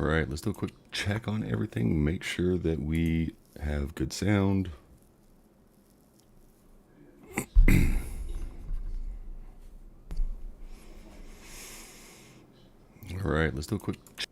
Alright, let's do a quick check on everything. Make sure that we have good sound. Alright, let's do a quick check.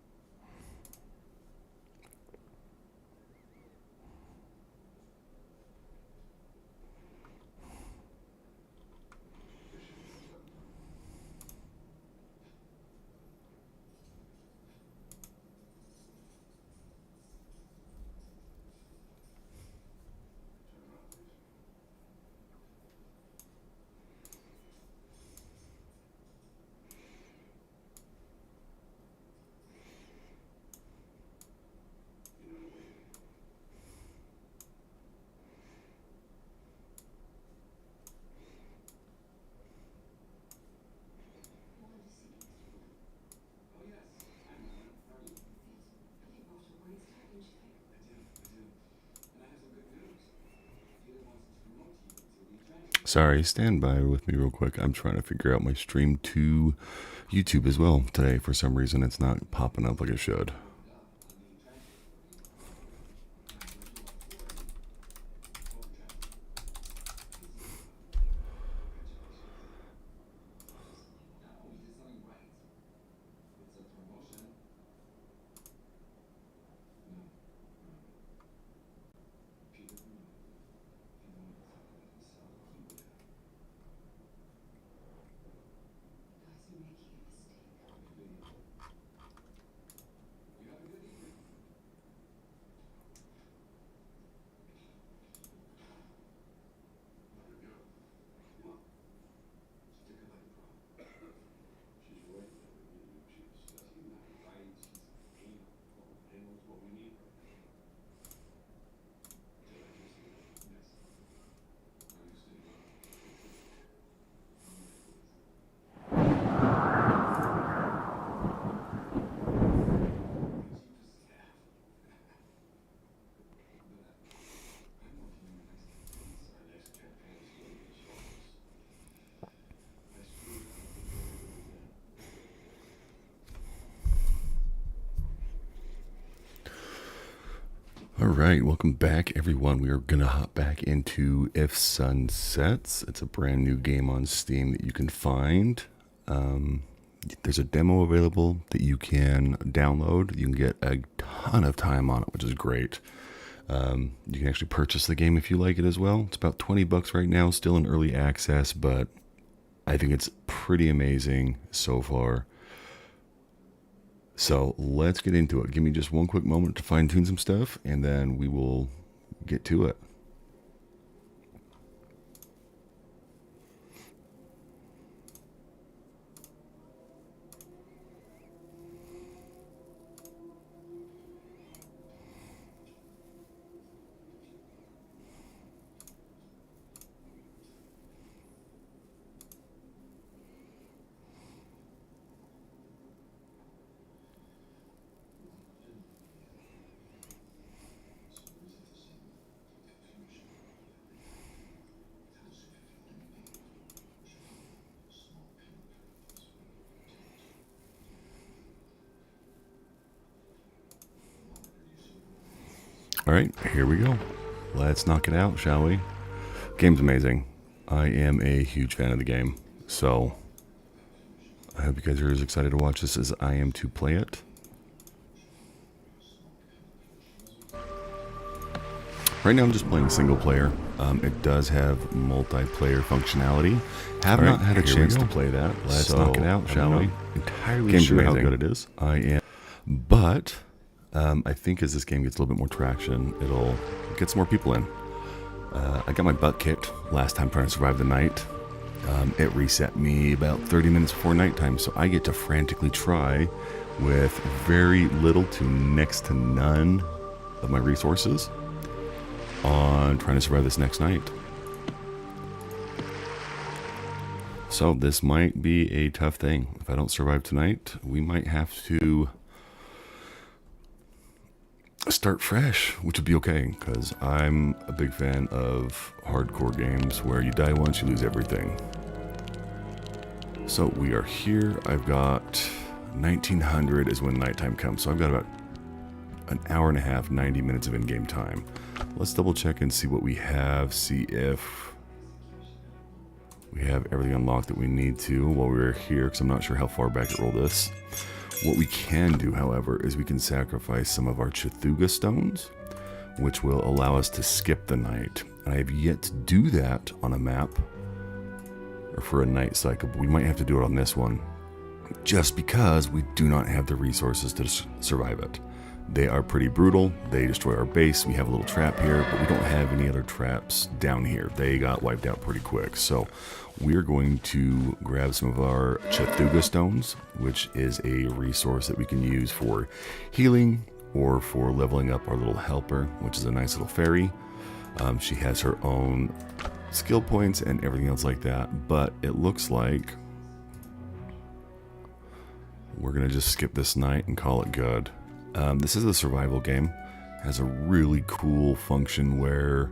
Sorry, stand by with me real quick. I'm trying to figure out my stream to YouTube as well today. For some reason, it's not popping up like it should. Alright, welcome back everyone. We are going to hop back into If Sun Sets. It's a brand new game on Steam that you can find. There's a demo available that you can download. You can get a ton of time on it, which is great. You can actually purchase the game if you like it as well. It's about 20 bucks right now, still in early access, but I think it's pretty amazing so far. So let's get into it. Give me just one quick moment to fine tune some stuff, and then we will get to it. Alright, here we go. Let's knock it out, shall we? Game's amazing. I am a huge fan of the game, so I hope you guys are as excited to watch this as I am to play it. Right now I'm just playing single player. It does have multiplayer functionality. Have not had a chance to play that. Let's knock it out, shall we? Entirely sure how good it is. I am. But I think as this game gets a little bit more traction, it'll get some more people in. I got my butt kicked last time trying to survive the night. It reset me about 30 minutes before nighttime, so I get to frantically try with very little to next to none of my resources on trying to survive this next night. So this might be a tough thing. If I don't survive tonight, we might have to start fresh, which would be okay, because I'm a big fan of hardcore games where you die once, you lose everything. So we are here. I've got 1900 is when nighttime comes, so I've got about an hour and a half, 90 minutes of in-game time. Let's double check and see what we have, see if we have everything unlocked that we need to while we're here, because I'm not sure how far back to roll this. What we can do, however, is we can sacrifice some of our Cthugha stones, which will allow us to skip the night. And I have yet to do that on a map, or for a night cycle, but we might have to do it on this one, just because we do not have the resources to survive it. They are pretty brutal. They destroy our base. We have a little trap here, but we don't have any other traps down here. They got wiped out pretty quick. So we're going to grab some of our Cthugha stones, which is a resource that we can use for healing or for leveling up our little helper, which is a nice little fairy. She has her own skill points and everything else like that, but it looks like we're going to just skip this night and call it good. This is a survival game. It has a really cool function where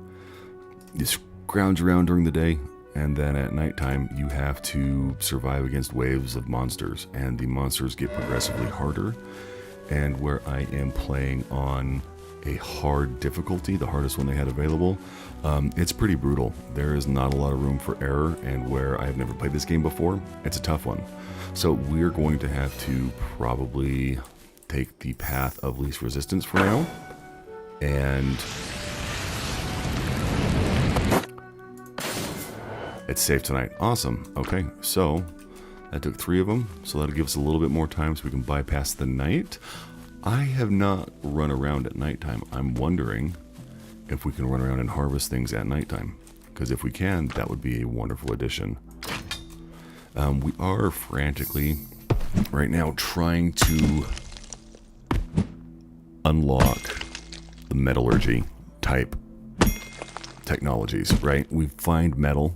you scrounge around during the day, and then at nighttime you have to survive against waves of monsters, and the monsters get progressively harder. And where I am playing on a hard difficulty, the hardest one they had available, it's pretty brutal. There is not a lot of room for error, and where I have never played this game before, it's a tough one. So we're going to have to probably take the path of least resistance for now, and it's safe tonight. Awesome. Okay, so that took 3 of them, so that'll give us a little bit more time so we can bypass the night. I have not run around at nighttime. I'm wondering if we can run around and harvest things at nighttime, because if we can, that would be a wonderful addition. We are frantically right now trying to unlock the metallurgy type technologies, right? We find metal,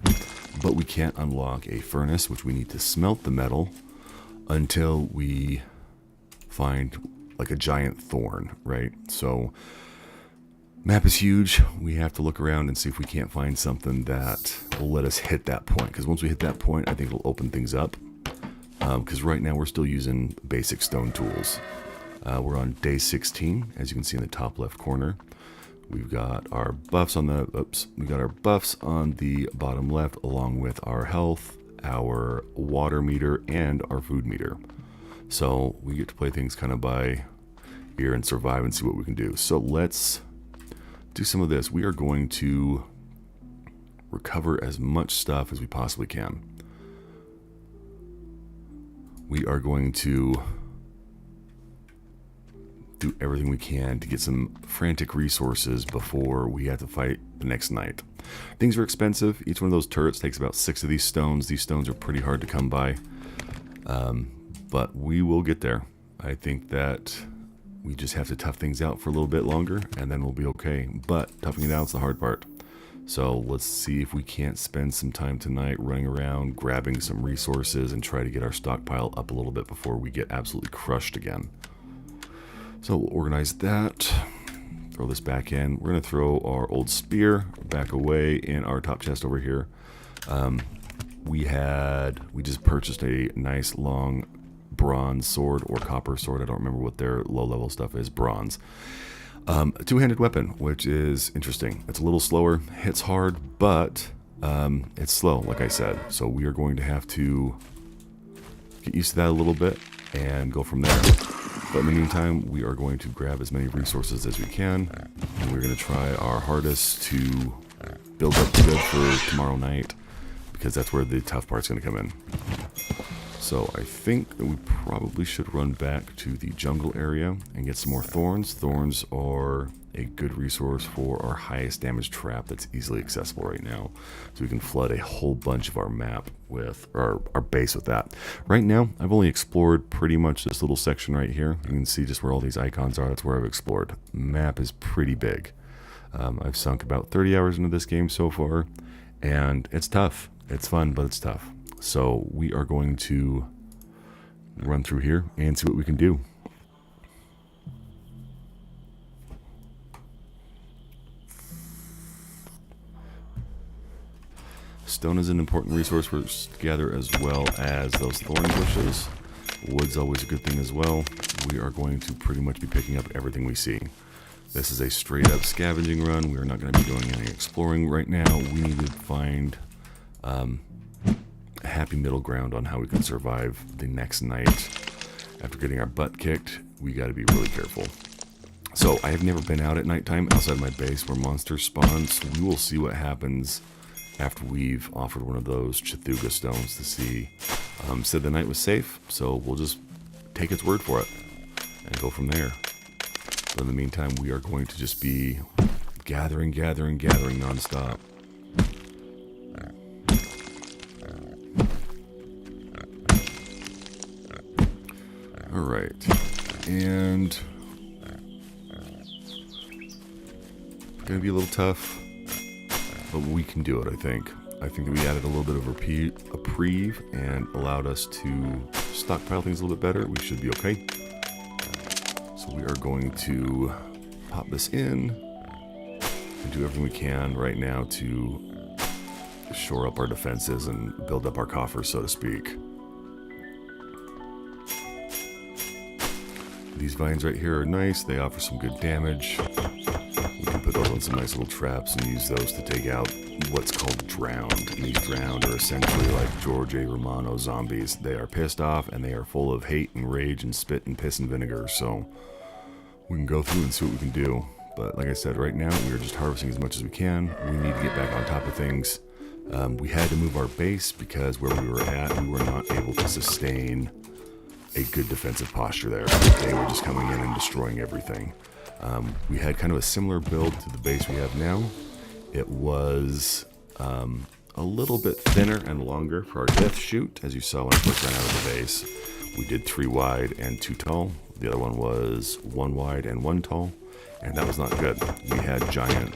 but we can't unlock a furnace, which we need to smelt the metal until we find like a giant thorn, right? So map is huge. We have to look around and see if we can't find something that will let us hit that point, because once we hit that point, I think it'll open things up, because right now we're still using basic stone tools. We're on day 16, as you can see in the top left corner. We've got our buffs on the bottom left, along with our health, our water meter, and our food meter. So we get to play things kind of by ear and survive and see what we can do. So let's do some of this. We are going to recover as much stuff as we possibly can. We are going to do everything we can to get some frantic resources before we have to fight the next night. Things are expensive. Each one of those turrets takes about 6 of these stones. These stones are pretty hard to come by, but we will get there. I think that we just have to tough things out for a little bit longer, and then we'll be okay. But toughing it out is the hard part. So let's see if we can't spend some time tonight running around, grabbing some resources, and try to get our stockpile up a little bit before we get absolutely crushed again. So we'll organize that, throw this back in. We're going to throw our old spear back away in our top chest over here. We just purchased a nice long bronze sword or copper sword. I don't remember what their low level stuff is. Bronze. A two-handed weapon, which is interesting. It's a little slower, hits hard, but it's slow, like I said. So we are going to have to get used to that a little bit and go from there. But in the meantime, we are going to grab as many resources as we can, and we're going to try our hardest to build up good for tomorrow night, because that's where the tough part's going to come in. So I think that we probably should run back to the jungle area and get some more thorns. Thorns are a good resource for our highest damage trap that's easily accessible right now. So we can flood a whole bunch of our map with, or our base with that. Right now, I've only explored pretty much this little section right here. You can see just where all these icons are. That's where I've explored. Map is pretty big. I've sunk about 30 hours into this game so far, and it's tough. It's fun, but it's tough. So we are going to run through here and see what we can do. Stone is an important resource for us to gather, as well as those thorn bushes. Wood's always a good thing as well. We are going to pretty much be picking up everything we see. This is a straight up scavenging run. We are not going to be doing any exploring right now. We need to find a happy middle ground on how we can survive the next night. After getting our butt kicked, we got to be really careful. So I have never been out at nighttime outside my base where monsters spawn, so we will see what happens after we've offered one of those Cthulhu stones to see. Said the night was safe, so we'll just take its word for it and go from there. But in the meantime, we are going to just be gathering nonstop. Alright, and gonna be a little tough, but we can do it, I think. I think that we added a little bit of a reprieve and allowed us to stockpile things a little bit better. We should be okay. So we are going to pop this in and do everything we can right now to shore up our defenses and build up our coffers, so to speak. These vines right here are nice. They offer some good damage. We can put those on some nice little traps and use those to take out what's called drowned. And these drowned are essentially like George A. Romano zombies. They are pissed off and they are full of hate and rage and spit and piss and vinegar. So we can go through and see what we can do. But like I said, right now we are just harvesting as much as we can. We need to get back on top of things. We had to move our base because where we were at, we were not able to sustain a good defensive posture there. They were just coming in and destroying everything. We had kind of a similar build to the base we have now. It was a little bit thinner and longer for our death chute, as you saw when I first ran out of the base. We did 3 wide and 2 tall. The other one was 1 wide and 1 tall, and that was not good. We had giant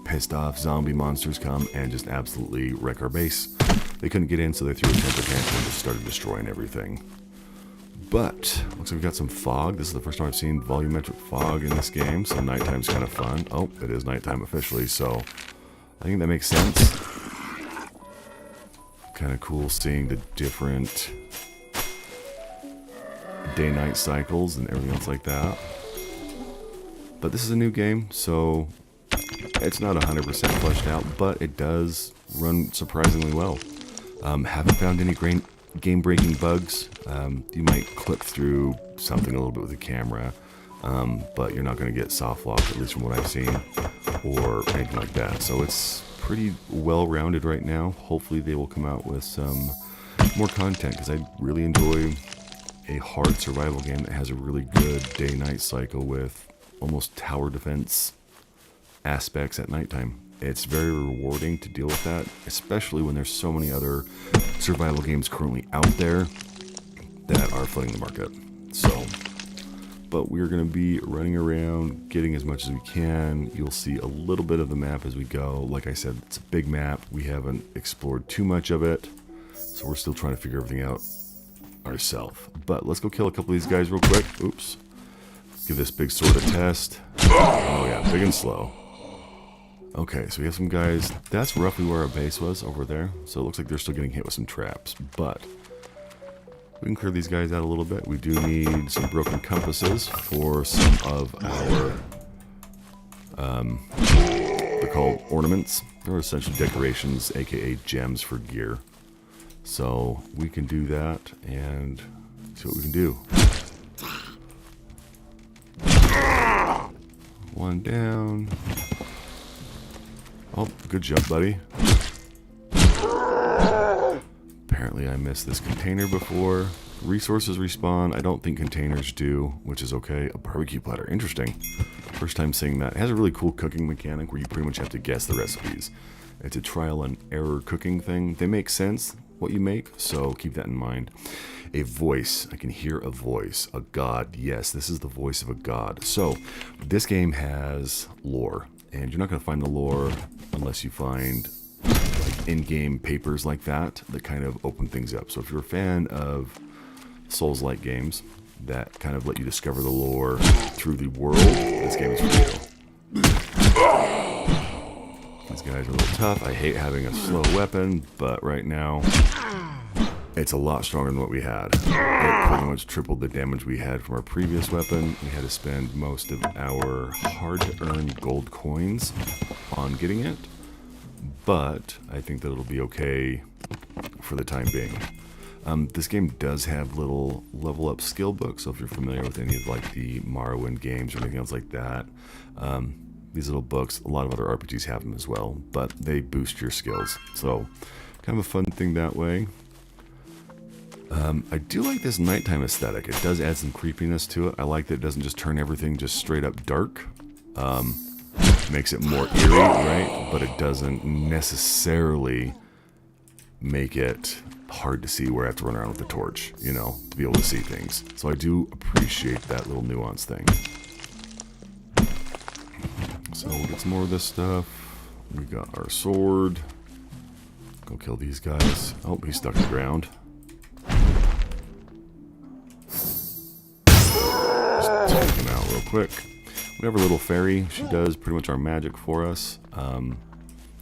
pissed off zombie monsters come and just absolutely wreck our base. They couldn't get in, so they threw a temper tantrum and just started destroying everything. But looks like we've got some fog. This is the first time I've seen volumetric fog in this game, so nighttime's kind of fun. Oh, it is nighttime officially, so I think that makes sense. Kind of cool seeing the different day-night cycles and everything else like that. But this is a new game, so it's not 100% fleshed out, but it does run surprisingly well. Haven't found any game-breaking bugs. You might clip through something a little bit with the camera, but you're not going to get soft lock, at least from what I've seen, or anything like that. So it's pretty well-rounded right now. Hopefully they will come out with some more content, because I really enjoy a hard survival game that has a really good day-night cycle with almost tower defense aspects at nighttime. It's very rewarding to deal with that, especially when there's so many other survival games currently out there that are flooding the market. So, but we're going to be running around, getting as much as we can. You'll see a little bit of the map as we go. Like I said, it's a big map. We haven't explored too much of it, so we're still trying to figure everything out ourselves. But let's go kill a couple of these guys real quick. Oops. Give this big sword a test. Oh yeah, big and slow. Okay, so we have some guys. That's roughly where our base was over there. So it looks like they're still getting hit with some traps. But we can clear these guys out a little bit. We do need some broken compasses for some of our, they're called ornaments. They're essentially decorations, aka gems for gear. So we can do that and see what we can do. One down. Oh, good job, buddy. Apparently I missed this container before. Resources respawn. I don't think containers do, which is okay. A barbecue platter. Interesting. First time seeing that. It has a really cool cooking mechanic where you pretty much have to guess the recipes. It's a trial and error cooking thing. They make sense, what you make, so keep that in mind. A voice. I can hear a voice. A god. Yes, this is the voice of a god. So, this game has lore. And you're not going to find the lore unless you find like in-game papers like that kind of open things up. So if you're a fan of Souls-like games that kind of let you discover the lore through the world, this game is for you. These guys are a little tough. I hate having a slow weapon, but right now It's a lot stronger than what we had. It pretty much tripled the damage we had from our previous weapon. We had to spend most of our hard-to-earn gold coins on getting it, but I think that it'll be okay for the time being. This game does have little level up skill books, so if you're familiar with any of like the Morrowind games or anything else like that, these little books, a lot of other RPGs have them as well, but they boost your skills. So kind of a fun thing that way. I do like this nighttime aesthetic. It does add some creepiness to it. I like that it doesn't just turn everything just straight up dark. Makes it more eerie, right? But it doesn't necessarily make it hard to see where I have to run around with the torch, you know, to be able to see things. So I do appreciate that little nuance thing. So we'll get some more of this stuff. We got our sword. Go kill these guys. Oh, he's stuck in the ground. Take him out real quick. We have our little fairy. She does pretty much our magic for us.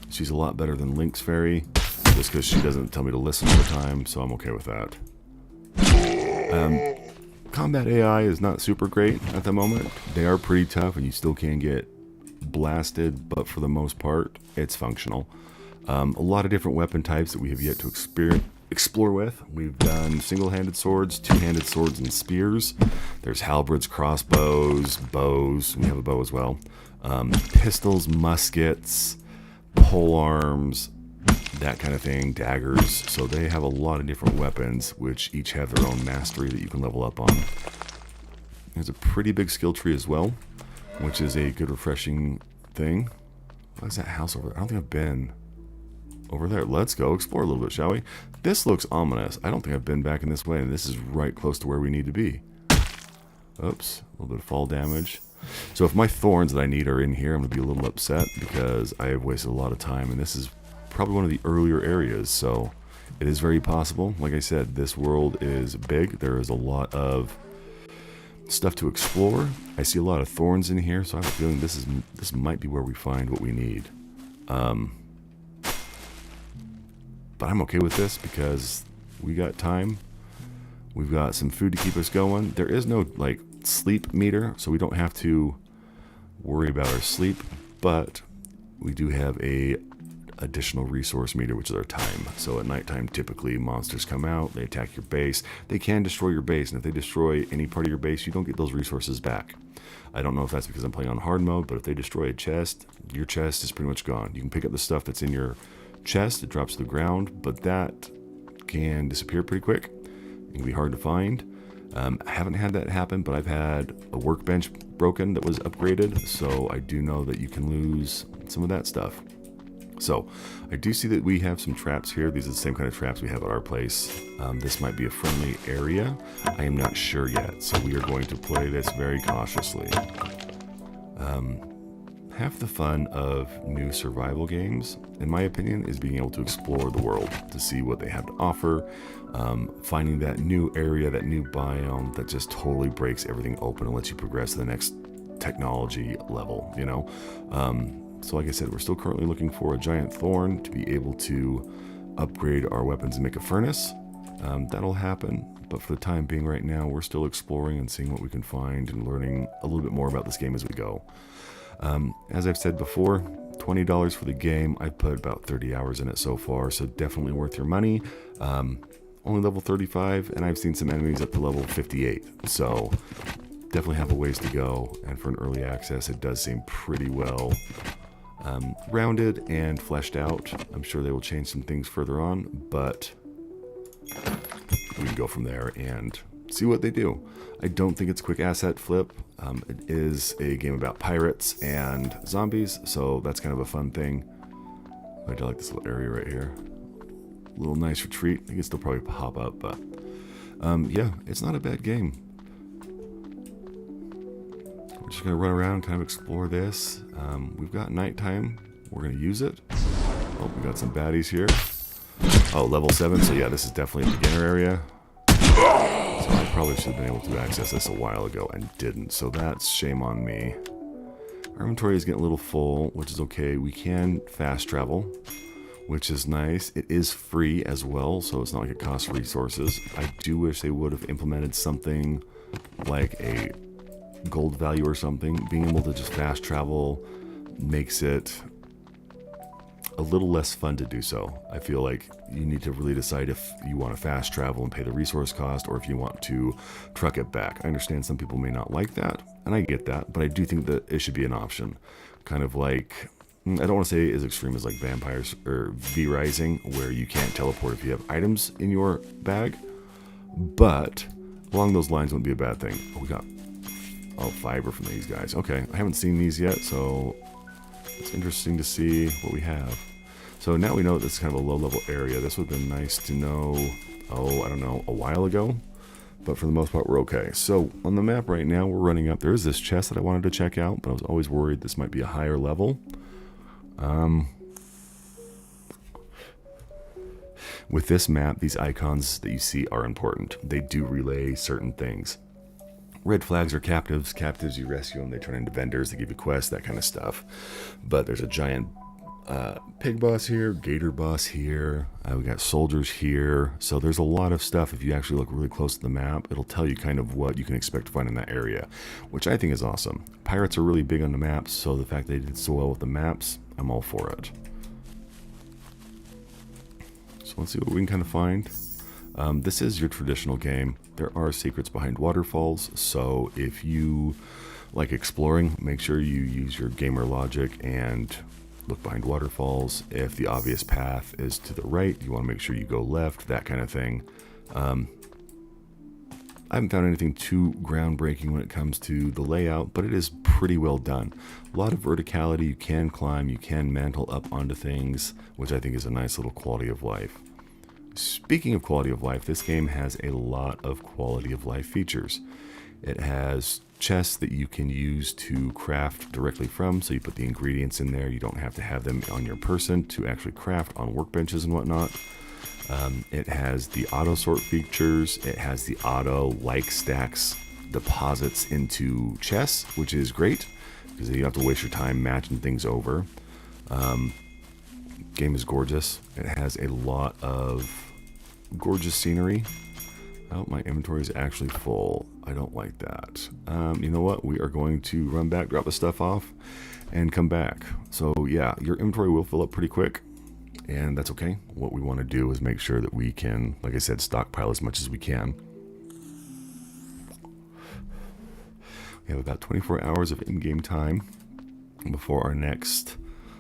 She's a lot better than Link's fairy, just because she doesn't tell me to listen all the time, so I'm okay with that. Combat AI is not super great at the moment. They are pretty tough, and you still can get blasted, but for the most part, it's functional. A lot of different weapon types that we have yet to explore with. We've done single-handed swords, two-handed swords, and spears. There's halberds, crossbows, bows. We have a bow as well. Pistols, muskets, pole arms, that kind of thing, daggers. So they have a lot of different weapons, which each have their own mastery that you can level up on. There's a pretty big skill tree as well, which is a good refreshing thing. What's that house over there? I don't think I've been over there. Let's go explore a little bit, shall we? This looks ominous. I don't think I've been back in this way, and this is right close to where we need to be. Oops, a little bit of fall damage. So if my thorns that I need are in here, I'm going to be a little upset because I have wasted a lot of time, and this is probably one of the earlier areas, so it is very possible. Like I said, this world is big. There is a lot of stuff to explore. I see a lot of thorns in here, so I have a feeling this might be where we find what we need. But I'm okay with this because we got time. We've got some food to keep us going. There is no like sleep meter, so we don't have to worry about our sleep, but we do have a additional resource meter, which is our time. So at nighttime, typically monsters come out, they attack your base. They can destroy your base, and if they destroy any part of your base, you don't get those resources back. I don't know if that's because I'm playing on hard mode, but if they destroy a chest, your chest is pretty much gone. You can pick up the stuff that's in your chest, it drops to the ground, but that can disappear pretty quick. It can be hard to find. I haven't had that happen, but I've had a workbench broken that was upgraded, so I do know that you can lose some of that stuff. So I do see that we have some traps here. These are the same kind of traps we have at our place. This might be a friendly area. I am not sure yet, so we are going to play this very cautiously. Half the fun of new survival games, in my opinion, is being able to explore the world, to see what they have to offer, finding that new area, that new biome that just totally breaks everything open and lets you progress to the next technology level, you know? So like I said, we're still currently looking for a giant thorn to be able to upgrade our weapons and make a furnace. That'll happen, but for the time being right now, we're still exploring and seeing what we can find and learning a little bit more about this game as we go. As I've said before, $20 for the game. I've put about 30 hours in it so far, so definitely worth your money. Only level 35, and I've seen some enemies up to level 58, so definitely have a ways to go, and for an early access, it does seem pretty well rounded and fleshed out. I'm sure they will change some things further on, but we can go from there and see what they do. I don't think it's a quick asset flip. It is a game about pirates and zombies, so that's kind of a fun thing. I do like this little area right here. A little nice retreat. I can still probably pop up, but yeah, it's not a bad game. We're just gonna run around, kind of explore this. We've got nighttime. We're gonna use it. Oh, we got some baddies here. Oh, level 7. So yeah, this is definitely a beginner area. So I probably should have been able to access this a while ago and didn't. So that's shame on me. Our inventory is getting a little full, which is okay. We can fast travel, which is nice. It is free as well, so it's not like it costs resources. I do wish they would have implemented something like a gold value or something. Being able to just fast travel makes it a little less fun to do so. I feel like you need to really decide if you want to fast travel and pay the resource cost, or if you want to truck it back. I understand some people may not like that, and I get that, but I do think that it should be an option. Kind of like, I don't want to say as extreme as like Vampires or V-Rising, where you can't teleport if you have items in your bag, but along those lines wouldn't be a bad thing. Oh, we got fiber from these guys. Okay, I haven't seen these yet, so it's interesting to see what we have. So now we know this is kind of a low-level area. This would have been nice to know, I don't know, a while ago. But for the most part, we're okay. So on the map right now, we're running up. There is this chest that I wanted to check out, but I was always worried this might be a higher level. With this map, these icons that you see are important. They do relay certain things. Red flags are captives. Captives, you rescue them, they turn into vendors, they give you quests, that kind of stuff. But there's a giant pig boss here, gator boss here, we got soldiers here. So there's a lot of stuff. If you actually look really close to the map, it'll tell you kind of what you can expect to find in that area, which I think is awesome. Pirates are really big on the maps, so the fact they did so well with the maps, I'm all for it. So let's see what we can kind of find. This is your traditional game. There are secrets behind waterfalls, so if you like exploring, make sure you use your gamer logic and look behind waterfalls. If the obvious path is to the right, you want to make sure you go left, that kind of thing. I haven't found anything too groundbreaking when it comes to the layout, but it is pretty well done. A lot of verticality, you can climb, you can mantle up onto things, which I think is a nice little quality of life. Speaking of quality of life, this game has a lot of quality of life features. It has chests that you can use to craft directly from, so you put the ingredients in there. You don't have to have them on your person to actually craft on workbenches and whatnot. It has the auto sort features. It has the auto like stacks deposits into chests, which is great because you don't have to waste your time matching things over. Game is gorgeous. It has a lot of gorgeous scenery. Oh, my inventory is actually full. I don't like that. You know what? We are going to run back, drop the stuff off, and come back. So yeah, your inventory will fill up pretty quick, and that's okay. What we want to do is make sure that we can, like I said, stockpile as much as we can. We have about 24 hours of in-game time before our next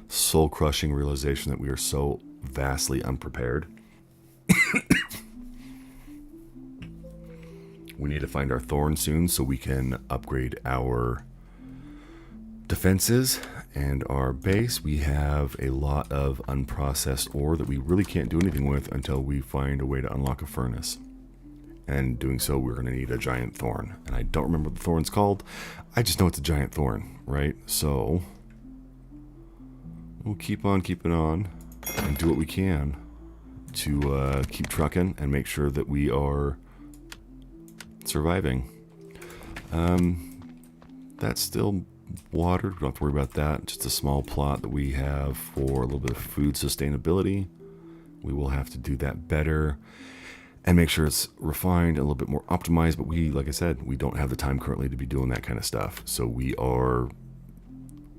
soul-crushing realization that we are so vastly unprepared. We need to find our thorn soon so we can upgrade our defenses and our base. We have a lot of unprocessed ore that we really can't do anything with until we find a way to unlock a furnace. And doing so, we're going to need a giant thorn. And I don't remember what the thorn's called. I just know it's a giant thorn, right? So we'll keep on keeping on and do what we can to keep trucking and make sure that we are surviving. That's still watered. We don't have to worry about that. Just a small plot that we have for a little bit of food sustainability. We will have to do that better and make sure it's refined and a little bit more optimized. But we, like I said, we don't have the time currently to be doing that kind of stuff. So we are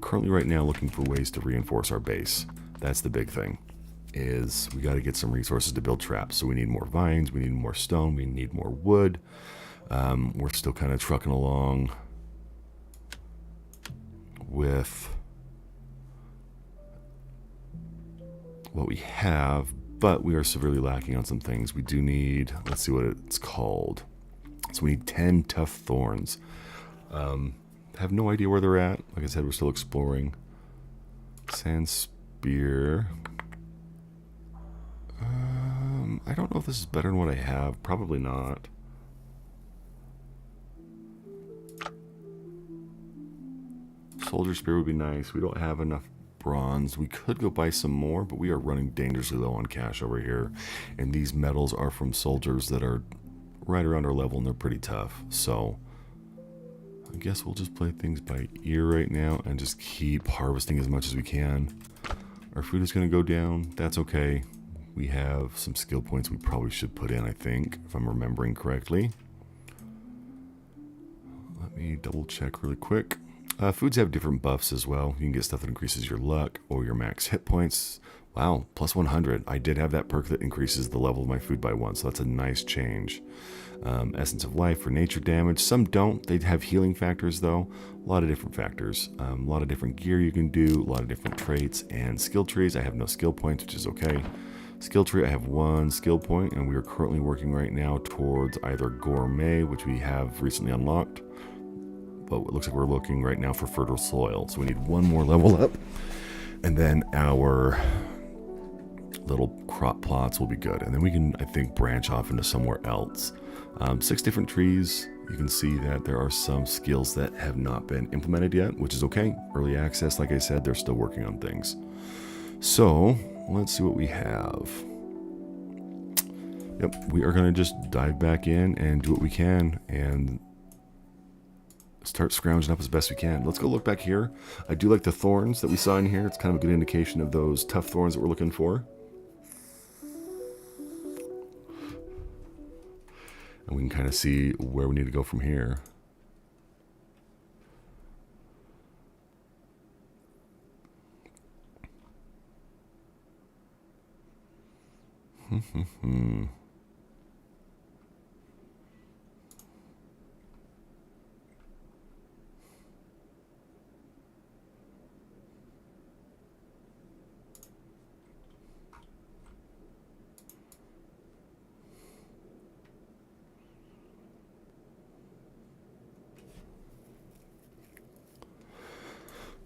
currently right now looking for ways to reinforce our base. That's the big thing, is we got to get some resources to build traps. So we need more vines, we need more stone, we need more wood. We're still kind of trucking along with what we have, but we are severely lacking on some things. We do need, let's see what it's called. So we need 10 tough thorns. Have no idea where they're at. Like I said, we're still exploring. Sand spear. I don't know if this is better than what I have. Probably not. Soldier spear would be nice. We don't have enough bronze. We could go buy some more, but we are running dangerously low on cash over here. And these metals are from soldiers that are right around our level, and they're pretty tough. So I guess we'll just play things by ear right now and just keep harvesting as much as we can. Our food is going to go down. That's okay. We have some skill points we probably should put in, I think, if I'm remembering correctly. Let me double check really quick. Foods have different buffs as well. You can get stuff that increases your luck or your max hit points. Wow, plus 100. I did have that perk that increases the level of my food by 1, so that's a nice change. Essence of Life for nature damage. Some don't. They have healing factors, though. A lot of different factors. A lot of different gear you can do, a lot of different traits, and skill trees. I have no skill points, which is okay. Skill tree, I have 1 skill point, and we are currently working right now towards either Gourmet, which we have recently unlocked, but it looks like we're looking right now for Fertile Soil. So we need 1 more level up, and then our little crop plots will be good. And then we can, I think, branch off into somewhere else. 6 different trees. You can see that there are some skills that have not been implemented yet, which is okay. Early access, like I said, they're still working on things. So let's see what we have. Yep, we are going to just dive back in and do what we can and start scrounging up as best we can. Let's go look back here. I do like the thorns that we saw in here. It's kind of a good indication of those tough thorns that we're looking for. And we can kind of see where we need to go from here.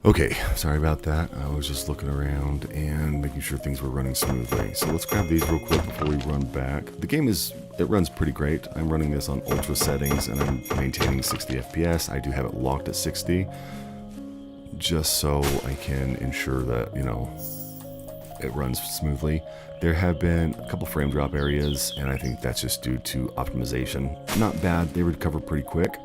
Okay, sorry about that. I was just looking around and making sure things were running smoothly. So let's grab these real quick before we run back. The game it runs pretty great. I'm running this on ultra settings and I'm maintaining 60 FPS. I do have it locked at 60 just so I can ensure that, you know, it runs smoothly. There have been a couple frame drop areas and I think that's just due to optimization. Not bad, they recover pretty quick.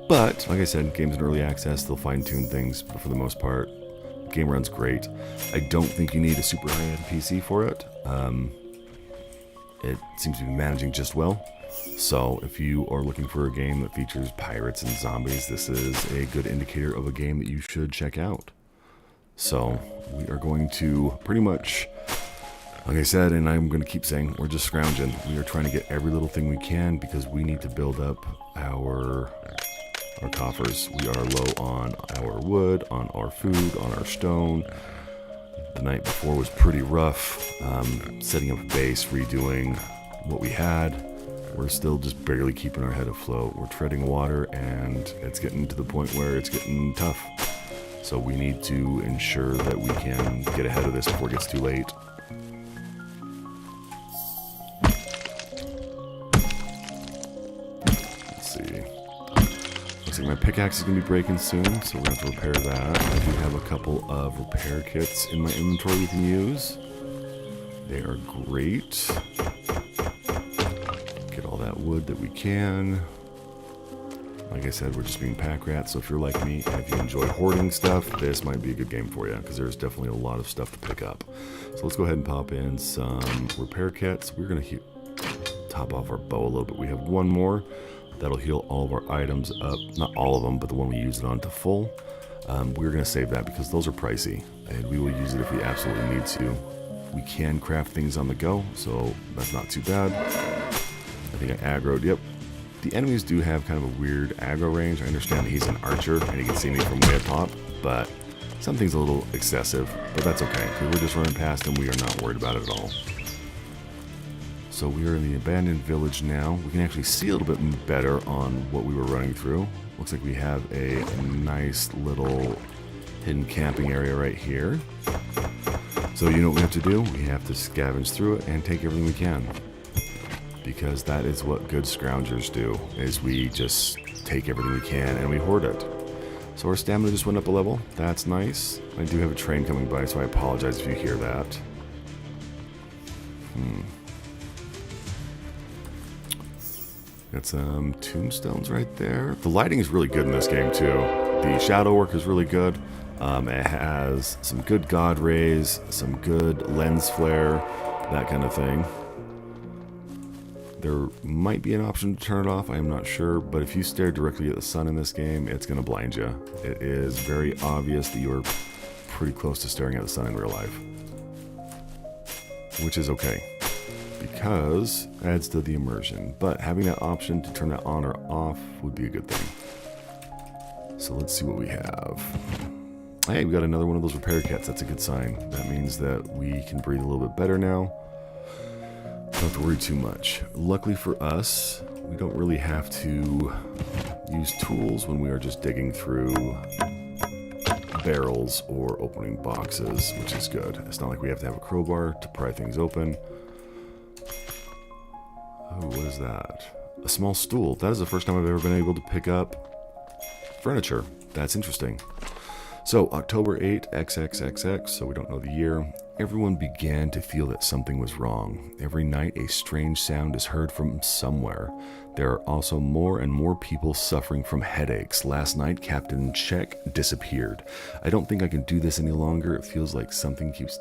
But, like I said, game's in early access, they'll fine-tune things, but for the most part, the game runs great. I don't think you need a super high-end PC for it. It seems to be managing just well. So, if you are looking for a game that features pirates and zombies, this is a good indicator of a game that you should check out. So, we are going to pretty much, like I said, and I'm going to keep saying, we're just scrounging. We are trying to get every little thing we can because we need to build up our coffers. We are low on our wood, on our food, on our stone. The night before was pretty rough. Setting up a base, redoing what we had. We're still just barely keeping our head afloat. We're treading water and it's getting to the point where it's getting tough. So we need to ensure that we can get ahead of this before it gets too late. Let's see. Looks like my pickaxe is going to be breaking soon, so we're going to have to repair that. I do have a couple of repair kits in my inventory we can use. They are great. Get all that wood that we can. Like I said, we're just being pack rats, so if you're like me and if you enjoy hoarding stuff, this might be a good game for you, because there's definitely a lot of stuff to pick up. So let's go ahead and pop in some repair kits. We're going to top off our bow a little bit. We have one more. That'll heal all of our items up. Not all of them, but the one we use it on to full. We're going to save that because those are pricey, and we will use it if we absolutely need to. We can craft things on the go, so that's not too bad. I think I aggroed, yep. The enemies do have kind of a weird aggro range. I understand that he's an archer and he can see me from way up top, but something's a little excessive, but that's okay, because we're just running past him. We are not worried about it at all. So we are in the abandoned village now. We can actually see a little bit better on what we were running through. Looks like we have a nice little hidden camping area right here. So you know what we have to do? We have to scavenge through it and take everything we can. Because that is what good scroungers do, is we just take everything we can and we hoard it. So our stamina just went up a level. That's nice. I do have a train coming by, so I apologize if you hear that. Got some tombstones right there. The lighting is really good in this game too. The shadow work is really good. It has some good God rays, some good lens flare, that kind of thing. There might be an option to turn it off, I am not sure, but if you stare directly at the sun in this game, it's going to blind you. It is very obvious that you are pretty close to staring at the sun in real life. Which is okay, because it adds to the immersion, but having that option to turn that on or off would be a good thing. So let's see what we have. Hey, we got another one of those repair kits. That's a good sign. That means that we can breathe a little bit better now. Don't have to worry too much. Luckily for us, we don't really have to use tools when we are just digging through barrels or opening boxes, which is good. It's not like we have to have a crowbar to pry things open. Oh, what is that? A small stool. That is the first time I've ever been able to pick up furniture. That's interesting. So, October 8, XXXX, so we don't know the year, everyone began to feel that something was wrong. Every night, a strange sound is heard from somewhere. There are also more and more people suffering from headaches. Last night, Captain Check disappeared. I don't think I can do this any longer. It feels like something keeps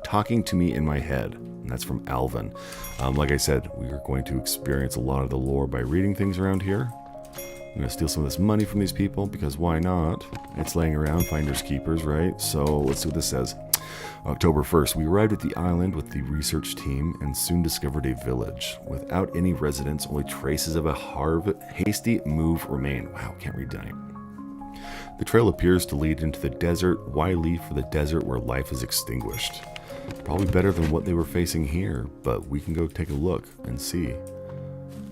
talking to me in my head. And that's from Alvin. Like I said, we are going to experience a lot of the lore by reading things around here. I'm going to steal some of this money from these people, because why not? It's laying around, finders keepers, right? So let's see what this says. October 1st, we arrived at the island with the research team and soon discovered a village. Without any residents, only traces of a hasty move remain. Wow, can't read tonight. The trail appears to lead into the desert. Why leave for the desert where life is extinguished? Probably better than what they were facing here, but we can go take a look and see.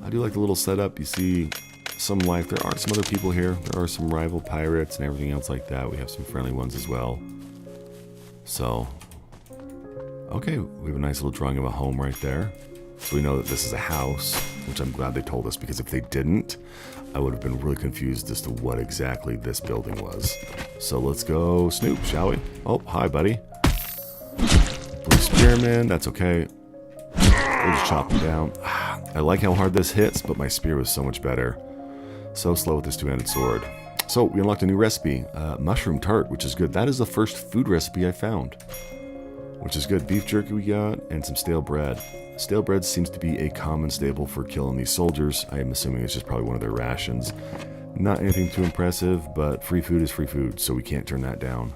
I do like the little setup. You see some life. There are some other people here. There are some rival pirates and everything else like that. We have some friendly ones as well. So, okay, we have a nice little drawing of a home right there. So we know that this is a house, which I'm glad they told us, because if they didn't, I would have been really confused as to what exactly this building was. So let's go snoop, shall we? Oh, hi, buddy. Blue spearman, that's okay. We'll just chop him down. I like how hard this hits, but my spear was so much better. So slow with this two-handed sword. So we unlocked a new recipe, mushroom tart, which is good. That is the first food recipe I found, which is good. Beef jerky we got, and some stale bread. Stale bread seems to be a common staple for killing these soldiers. I am assuming it's just probably one of their rations. Not anything too impressive, but free food is free food, so we can't turn that down.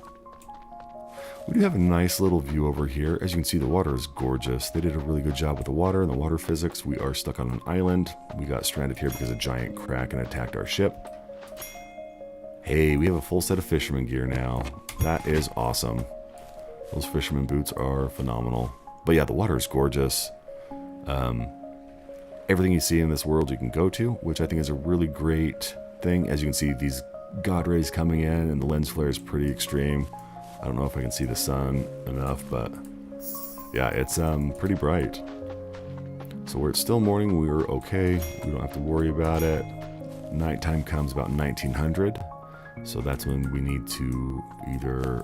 We do have a nice little view over here. As you can see, the water is gorgeous. They did a really good job with the water and the water physics. We are stuck on an island. We got stranded here because a giant kraken attacked our ship. Hey, we have a full set of fisherman gear now. That is awesome. Those fisherman boots are phenomenal. But yeah, the water is gorgeous. Everything you see in this world you can go to, which I think is a really great thing. As you can see, these God rays coming in, and the lens flare is pretty extreme. I don't know if I can see the sun enough, but yeah, it's pretty bright. So where it's still morning, we're okay. We don't have to worry about it. Nighttime comes about 1900, so that's when we need to either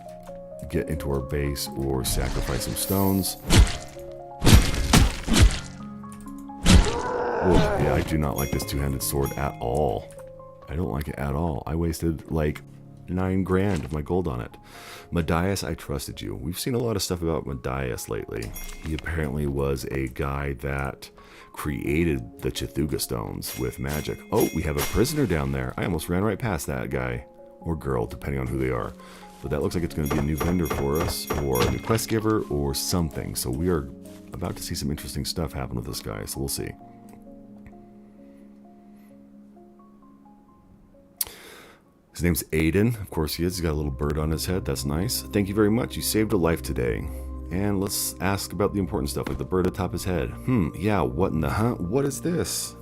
get into our base or sacrifice some stones. Oh, yeah, I do not like this two-handed sword at all. I don't like it at all. I wasted like 9 grand of my gold on it. Madias, I trusted you. We've seen a lot of stuff about Madias lately. He apparently was a guy that created the Cthulhu stones with magic. Oh, we have a prisoner down there. I almost ran right past that guy. Or girl, depending on who they are. But that looks like it's going to be a new vendor for us, or a new quest giver, or something. So we are about to see some interesting stuff happen with this guy, so we'll see. His name's Aiden. Of course he is. He's got a little bird on his head. That's nice. Thank you very much. You saved a life today. And let's ask about the important stuff, like the bird atop his head. Yeah, what in the What is this?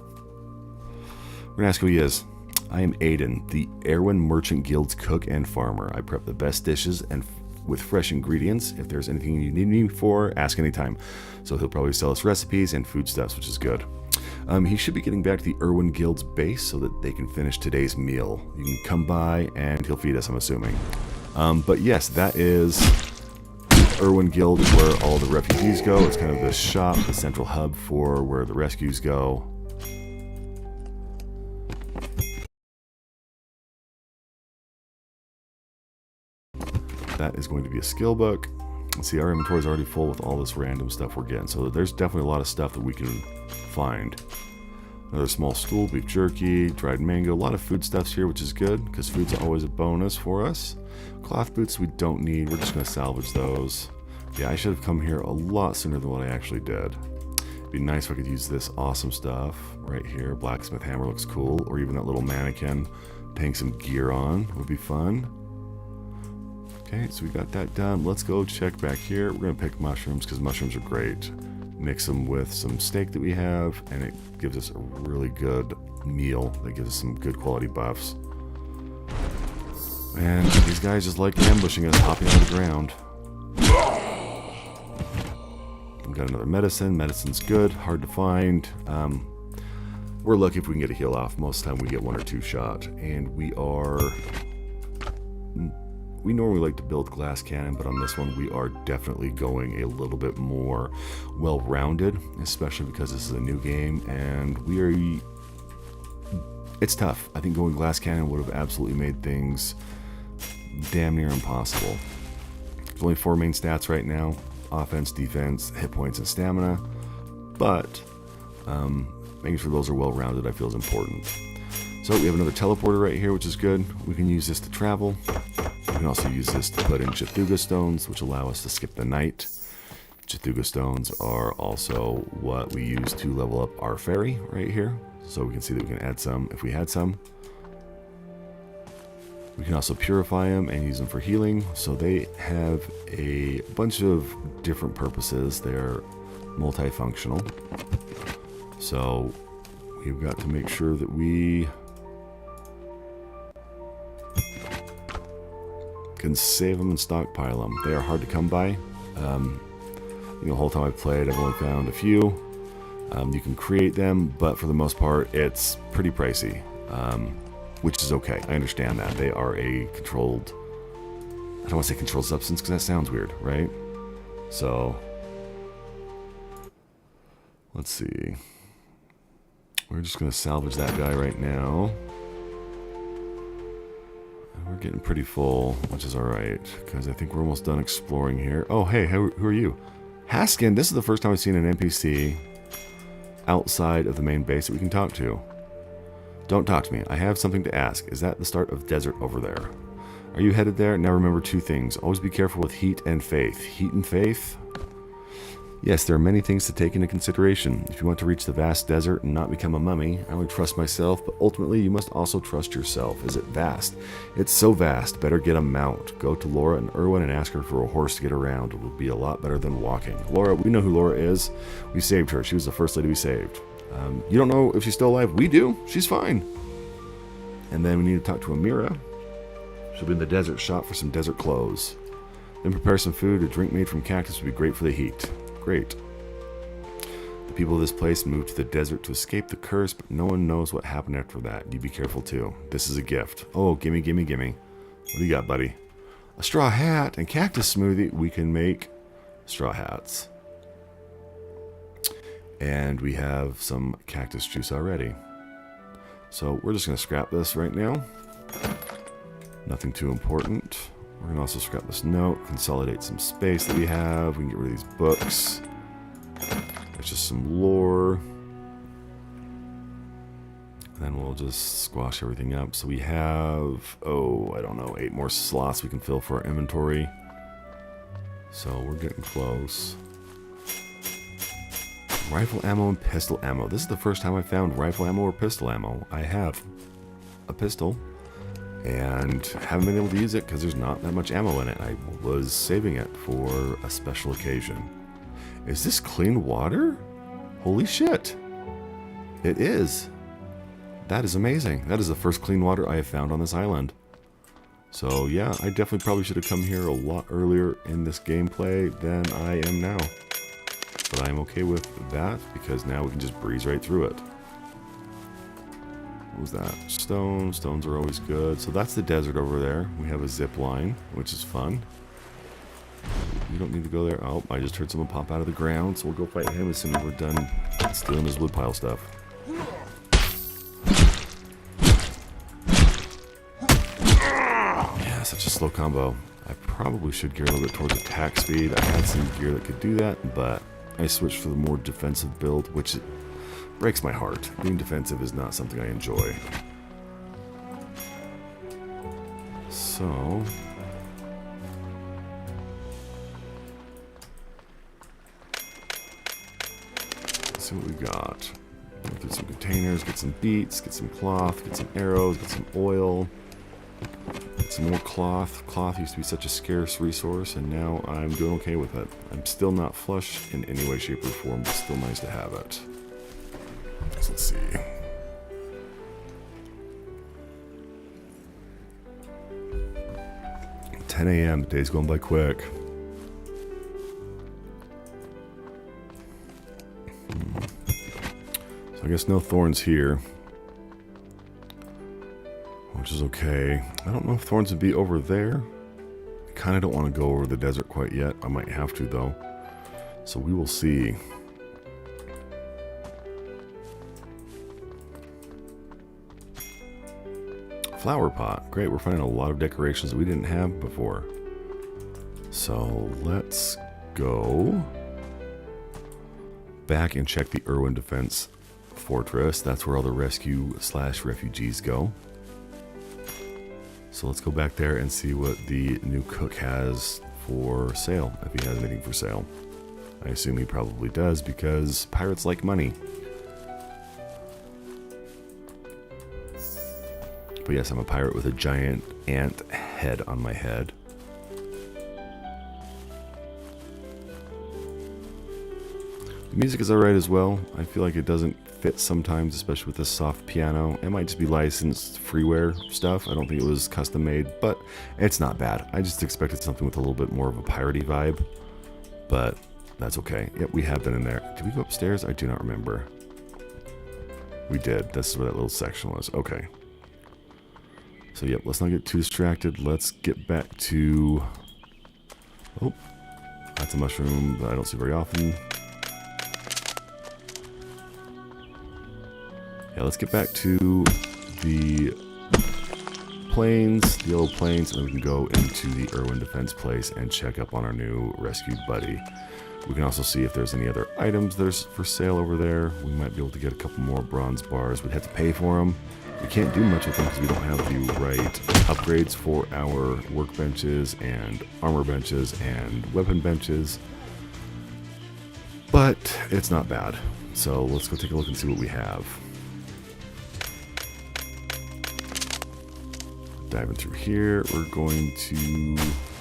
We're going to ask who he is. I am Aiden, the Erwin Merchant Guild's cook and farmer. I prep the best dishes and with fresh ingredients. If there's anything you need me for, ask anytime. So he'll probably sell us recipes and foodstuffs, which is good. He should be getting back to the Erwin Guild's base so that they can finish today's meal. You can come by and he'll feed us, I'm assuming. But yes, that is Erwin Guild, is where all the refugees go. It's kind of the shop, the central hub for where the rescues go. that is going to be a skill book. Let's see, our inventory is already full with all this random stuff we're getting. So there's definitely a lot of stuff that we can find. Another small stool, beef jerky, dried mango. A lot of foodstuffs here, which is good because food's always a bonus for us. Cloth boots we don't need. We're just going to salvage those. Yeah, I should have come here a lot sooner than what I actually did. It'd be nice if I could use this awesome stuff right here. Blacksmith hammer looks cool. Or even that little mannequin putting some gear on would be fun. Okay, so we got that done. Let's go check back here. We're going to pick mushrooms because mushrooms are great. Mix them with some steak that we have, and it gives us a really good meal that gives us some good quality buffs. And these guys just like ambushing us, hopping out of the ground. We've got another medicine. Medicine's good, hard to find. We're lucky if we can get a heal off. Most of the time we get 1 or 2 shot. And we normally like to build glass cannon, but on this one we are definitely going a little bit more well-rounded, especially because this is a new game and it's tough. I think going glass cannon would have absolutely made things damn near impossible. There's only 4 main stats right now: offense, defense, hit points, and stamina. But making sure those are well-rounded I feel is important. So we have another teleporter right here, which is good. We can use this to travel. We can also use this to put in Cthulhu stones, which allow us to skip the night. Cthulhu stones are also what we use to level up our fairy right here. So we can see that we can add some if we had some. We can also purify them and use them for healing. So they have a bunch of different purposes. They're multifunctional. So we've got to make sure that we can save them and stockpile them. They are hard to come by. The whole time I've played, I've only found a few. You can create them, but for the most part, it's pretty pricey, which is okay. I understand that. They are a controlled, I don't want to say controlled substance because that sounds weird, right? So, let's see. We're just going to salvage that guy right now. We're getting pretty full, which is alright, because I think we're almost done exploring here. Oh, hey, who are you? Haskin, this is the first time I've seen an NPC outside of the main base that we can talk to. Don't talk to me. I have something to ask. Is that the start of desert over there? Are you headed there? Now remember 2 things. Always be careful with heat and faith. Heat and faith? Yes, there are many things to take into consideration. If you want to reach the vast desert and not become a mummy, I only trust myself, but ultimately you must also trust yourself. Is it vast? It's so vast. Better get a mount. Go to Laura and Erwin and ask her for a horse to get around. It will be a lot better than walking. Laura, we know who Laura is. We saved her. She was the first lady we saved. You don't know if she's still alive? We do. She's fine. And then we need to talk to Amira. She'll be in the desert. Shop for some desert clothes. Then prepare some food. A drink made from cactus would be great for the heat. Great. The people of this place moved to the desert to escape the curse, but no one knows what happened after that. You be careful too. This is a gift. Oh, gimme, gimme, gimme. What do you got, buddy? A straw hat and cactus smoothie. We can make straw hats. And we have some cactus juice already. So we're just going to scrap this right now. Nothing too important. We're going to also scrap this note, consolidate some space that we have. We can get rid of these books. There's just some lore. And then we'll just squash everything up. So we have, oh, I don't know, 8 more slots we can fill for our inventory. So we're getting close. Rifle ammo and pistol ammo. This is the first time I found rifle ammo or pistol ammo. I have a pistol and haven't been able to use it because there's not that much ammo in it. I was saving it for a special occasion. Is this clean water? Holy shit. It is. That is amazing. That is the first clean water I have found on this island. So yeah, I definitely probably should have come here a lot earlier in this gameplay than I am now. But I'm okay with that because now we can just breeze right through it. What was that? Stone. Stones are always good. So that's the desert over there. We have a zip line, which is fun. You don't need to go there. Oh, I just heard someone pop out of the ground, so we'll go fight him as soon as we're done stealing his woodpile stuff. Yeah, such a slow combo. I probably should gear a little bit towards attack speed. I had some gear that could do that, but I switched for the more defensive build, which breaks my heart. Being defensive is not something I enjoy. So... let's see what we got. Get some containers, get some beets, get some cloth, get some arrows, get some oil. Get some more cloth. Cloth used to be such a scarce resource, and now I'm doing okay with it. I'm still not flush in any way, shape, or form, but still nice to have it. So let's see. At 10 a.m. The day's going by quick. So I guess no thorns here, which is okay. I don't know if thorns would be over there. I kind of don't want to go over the desert quite yet. I might have to, though. So we will see. Flower pot. Great, we're finding a lot of decorations that we didn't have before. So let's go back and check the Irwin Defense Fortress. That's where all the rescue/refugees go. So let's go back there and see what the new cook has for sale, if he has anything for sale. I assume he probably does, because pirates like money. But yes, I'm a pirate with a giant ant head on my head. The music is alright as well. I feel like it doesn't fit sometimes, especially with this soft piano. It might just be licensed freeware stuff. I don't think it was custom made, but it's not bad. I just expected something with a little bit more of a piratey vibe, but that's okay. Yep, we have been in there. Did we go upstairs? I do not remember. We did. This is where that little section was. Okay. So yep, let's not get too distracted. Let's get back to... oh, that's a mushroom that I don't see very often. Yeah, let's get back to the plains, the old plains, and then we can go into the Irwin Defense Place and check up on our new rescued buddy. We can also see if there's any other items there's for sale over there. We might be able to get a couple more bronze bars. We'd have to pay for them. We can't do much with them because we don't have the right upgrades for our workbenches and armor benches and weapon benches. But it's not bad. So let's go take a look and see what we have. Diving through here, we're going to,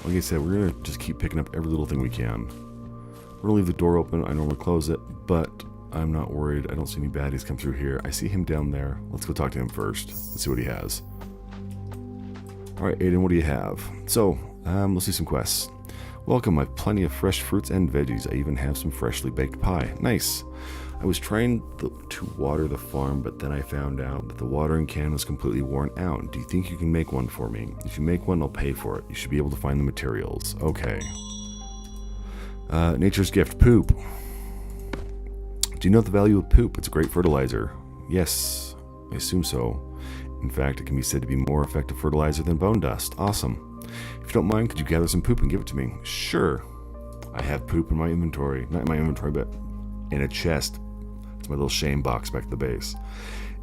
like I said, we're going to just keep picking up every little thing we can. We're going to leave the door open. I normally close it, but I'm not worried. I don't see any baddies come through here. I see him down there. Let's go talk to him first. Let's see what he has. Alright, Aiden, what do you have? So, let's do some quests. Welcome, I have plenty of fresh fruits and veggies. I even have some freshly baked pie. Nice. I was trying to water the farm, but then I found out that the watering can was completely worn out. Do you think you can make one for me? If you make one, I'll pay for it. You should be able to find the materials. Okay. Nature's gift, poop. Do you know the value of poop? It's a great fertilizer. Yes, I assume so. In fact, it can be said to be more effective fertilizer than bone dust. Awesome. If you don't mind, could you gather some poop and give it to me? Sure. I have poop in my inventory. Not in my inventory, but in a chest. It's my little shame box back at the base.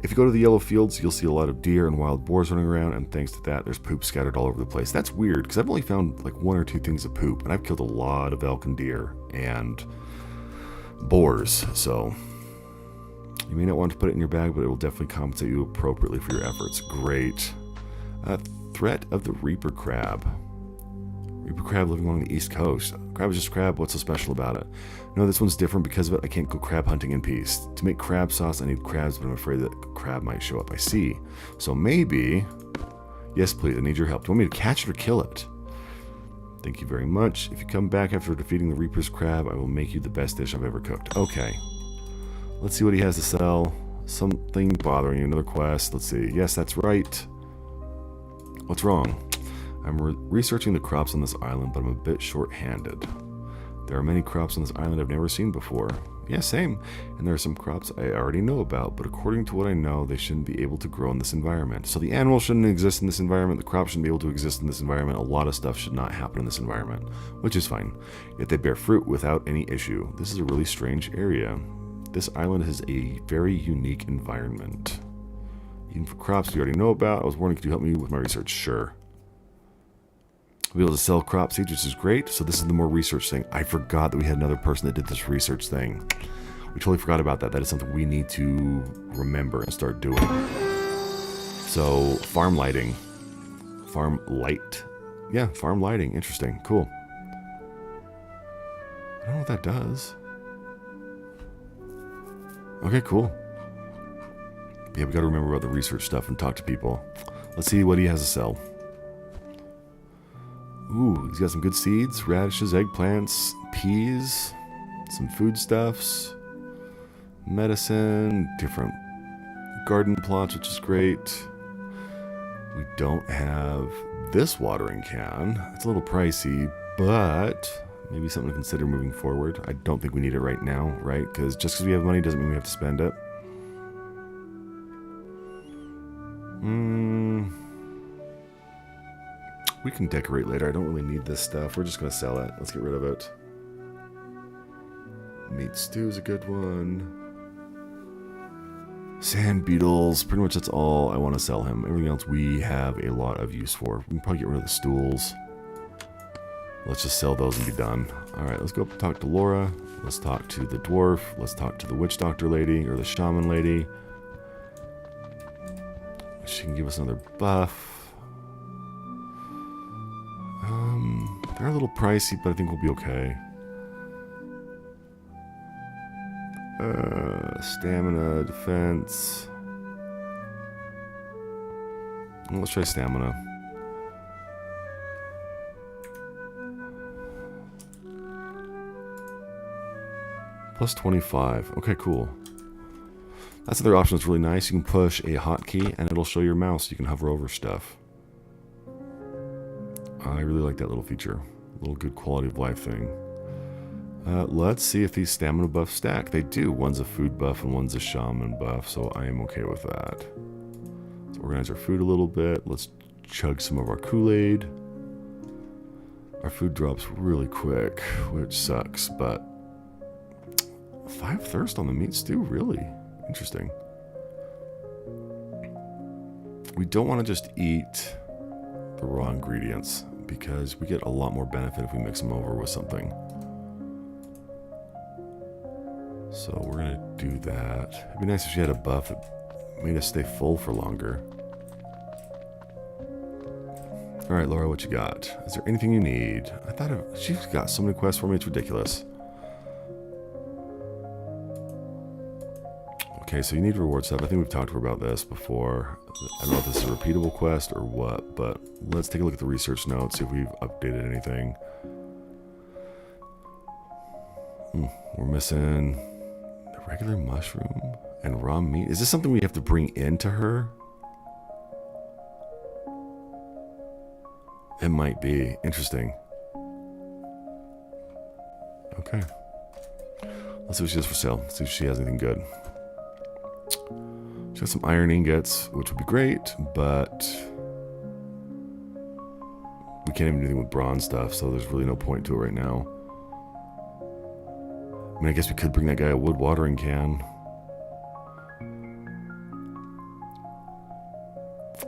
If you go to the yellow fields, you'll see a lot of deer and wild boars running around, and thanks to that, there's poop scattered all over the place. That's weird, because I've only found like 1 or 2 things of poop, and I've killed a lot of elk and deer and boars, so you may not want to put it in your bag, but it will definitely compensate you appropriately for your efforts. Great. Threat of the Reaper Crab. Reaper Crab living along the east coast. Crab is just crab. What's so special about it? No, this one's different because of it. I can't go crab hunting in peace. To make crab sauce, I need crabs, but I'm afraid that crab might show up. I see. So maybe... yes, please. I need your help. Do you want me to catch it or kill it? Thank you very much. If you come back after defeating the Reaper's Crab, I will make you the best dish I've ever cooked. Okay. Let's see what he has to sell. Something bothering you. Another quest. Let's see. Yes, that's right. What's wrong? I'm researching the crops on this island, but I'm a bit short-handed. There are many crops on this island I've never seen before. Yeah, same. And there are some crops I already know about, but according to what I know, they shouldn't be able to grow in this environment. So the animals shouldn't exist in this environment, the crops shouldn't be able to exist in this environment, a lot of stuff should not happen in this environment, which is fine. Yet they bear fruit without any issue. This is a really strange area. This island has a very unique environment. Even for crops you already know about, I was wondering, could you help me with my research? Sure. We'll be able to sell crop seeds, which is great. So this is the more research thing. I forgot that we had another person that did this research thing. We totally forgot about that. That is something we need to remember and start doing. So farm lighting. Farm light. Yeah, farm lighting. Interesting. Cool. I don't know what that does. Okay, cool. Yeah, we got to remember about the research stuff and talk to people. Let's see what he has to sell. Ooh, he's got some good seeds, radishes, eggplants, peas, some foodstuffs, medicine, different garden plots, which is great. We don't have this watering can. It's a little pricey, but maybe something to consider moving forward. I don't think we need it right now, right? Because just because we have money doesn't mean we have to spend it. We can decorate later. I don't really need this stuff. We're just going to sell it. Let's get rid of it. Meat stew is a good one. Sand beetles. Pretty much that's all I want to sell him. Everything else we have a lot of use for. We can probably get rid of the stools. Let's just sell those and be done. Alright, let's go talk to Laura. Let's talk to the dwarf. Let's talk to the witch doctor lady, or the shaman lady. She can give us another buff. They're a little pricey, but I think we'll be okay. Stamina, defense. Let's try stamina. Plus 25. Okay, cool. That's another option that's really nice. You can push a hotkey and it'll show your mouse. You can hover over stuff. I really like that little feature. A little good quality of life thing. Let's see if these stamina buffs stack. They do. One's a food buff and one's a shaman buff, so I am okay with that. Let's organize our food a little bit. Let's chug some of our Kool-Aid. Our food drops really quick, which sucks, but 5 thirst on the meat stew? Really? Interesting. We don't want to just eat the raw ingredients because we get a lot more benefit if we mix them over with something. So we're going to do that. It'd be nice if she had a buff that made us stay full for longer. Alright, Laura, what you got? Is there anything you need? I thought she's got so many quests for me, it's ridiculous. Okay, so you need reward stuff. I think we've talked to her about this before. I don't know if this is a repeatable quest or what, but let's take a look at the research notes, see if we've updated anything. We're missing the regular mushroom and raw meat. Is this something we have to bring into her? It might be. Interesting. Okay. Let's see what she has for sale. Let's see if she has anything good. She has some iron ingots, which would be great, but we can't even do anything with bronze stuff, so there's really no point to it right now. I mean, I guess we could bring that guy a wood watering can.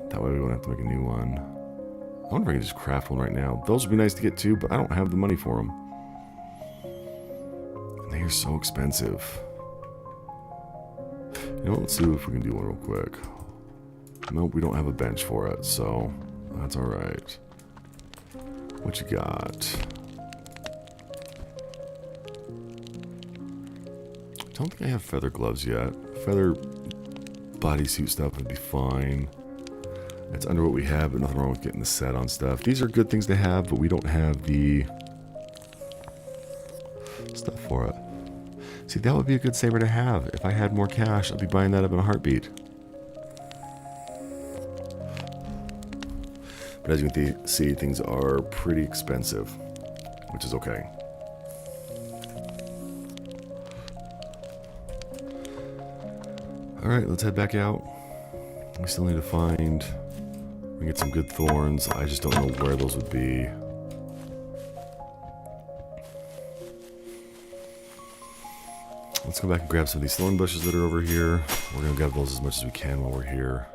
That way we won't have to make a new one. I wonder if I can just craft one right now. Those would be nice to get too, but I don't have the money for them. And they are so expensive. You know what, let's see if we can do one real quick. Nope, we don't have a bench for it, so that's alright. What you got? I don't think I have feather gloves yet. Feather bodysuit stuff would be fine. It's under what we have, but nothing wrong with getting the set on stuff. These are good things to have, but we don't have the stuff for it. See, that would be a good saber to have. If I had more cash, I'd be buying that up in a heartbeat. But as you can see, things are pretty expensive, which is okay. Alright, let's head back out. We still need to find... We get some good thorns. I just don't know where those would be. Let's go back and grab some of these thorn bushes that are over here. We're going to grab those as much as we can while we're here.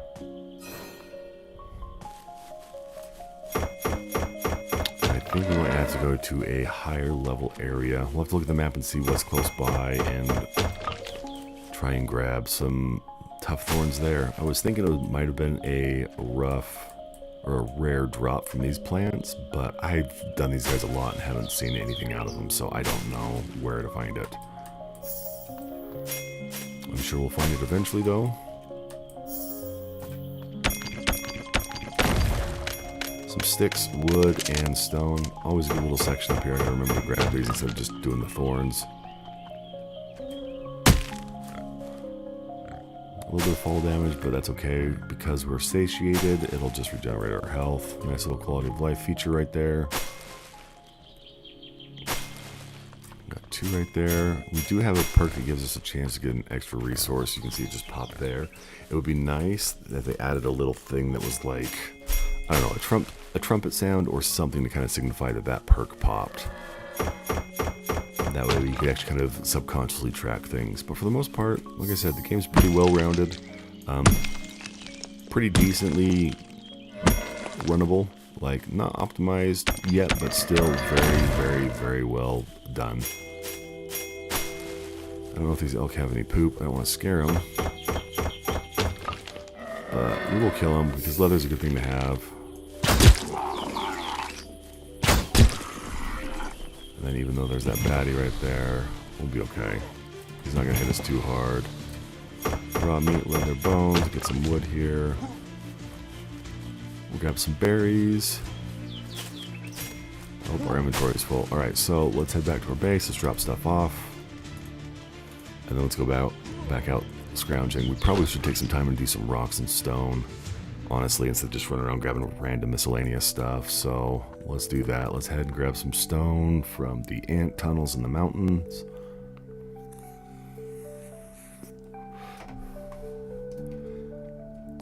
I think we might have to go to a higher level area. We'll have to look at the map and see what's close by and try and grab some tough thorns there. I was thinking it might have been a rough or a rare drop from these plants, but I've done these guys a lot and haven't seen anything out of them, so I don't know where to find it. I'm sure we'll find it eventually, though. Some sticks, wood, and stone. Always a good little section up here. I gotta remember to grab these instead of just doing the thorns. A little bit of fall damage, but that's okay. Because we're satiated, it'll just regenerate our health. Nice little quality of life feature right there. Got 2 right there. We do have a perk that gives us a chance to get an extra resource. You can see it just popped there. It would be nice that they added a little thing that was like, I don't know, a trumpet sound or something to kind of signify that that perk popped. That way you could actually kind of subconsciously track things. But for the most part, like I said, the game's pretty well-rounded. Pretty decently runnable. Like, not optimized yet, but still very, very, very well done. I don't know if these elk have any poop. I don't want to scare them. But we will kill them because leather's a good thing to have. And then even though there's that baddie right there, we'll be okay. He's not going to hit us too hard. Raw meat, leather, bones, get some wood here. We'll grab some berries. Oh, our inventory is full. Alright, so let's head back to our base. Let's drop stuff off. And then let's go back out scrounging. We probably should take some time and do some rocks and stone. Honestly, instead of just running around grabbing random miscellaneous stuff. So let's do that. Let's head and grab some stone from the ant tunnels in the mountains.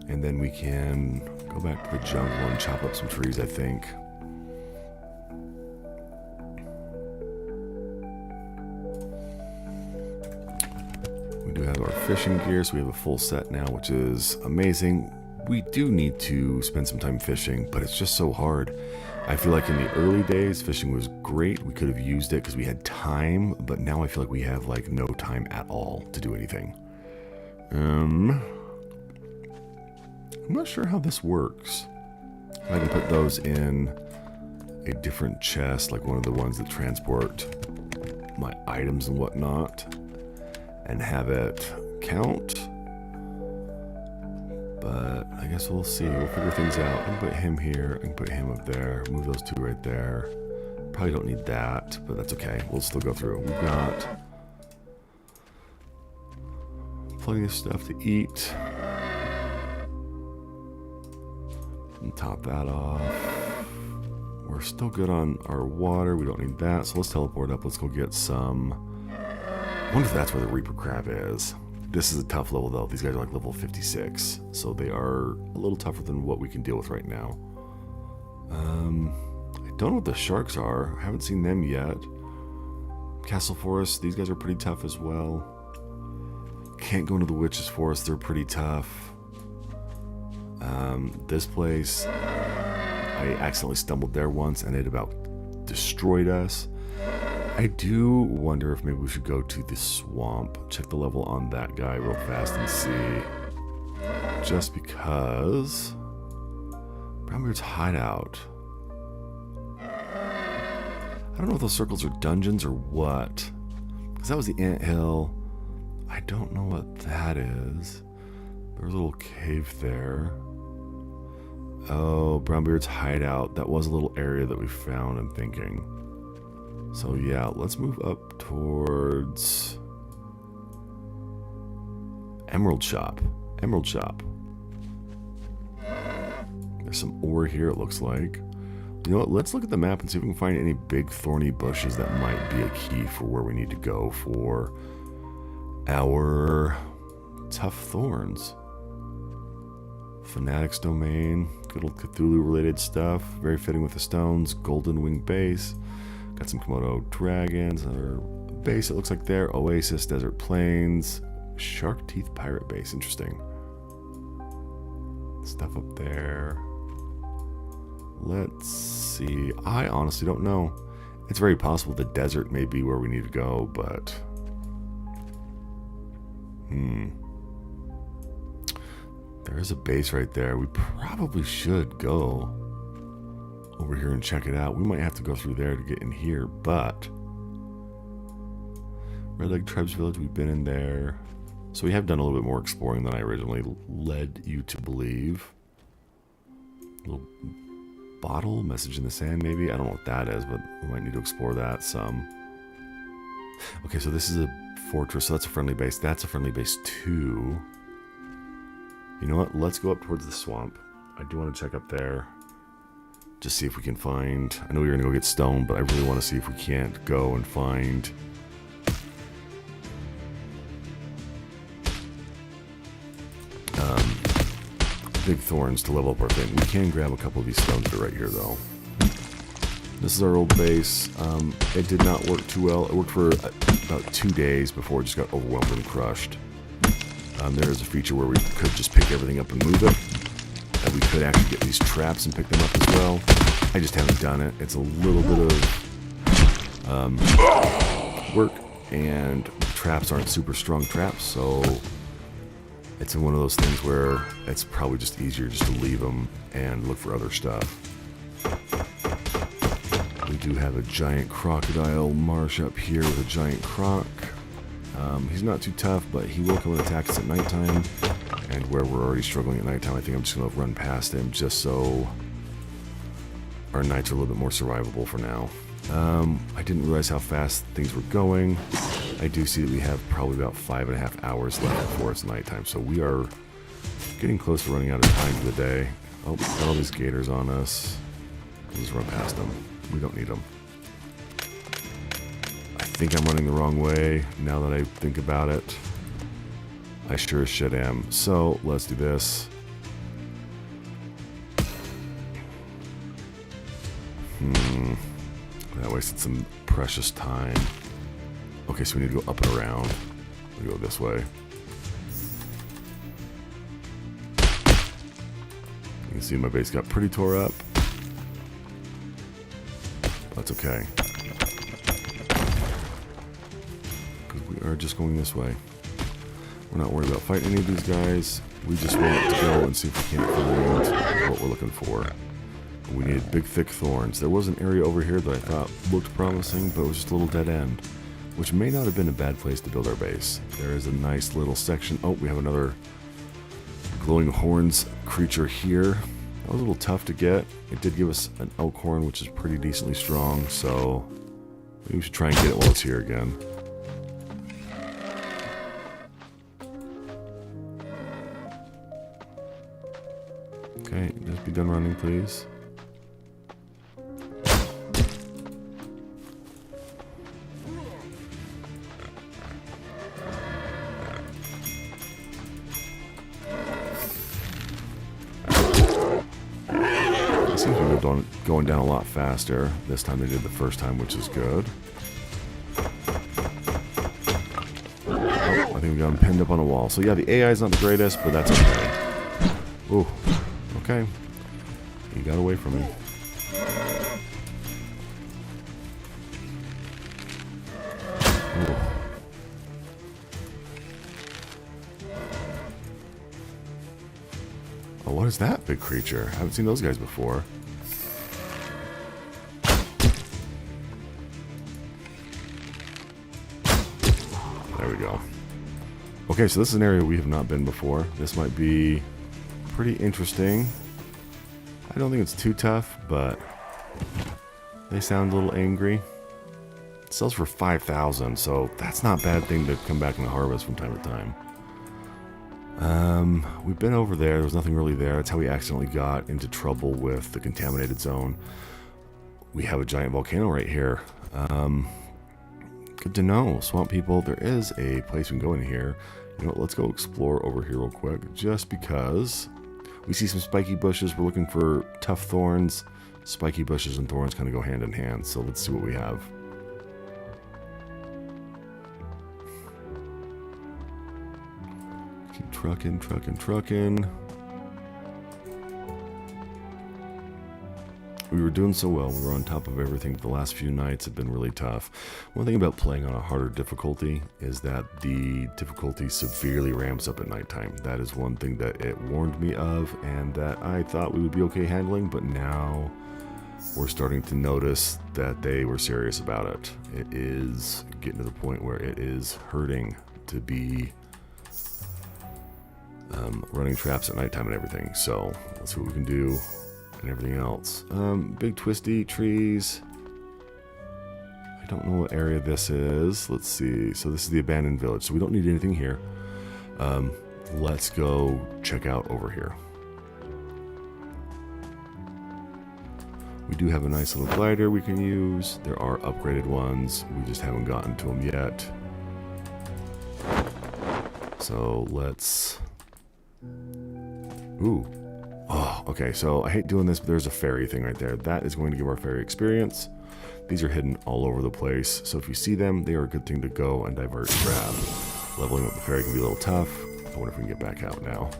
And then we can go back to the jungle and chop up some trees, I think. We do have our fishing gear, so we have a full set now, which is amazing. We do need to spend some time fishing, but it's just so hard. I feel like in the early days, fishing was great. We could have used it because we had time, but now I feel like we have like no time at all to do anything. I'm not sure how this works. I can put those in a different chest, like one of the ones that transport my items and whatnot, and have it count. But I guess we'll see. We'll figure things out. I can put him here. I can put him up there. Move those 2 right there. Probably don't need that, but that's okay. We'll still go through. We've got plenty of stuff to eat. And top that off. We're still good on our water. We don't need that. So let's teleport up. Let's go get some. I wonder if that's where the Reaper Crab is. This is a tough level though. These guys are like level 56. So they are a little tougher than what we can deal with right now. I don't know what the sharks are. I haven't seen them yet. Castle Forest, these guys are pretty tough as well. Can't go into the Witch's Forest. They're pretty tough. This place, I accidentally stumbled there once and it about destroyed us. I do wonder if maybe we should go to the swamp, check the level on that guy real fast and see. Just because Brownbeard's hideout. I don't know if those circles are dungeons or what. Because that was the anthill. I don't know what that is. There's a little cave there. Oh, Brownbeard's hideout. That was a little area that we found, I'm thinking. So yeah, let's move up towards Emerald Shop. Emerald Shop. There's some ore here, it looks like. You know what, let's look at the map and see if we can find any big thorny bushes that might be a key for where we need to go for our Tough Thorns. Fanatics Domain. Good old Cthulhu-related stuff. Very fitting with the stones. Golden Wing Base. Got some Komodo Dragons. Another base, it looks like there. Oasis, Desert Plains. Shark Teeth Pirate Base. Interesting. Stuff up there. Let's see. I honestly don't know. It's very possible the desert may be where we need to go, but... There is a base right there. We probably should go over here and check it out. We might have to go through there to get in here, but... Red Leg Tribes Village, we've been in there. So we have done a little bit more exploring than I originally led you to believe. Little bottle, message in the sand maybe? I don't know what that is, but we might need to explore that some. Okay, so this is a fortress, so that's a friendly base. That's a friendly base too. You know what? Let's go up towards the swamp. I do want to check up there. Just see if we can find... I know we're going to go get stone, but I really want to see if we can't go and find... big thorns to level up our thing. We can grab a couple of these stones that are right here, though. This is our old base. It did not work too well. It worked for about 2 days before it just got overwhelmed and crushed. There is a feature where we could just pick everything up and move it. And we could actually get these traps and pick them up as well. I just haven't done it. It's a little bit of work, and traps aren't super strong traps, so it's one of those things where it's probably just easier just to leave them and look for other stuff. We do have a giant crocodile marsh up here with a giant croc. He's not too tough, but he will come and attack us at nighttime. And where we're already struggling at nighttime, I think I'm just going to run past him just so our nights are a little bit more survivable for now. I didn't realize how fast things were going. I do see that we have probably about 5.5 hours left before it's nighttime, so we are getting close to running out of time for the day. Oh, got all these gators on us. We'll just run past them. We don't need them. I think I'm running the wrong way now that I think about it. I sure as shit am. So, let's do this. That wasted some precious time. Okay, so we need to go up and around. We go this way. You can see my base got pretty tore up. That's okay. Because we are just going this way. We're not worried about fighting any of these guys. We just want to go and see if we can't find what we're looking for. We need big, thick thorns. There was an area over here that I thought looked promising, but it was just a little dead end, which may not have been a bad place to build our base. There is a nice little section. Oh, we have another glowing horns creature here. That was a little tough to get. It did give us an elk horn, which is pretty decently strong, so maybe we should try and get it while it's here again. Okay, just be done running, please. Seems to be going down a lot faster this time than they did the first time, which is good. Oh, I think we got him pinned up on a wall. So yeah, the AI is not the greatest, but that's okay. Ooh, okay. He got away from me. Ooh. Oh, what is that big creature? I haven't seen those guys before. There we go. Okay, so this is an area we have not been before. This might be pretty interesting. I don't think it's too tough, but they sound a little angry. It sells for 5,000, so that's not a bad thing to come back and harvest from time to time. We've been over there. There was nothing really there. That's how we accidentally got into trouble with the contaminated zone. We have a giant volcano right here. Good to know. Swamp people, there is a place we can go in here. You know, let's go explore over here real quick, just because we see some spiky bushes. We're looking for tough thorns. Spiky bushes and thorns kind of go hand in hand, so let's see what we have. Keep trucking. We were doing so well. We were on top of everything. The last few nights have been really tough. One thing about playing on a harder difficulty is that the difficulty severely ramps up at nighttime. That is one thing that it warned me of and that I thought we would be okay handling, but now we're starting to notice that they were serious about it. It is getting to the point where it is hurting to be running traps at nighttime and everything. So let's see what we can do. And everything else. Big twisty trees. I don't know what area this is. Let's see. So this is the abandoned village. So we don't need anything here. Let's go check out over here. We do have a nice little glider we can use. There are upgraded ones. We just haven't gotten to them yet. So let's... Ooh. Oh, okay, so I hate doing this, but there's a ferry thing right there. That is going to give our ferry experience. These are hidden all over the place, so if you see them, they are a good thing to go and divert and grab. Leveling up the ferry can be a little tough. I wonder if we can get back out now.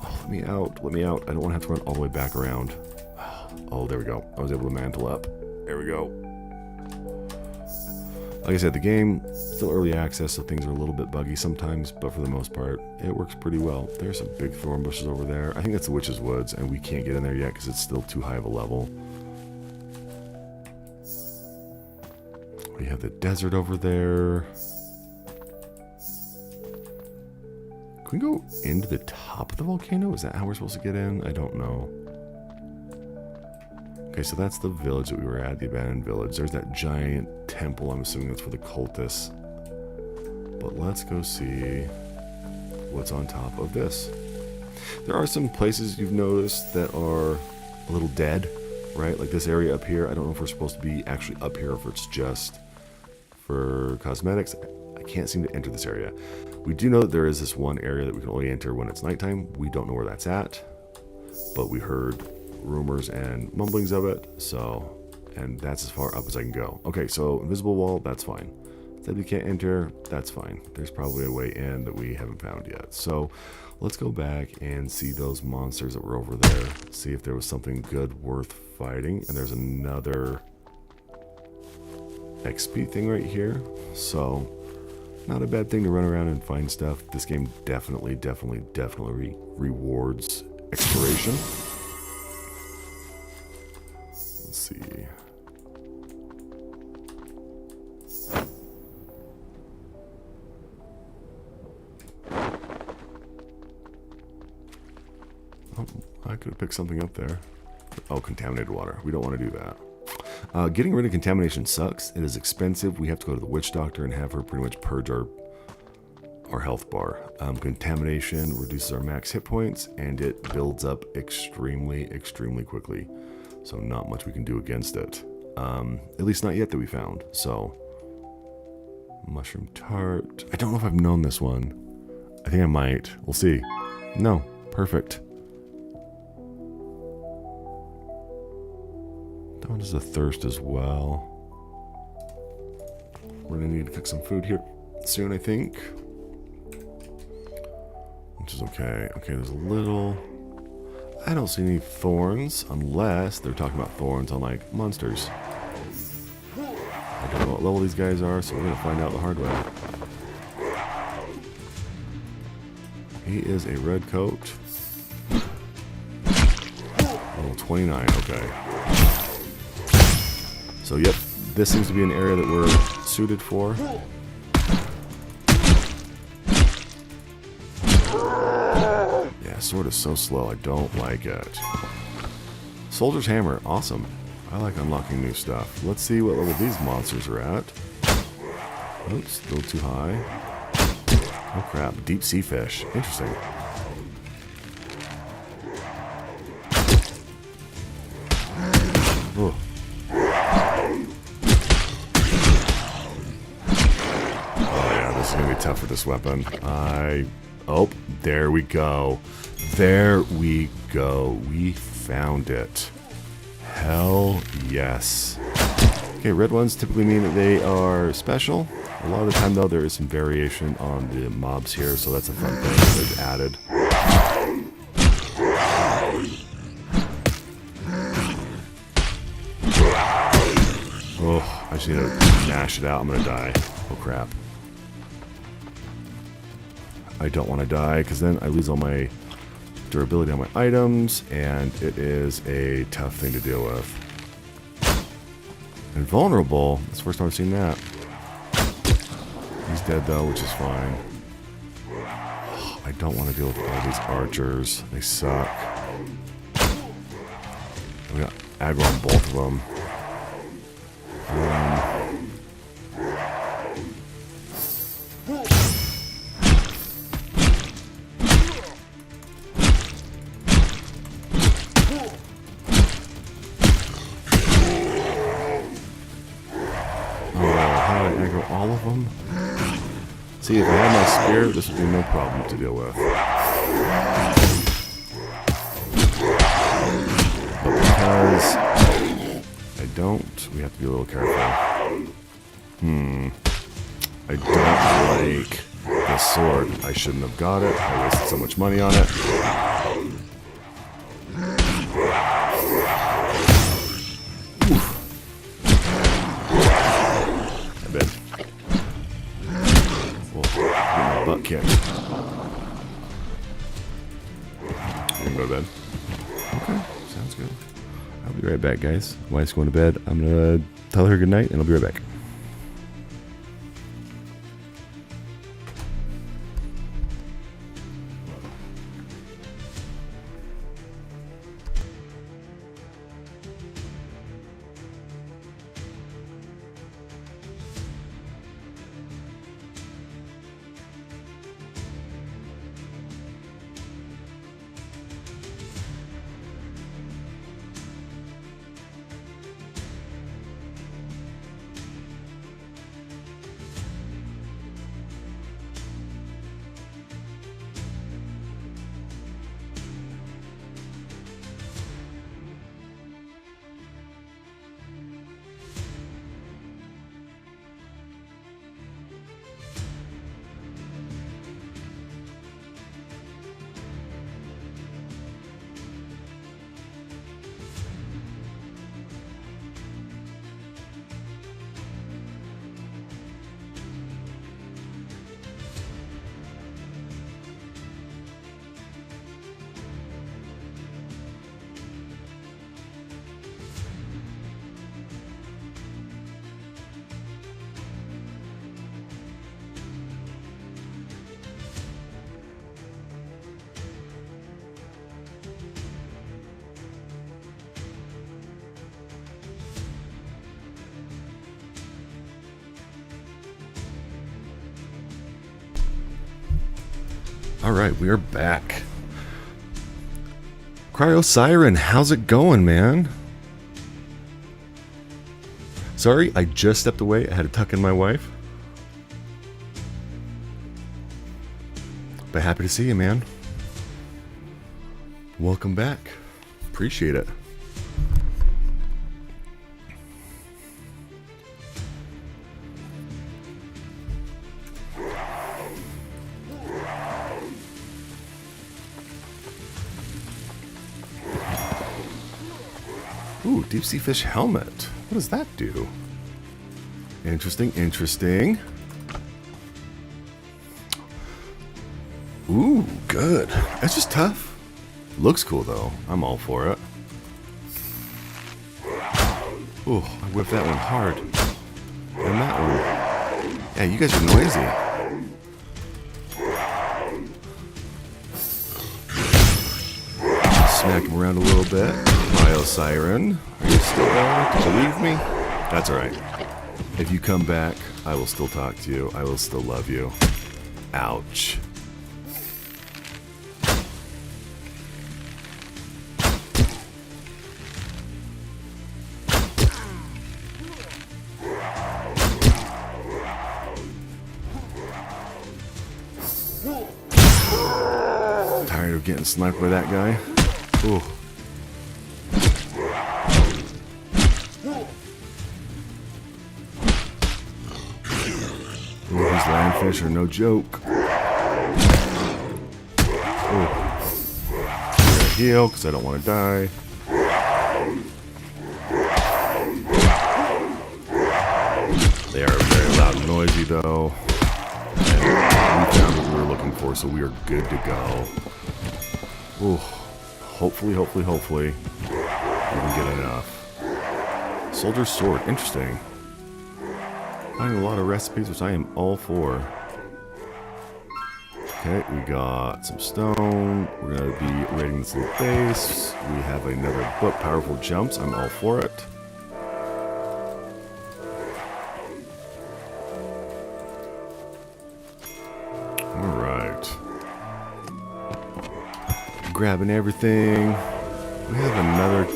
Oh, let me out. I don't want to have to run all the way back around. Oh, there we go. I was able to mantle up. There we go. Like I said, the game, still early access, so things are a little bit buggy sometimes, but for the most part, it works pretty well. There's some big thorn bushes over there. I think that's the Witch's Woods, and we can't get in there yet because it's still too high of a level. We have the desert over there. Can we go into the top of the volcano? Is that how we're supposed to get in? I don't know. Okay, so that's the village that we were at, the abandoned village. There's that giant temple. I'm assuming that's for the cultists. But let's go see what's on top of this. There are some places you've noticed that are a little dead, right? Like this area up here. I don't know if we're supposed to be actually up here or if it's just for cosmetics. I can't seem to enter this area. We do know that there is this one area that we can only enter when it's nighttime. We don't know where that's at, but we heard rumors and mumblings of it, so, and that's as far up as I can go. Okay, so invisible wall, that's fine. Said we can't enter, that's fine. There's probably a way in that we haven't found yet. So let's go back and see those monsters that were over there, see if there was something good worth fighting. And there's another XP thing right here, so not a bad thing to run around and find stuff. This game definitely rewards exploration. Let's see. Oh, I could have picked something up there. Oh, contaminated water. We don't want to do that. Getting rid of contamination sucks. It is expensive. We have to go to the witch doctor and have her pretty much purge our health bar. Contamination reduces our max hit points and it builds up extremely quickly. So not much we can do against it. At least not yet that we found. So mushroom tart. I don't know if I've known this one. I think I might. We'll see. No. Perfect. That one is a thirst as well. We're gonna need to cook some food here soon, I think. Which is okay. Okay, there's a little... I don't see any thorns, unless they're talking about thorns on, like, monsters. I don't know what level these guys are, so we're gonna find out the hard way. He is a red coat. Level 29, okay. So, yep, this seems to be an area that we're suited for. Yeah, sword is so slow. I don't like it. Soldier's Hammer, awesome. I like unlocking new stuff. Let's see what level these monsters are at. Oops, a little too high. Oh crap, deep sea fish. Interesting. Oh. tough for this weapon. Oh, there we go. There we go. We found it. Hell yes. Okay, red ones typically mean that they are special. A lot of the time, though, there is some variation on the mobs here, so that's a fun thing that they've added. Oh, I just need to mash it out. I'm gonna die. Oh, crap. I don't want to die, because then I lose all my durability on my items, and it is a tough thing to deal with. Invulnerable. That's the first time I've seen that. He's dead though, which is fine. I don't want to deal with all these archers. They suck. We got aggro on both of them. All of them? See, if I had my spear, this would be no problem to deal with. But because I don't, we have to be a little careful. I don't like this sword. I shouldn't have got it. I wasted so much money on it. Butt kick. You can go to bed. Okay, sounds good. I'll be right back, guys. Wife's going to bed. I'm gonna tell her good night, and I'll be right back. Alright, we are back. Cryo Siren, how's it going, man? Sorry, I just stepped away. I had to tuck in my wife. But happy to see you, man. Welcome back. Appreciate it. Ooh, deep sea fish helmet. What does that do? Interesting, interesting. Ooh, good. That's just tough. Looks cool though. I'm all for it. Ooh, I whipped that one hard. And that one. Yeah, you guys are noisy. Smack him around a little bit. Cryo Siren, are you still there? Did you leave me? That's alright. If you come back, I will still talk to you. I will still love you. Ouch. getting sniped by that guy. Ooh. Ooh, these landfish are no joke. Ooh. I'm gonna heal because I don't want to die. They are very loud and noisy though. And we found what we were looking for, so we are good to go. Ooh. Hopefully we can get enough. Soldier's sword, interesting. Finding a lot of recipes, which I am all for. Okay, we got some stone. We're going to be raiding this little base. We have another book, Powerful Jumps. I'm all for it. Alright. Grabbing everything. We have another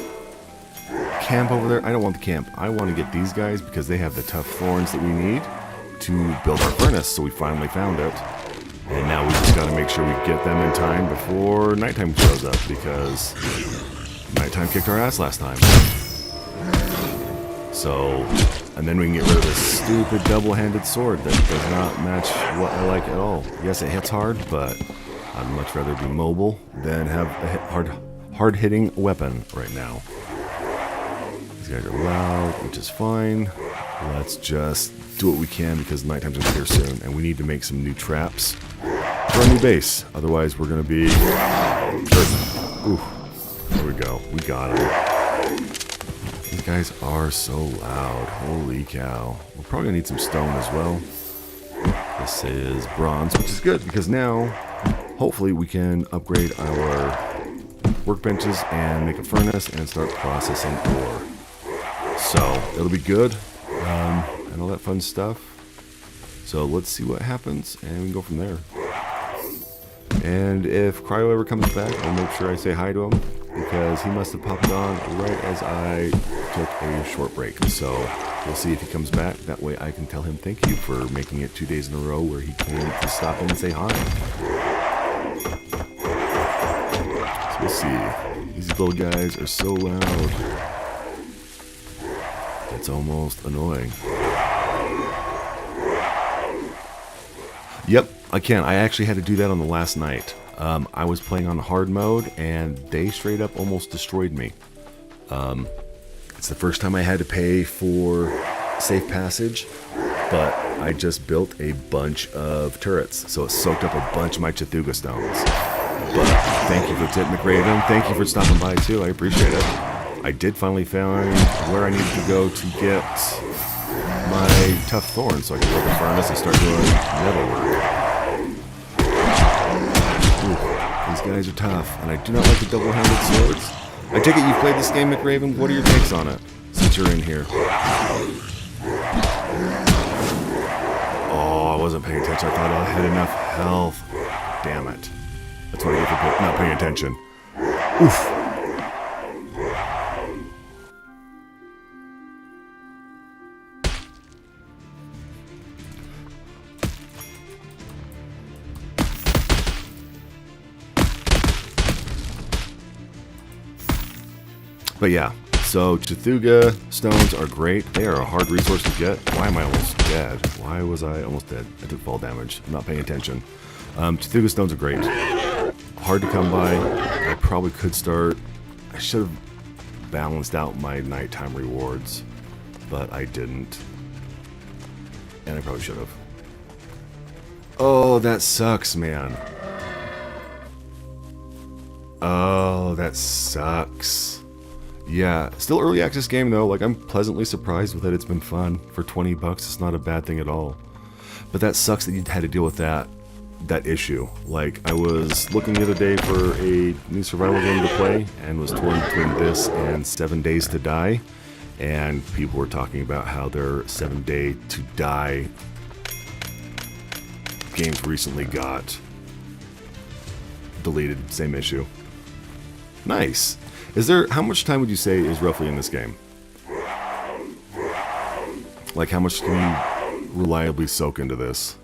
camp over there. I don't want the camp. I want to get these guys because they have the tough thorns that we need to build our furnace. So we finally found it. And now we just got to make sure we get them in time before nighttime shows up, because nighttime kicked our ass last time. So, and then we can get rid of this stupid double-handed sword that does not match what I like at all. Yes, it hits hard, but I'd much rather be mobile than have a hard-hitting weapon right now. These guys are loud, which is fine. Let's just do what we can because nighttime's gonna be here soon, and we need to make some new traps for our new base. Otherwise, we're gonna be. Ooh, there we go. We got them. These guys are so loud. Holy cow! We're probably gonna need some stone as well. This is bronze, which is good because now, hopefully, we can upgrade our workbenches and make a furnace and start processing ore. So it'll be good. And all that fun stuff. So let's see what happens, and we can go from there. And if Cryo ever comes back, I'll make sure I say hi to him, because he must have popped on right as I took a short break. So we'll see if he comes back. That way I can tell him thank you for making it 2 days in a row where he came to stop in and say hi. So we'll see. These little guys are so loud. It's almost annoying. Yep, I can. I actually had to do that on the last night. I was playing on hard mode, and they straight up almost destroyed me. It's the first time I had to pay for safe passage, but I just built a bunch of turrets, so it soaked up a bunch of my Cthulhu stones. But thank you for tip, McRaven. Thank you for stopping by, too. I appreciate it. I did finally find where I needed to go to get my tough thorn so I can build a furnace and start doing metal work. Ooh, these guys are tough, and I do not like the double-handed swords. I take it you've played this game, McRaven. What are your takes on it since you're in here? Oh, I wasn't paying attention. I thought I had enough health. Damn it. That's what I get for not paying attention. Oof. But yeah, so Cthulhu stones are great. They are a hard resource to get. Why am I almost dead? Why was I almost dead? I took fall damage. I'm not paying attention. Cthulhu stones are great. Hard to come by. I probably could start. I should have balanced out my nighttime rewards, but I didn't. And I probably should have. Oh, that sucks, man. Oh, that sucks. Yeah, still early access game though. Like, I'm pleasantly surprised with it. It's been fun. For 20 bucks, it's not a bad thing at all. But that sucks that you had to deal with that issue. Like, I was looking the other day for a new survival game to play and was torn between this and 7 Days to Die. And people were talking about how their 7 Day to Die games recently got deleted. Same issue. Nice. Is there, how much time would you say is roughly in this game? Like, how much can you reliably soak into this?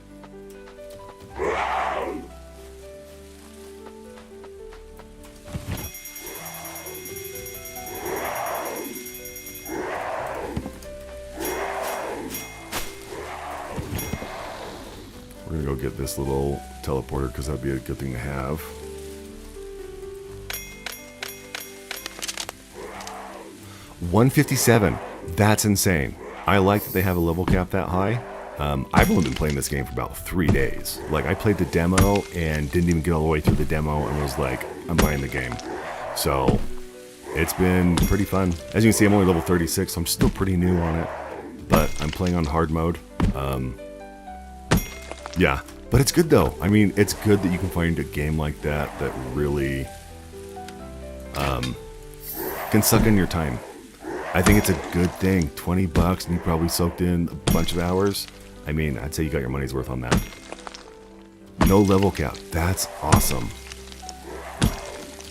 get this little teleporter because that'd be a good thing to have. $157. That's insane. I like that they have a level cap that high. I've only been playing this game for about 3 days. Like, I played the demo and didn't even get all the way through the demo and was like, I'm buying the game. So, it's been pretty fun. As you can see, I'm only level 36, so I'm still pretty new on it. But I'm playing on hard mode. Yeah, but it's good though. I mean, it's good that you can find a game like that that really can suck in your time. I think it's a good thing. $20 and you probably soaked in a bunch of hours. I mean, I'd say you got your money's worth on that. No level cap. That's awesome.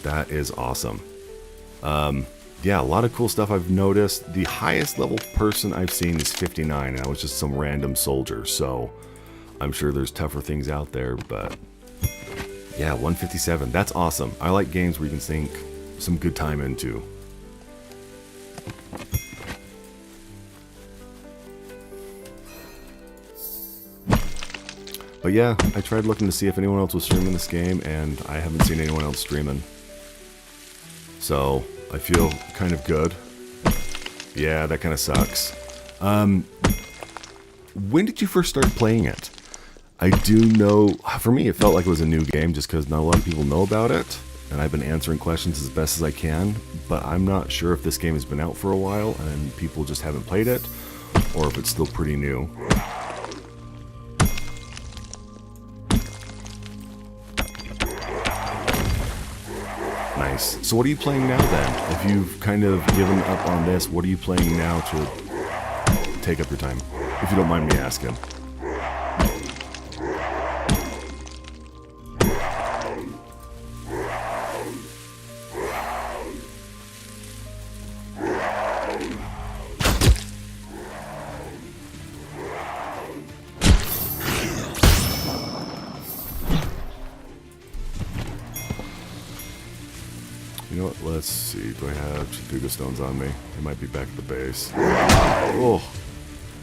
That is awesome. Yeah, a lot of cool stuff I've noticed. The highest level person I've seen is 59, and I was just some random soldier, so I'm sure there's tougher things out there, but yeah, 157. That's awesome. I like games where you can sink some good time into. But yeah, I tried looking to see if anyone else was streaming this game, and I haven't seen anyone else streaming. So, I feel kind of good. Yeah, that kind of sucks. When did you first start playing it? I do know, for me, it felt like it was a new game just because not a lot of people know about it. And I've been answering questions as best as I can. But I'm not sure if this game has been out for a while and people just haven't played it, or if it's still pretty new. Nice. So what are you playing now then? If you've kind of given up on this, what are you playing now to take up your time? If you don't mind me asking. You know what, let's see, do I have Chaduga stones on me? It might be back at the base. Oh!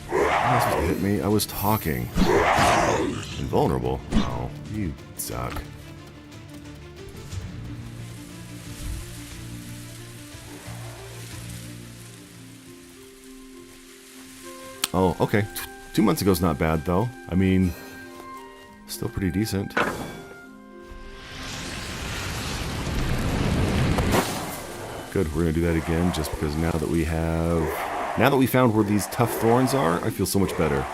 You're not supposed to hit me, I was talking. Invulnerable? Oh, you suck. Oh, okay. 2 months ago's not bad, though. I mean, still pretty decent. Good, we're gonna do that again just because now that we found where these tough thorns are, I feel so much better.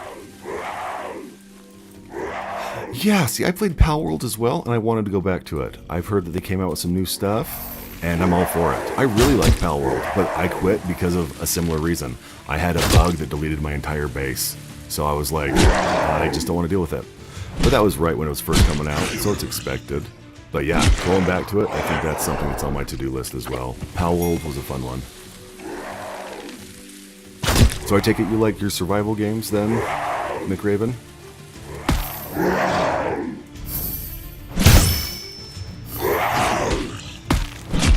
Yeah, see, I played Palworld as well, and I wanted to go back to it. I've heard that they came out with some new stuff, and I'm all for it. I really like Palworld, but I quit because of a similar reason. I had a bug that deleted my entire base, so I was like, I just don't want to deal with it. But that was right when it was first coming out, so it's expected. But yeah, going back to it, I think that's something that's on my to-do list as well. Palworld was a fun one. So I take it you like your survival games then, McRaven?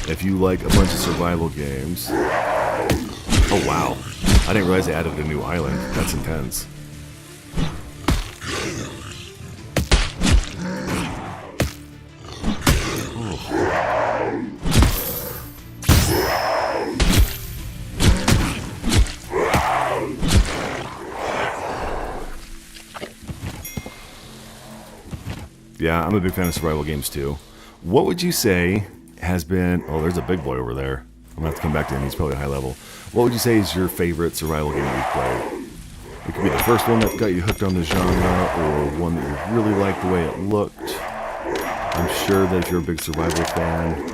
If you like a bunch of survival games... Oh wow, I didn't realize they added a new island. That's intense. Yeah, I'm a big fan of survival games too. What would you say has been... Oh, there's a big boy over there. I'm going to have to come back to him. He's probably high level. What would you say is your favorite survival game that you've played? It could be the first one that got you hooked on the genre, or one that you really liked the way it looked. I'm sure that if you're a big survival fan...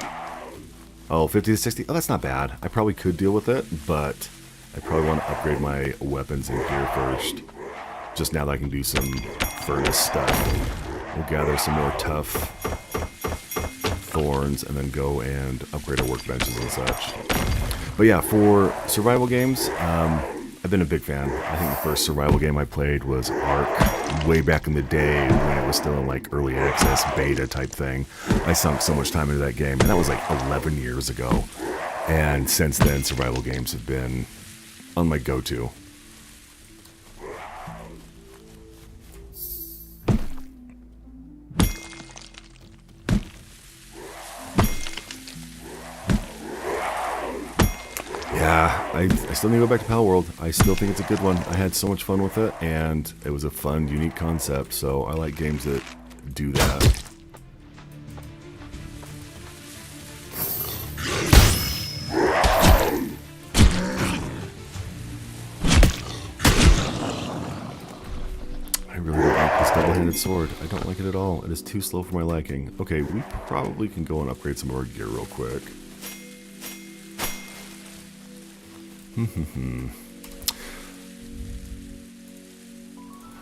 Oh, 50 to 60? Oh, that's not bad. I probably could deal with it, but I probably want to upgrade my weapons and gear first. Just now that I can do some furnace stuff. We'll gather some more tough thorns and then go and upgrade our workbenches and such. But yeah, for survival games, I've been a big fan. I think the first survival game I played was Ark, way back in the day when it was still in like early access, beta type thing. I sunk so much time into that game, and that was like 11 years ago. And since then, survival games have been on my go-to. I still need to go back to Pal World. I still think it's a good one. I had so much fun with it, and it was a fun, unique concept, so I like games that do that. I really don't like this double-handed sword. I don't like it at all. It is too slow for my liking. Okay, we probably can go and upgrade some of our gear real quick.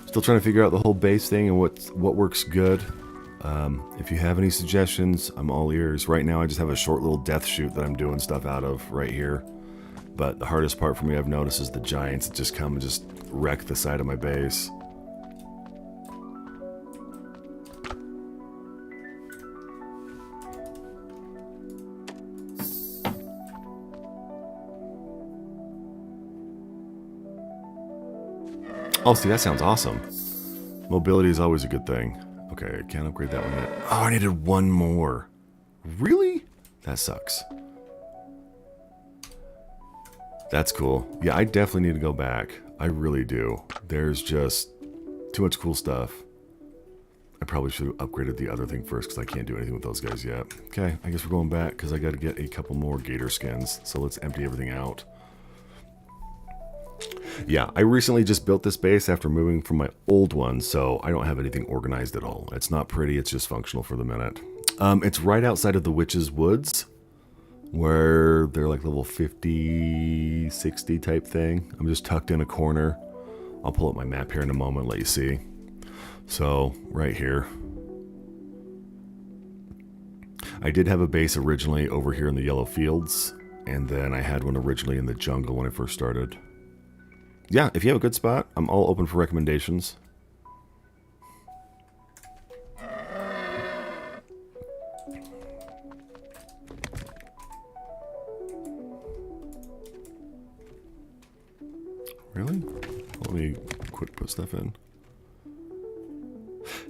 Still trying to figure out the whole base thing and what works good. If you have any suggestions, I'm all ears. Right now I just have a short little death chute that I'm doing stuff out of right here. But the hardest part for me I've noticed is the giants that just come and just wreck the side of my base. Oh, see, that sounds awesome. Mobility is always a good thing. Okay, I can't upgrade that one yet. Oh, I needed one more. Really? That sucks. That's cool. Yeah, I definitely need to go back. I really do. There's just too much cool stuff. I probably should have upgraded the other thing first because I can't do anything with those guys yet. Okay, I guess we're going back because I got to get a couple more gator skins. So let's empty everything out. Yeah, I recently just built this base after moving from my old one, so I don't have anything organized at all. It's not pretty, it's just functional for the minute. It's right outside of the Witch's Woods, where they're like level 50, 60 type thing. I'm just tucked in a corner. I'll pull up my map here in a moment and let you see. So, right here. I did have a base originally over here in the Yellow Fields, and then I had one originally in the jungle when I first started. Yeah, if you have a good spot, I'm all open for recommendations. Really? Let me quick put stuff in.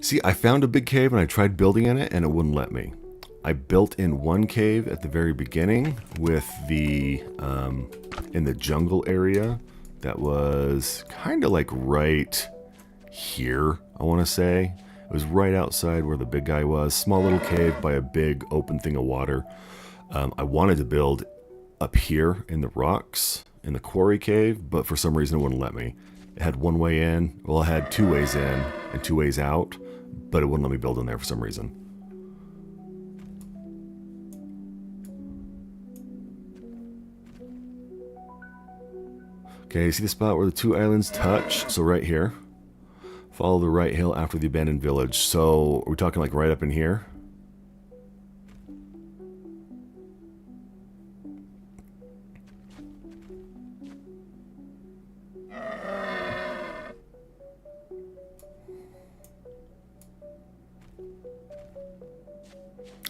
See, I found a big cave and I tried building in it and it wouldn't let me. I built in one cave at the very beginning with the, in the jungle area. That was kind of like right here, I want to say. It was right outside where the big guy was. Small little cave by a big open thing of water. I wanted to build up here in the rocks, in the quarry cave, but for some reason it wouldn't let me. It had one way in. Well, it had two ways in and two ways out, but it wouldn't let me build in there for some reason. Okay, see the spot where the two islands touch? So right here. Follow the right hill after the abandoned village. So, are we talking like right up in here?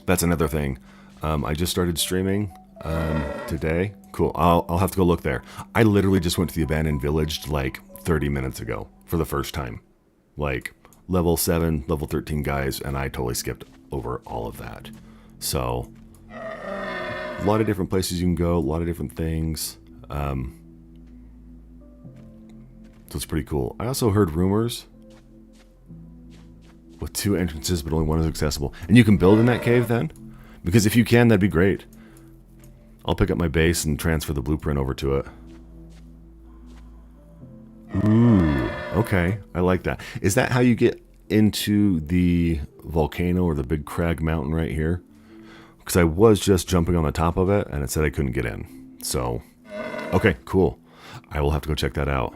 That's another thing. I just started streaming today. Cool. I'll have to go look there. I literally just went to the abandoned village like 30 minutes ago for the first time. Like level 7, level 13 guys, and I totally skipped over all of that. So, a lot of different places you can go, a lot of different things. So it's pretty cool. I also heard rumors with 2 entrances, but only one is accessible. And you can build in that cave then? Because if you can, that'd be great. I'll pick up my base and transfer the blueprint over to it. Ooh, okay. I like that. Is that how you get into the volcano or the big crag mountain right here? Because I was just jumping on the top of it and it said I couldn't get in. So, okay, cool. I will have to go check that out.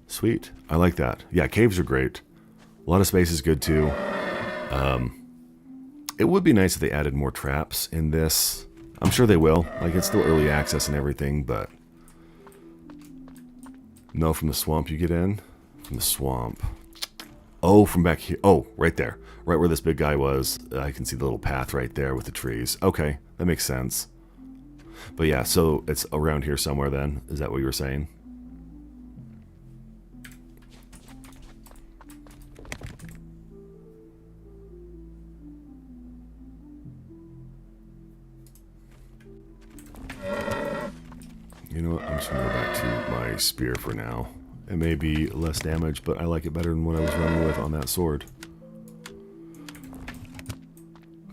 Sweet. I like that. Yeah, caves are great. A lot of space is good too. It would be nice if they added more traps in this. I'm sure they will. Like, it's still early access and everything, but... No, from the swamp you get in? From the swamp. Oh, from back here. Oh, right there. Right where this big guy was. I can see the little path right there with the trees. Okay, that makes sense. But yeah, so it's around here somewhere then. Is that what you were saying? You know what? I'm just going to go back to my spear for now. It may be less damage, but I like it better than what I was running with on that sword.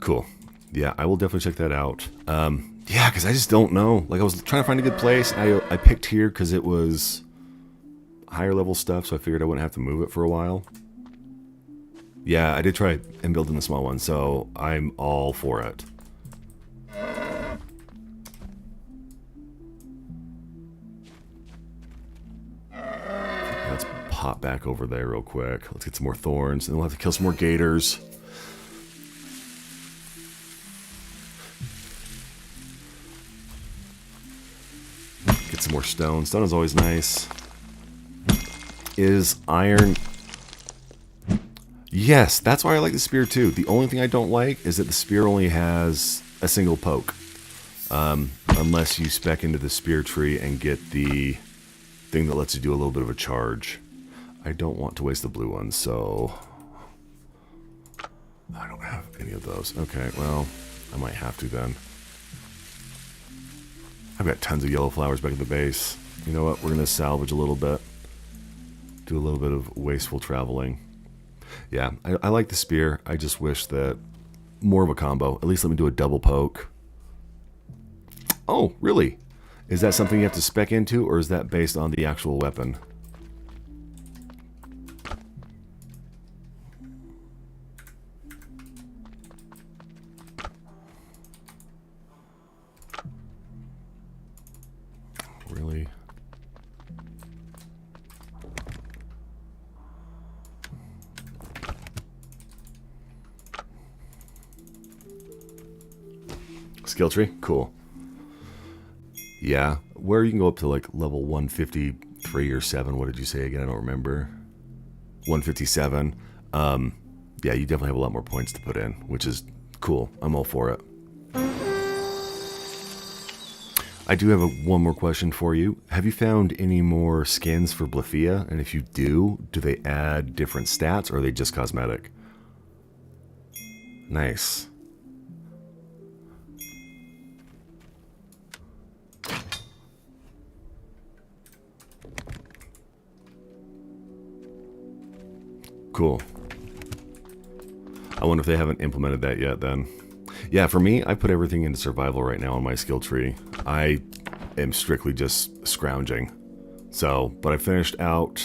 Cool. Yeah, I will definitely check that out. Yeah, because I just don't know. Like, I was trying to find a good place. I picked here because it was higher level stuff, so I figured I wouldn't have to move it for a while. Yeah, I did try and build in the small one, so I'm all for it. Let's pop back over there real quick. Let's get some more thorns, and we'll have to kill some more gators. Get some more stone. Stone is always nice. Is iron... Yes, that's why I like the spear too. The only thing I don't like is that the spear only has a single poke. Unless you spec into the spear tree and get the thing that lets you do a little bit of a charge. I don't want to waste the blue ones, so... I don't have any of those. Okay, well, I might have to then. I've got tons of yellow flowers back at the base. You know what? We're going to salvage a little bit. Do a little bit of wasteful traveling. Yeah, I like the spear. I just wish that more of a combo. At least let me do a double poke. Oh, really? Is that something you have to spec into, or is that based on the actual weapon? Really? Skill tree? Cool. Yeah, where you can go up to like level 153 or 7. What did you say again? I don't remember. 157. Yeah, you definitely have a lot more points to put in, which is cool. I'm all for it. I do have one more question for you. Have you found any more skins for Blythia? And if you do they add different stats, or are they just cosmetic? Nice. Cool. I wonder if they haven't implemented that yet then. Yeah, for me, I put everything into survival right now on my skill tree. I am strictly just scrounging. So, but I finished out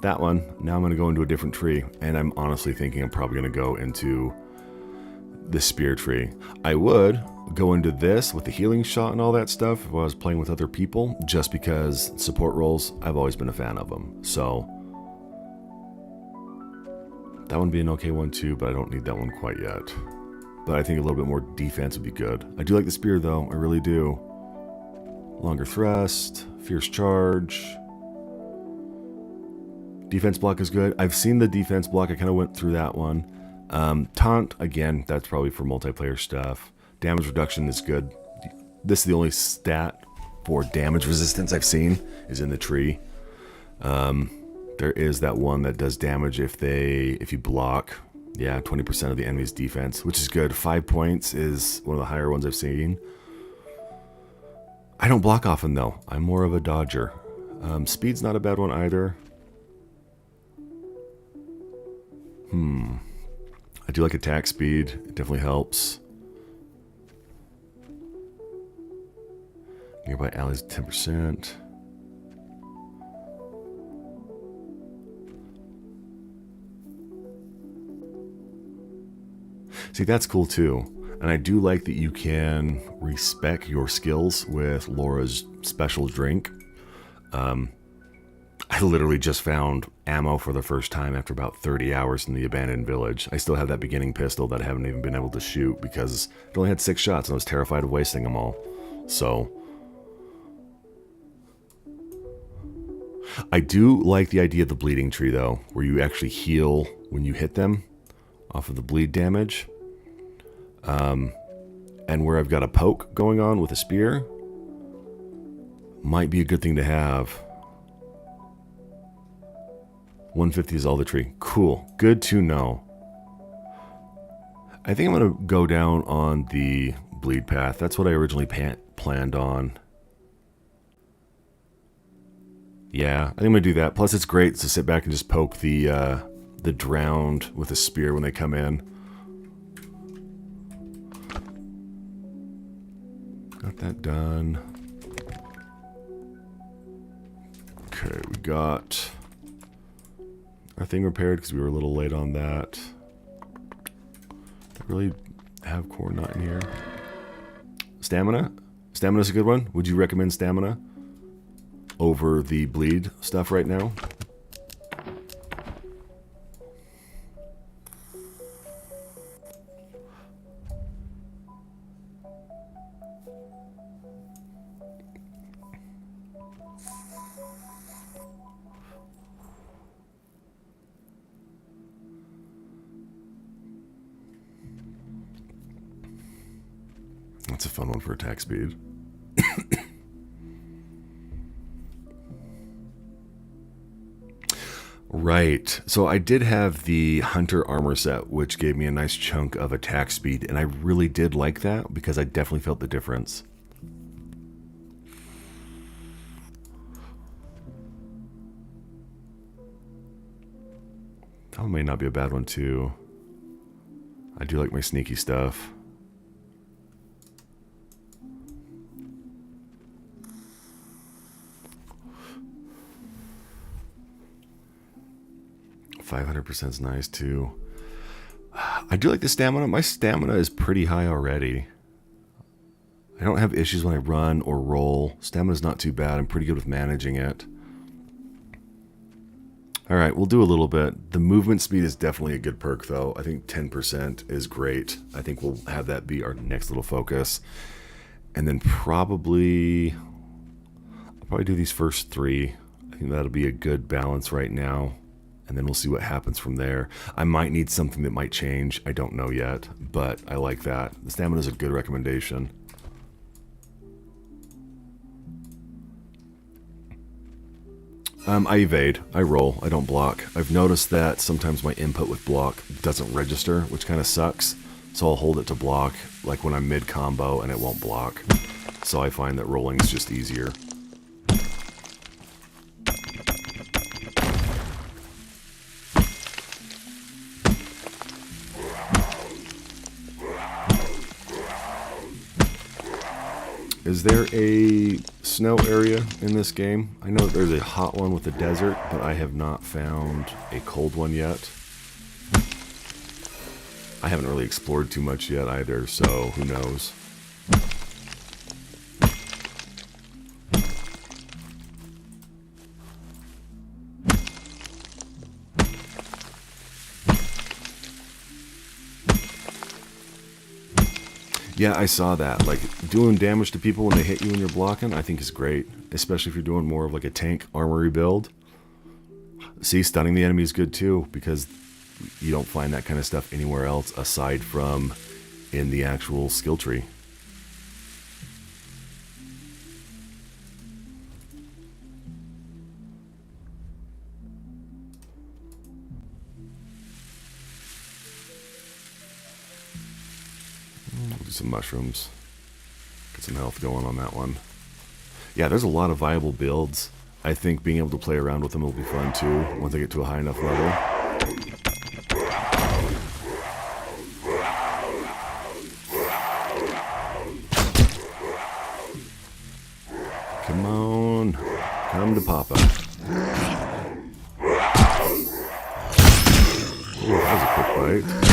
that one. Now I'm going to go into a different tree. And I'm honestly thinking I'm probably going to go into the spear tree. I would go into this with the healing shot and all that stuff if I was playing with other people. Just because support roles, I've always been a fan of them. So... that one would be an okay one too, but I don't need that one quite yet. But I think a little bit more defense would be good. I do like the spear though, I really do. Longer thrust, fierce charge. Defense block is good. I've seen the defense block, I kind of went through that one. Taunt, again, that's probably for multiplayer stuff. Damage reduction is good. This is the only stat for damage resistance I've seen, is in the tree. There is that one that does damage if you block. Yeah, 20% of the enemy's defense, which is good. 5 points is one of the higher ones I've seen. I don't block often though. I'm more of a dodger. Speed's not a bad one either. I do like attack speed. It definitely helps. Nearby allies 10%. See, that's cool too. And I do like that you can respec your skills with Laura's special drink. I literally just found ammo for the first time after about 30 hours in the abandoned village. I still have that beginning pistol that I haven't even been able to shoot because it only had 6 shots and I was terrified of wasting them all. So... I do like the idea of the bleeding tree though, where you actually heal when you hit them off of the bleed damage. And where I've got a poke going on with a spear, might be a good thing to have. 150 is all the tree. Cool. Good to know. I think I'm going to go down on the bleed path. That's what I originally planned on. Yeah, I think I'm going to do that. Plus, it's great to sit back and just poke the drowned with a spear when they come in. Got that done. Okay, we got our thing repaired because we were a little late on that. I really have core nut in here. Stamina? Stamina's a good one. Would you recommend stamina over the bleed stuff right now? That's a fun one for attack speed. Right. So I did have the Hunter armor set, which gave me a nice chunk of attack speed, and I really did like that because I definitely felt the difference. That one may not be a bad one, too. I do like my sneaky stuff. %500 is nice too. I do like the stamina. My stamina is pretty high already. I don't have issues when I run or roll. Stamina's not too bad. I'm pretty good with managing it. Alright, we'll do a little bit. The movement speed is definitely a good perk though. I think 10% is great. I think we'll have that be our next little focus. And then I'll probably do these first 3. I think that'll be a good balance right now. And then we'll see what happens from there. I might need something that might change. I don't know yet, but I like that. The stamina is a good recommendation. I evade. I roll. I don't block. I've noticed that sometimes my input with block doesn't register, which kind of sucks. So I'll hold it to block, like when I'm mid-combo and it won't block. So I find that rolling is just easier. Is there a snow area in this game? I know there's a hot one with the desert, but I have not found a cold one yet. I haven't really explored too much yet either, so who knows? Yeah, I saw that. Like, doing damage to people when they hit you when you're blocking, I think is great. Especially if you're doing more of like a tank armory build. See, stunning the enemy is good too, because you don't find that kind of stuff anywhere else aside from in the actual skill tree. We'll do some mushrooms. Get some health going on that one. Yeah, there's a lot of viable builds. I think being able to play around with them will be fun too, once I get to a high enough level. Come on. Come to Papa. Ooh, that was a quick bite.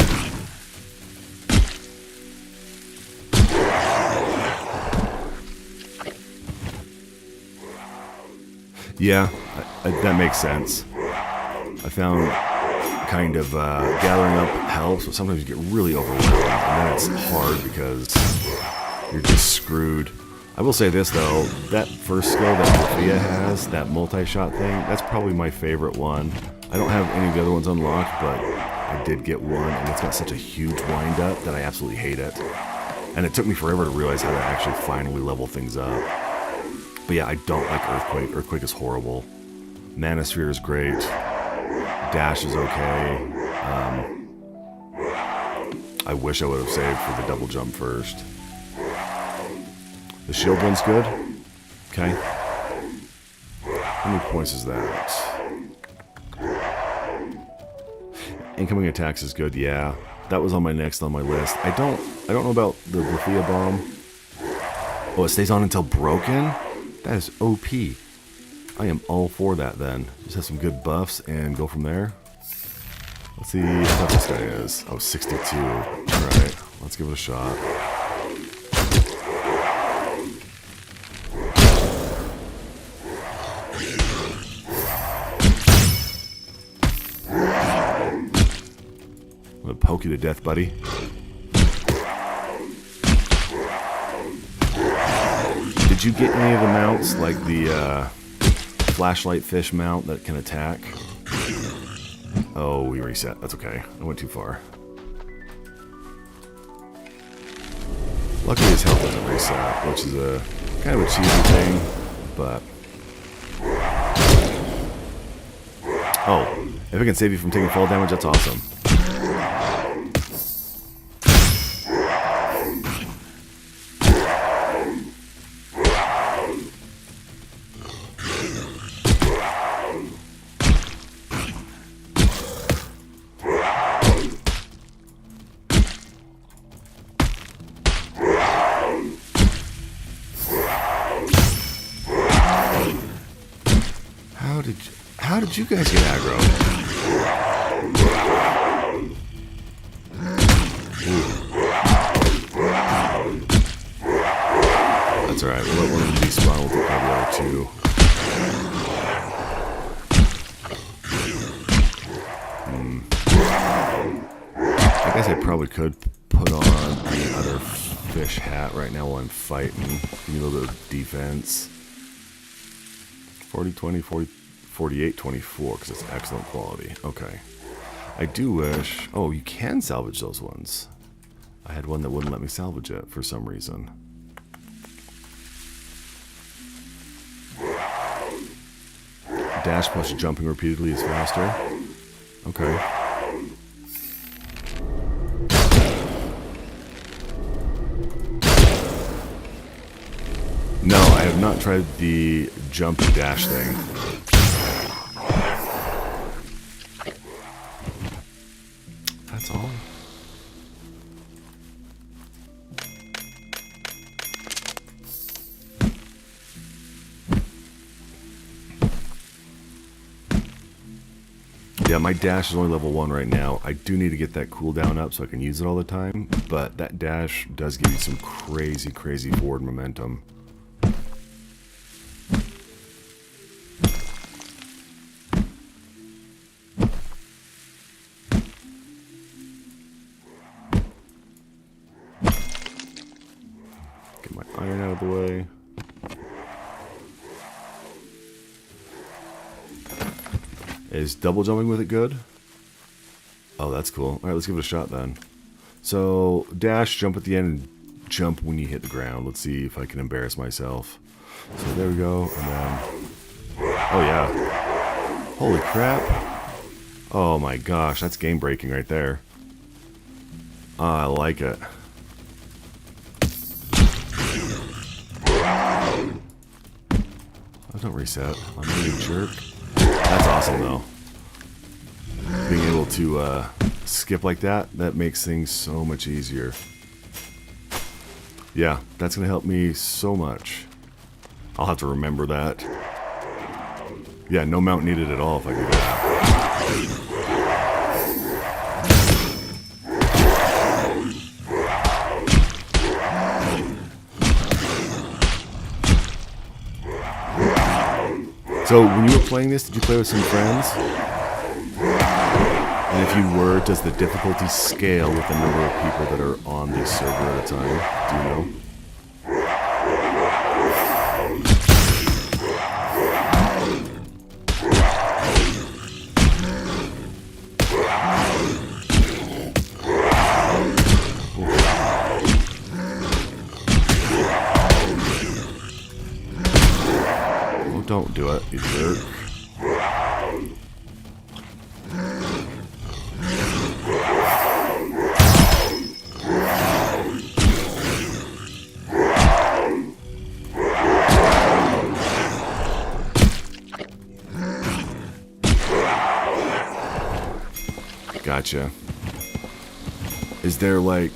Yeah, that makes sense. I found kind of gathering up helps, but sometimes you get really overwhelmed, and then it's hard because you're just screwed. I will say this though, that first skill that Sophia has, that multi-shot thing, that's probably my favorite one. I don't have any of the other ones unlocked, but I did get one, and it's got such a huge wind-up that I absolutely hate it. And it took me forever to realize how to actually finally level things up. But yeah, I don't like Earthquake. Earthquake is horrible. Manosphere is great. Dash is okay. I wish I would have saved for the double jump first. The shield one's good. Okay. How many points is that? Incoming attacks is good, yeah. That was on my next on my list. I don't know about the Lethea Bomb. Oh, it stays on until broken? That is OP. I am all for that then. Just have some good buffs and go from there. Let's see how tough this guy is. Oh, 62. Alright, let's give it a shot. I'm gonna poke you to death, buddy. Did you get any of the mounts, like the flashlight fish mount that can attack? Oh, we reset. That's okay. I went too far. Luckily his health doesn't reset, which is a kind of a cheesy thing, but... Oh, if it can save you from taking fall damage, that's awesome. How did you guys get aggro? That's alright, we'll let one of them despawn, we'll take the other two. I guess I probably could put on the other fish hat right now while I'm fighting. Give me a little bit of defense. 40, 20, 40, 48, 24, because it's excellent quality. Okay. I do wish... Oh, you can salvage those ones. I had one that wouldn't let me salvage it for some reason. Dash plus jumping repeatedly is faster. Okay. No, I have not tried the jump and dash thing. That's all. Yeah, my dash is only level 1 right now. I do need to get that cooldown up so I can use it all the time, but that dash does give you some crazy, crazy forward momentum. Get my iron out of the way. Is double jumping with it good? Oh, that's cool. Alright, let's give it a shot then. So, dash, jump at the end, and jump when you hit the ground. Let's see if I can embarrass myself. So there we go, and then... Oh yeah. Holy crap. Oh my gosh, that's game breaking right there. I like it. Oh, don't reset. I'm being a jerk. That's awesome though. Being able to skip like that, that makes things so much easier. Yeah, that's going to help me so much. I'll have to remember that. Yeah, no mount needed at all if I do that. So, when you were playing this, did you play with some friends? And if you were, does the difficulty scale with the number of people that are on the server at a time? Do you know? Oh, don't do it, you jerk. Gotcha. Is there, like,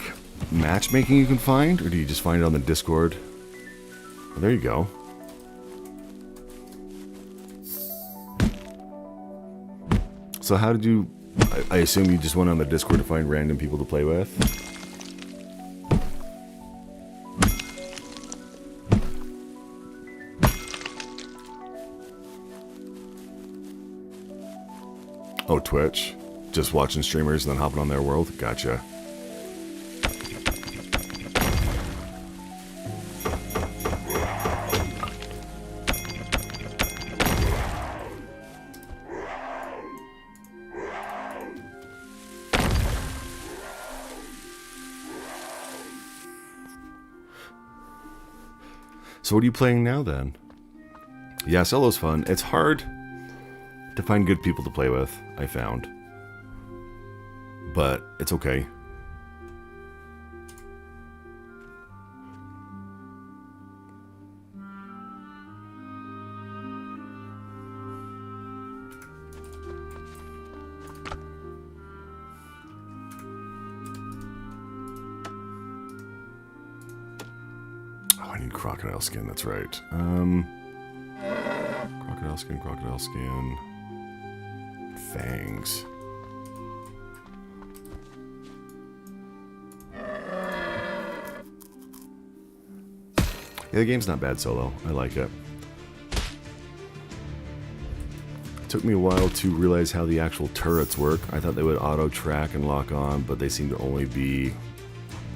matchmaking you can find? Or do you just find it on the Discord? Well, there you go. So how did you... I assume you just went on the Discord to find random people to play with? Oh, Twitch. Just watching streamers and then hopping on their world? Gotcha. So what are you playing now then? Yeah, solo's fun. It's hard to find good people to play with, I found. But it's okay. Oh, I need crocodile skin, that's right. Crocodile skin. Fangs. Yeah, the game's not bad solo. I like it. It took me a while to realize how the actual turrets work. I thought they would auto-track and lock on, but they seem to only be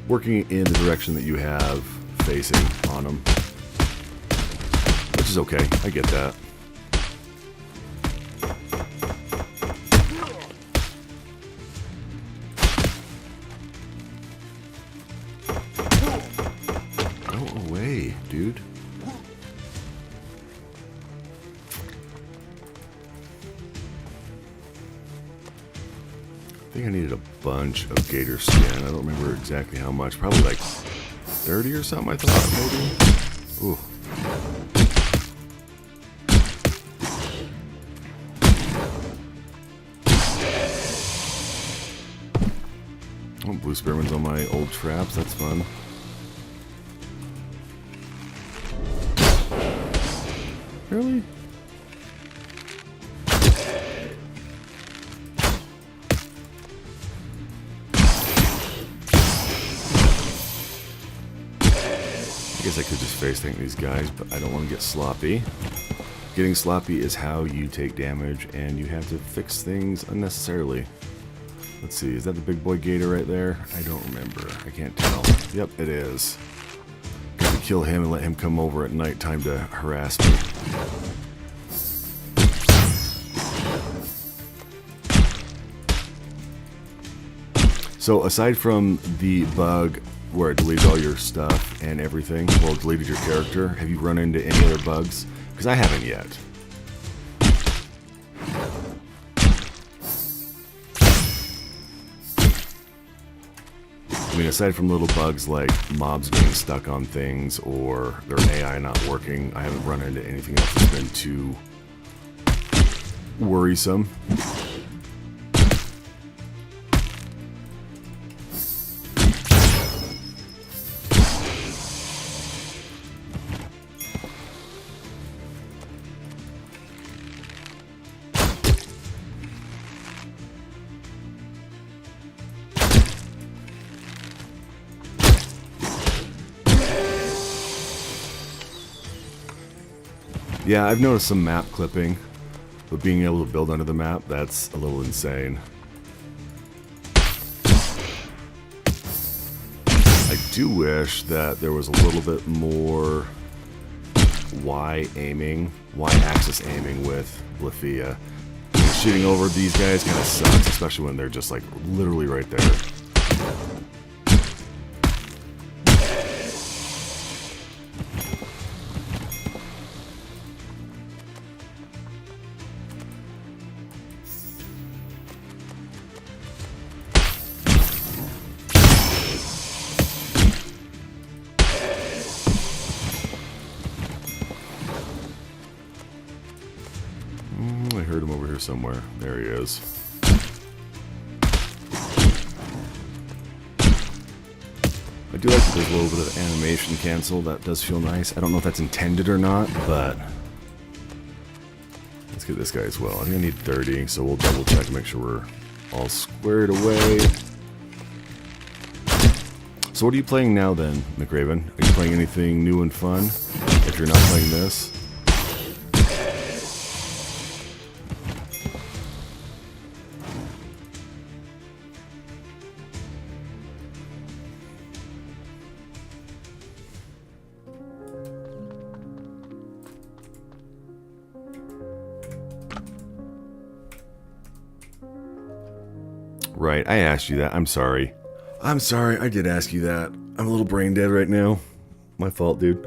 working in the direction that you have facing on them. Which is okay. I get that. Dude. I think I needed a bunch of gator skin. I don't remember exactly how much. Probably like 30 or something, I thought, maybe. Ooh. Oh, blue spearmins on my old traps. That's fun. Really? I guess I could just face tank these guys, but I don't want to get sloppy. Getting sloppy is how you take damage, and you have to fix things unnecessarily. Let's see, is that the big boy gator right there? I don't remember. I can't tell. Yep, it is. Got to kill him and let him come over at night time to harass me. So aside from the bug where it deletes all your stuff and everything, well, it deleted your character, have you run into any other bugs? Because I haven't yet. I mean, aside from little bugs like mobs getting stuck on things or their AI not working, I haven't run into anything else that's been too worrisome. Yeah, I've noticed some map clipping, but being able to build under the map, that's a little insane. I do wish that there was a little bit more Y-axis aiming with Lafia. Shooting over these guys kind of sucks, especially when they're just like literally right there. I heard him over here somewhere. There he is. I do like that there's a little bit of animation cancel. That does feel nice. I don't know if that's intended or not, but let's get this guy as well. I think I need 30, so we'll double check and make sure we're all squared away. So what are you playing now then, McRaven? Are you playing anything new and fun? If you're not playing this? Right, I asked you that. I'm sorry. I'm sorry, I did ask you that. I'm a little brain dead right now. My fault, dude.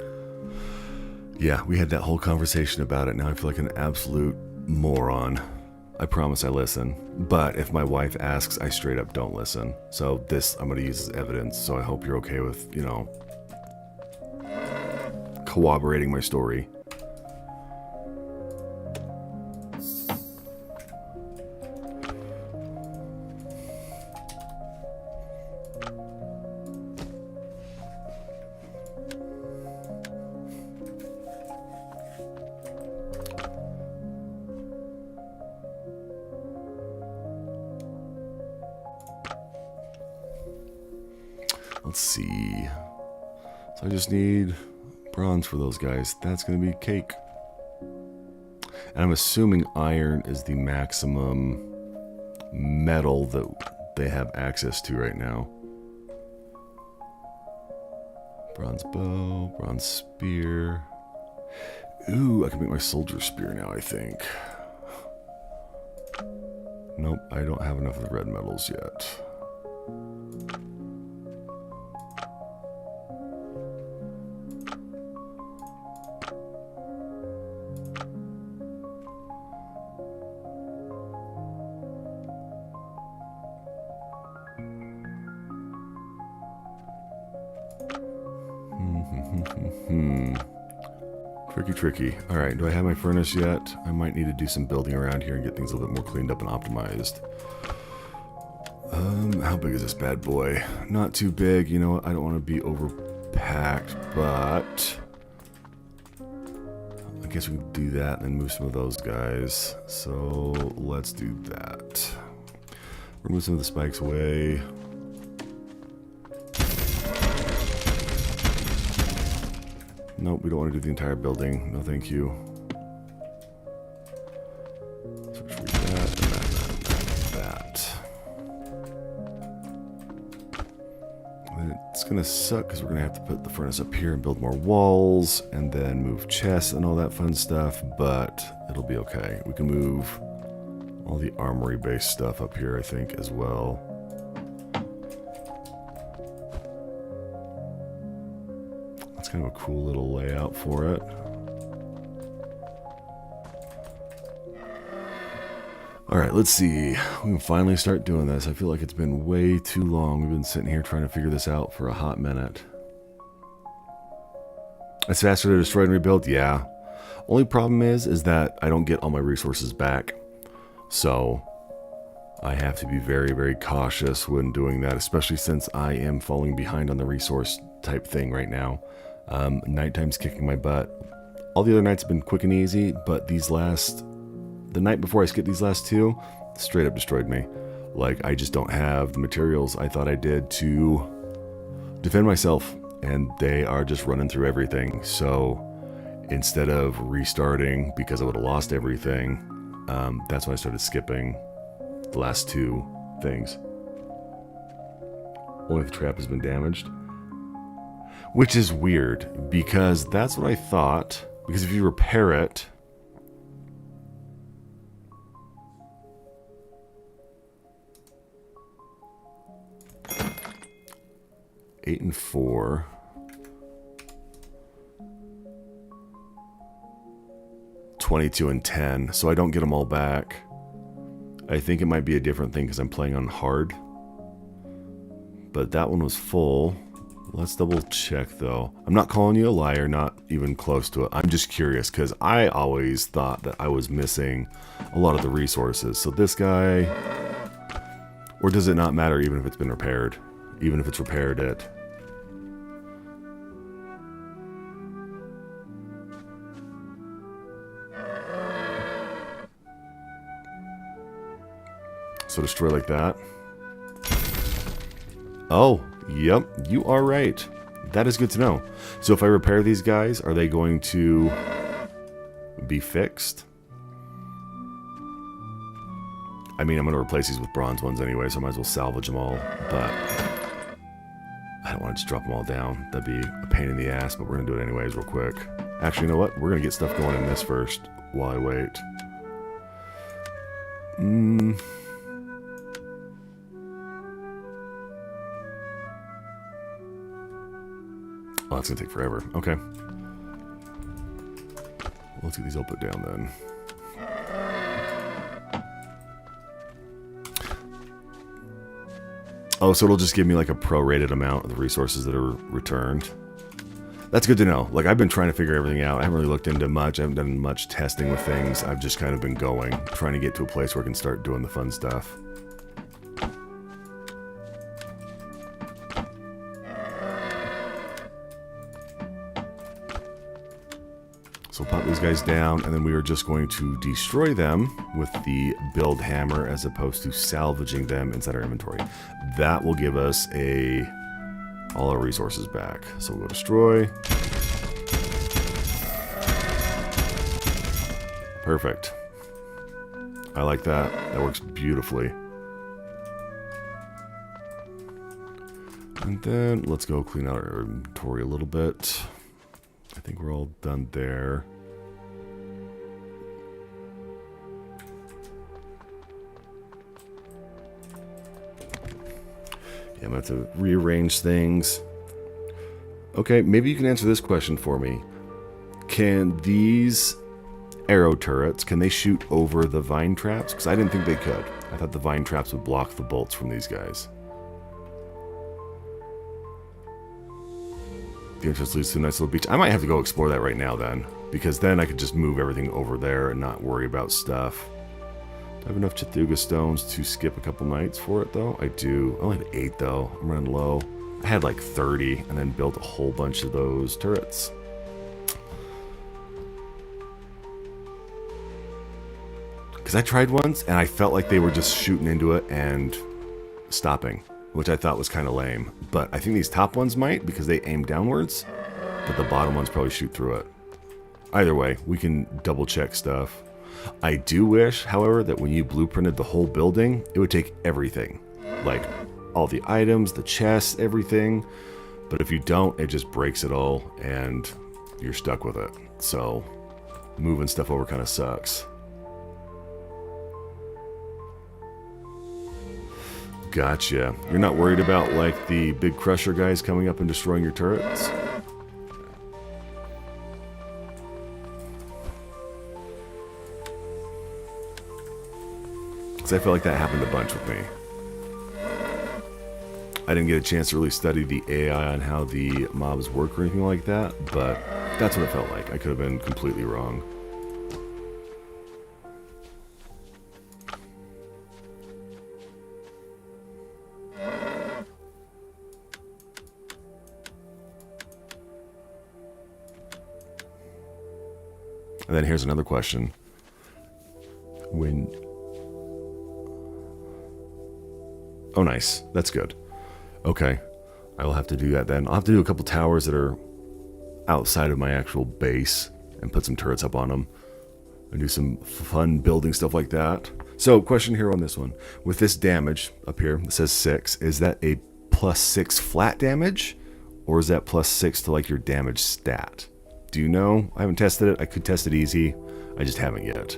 Yeah, we had that whole conversation about it. Now I feel like an absolute moron. I promise I listen. But if my wife asks, I straight up don't listen. So this I'm going to use as evidence. So I hope you're okay with, you know, corroborating my story. Let's see. So I just need bronze for those guys. That's going to be cake. And I'm assuming iron is the maximum metal that they have access to right now. Bronze bow, bronze spear. Ooh, I can make my soldier spear now, I think. Nope, I don't have enough of the red metals yet. Tricky. Alright, do I have my furnace yet? I might need to do some building around here and get things a little bit more cleaned up and optimized. How big is this bad boy? Not too big. You know what? I don't want to be overpacked, but I guess we can do that and then move some of those guys. So let's do that. Remove some of the spikes away. Nope, we don't want to do the entire building. No, thank you. So that, and that. And it's going to suck because we're going to have to put the furnace up here and build more walls and then move chests and all that fun stuff, but it'll be okay. We can move all the armory-based stuff up here, I think, as well. Kind of a cool little layout for it. Alright, let's see. We can finally start doing this. I feel like it's been way too long. We've been sitting here trying to figure this out for a hot minute. It's faster to destroy and rebuild? Yeah. Only problem is that I don't get all my resources back. So I have to be very, very cautious when doing that, especially since I am falling behind on the resource type thing right now. Nighttime's kicking my butt. All the other nights have been quick and easy, but the night before I skipped these last two, straight up destroyed me. Like, I just don't have the materials I thought I did to defend myself, and they are just running through everything. So instead of restarting because I would have lost everything, that's when I started skipping the last two things. Only if the trap has been damaged. Which is weird, because that's what I thought. Because if you repair it... Eight and 4. $22 and 10, so I don't get them all back. I think it might be a different thing because I'm playing on hard. But that one was full. Let's double check though. I'm not calling you a liar, not even close to it. I'm just curious because I always thought that I was missing a lot of the resources. So this guy, or does it not matter even if it's been repaired? Even if it's repaired it? So destroy like that. Oh, yep, you are right. That is good to know. So if I repair these guys, are they going to be fixed? I mean, I'm going to replace these with bronze ones anyway, so I might as well salvage them all. But I don't want to just drop them all down. That'd be a pain in the ass, but we're going to do it anyways real quick. Actually, you know what? We're going to get stuff going in this first while I wait. Oh, that's going to take forever. Okay. Let's get these all put down then. Oh, so it'll just give me like a prorated amount of the resources that are returned. That's good to know. Like, I've been trying to figure everything out. I haven't really looked into much. I haven't done much testing with things. I've just kind of been going, trying to get to a place where I can start doing the fun stuff. So we'll pop these guys down, and then we are just going to destroy them with the build hammer as opposed to salvaging them inside our inventory. That will give us all our resources back. So we'll go destroy. Perfect. I like that. That works beautifully. And then let's go clean out our inventory a little bit. I think we're all done there. Yeah, I'm going to have to rearrange things. Okay, maybe you can answer this question for me. Can these arrow turrets, can they shoot over the vine traps? Because I didn't think they could. I thought the vine traps would block the bolts from these guys. The entrance leads to a nice little beach. I might have to go explore that right now then, because then I could just move everything over there and not worry about stuff. Do I have enough Cthulhu stones to skip a couple nights for it though? I do. I only have 8 though. I'm running low. I had like 30 and then built a whole bunch of those turrets. Because I tried once and I felt like they were just shooting into it and stopping, which I thought was kind of lame. But I think these top ones might because they aim downwards, but the bottom ones probably shoot through it. Either way, we can double check stuff. I do wish, however, that when you blueprinted the whole building, it would take everything. Like all the items, the chests, everything. But if you don't, it just breaks it all and you're stuck with it. So moving stuff over kind of sucks. Gotcha. You're not worried about like the big crusher guys coming up and destroying your turrets? I feel like that happened a bunch with me. I didn't get a chance to really study the AI on how the mobs work or anything like that, but that's what it felt like. I could have been completely wrong. And then here's another question. Oh, nice. That's good. Okay. I will have to do that then. I'll have to do a couple towers that are outside of my actual base and put some turrets up on them and do some fun building stuff like that. So, question here on this one. With this damage up here, it says 6. Is that a +6 flat damage? Or is that +6 to like your damage stat? Do you know? I haven't tested it. I could test it easy. I just haven't yet.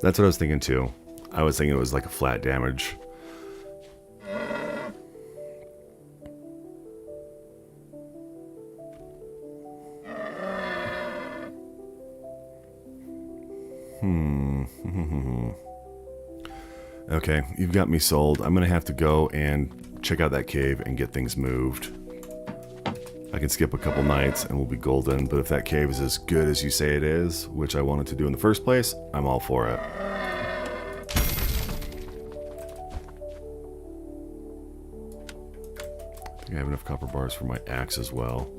That's what I was thinking too. I was thinking it was like a flat damage. Okay, you've got me sold. I'm going to have to go and check out that cave and get things moved. I can skip a couple nights and we'll be golden, but if that cave is as good as you say it is, which I wanted to do in the first place, I'm all for it. I think I have enough copper bars for my axe as well.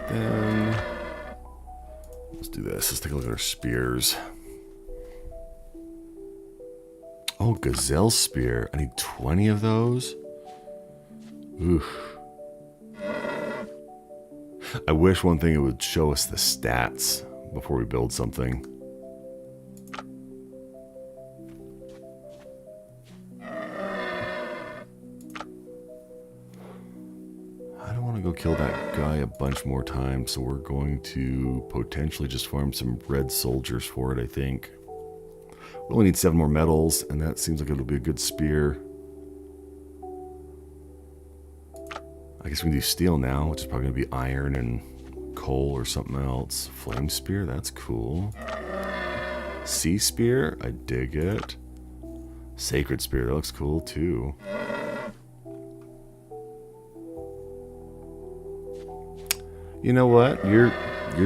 Then let's do this. Let's take a look at our spears. Oh, gazelle spear. I need 20 of those. Oof. I wish one thing it would show us the stats before we build something. I don't want to go kill that guy a bunch more times, so we're going to potentially just farm some red soldiers for it, I think. We only need 7 more metals, and that seems like it'll be a good spear. I guess we can do steel now, which is probably going to be iron and coal or something else. Flame spear, that's cool. Sea spear, I dig it. Sacred spear, that looks cool too. You know what? You're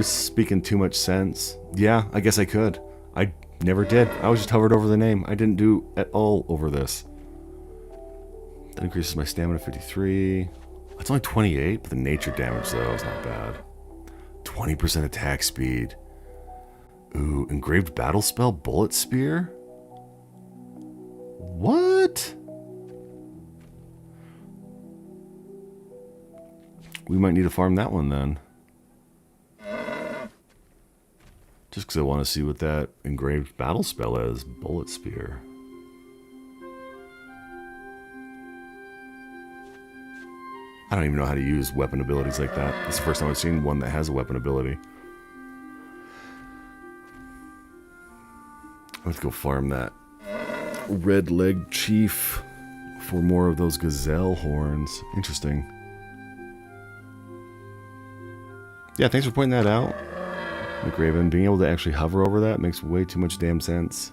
speaking too much sense. Yeah, I guess I could. I never did. I was just hovered over the name. I didn't do at all over this. That increases my stamina 53. It's only 28, but the nature damage, though, is not bad. 20% attack speed. Ooh, engraved battle spell, bullet spear? What? We might need to farm that one, then. Just because I want to see what that engraved battle spell is. Bullet spear. I don't even know how to use weapon abilities like that. It's the first time I've seen one that has a weapon ability. Let's go farm that red leg chief for more of those gazelle horns. Interesting. Yeah, thanks for pointing that out, McRaven. Being able to actually hover over that makes way too much damn sense.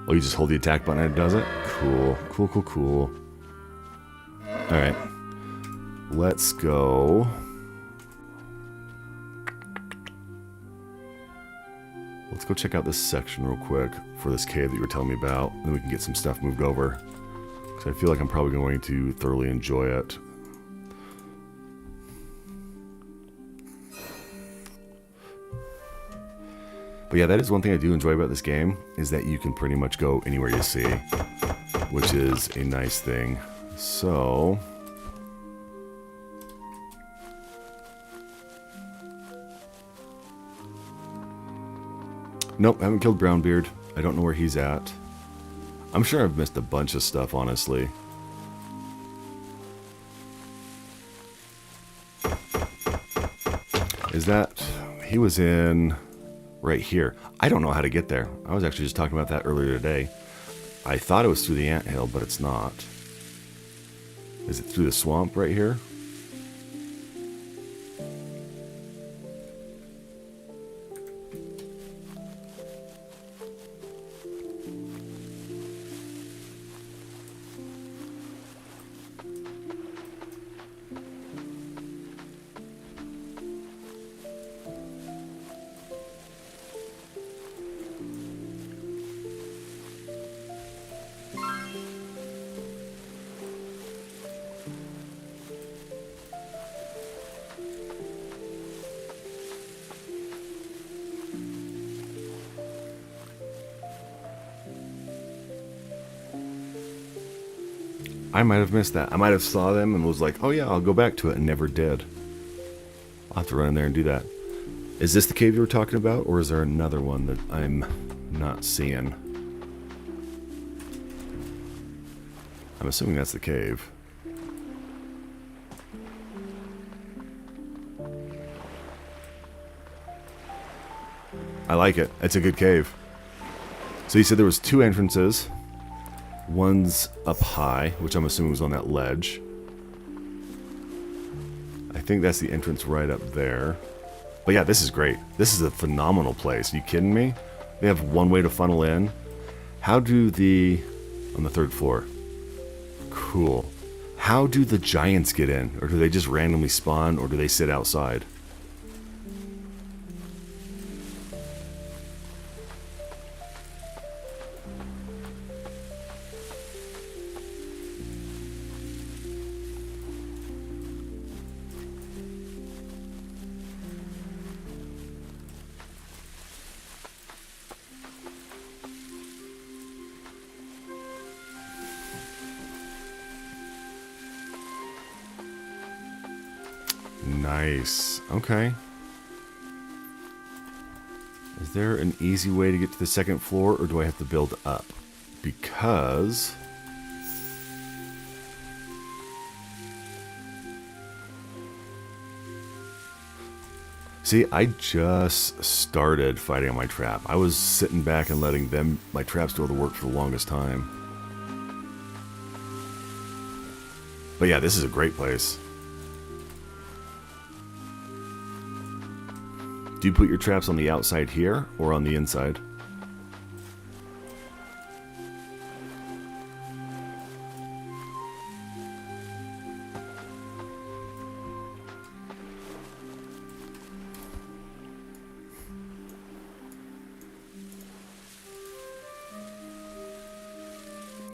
Oh, you just hold the attack button and it does it? Cool. Cool, cool, cool. Alright. Let's go. Let's go check out this section real quick for this cave that you were telling me about. Then we can get some stuff moved over. Because I feel like I'm probably going to thoroughly enjoy it. But yeah, that is one thing I do enjoy about this game, is that you can pretty much go anywhere you see, which is a nice thing. So nope, I haven't killed Brownbeard. I don't know where he's at. I'm sure I've missed a bunch of stuff, honestly. Is that... he was in... right here. I don't know how to get there. I was actually just talking about that earlier today. I thought it was through the anthill, but it's not. Is it through the swamp right here? I might have missed that. I might have saw them and was like, oh yeah, I'll go back to it, and never did. I'll have to run in there and do that. Is this the cave you were talking about, or is there another one that I'm not seeing? I'm assuming that's the cave. I like it. It's a good cave. So you said there was 2 entrances. One's up high, which I'm assuming was on that ledge. think that's the entrance right up there. But yeah, this is great. This is a phenomenal place. Are you kidding me? They have one way to funnel in. How do the... on the 3rd floor. Cool. How do the giants get in? Or do they just randomly spawn, or do they sit outside? Nice. Okay. Is there an easy way to get to the 2nd floor, or do I have to build up? Because... see, I just started fighting on my trap. I was sitting back and letting my traps do all the work for the longest time. But yeah, this is a great place. Do you put your traps on the outside here, or on the inside?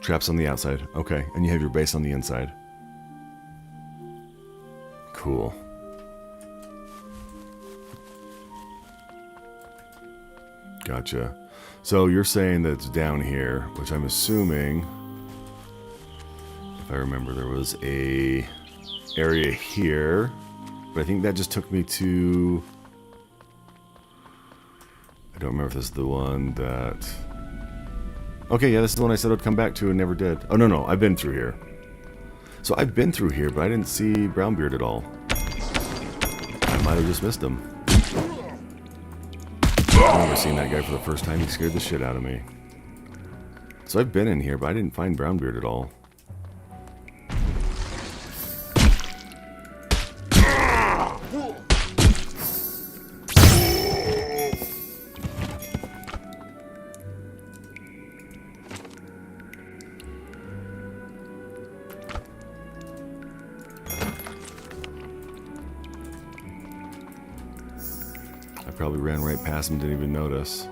Traps on the outside. Okay, and you have your base on the inside. Cool. Gotcha. So you're saying that it's down here, which I'm assuming, if I remember, there was a area here, but I think that just took me to... I don't remember if this is the one that... okay, yeah, this is the one I said I'd come back to and never did. Oh, no, I've been through here. So I've been through here, but I didn't see Brownbeard at all. I might have just missed him. I remember seeing that guy for the first time. He scared the shit out of me. So I've been in here, but I didn't find Brownbeard at all. Probably ran right past him, didn't even notice.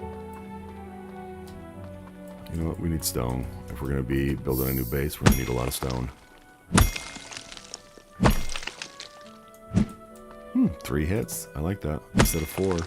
You know what? We need stone. If we're going to be building a new base, we're going to need a lot of stone. 3 hits. I like that. Instead of 4.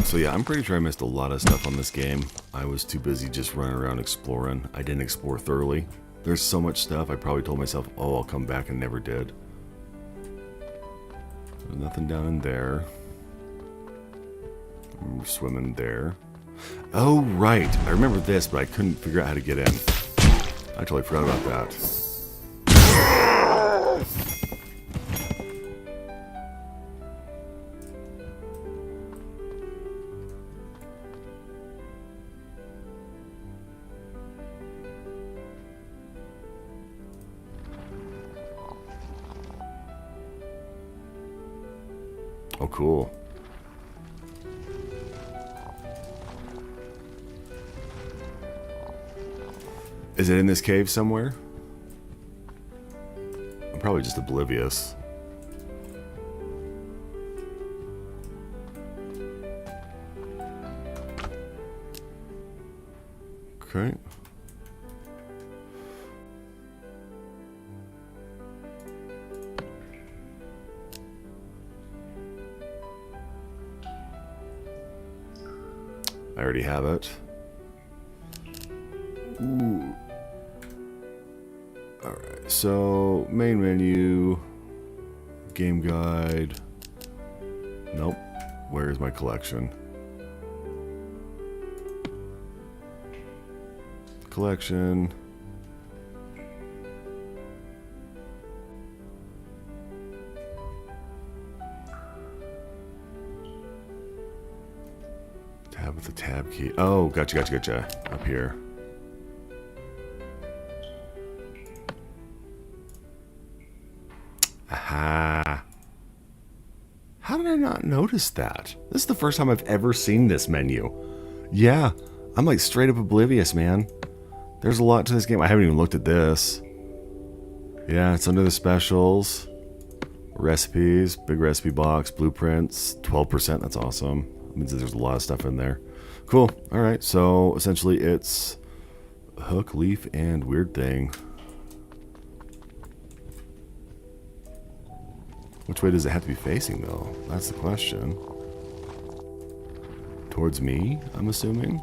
So yeah, I'm pretty sure I missed a lot of stuff on this game. I was too busy just running around exploring. I didn't explore thoroughly. There's so much stuff, I probably told myself, oh, I'll come back, and never did. There's nothing down in there. I'm swimming there. Oh, right. I remember this, but I couldn't figure out how to get in. I totally forgot about that. Oh, cool. Is it in this cave somewhere? I'm probably just oblivious. Okay. I already have it. Ooh. Alright, so main menu, game guide. Nope. Where's my collection? Collection. Tab with the tab key. Oh, gotcha. Up here. Aha. How did I not notice that? This is the first time I've ever seen this menu. Yeah, I'm like straight up oblivious, man. There's a lot to this game. I haven't even looked at this. Yeah, it's under the specials. Recipes, big recipe box, blueprints, 12%. That's awesome. That means there's a lot of stuff in there. Cool. All right. So essentially it's hook, leaf, and weird thing. Which way does it have to be facing, though? That's the question. Towards me, I'm assuming?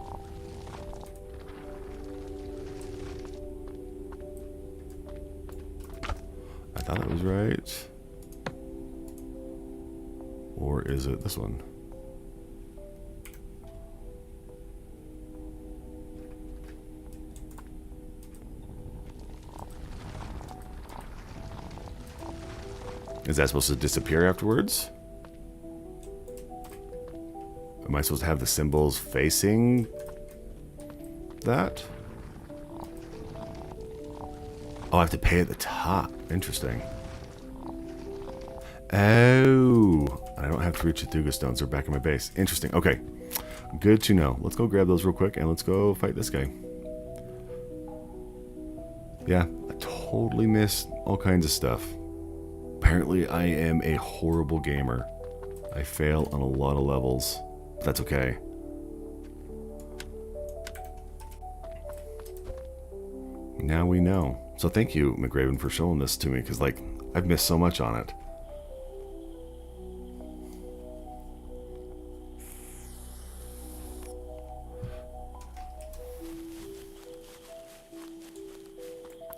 I thought that was right. Or is it this one? Is that supposed to disappear afterwards? Am I supposed to have the symbols facing that? Oh, I have to pay at the top. Interesting. Oh, I don't have to reach the Thuga stones. They're back in my base. Interesting. Okay, good to know. Let's go grab those real quick and let's go fight this guy. Yeah, I totally missed all kinds of stuff. Apparently, I am a horrible gamer. I fail on a lot of levels. But that's okay. Now we know. So thank you, McRaven, for showing this to me, because, like, I've missed so much on it.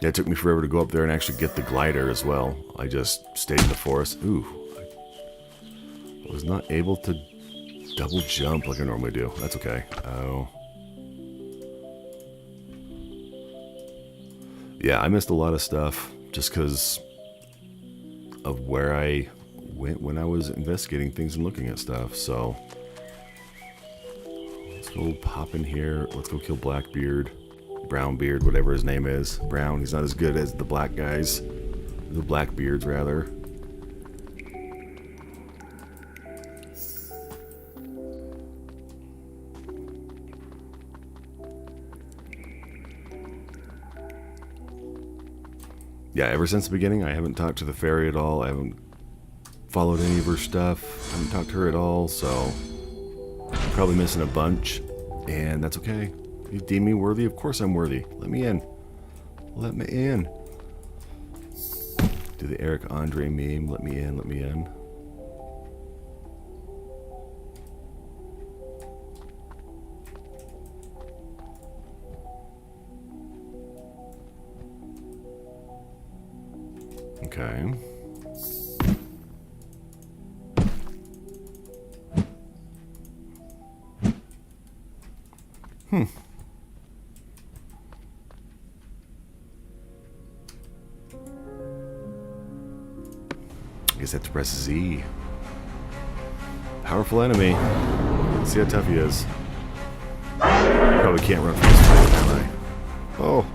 Yeah, it took me forever to go up there and actually get the glider as well. I just stayed in the forest. Ooh. I was not able to double jump like I normally do. That's okay. Oh. Yeah, I missed a lot of stuff just because of where I went when I was investigating things and looking at stuff. So, let's go pop in here. Let's go kill Blackbeard. Brownbeard, whatever his name is. Brown, he's not as good as the black guys. The Blackbeards, rather. Yeah, ever since the beginning, I haven't talked to the fairy at all. I haven't followed any of her stuff. I haven't talked to her at all, so I'm probably missing a bunch, and that's okay. You deem me worthy? Of course I'm worthy. Let me in. Let me in. Do the Eric Andre meme. Let me in. Let me in. Okay. I guess I have to press Z. Powerful enemy. Let's see how tough he is. Probably can't run from this fight, can I? Oh.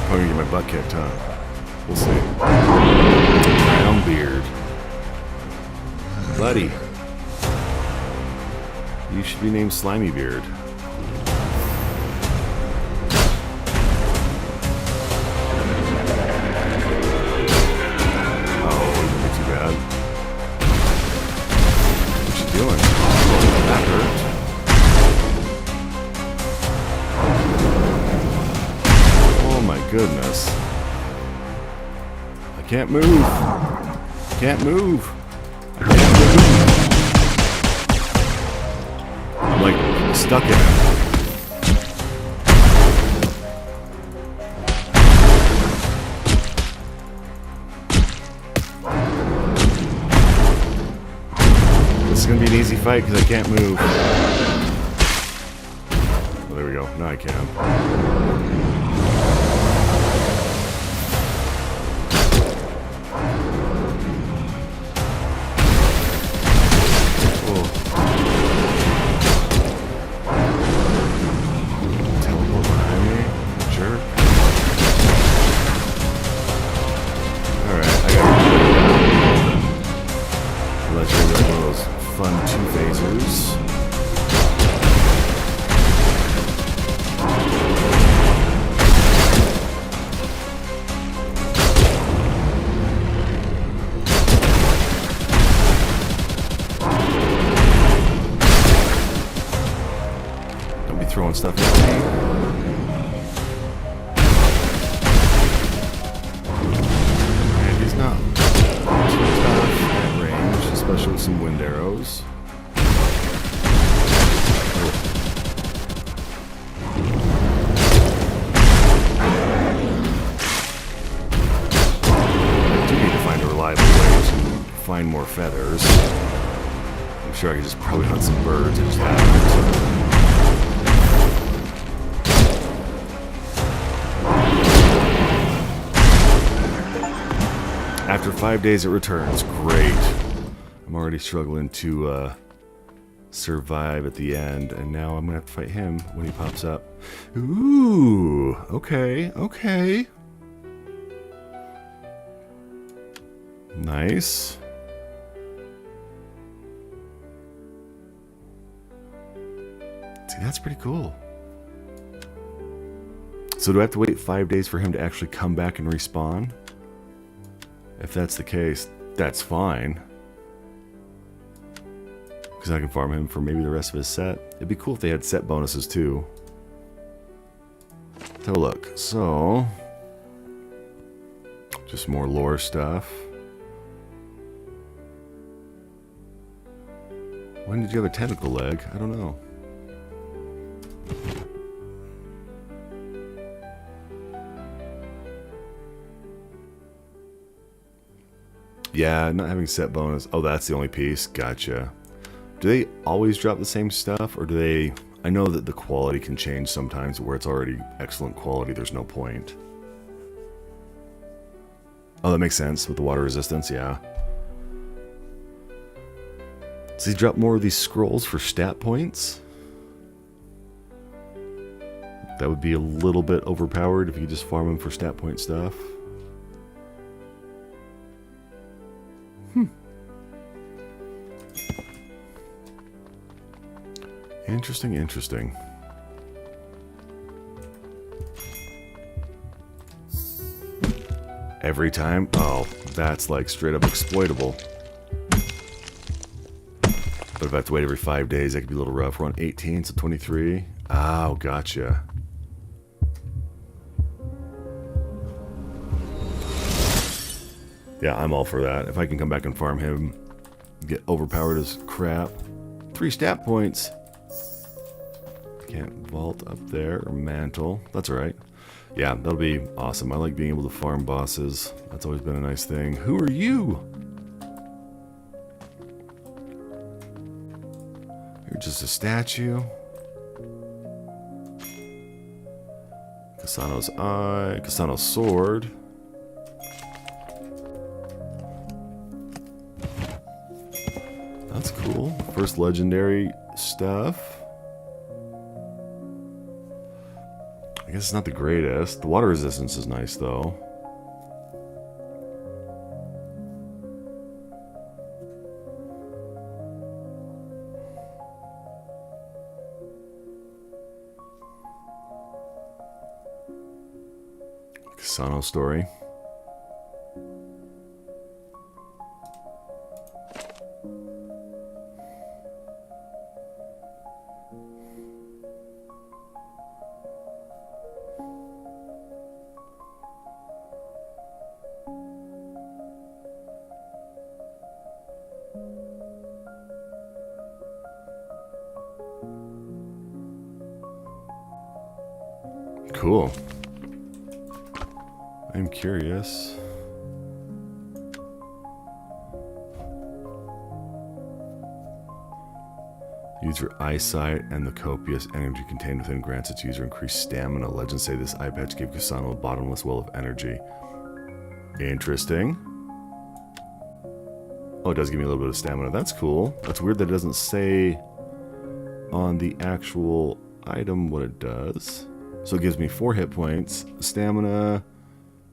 Probably gonna get my butt kicked, huh? We'll see. Brownbeard. Buddy. You should be named Slimy Beard. Goodness. I can't move. Can't move. I can't stuck in him. This is going to be an easy fight because I can't move. Oh, there we go. Now I can. Throwing stuff at me. And he's not too tough at range, especially with some wind arrows. I do need to find a reliable way to find more feathers. I'm sure I could just probably hunt some birds and just have it. After 5 days, it returns. Great. I'm already struggling to survive at the end, and now I'm gonna have to fight him when he pops up. Ooh, okay, okay. Nice. See, that's pretty cool. So do I have to wait 5 days for him to actually come back and respawn? If that's the case, that's fine. Because I can farm him for maybe the rest of his set. It'd be cool if they had set bonuses too. Let's have a look. So, just more lore stuff. When did you have a tentacle leg? I don't know. Yeah, not having set bonus. Oh, that's the only piece. Gotcha. Do they always drop the same stuff, or do they... I know that the quality can change sometimes where it's already excellent quality. There's no point. Oh, that makes sense with the water resistance, yeah. Does he drop more of these scrolls for stat points? That would be a little bit overpowered if you just farm them for stat point stuff. Interesting, interesting. Every time? Oh, that's like straight up exploitable. But if I have to wait every 5 days, that could be a little rough. We're on 18, so 23. Oh, gotcha. Yeah, I'm all for that. If I can come back and farm him, get overpowered as crap. 3 stat points. Can't vault up there or mantle. That's alright. Yeah, that'll be awesome. I like being able to farm bosses. That's always been a nice thing. Who are you? You're just a statue. Kasano's eye. Kasano's sword. That's cool. First legendary stuff. I guess it's not the greatest. The water resistance is nice, though. Kasano story. cool. I'm curious. Use your eyesight and the copious energy contained within grants its user increased stamina. Legends say this eye patch gave Kusano a bottomless well of energy. Interesting. Oh, it does give me a little bit of stamina. That's cool. That's weird that it doesn't say on the actual item what it does. So it gives me 4 hit points. Stamina.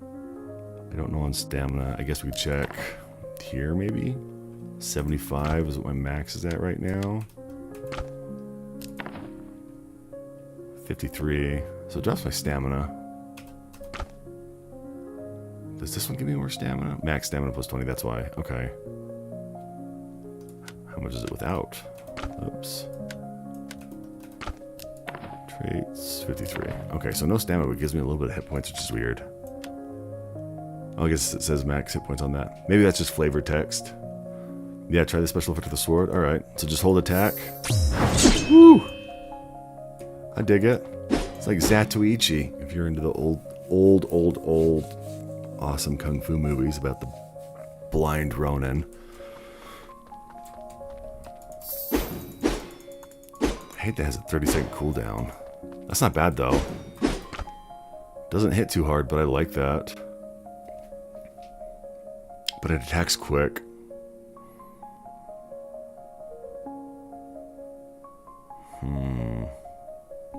I don't know on stamina. I guess we check here maybe. 75 is what my max is at right now. 53. So it drops my stamina. Does this one give me more stamina? Max stamina plus 20, that's why. Okay. How much is it without? Oops. Traits, 53. Okay, so no stamina, but it gives me a little bit of hit points, which is weird. Oh, I guess it says max hit points on that. Maybe that's just flavor text. Yeah, try the special effect of the sword. Alright, so just hold attack. Woo! I dig it. It's like Zatoichi, if you're into the old awesome kung fu movies about the blind Ronin. I hate that it has a 30-second cooldown. That's not bad though. Doesn't hit too hard, but I like that. But it attacks quick.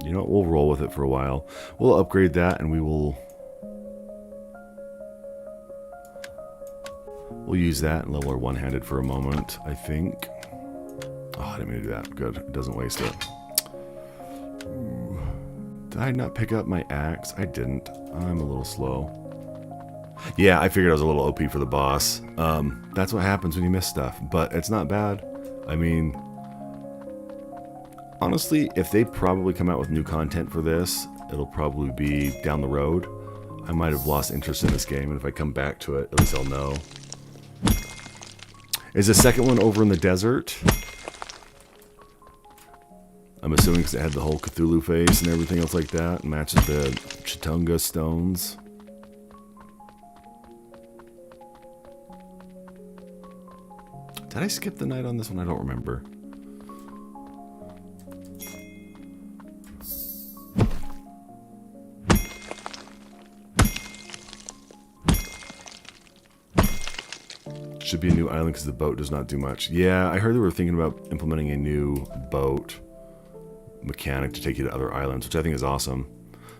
You know what? We'll roll with it for a while. We'll upgrade that and we'll use that and level our one-handed for a moment, I think. Oh, I didn't mean to do that. Good. It doesn't waste it. Ooh. Did I not pick up my axe? I didn't. I'm a little slow. Yeah, I figured I was a little OP for the boss. That's what happens when you miss stuff. But it's not bad. I mean, honestly, if they probably come out with new content for this, it'll probably be down the road. I might have lost interest in this game, and if I come back to it, at least I'll know. Is the second one over in the desert? I'm assuming because it had the whole Cthulhu face and everything else like that. And matches the Chitunga stones. Did I skip the night on this one? I don't remember. Should be a new island because the boat does not do much. Yeah, I heard they were thinking about implementing a new boat mechanic to take you to other islands, which I think is awesome.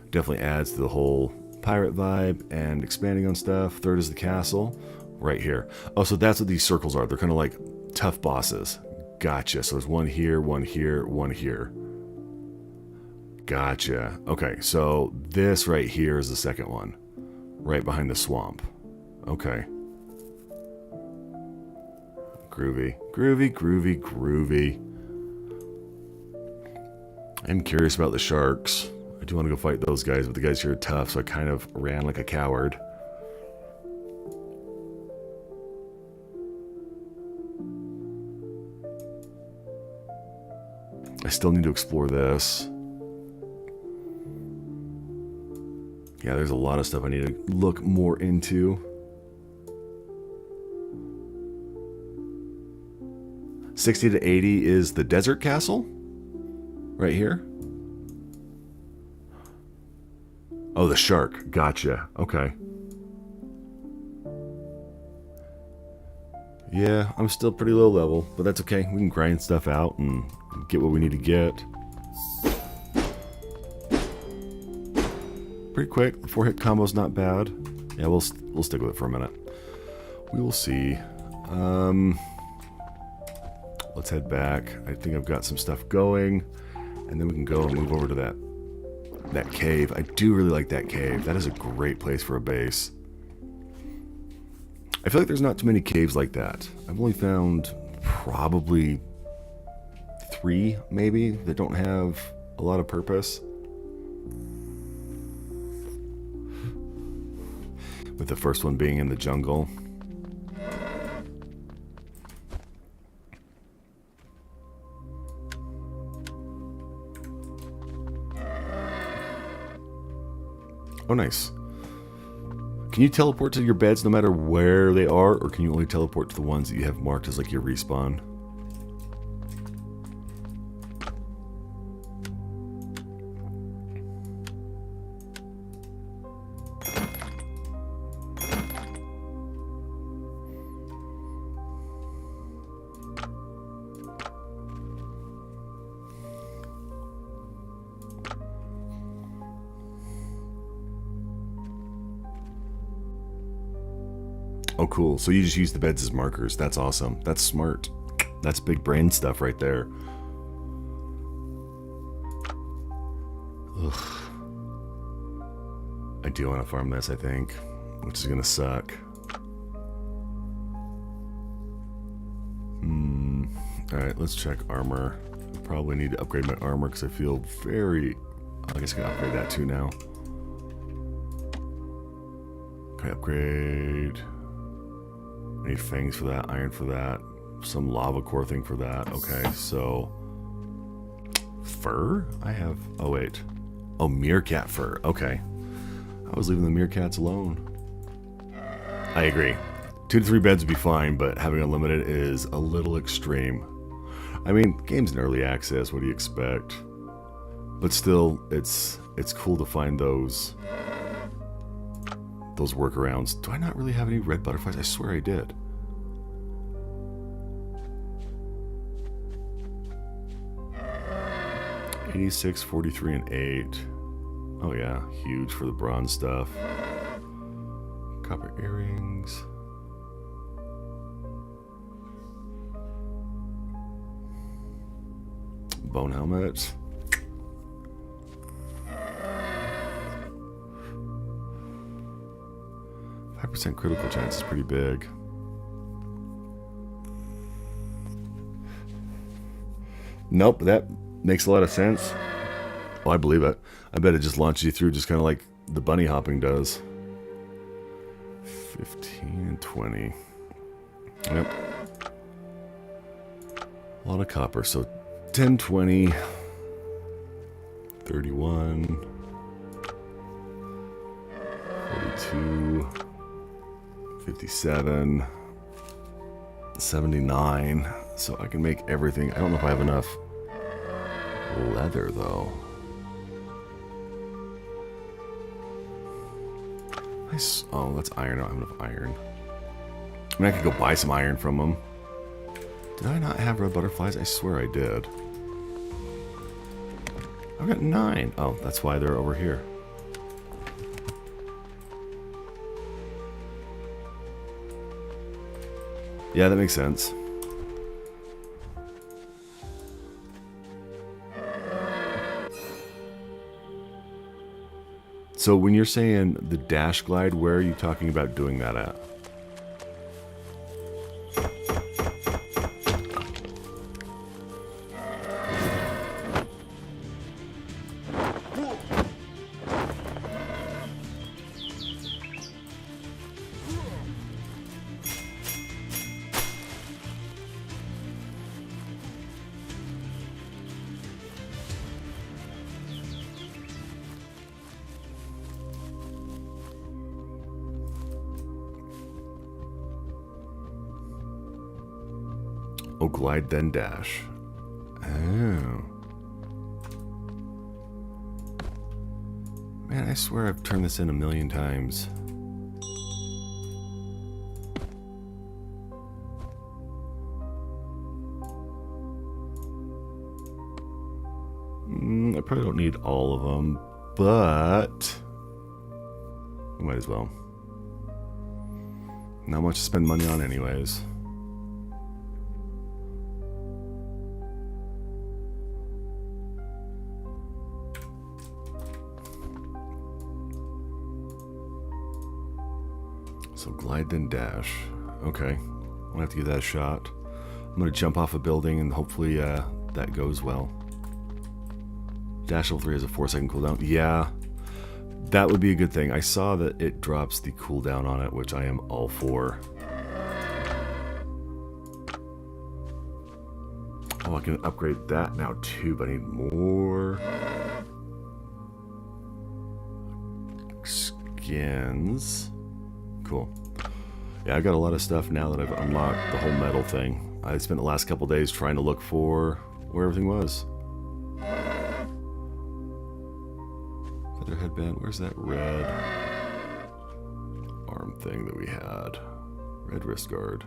Definitely adds to the whole pirate vibe and expanding on stuff. Third is the castle, right here. Oh, so that's what these circles are. They're kind of like tough bosses. Gotcha. So there's one here, one here, one here. Gotcha. Okay, so this right here is the second one. Right behind the swamp. Okay. Groovy. Groovy, groovy, groovy. I'm curious about the sharks. I do want to go fight those guys, but the guys here are tough, so I kind of ran like a coward. I still need to explore this. Yeah, there's a lot of stuff I need to look more into. 60 to 80 is the desert castle? Right here? Oh, the shark. Gotcha. Okay. Yeah, I'm still pretty low level, but that's okay. We can grind stuff out and get what we need to get. Pretty quick. The 4-hit combo's not bad. Yeah, we'll stick with it for a minute. We will see. Let's head back. I think I've got some stuff going. And then we can go and move over to that cave. I do really like that cave. That is a great place for a base. I feel like there's not too many caves like that. I've only found probably 3, maybe, that don't have a lot of purpose. With the first one being in the jungle. Oh, nice. Can you teleport to your beds no matter where they are, or can you only teleport to the ones that you have marked as like your respawn? Oh, cool. So you just use the beds as markers. That's awesome. That's smart. That's big brain stuff right there. Ugh. I do want to farm this, I think, which is going to suck. Alright, let's check armor. I probably need to upgrade my armor because I feel very... I guess I can upgrade that too now. Okay, upgrade... I need fangs for that, iron for that, some lava core thing for that. Okay, so... Fur? I have... Oh, wait. Oh, meerkat fur. Okay. I was leaving the meerkats alone. I agree. 2 to 3 beds would be fine, but having unlimited is a little extreme. I mean, game's in early access, what do you expect? But still, it's cool to find those workarounds. Do I not really have any red butterflies? I swear I did. $86, $43, and $8. Oh yeah, huge for the bronze stuff. Copper earrings. Bone helmet. % critical chance is pretty big. Nope, that makes a lot of sense. Oh, I believe it. I bet it just launches you through just kind of like the bunny hopping does. 15 and 20. Yep. A lot of copper, so 10, 20, 31, 42, 57, 79. So I can make everything. I don't know if I have enough leather though. Oh, that's iron. I don't have enough iron. I mean, I could go buy some iron from them. Did I not have red butterflies? I swear I did. I've got 9. Oh, that's why they're over here. Yeah, that makes sense. So when you're saying the dash glide, where are you talking about doing that at? Oh, glide then dash. Oh. Man, I swear I've turned this in a million times. I probably don't need all of them, but I might as well. Not much to spend money on anyways. So glide then dash. Okay, I'm gonna have to give that a shot. I'm gonna jump off a building and hopefully that goes well. Dash level 3 has a 4-second cooldown. Yeah, that would be a good thing. I saw that it drops the cooldown on it, which I am all for. Oh, I can upgrade that now too, but I need more skins. Cool. Yeah, I've got a lot of stuff now that I've unlocked the whole metal thing. I spent the last couple days trying to look for where everything was. Feather headband. Where's that red arm thing that we had? Red wrist guard.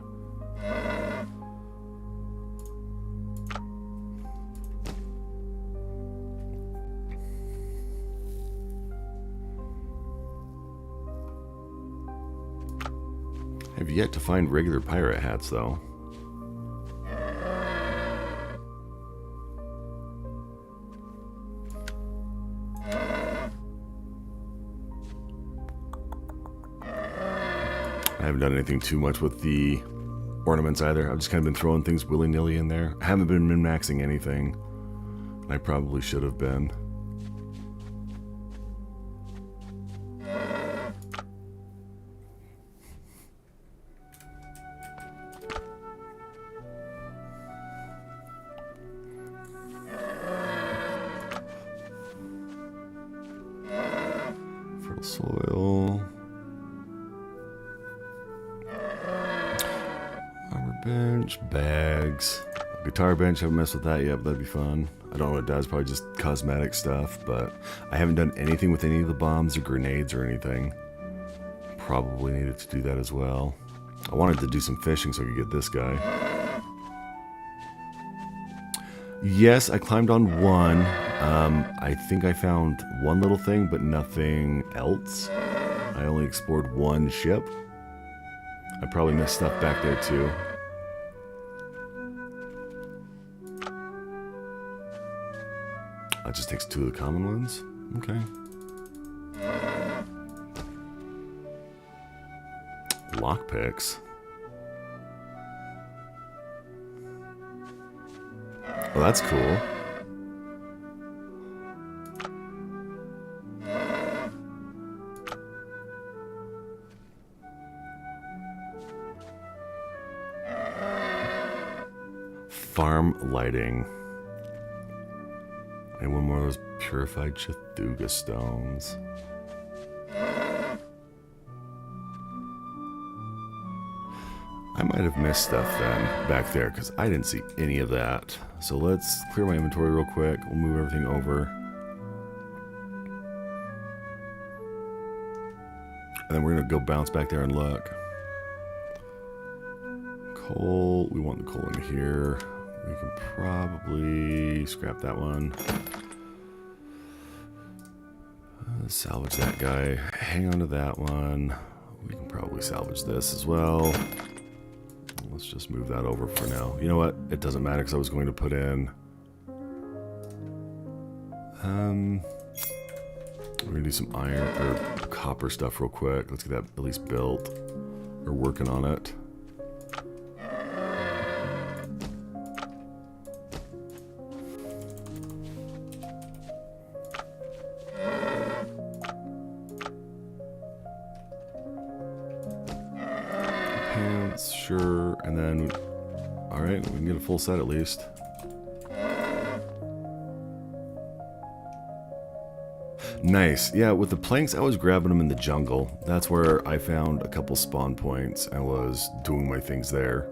I've yet to find regular pirate hats, though. I haven't done anything too much with the ornaments either. I've just kind of been throwing things willy-nilly in there. I haven't been min-maxing anything. I probably should have been. Fertile soil. Bench, bags, guitar bench, haven't messed with that yet, but that'd be fun. I don't know what it does, probably just cosmetic stuff, but I haven't done anything with any of the bombs or grenades or anything. Probably needed to do that as well. I wanted to do some fishing so I could get this guy. Yes, I climbed on one. I think I found one little thing, but nothing else. I only explored one ship. I probably missed stuff back there too. That just takes two of the common ones? Okay. Lockpicks. Oh, that's cool. Farm lighting. And one more of those purified Chathuga stones. I might have missed stuff then back there because I didn't see any of that. So let's clear my inventory real quick. We'll move everything over. And then we're going to go bounce back there and look. Coal. We want the coal in here. We can probably scrap that one. Salvage that guy. Hang on to that one. We can probably salvage this as well. Let's just move that over for now. You know what? It doesn't matter because I was going to put in... we're going to do some iron or copper stuff real quick. Let's get that at least built. We're working on it. Sure, and then, all right, we can get a full set at least. Nice. Yeah, with the planks, I was grabbing them in the jungle. That's where I found a couple spawn points and was doing my things there,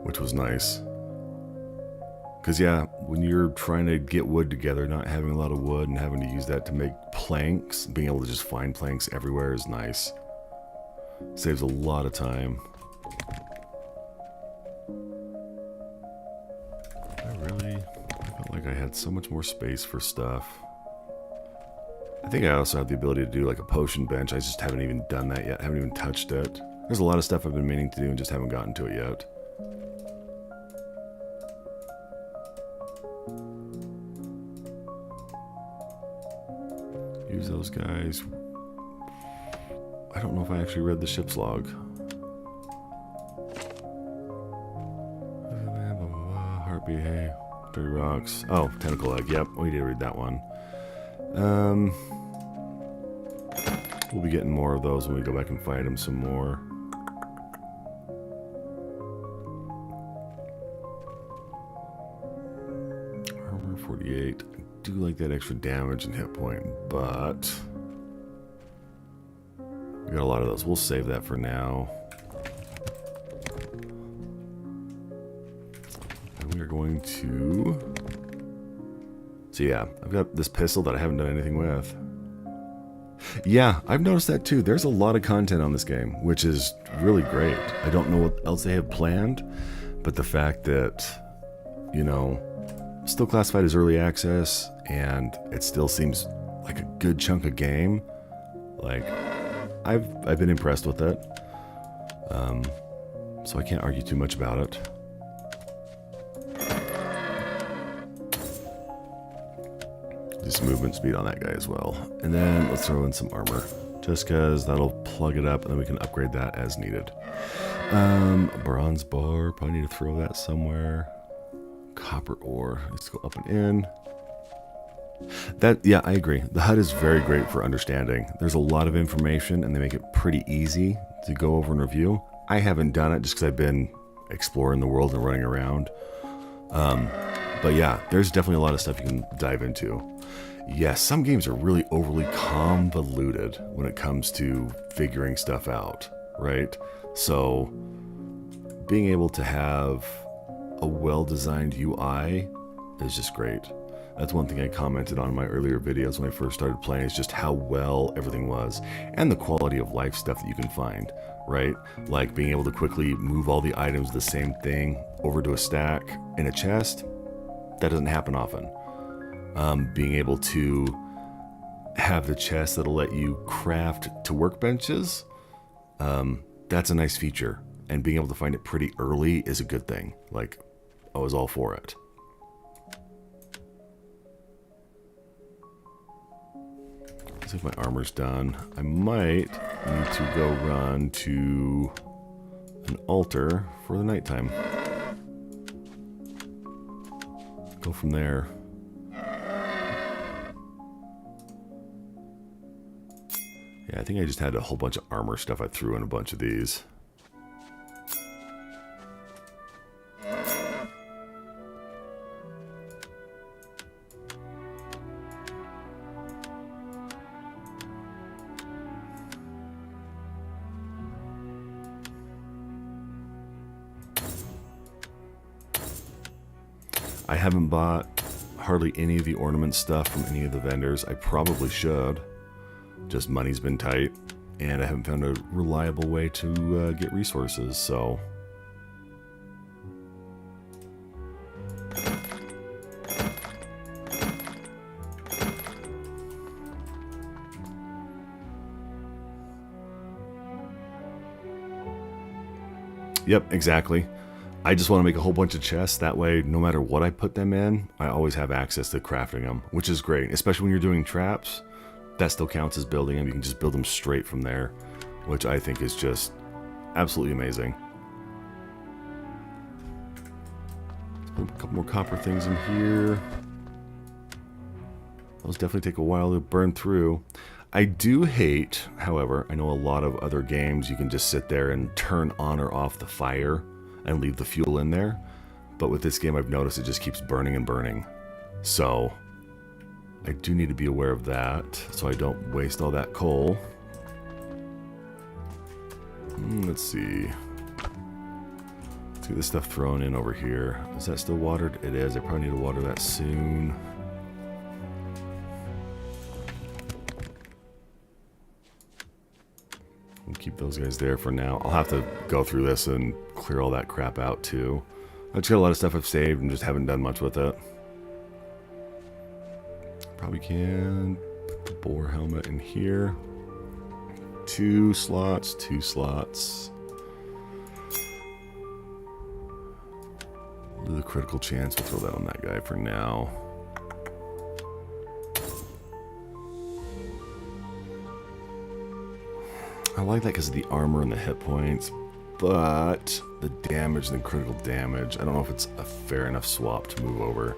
which was nice. Because, yeah, when you're trying to get wood together, not having a lot of wood and having to use that to make planks, being able to just find planks everywhere is nice. Saves a lot of time. I felt like I had so much more space for stuff. I think I also have the ability to do like a potion bench. I just haven't even done that yet. I haven't even touched it. There's a lot of stuff I've been meaning to do and just haven't gotten to it yet. Use those guys. I don't know if I actually read the ship's log. Heartbeat, hey. 30 rocks. Oh, tentacle egg. Yep, we did read that one. We'll be getting more of those when we go back and fight them some more. Armor 48. do like that extra damage and hit point, but we got a lot of those. We'll save that for now. And we are going to... So yeah, I've got this pistol that I haven't done anything with. Yeah, I've noticed that too. There's a lot of content on this game, which is really great. I don't know what else they have planned, but the fact that, you know, still classified as early access, and it still seems like a good chunk of game. Like, I've been impressed with it. So I can't argue too much about it. Just movement speed on that guy as well. And then let's throw in some armor, just because that'll plug it up, and then we can upgrade that as needed. A bronze bar, probably need to throw that somewhere. Copper ore, let's go up and in. That, yeah, I agree. The HUD is very great for understanding. There's a lot of information, and they make it pretty easy to go over and review. I haven't done it just because I've been exploring the world and running around. But yeah, there's definitely a lot of stuff you can dive into. Yes, some games are really overly convoluted when it comes to figuring stuff out, right? So being able to have a well-designed UI is just great. That's one thing I commented on in my earlier videos when I first started playing, is just how well everything was, and the quality of life stuff that you can find, right? Like being able to quickly move all the items the same thing over to a stack in a chest. That doesn't happen often. Being able to have the chest that'll let you craft to workbenches, that's a nice feature. And being able to find it pretty early is a good thing. Like, I was all for it. Let's see if my armor's done. I might need to go run to an altar for the nighttime. Go from there. Yeah, I think I just had a whole bunch of armor stuff I threw in a bunch of these. I haven't bought hardly any of the ornament stuff from any of the vendors. I probably should. Just money's been tight, and I haven't found a reliable way to get resources, so... Yep, exactly. I just want to make a whole bunch of chests. That way, no matter what I put them in, I always have access to crafting them, which is great. Especially when you're doing traps, that still counts as building them. You can just build them straight from there, which I think is just absolutely amazing. Let's put a couple more copper things in here. Those definitely take a while to burn through. I do hate, however, I know a lot of other games you can just sit there and turn on or off the fire and leave the fuel in there. But with this game, I've noticed it just keeps burning and burning. So I do need to be aware of that so I don't waste all that coal. Let's see. Let's get this stuff thrown in over here. Is that still watered? It is. I probably need to water that soon. We'll keep those guys there for now. I'll have to go through this and clear all that crap out too. I've just got a lot of stuff I've saved and just haven't done much with it. Probably can put the boar helmet in here. 2 slots, 2 slots. We'll do the critical chance. We'll throw that on that guy for now. I like that because of the armor and the hit points, but the damage and the critical damage, I don't know if it's a fair enough swap to move over.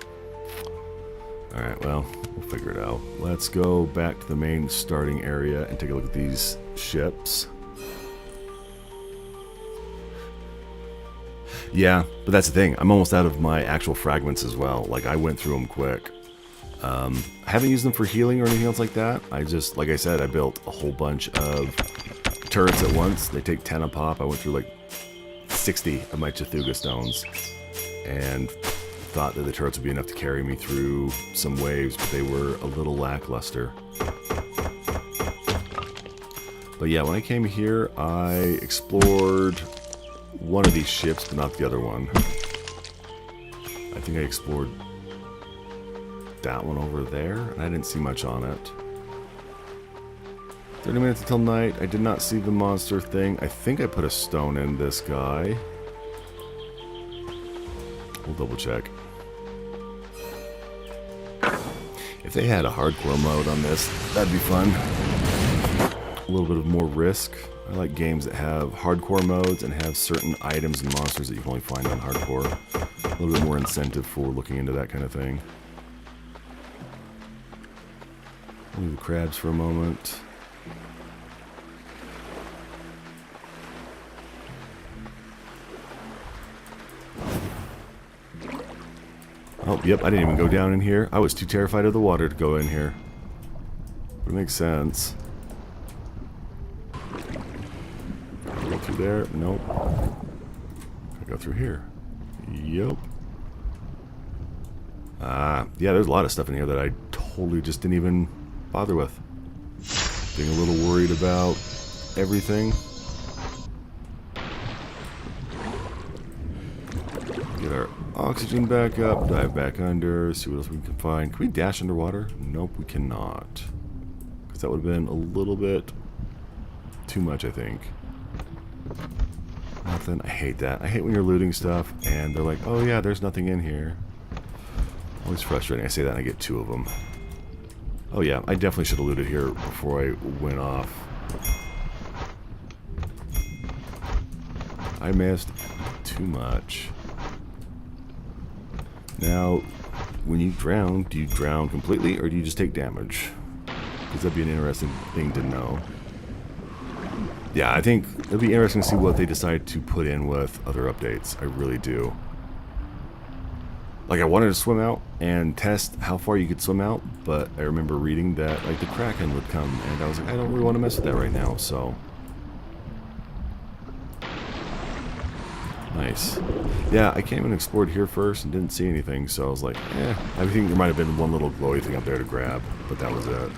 Alright, well, we'll figure it out. Let's go back to the main starting area and take a look at these ships. Yeah, but that's the thing. I'm almost out of my actual fragments as well. Like, I went through them quick. I haven't used them for healing or anything else like that. I just, like I said, I built a whole bunch of turrets at once. They take 10 a pop. I went through like 60 of my Cthulhu stones and thought that the turrets would be enough to carry me through some waves, but they were a little lackluster. But yeah, when I came here, I explored one of these ships, but not the other one. I think I explored that one over there, and I didn't see much on it. 30 minutes until night. I did not see the monster thing. I think I put a stone in this guy. We'll double check. If they had a hardcore mode on this, that'd be fun. A little bit of more risk. I like games that have hardcore modes and have certain items and monsters that you can only find on hardcore. A little bit more incentive for looking into that kind of thing. Leave the crabs for a moment. Oh, yep, I didn't even go down in here. I was too terrified of the water to go in here. But it makes sense. Go through there? Nope. I go through here. Yep. Yeah, there's a lot of stuff in here that I totally just didn't even bother with. Being a little worried about everything. Get our oxygen back up, dive back under, see what else we can find. Can we dash underwater? Nope, we cannot. Because that would have been a little bit too much, I think. Nothing. I hate that. I hate when you're looting stuff and they're like, oh yeah, there's nothing in here. Always frustrating. I say that and I get 2 of them. Oh yeah, I definitely should have looted here before I went off. I missed too much. Now, when you drown, do you drown completely or do you just take damage? Because that'd be an interesting thing to know. Yeah, I think it'll be interesting to see what they decide to put in with other updates. I really do. Like, I wanted to swim out and test how far you could swim out, but I remember reading that, like, the Kraken would come, and I was like, I don't really want to mess with that right now, so. Nice. Yeah, I came and explored here first and didn't see anything, so I was like, I think there might have been one little glowy thing up there to grab, but that was it.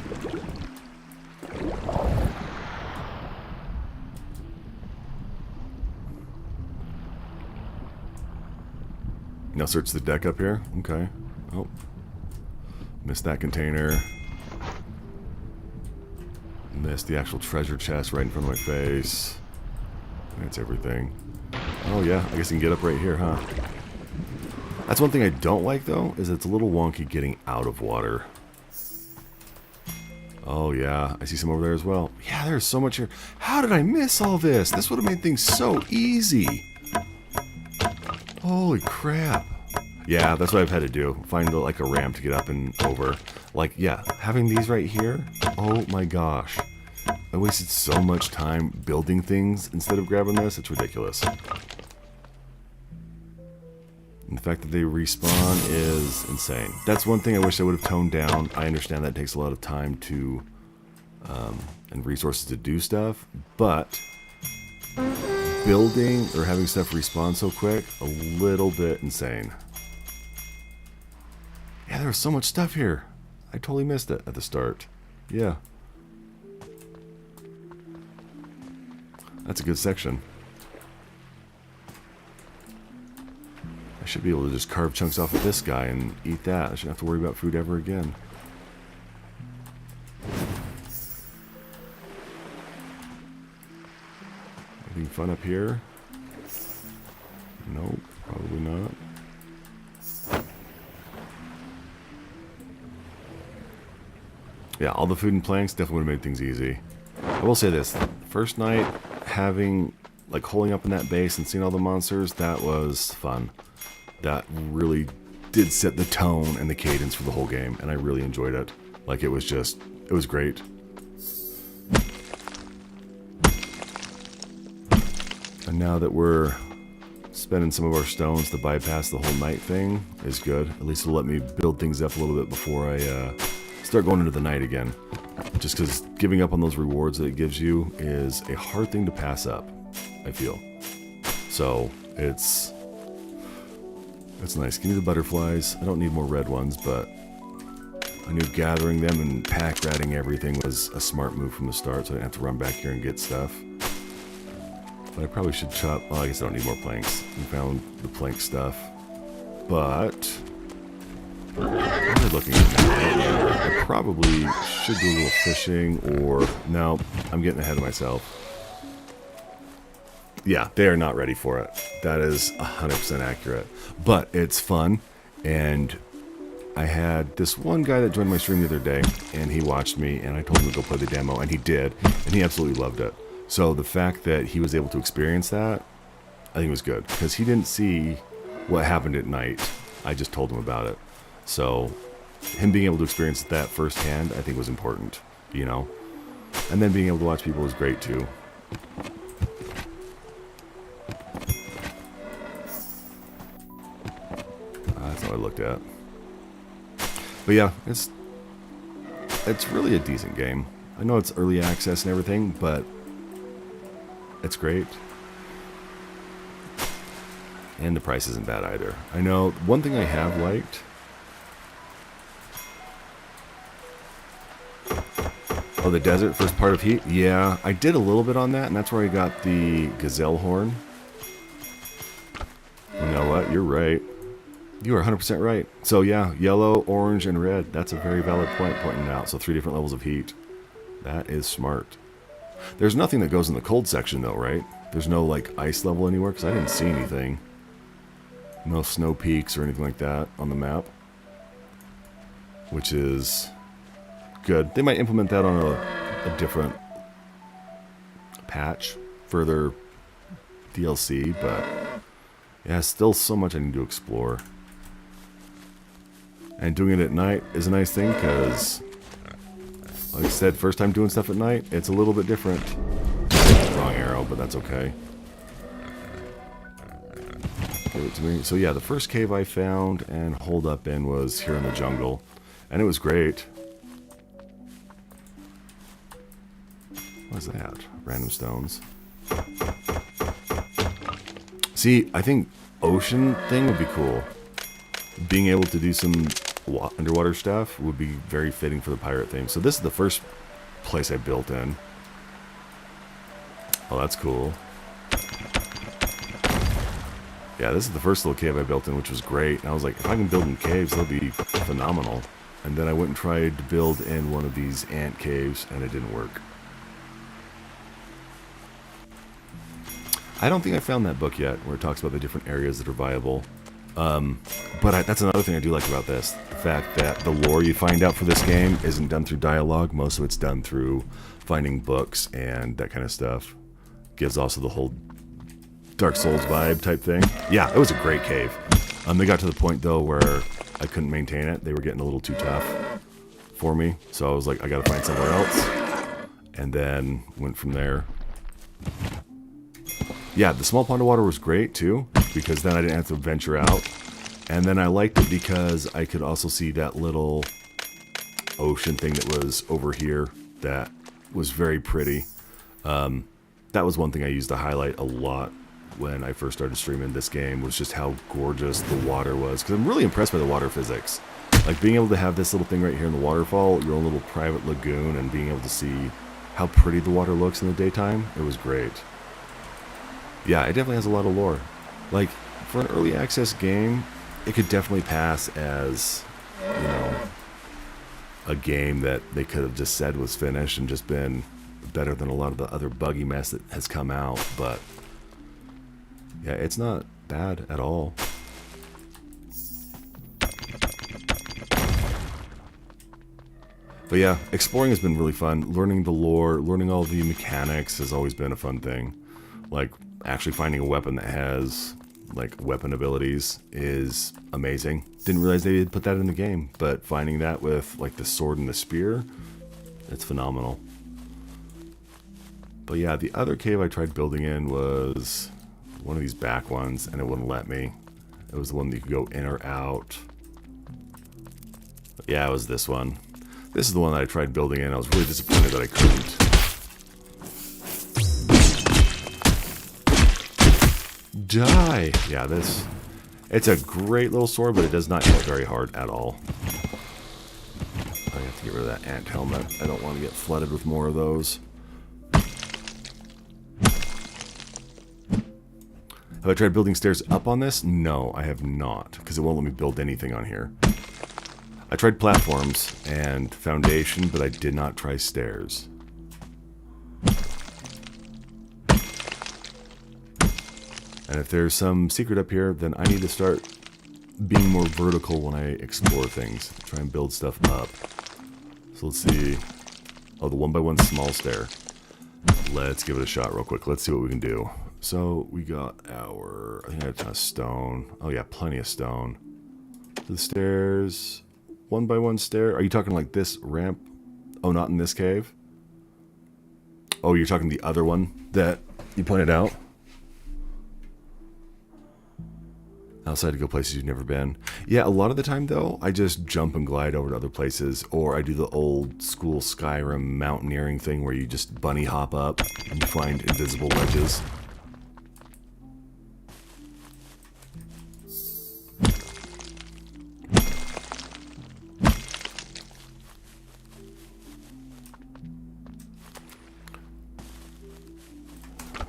Now search the deck up here. Okay. Oh. Missed that container. Missed the actual treasure chest right in front of my face. That's everything. Oh yeah, I guess you can get up right here, huh? That's one thing I don't like though, is it's a little wonky getting out of water. Oh yeah, I see some over there as well. Yeah, there's so much here. How did I miss all this? This would have made things so easy. Holy crap. Yeah, that's what I've had to do. Find like a ramp to get up and over. Like, yeah, having these right here. Oh my gosh. I wasted so much time building things instead of grabbing this. It's ridiculous. And the fact that they respawn is insane. That's one thing I wish I would have toned down. I understand that takes a lot of time to and resources to do stuff, but building or having stuff respawn so quick, a little bit insane. Yeah, there was so much stuff here. I totally missed it at the start. Yeah. That's a good section. I should be able to just carve chunks off of this guy and eat that. I shouldn't have to worry about food ever again. Anything fun up here? Nope, probably not. Yeah, all the food and planks definitely would have made things easy. I will say this, first night having, like, holding up in that base and seeing all the monsters, that was fun. That really did set the tone and the cadence for the whole game, and I really enjoyed it. Like, it was just, it was great. And now that we're spending some of our stones to bypass the whole night thing is good. At least it'll let me build things up a little bit before I start going into the night again. Just because giving up on those rewards that it gives you is a hard thing to pass up, I feel. So it's nice. Give me the butterflies. I don't need more red ones, but I knew gathering them and pack ratting everything was a smart move from the start, so I didn't have to run back here and get stuff. But I probably should chop... Oh, I guess I don't need more planks. We found the plank stuff. But... I'm looking at that. I probably should do a little fishing, or... No, I'm getting ahead of myself. Yeah, they are not ready for it. That is 100% accurate. But it's fun, and I had this one guy that joined my stream the other day, and he watched me, and I told him to go play the demo, and he did, and he absolutely loved it. So the fact that he was able to experience that, I think was good, because he didn't see what happened at night. I just told him about it. So him being able to experience that firsthand, I think was important, you know? And then being able to watch people was great, too. That's what I looked at. But yeah, it's really a decent game. I know it's early access and everything, but it's great. And the price isn't bad either. I know one thing I have liked... Oh, the desert, first part of Heat? Yeah, I did a little bit on that, and that's where I got the gazelle horn. You know what? You're right. You are 100% right. So yeah, yellow, orange, and red. That's a very valid point pointing out. So 3 different levels of heat. That is smart. There's nothing that goes in the cold section though, right? There's no like ice level anywhere, because I didn't see anything. No snow peaks or anything like that on the map. Which is good. They might implement that on a different patch for their DLC, but yeah, still so much I need to explore. And doing it at night is a nice thing, because, like I said, first time doing stuff at night, it's a little bit different. Wrong arrow, but that's okay. Give it to me. So yeah, the first cave I found and holed up in was here in the jungle. And it was great. What is that? Random stones. See, I think ocean thing would be cool. Being able to do some underwater stuff would be very fitting for the pirate theme. So this is the first place I built in. Oh, that's cool. Yeah, this is the first little cave I built in, which was great. And I was like, if I can build in caves, that'll be phenomenal. And then I went and tried to build in one of these ant caves, and it didn't work. I don't think I found that book yet, where it talks about the different areas that are viable. But that's another thing I do like about this. The fact that the lore you find out for this game isn't done through dialogue. Most of it's done through finding books and that kind of stuff. Gives also the whole Dark Souls vibe type thing. Yeah, it was a great cave. They got to the point, though, where I couldn't maintain it. They were getting a little too tough for me. So I was like, I gotta find somewhere else. And then went from there. Yeah, the small pond of water was great, too, because then I didn't have to venture out. And then I liked it because I could also see that little ocean thing that was over here that was very pretty. That was one thing I used to highlight a lot when I first started streaming this game, was just how gorgeous the water was. Because I'm really impressed by the water physics. Like, being able to have this little thing right here in the waterfall, your own little private lagoon, and being able to see how pretty the water looks in the daytime, it was great. Yeah, it definitely has a lot of lore. Like, for an early access game, it could definitely pass as, you know, a game that they could have just said was finished and just been better than a lot of the other buggy mess that has come out. But yeah, it's not bad at all. But yeah, exploring has been really fun. Learning the lore, learning all the mechanics has always been a fun thing. Like, actually finding a weapon that has, like, weapon abilities is amazing. Didn't realize they had put that in the game, but finding that with, like, the sword and the spear, it's phenomenal. But yeah, the other cave I tried building in was one of these back ones, and it wouldn't let me. It was the one that you could go in or out. Yeah, it was this one. This is the one that I tried building in. I was really disappointed that I couldn't. Die! Yeah, it's a great little sword, but it does not hit very hard at all. I have to get rid of that ant helmet. I don't want to get flooded with more of those. Have I tried building stairs up on this? No, I have not, because it won't let me build anything on here. I tried platforms and foundation, but I did not try stairs. And if there's some secret up here, then I need to start being more vertical when I explore things. Try and build stuff up. So let's see. Oh, the 1x1 small stair. Let's give it a shot real quick. Let's see what we can do. So we got our, I think I have a ton of stone. Oh yeah, plenty of stone. The stairs, 1x1 stair. Are you talking like this ramp? Oh, not in this cave? Oh, you're talking the other one that you pointed out? Outside to go places you've never been. Yeah, a lot of the time though, I just jump and glide over to other places, or I do the old school Skyrim mountaineering thing where you just bunny hop up and you find invisible ledges.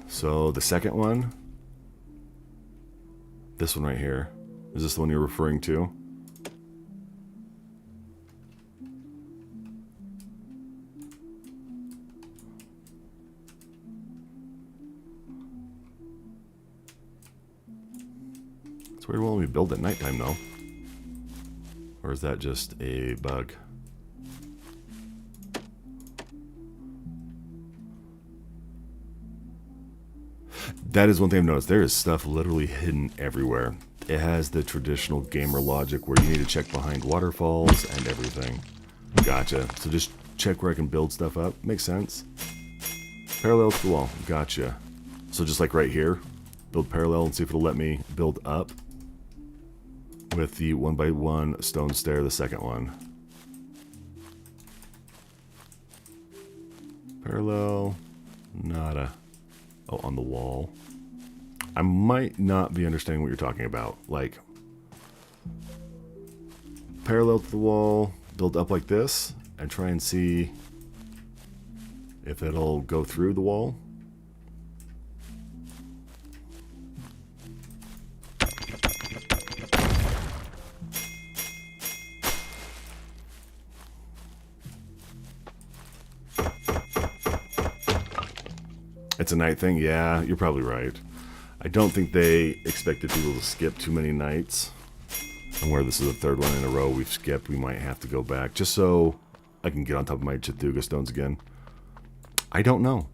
So the second one, this one right here, is this the one you're referring to? It's weird when we build at nighttime though. Or is that just a bug? That is one thing I've noticed. There is stuff literally hidden everywhere. It has the traditional gamer logic where you need to check behind waterfalls and everything. Gotcha. So just check where I can build stuff up. Makes sense. Parallel to the wall. Gotcha. So just like right here, build parallel and see if it'll let me build up with the 1x1 stone stair, the second one. Parallel. Nada. Oh, on the wall. I might not be understanding what you're talking about. Like, parallel to the wall, build up like this, and try and see if it'll go through the wall. It's a night thing? Yeah, you're probably right. I don't think they expected people to skip too many nights. And where this is the third one in a row we've skipped, we might have to go back just so I can get on top of my Cthulhu stones again. I don't know.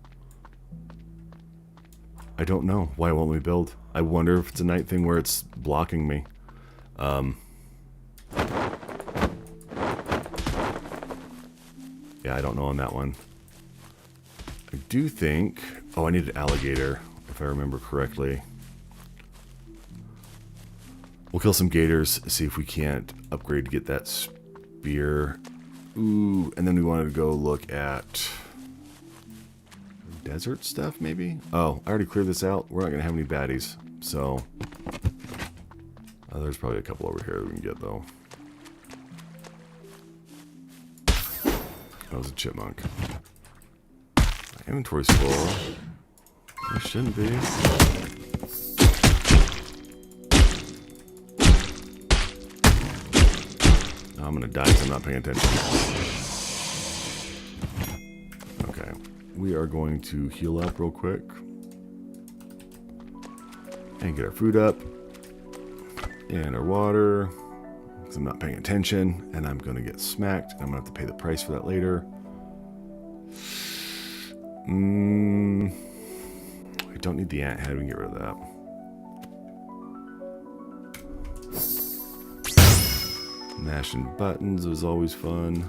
I don't know why it won't let me build. I wonder if it's a night thing where it's blocking me. Yeah, I don't know on that one. I do think... Oh, I need an alligator, if I remember correctly. We'll kill some gators, see if we can't upgrade to get that spear. Ooh, and then we wanted to go look at... desert stuff, maybe? Oh, I already cleared this out. We're not going to have any baddies, so... there's probably a couple over here that we can get, though. That was a chipmunk. My inventory's full. It shouldn't be. I'm gonna die because I'm not paying attention. Okay. We are going to heal up real quick. And get our food up. And our water. Because I'm not paying attention. And I'm gonna get smacked. I'm gonna have to pay the price for that later. I don't need the ant head. We can get rid of that. Mashing buttons is always fun.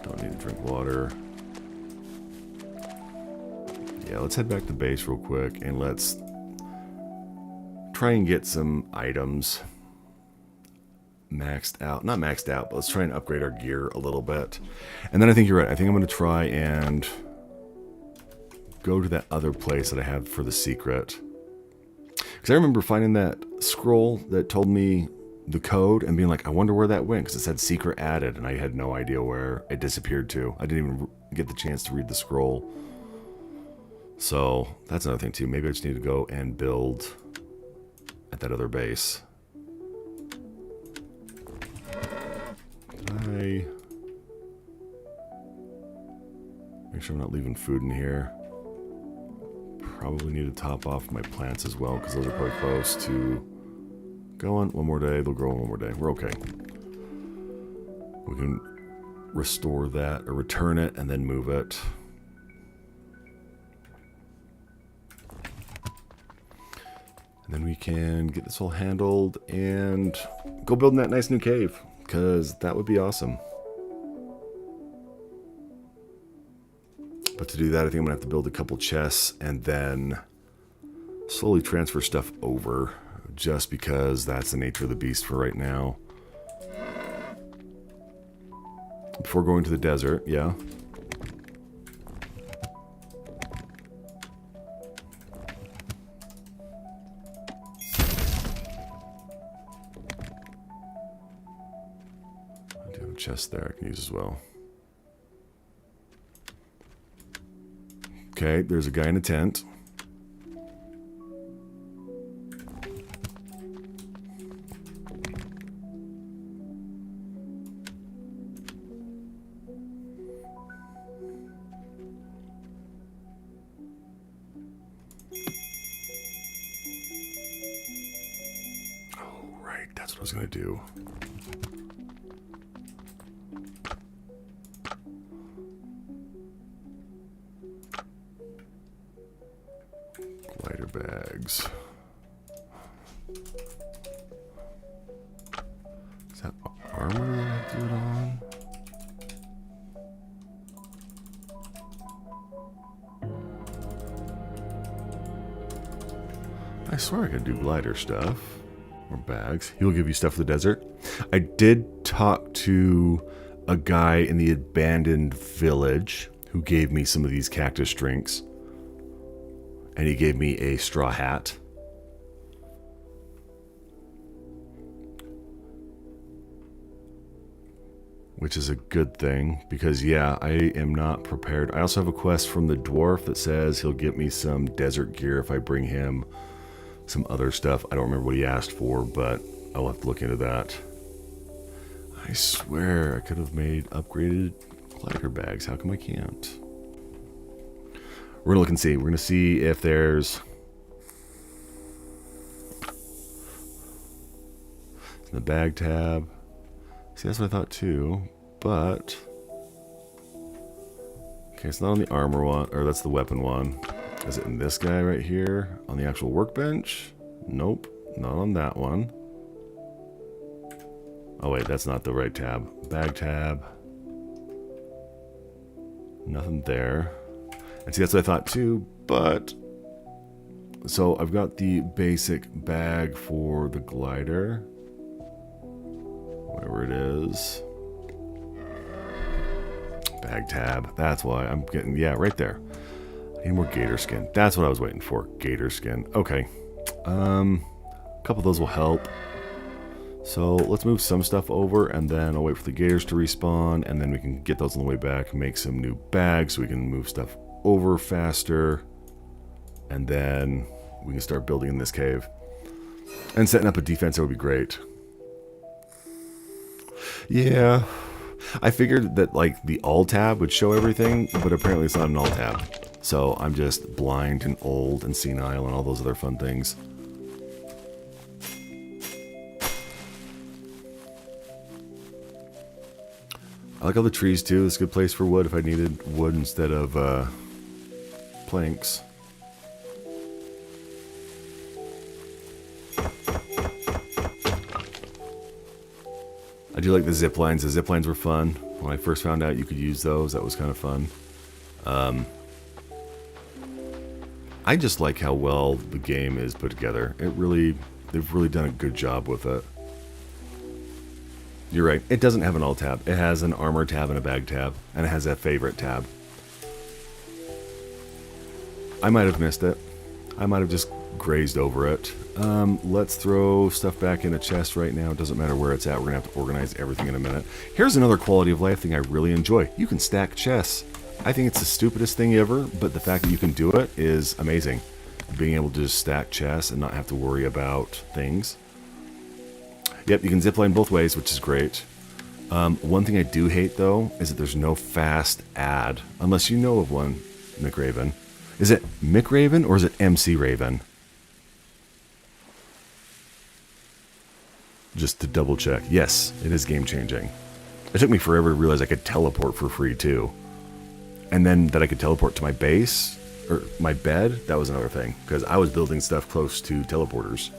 Don't need to drink water. Yeah, let's head back to base real quick and let's try and get some items maxed out. Not maxed out, but let's try and upgrade our gear a little bit. And then I think you're right. I think I'm going to try and go to that other place that I have for the secret. Because I remember finding that scroll that told me the code and being like, I wonder where that went, because it said secret added, and I had no idea where it disappeared to. I didn't even get the chance to read the scroll. So that's another thing too. Maybe I just need to go and build at that other base. Make sure I'm not leaving food in here. Probably need to top off my plants as well, because those are probably close to going. One more day, they'll grow one more day. We're okay. We can restore that or return it and then move it. And then we can get this all handled and go building that nice new cave, because that would be awesome. But to do that, I think I'm going to have to build a couple chests and then slowly transfer stuff over, just because that's the nature of the beast for right now. Before going to the desert, yeah. I do have a chest there I can use as well. Okay, there's a guy in a tent. Oh, right, that's what I was gonna do. Lighter bags. Is that armor that I do it on? I swear I could do glider stuff. Or bags. He'll give you stuff for the desert. I did talk to a guy in the abandoned village who gave me some of these cactus drinks. And he gave me a straw hat. Which is a good thing, because yeah, I am not prepared. I also have a quest from the dwarf that says he'll get me some desert gear if I bring him some other stuff. I don't remember what he asked for, but I'll have to look into that. I swear I could have made upgraded glider bags. How come I can't? We're gonna look and see. We're gonna see if there's in the bag tab. See, that's what I thought too, but okay, it's not on the armor one, or that's the weapon one. Is it in this guy right here on the actual workbench? Nope, not on that one. Oh wait, that's not the right tab. Bag tab. Nothing there. And see, that's what I thought too, but so I've got the basic bag for the glider, whatever it is. Bag tab, that's why I'm getting, yeah, right there. I need more gator skin. That's what I was waiting for, gator skin. Okay, a couple of those will help. So let's move some stuff over, and then I'll wait for the gators to respawn, and then we can get those on the way back, make some new bags so we can move stuff over faster, and then we can start building in this cave. And setting up a defense, that would be great. Yeah, I figured that like the all tab would show everything, but apparently it's not an all tab. So I'm just blind and old and senile and all those other fun things. I like all the trees too. It's a good place for wood if I needed wood instead of planks. I do like the zip lines. The zip lines were fun. When I first found out you could use those, that was kind of fun. I just like how well the game is put together. They've really done a good job with it. You're right, it doesn't have an alt tab. It has an armor tab and a bag tab, and it has a favorite tab. I might have missed it. I might have just grazed over it. Let's throw stuff back in a chest right now. It doesn't matter where it's at. We're going to have to organize everything in a minute. Here's another quality of life thing I really enjoy. You can stack chests. I think it's the stupidest thing ever, but the fact that you can do it is amazing. Being able to just stack chests and not have to worry about things. Yep, you can zipline both ways, which is great. One thing I do hate, though, is that there's no fast add. Unless you know of one, McRaven. Is it McRaven or is it MC Raven? Just to double check. Yes, it is game changing. It took me forever to realize I could teleport for free too. And then that I could teleport to my base, or my bed, that was another thing. Because I was building stuff close to teleporters.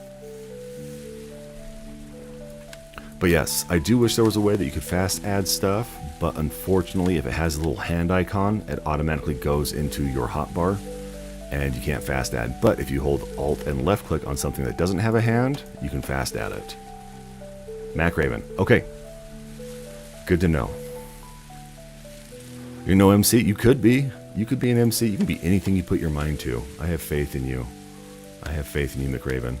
But yes, I do wish there was a way that you could fast add stuff. But unfortunately, if it has a little hand icon, it automatically goes into your hotbar. And you can't fast add. But if you hold Alt and left click on something that doesn't have a hand, you can fast add it. MacRaven. Okay. Good to know. You're no MC? You could be. You could be an MC. You can be anything you put your mind to. I have faith in you. I have faith in you, McRaven.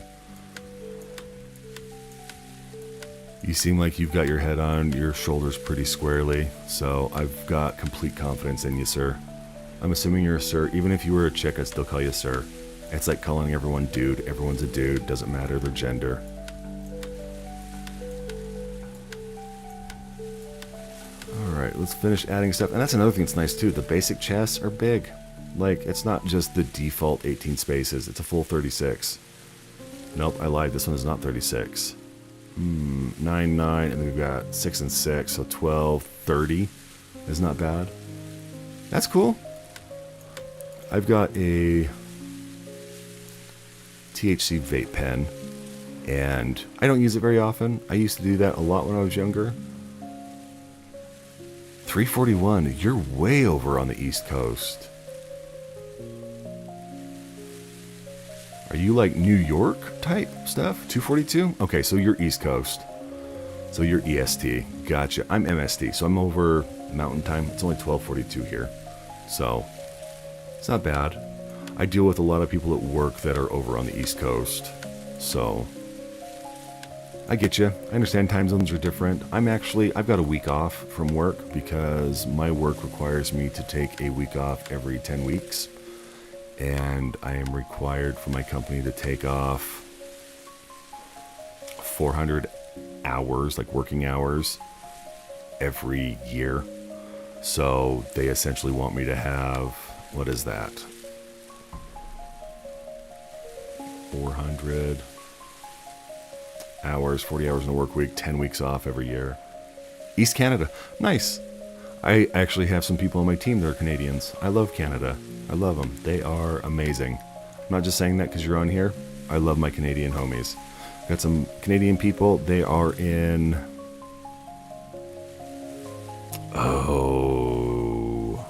You seem like you've got your head on your shoulders pretty squarely, so I've got complete confidence in you, sir. I'm assuming you're a sir. Even if you were a chick, I'd still call you sir. It's like calling everyone dude. Everyone's a dude. Doesn't matter their gender. Alright, let's finish adding stuff. And that's another thing that's nice too. The basic chests are big. Like, it's not just the default 18 spaces. It's a full 36. Nope, I lied. This one is not 36. 9, 9, and then we've got 6 and 6, so 12, 30 is not bad. That's cool. I've got a THC vape pen, and I don't use it very often. I used to do that a lot when I was younger. 341, you're way over on the East Coast. Are you like New York type stuff? 242? Okay, so you're East Coast. So you're EST. Gotcha. I'm MST, so I'm over Mountain Time. It's only 12:42 here. So, it's not bad. I deal with a lot of people at work that are over on the East Coast. So, I get you. I understand time zones are different. I've got a week off from work because my work requires me to take a week off every 10 weeks. And I am required for my company to take off 400 hours, like working hours, every year. So they essentially want me to have, what is that? 400 hours, 40 hours in a work week, 10 weeks off every year. East Canada. Nice. I actually have some people on my team that are Canadians. I love Canada. I love them. They are amazing. I'm not just saying that because you're on here. I love my Canadian homies. Got some Canadian people. They are in... Oh...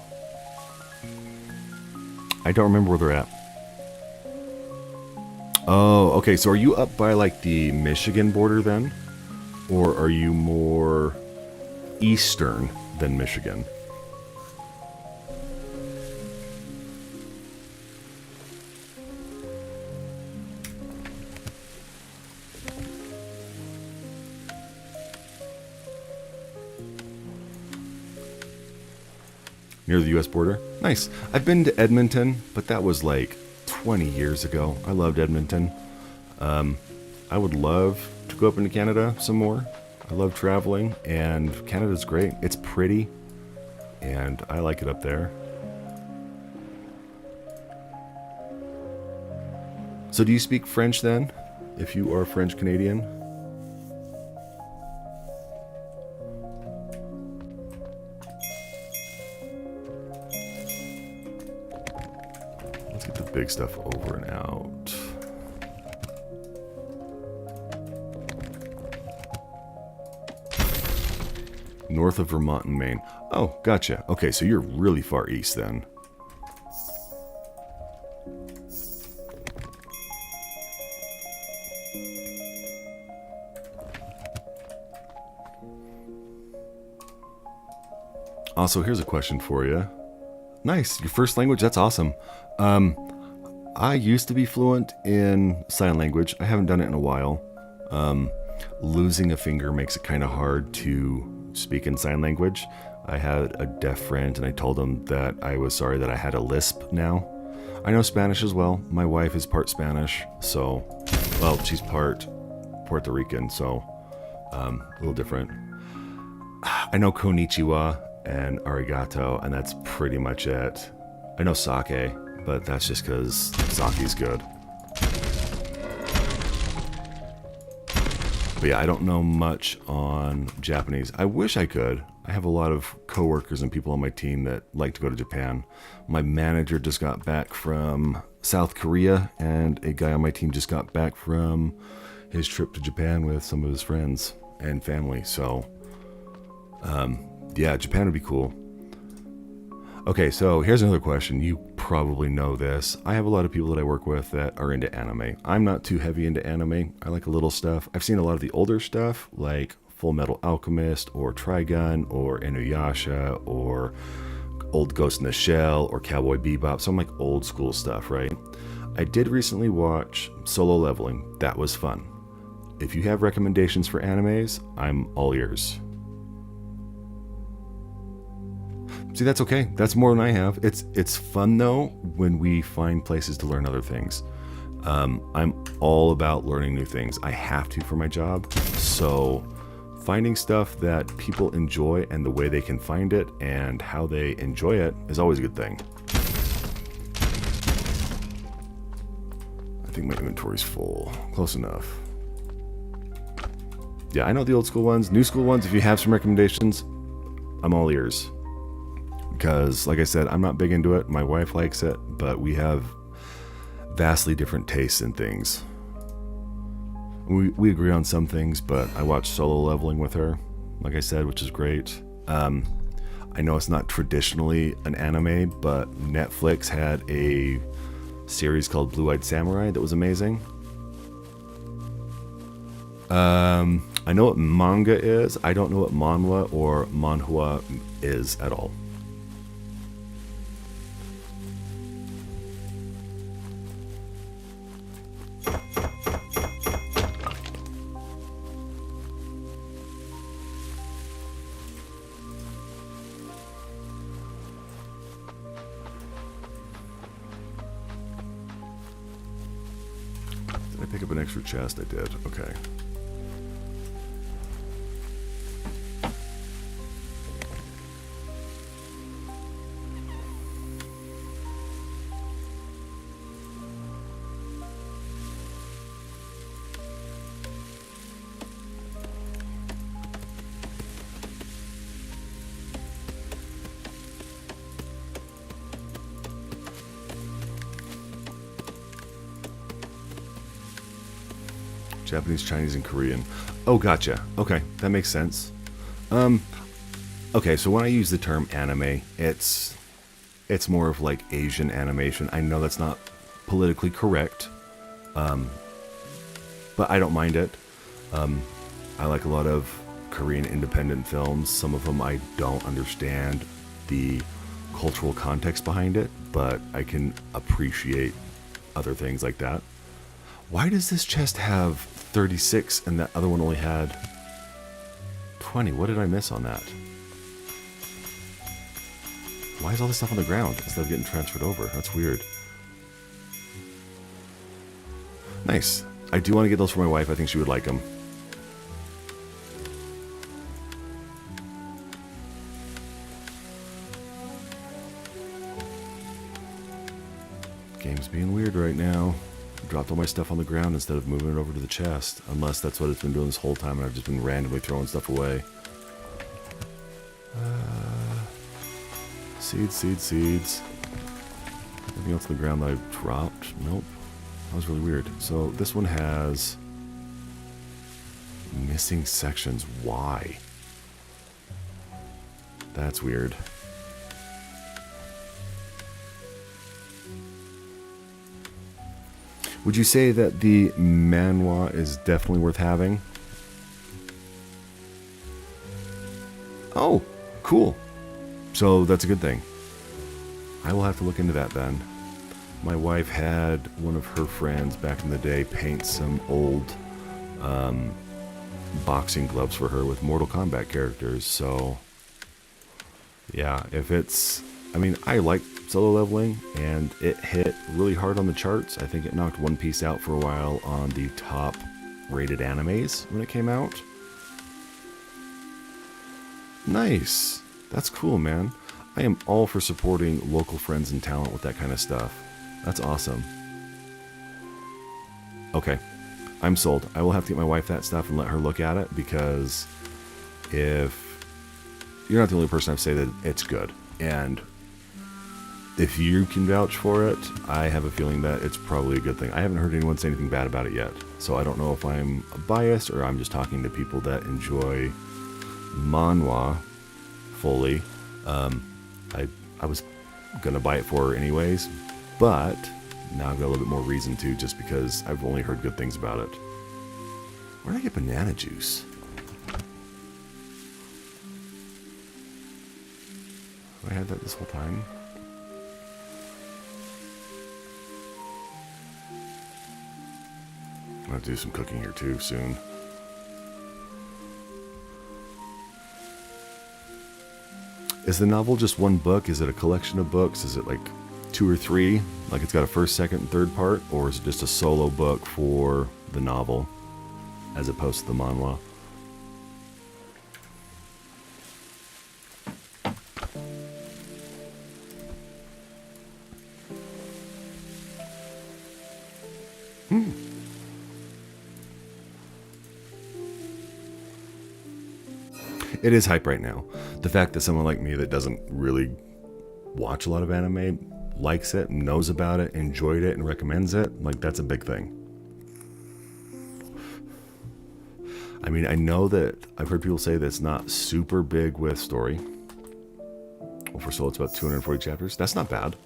I don't remember where they're at. Oh, okay. So are you up by like the Michigan border then? Or are you more eastern than Michigan? Near the U.S. border? Nice. I've been to Edmonton, but that was like 20 years ago. I loved Edmonton. I would love to go up into Canada some more. I love traveling, and Canada's great. It's pretty, and I like it up there. So do you speak French then, if you are French Canadian? Let's get the big stuff over and out. North of Vermont and Maine. Oh, gotcha. Okay, so you're really far east then. Also, here's a question for you. Nice, your first language, that's awesome. I used to be fluent in sign language. I haven't done it in a while. Losing a finger makes it kind of hard to speak in sign language. I had a deaf friend and I told him that I was sorry that I had a lisp now. I know Spanish as well. My wife is part Spanish, so, well, she's part Puerto Rican, so a little different. I know konnichiwa and arigato, and that's pretty much it. I know sake, but that's just because sake's good. But yeah, I don't know much on Japanese. I wish I could. I have a lot of coworkers and people on my team that like to go to Japan. My manager just got back from South Korea, and a guy on my team just got back from his trip to Japan with some of his friends and family. So, yeah, Japan would be cool. Okay, so here's another question. You probably know this. I have a lot of people that I work with that are into anime. I'm not too heavy into anime. I like a little stuff. I've seen a lot of the older stuff, like Full Metal Alchemist, or Trigun, or Inuyasha, or old Ghost in the Shell, or Cowboy Bebop. Some like old school stuff, right? I did recently watch Solo Leveling. That was fun. If you have recommendations for animes, I'm all ears. See, that's okay. That's more than I have. It's fun though when we find places to learn other things. I'm all about learning new things. I have to for my job. So finding stuff that people enjoy and the way they can find it and how they enjoy it is always a good thing. I think my inventory's full. Close enough. Yeah, I know the old school ones. New school ones, if you have some recommendations, I'm all ears. Because, like I said, I'm not big into it. My wife likes it, but we have vastly different tastes in things. We agree on some things, but I watched Solo Leveling with her, like I said, which is great. I know it's not traditionally an anime, but Netflix had a series called Blue-Eyed Samurai that was amazing. I know what manga is. I don't know what manhwa or manhwa is at all. Did I pick up an extra chest? I did. Okay. Japanese, Chinese, and Korean. Oh, gotcha. Okay, that makes sense. Okay, so when I use the term anime, it's more of like Asian animation. I know that's not politically correct, but I don't mind it. I like a lot of Korean independent films. Some of them I don't understand the cultural context behind it, but I can appreciate other things like that. Why does this chest have 36 and that other one only had 20? What did I miss on that? Why is all this stuff on the ground instead of getting transferred over? That's weird. Nice. I do want to get those for my wife. I think she would like them. Game's being weird right now. Dropped all my stuff on the ground instead of moving it over to the chest. Unless that's what it's been doing this whole time and I've just been randomly throwing stuff away. Seeds. Anything else on the ground that I dropped? Nope. That was really weird. So this one has missing sections. Why? That's weird. Would you say that the manhwa is definitely worth having? Oh, cool. So that's a good thing. I will have to look into that then. My wife had one of her friends back in the day paint some old boxing gloves for her with Mortal Kombat characters. So yeah, if it's, I mean, I like solo leveling, and it hit really hard on the charts. I think it knocked One Piece out for a while on the top rated animes when it came out. Nice. That's cool, man. I am all for supporting local friends and talent with that kind of stuff. That's awesome. Okay, I'm sold. I will have to get my wife that stuff and let her look at it, because if you're not the only person I've said that it's good, and if you can vouch for it, I have a feeling that it's probably a good thing. I haven't heard anyone say anything bad about it yet, so I don't know if I'm biased or I'm just talking to people that enjoy manhwa fully. I was gonna buy it for her anyways, but now I've got a little bit more reason to, just because I've only heard good things about it. Where did I get banana juice? Have I had that this whole time? I'm gonna have to do some cooking here too soon. Is the novel just one book? Is it a collection of books? Is it like 2 or 3? Like it's got a first, second, and third part? Or is it just a solo book for the novel as opposed to the manhwa? It is hype right now. The fact that someone like me that doesn't really watch a lot of anime likes it, knows about it, enjoyed it, and recommends it, like, that's a big thing. I mean, I know that I've heard people say that it's not super big with story. Well, for Soul, it's about 240 chapters. That's not bad.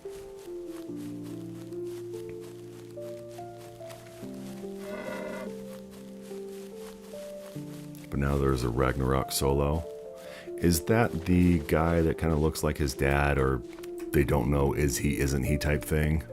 But now there's a Ragnarok solo. Is that the guy that kind of looks like his dad, or they don't know is he, isn't he type thing?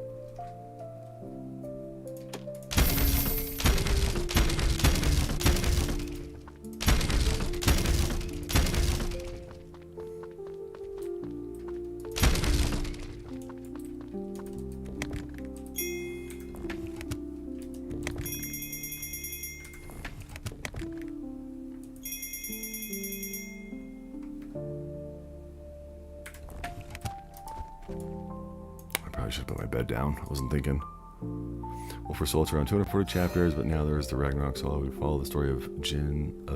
I should put my bed down. I wasn't thinking. Well, for Soul, it's around 240 chapters, but now there's the Ragnarok solo. We follow the story of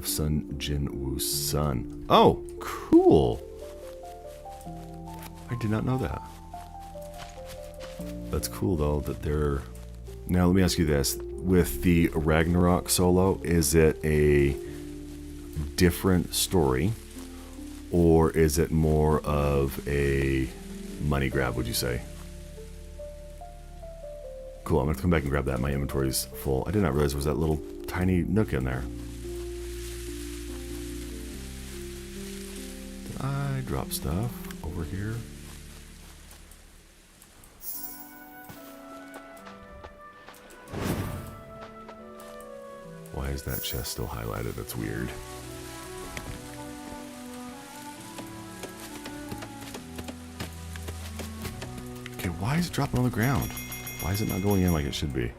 Sun Jinwoo's son. Oh, cool. I did not know that. That's cool, though, that they're... Now, let me ask you this. With the Ragnarok solo, is it a different story, or is it more of a money grab, would you say? Cool, I'm going to come back and grab that. My inventory's full. I did not realize there was that little tiny nook in there. Did I drop stuff over here? Why is that chest still highlighted? That's weird. Okay, why is it dropping on the ground? Why is it not going in like it should be?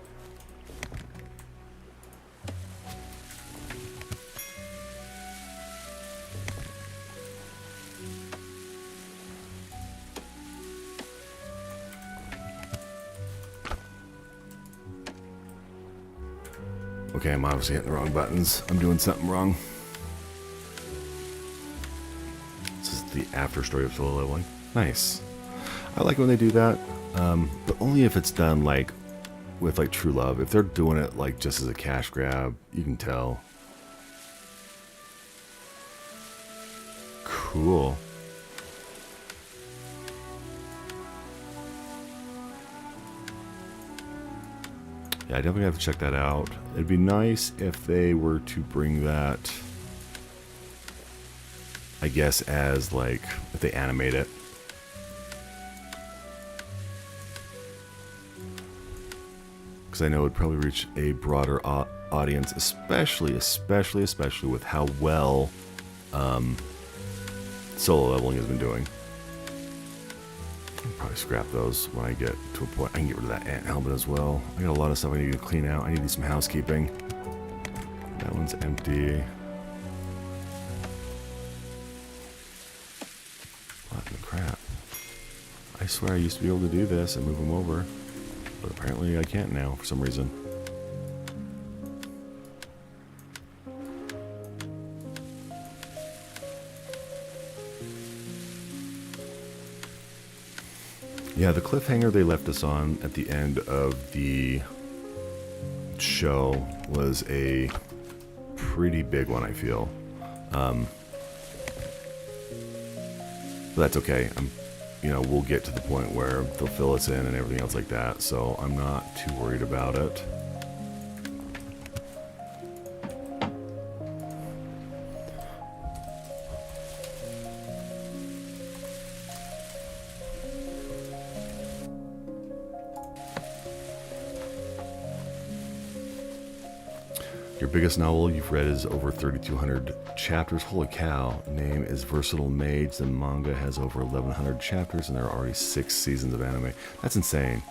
Okay, I'm obviously hitting the wrong buttons. I'm doing something wrong. This is the after story of solo leveling. Nice. I like when they do that. But only if it's done like with like true love. If they're doing it like just as a cash grab, you can tell. Cool. Yeah, I definitely have to check that out. It'd be nice if they were to bring that I guess as like if they animate it. Because I know it would probably reach a broader audience, especially with how well Solo Leveling has been doing. I'll probably scrap those when I get to a point. I can get rid of that ant helmet as well. I got a lot of stuff I need to clean out. I need to do some housekeeping. That one's empty. What the crap? I swear I used to be able to do this and move them over. But apparently I can't now for some reason. Yeah, the cliffhanger they left us on at the end of the show was a pretty big one, I feel. But that's okay. We'll get to the point where they'll fill us in and everything else like that, so I'm not too worried about it. Your biggest novel you've read is over 3,200 chapters. Holy cow. Name is Versatile Mage. The manga has over 1,100 chapters, and there are already 6 seasons of anime. That's insane.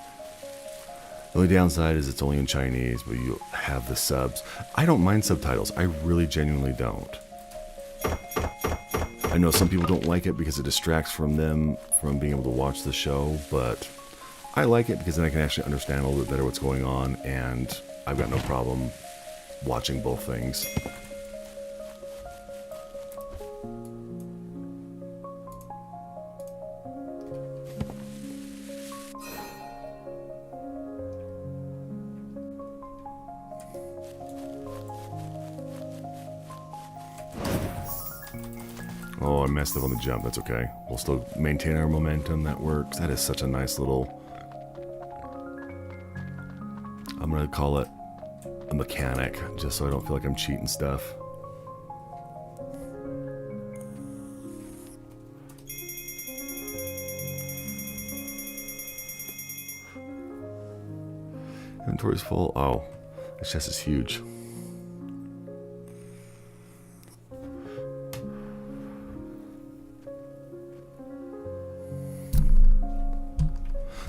The only downside is it's only in Chinese, but you have the subs. I don't mind subtitles. I really genuinely don't. I know some people don't like it because it distracts from them from being able to watch the show, but I like it because then I can actually understand a little bit better what's going on, and I've got no problem watching both things. Oh, I messed up on the jump. That's okay. We'll still maintain our momentum. That works. That is such a nice little... I'm going to call it a mechanic, just so I don't feel like I'm cheating stuff. Inventory's full. Oh, this chest is huge.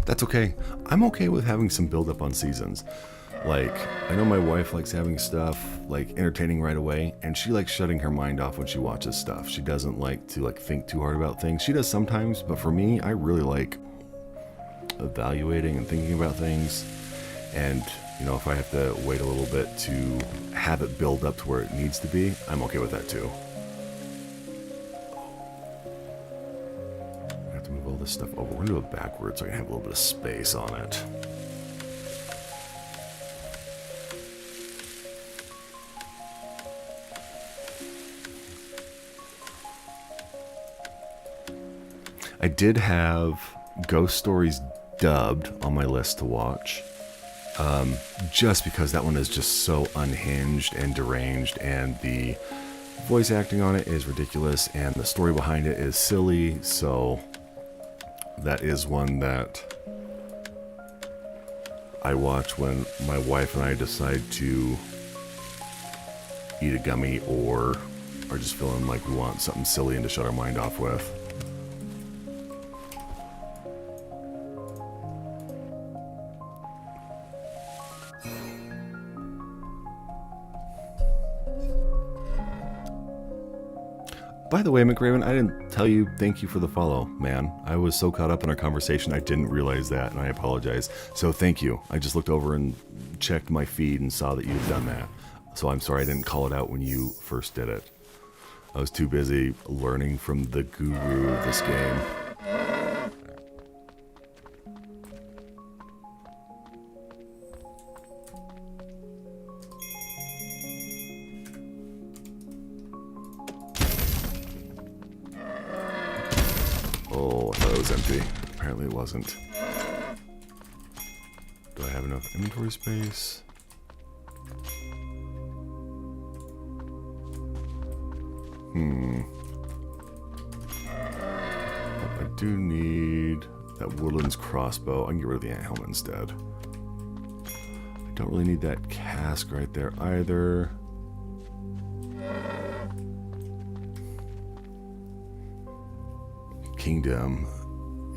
That's okay. I'm okay with having some build up on seasons. Like, I know my wife likes having stuff, like, entertaining right away, and she likes shutting her mind off when she watches stuff. She doesn't like to, like, think too hard about things. She does sometimes, but for me, I really like evaluating and thinking about things. And, if I have to wait a little bit to have it build up to where it needs to be, I'm okay with that too. I have to move all this stuff over. We're gonna do it backwards so I can have a little bit of space on it. I did have Ghost Stories dubbed on my list to watch, just because that one is just so unhinged and deranged, and the voice acting on it is ridiculous, and the story behind it is silly, so that is one that I watch when my wife and I decide to eat a gummy or are just feeling like we want something silly and to shut our mind off with. By the way, McRaven, I didn't tell you thank you for the follow, man. I was so caught up in our conversation, I didn't realize that, and I apologize. So thank you. I just looked over and checked my feed and saw that you had done that. So I'm sorry I didn't call it out when you first did it. I was too busy learning from the guru of this game. Oh, I thought it was empty. Apparently it wasn't. Do I have enough inventory space? do need that Woodlands crossbow. I can get rid of the ant helmet instead. I don't really need that cask right there either. Kingdom.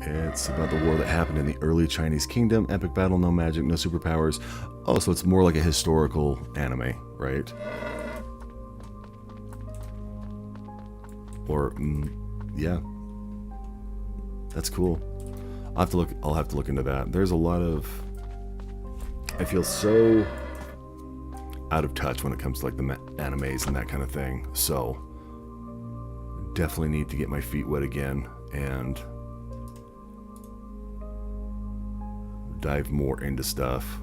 It's about the war that happened in the early Chinese kingdom. Epic battle, no magic, no superpowers. Oh, so it's more like a historical anime, right? Or, yeah. That's cool. I'll have to look into that. There's a lot of... I feel so out of touch when it comes to like the animes and that kind of thing. So, definitely need to get my feet wet again and dive more into stuff.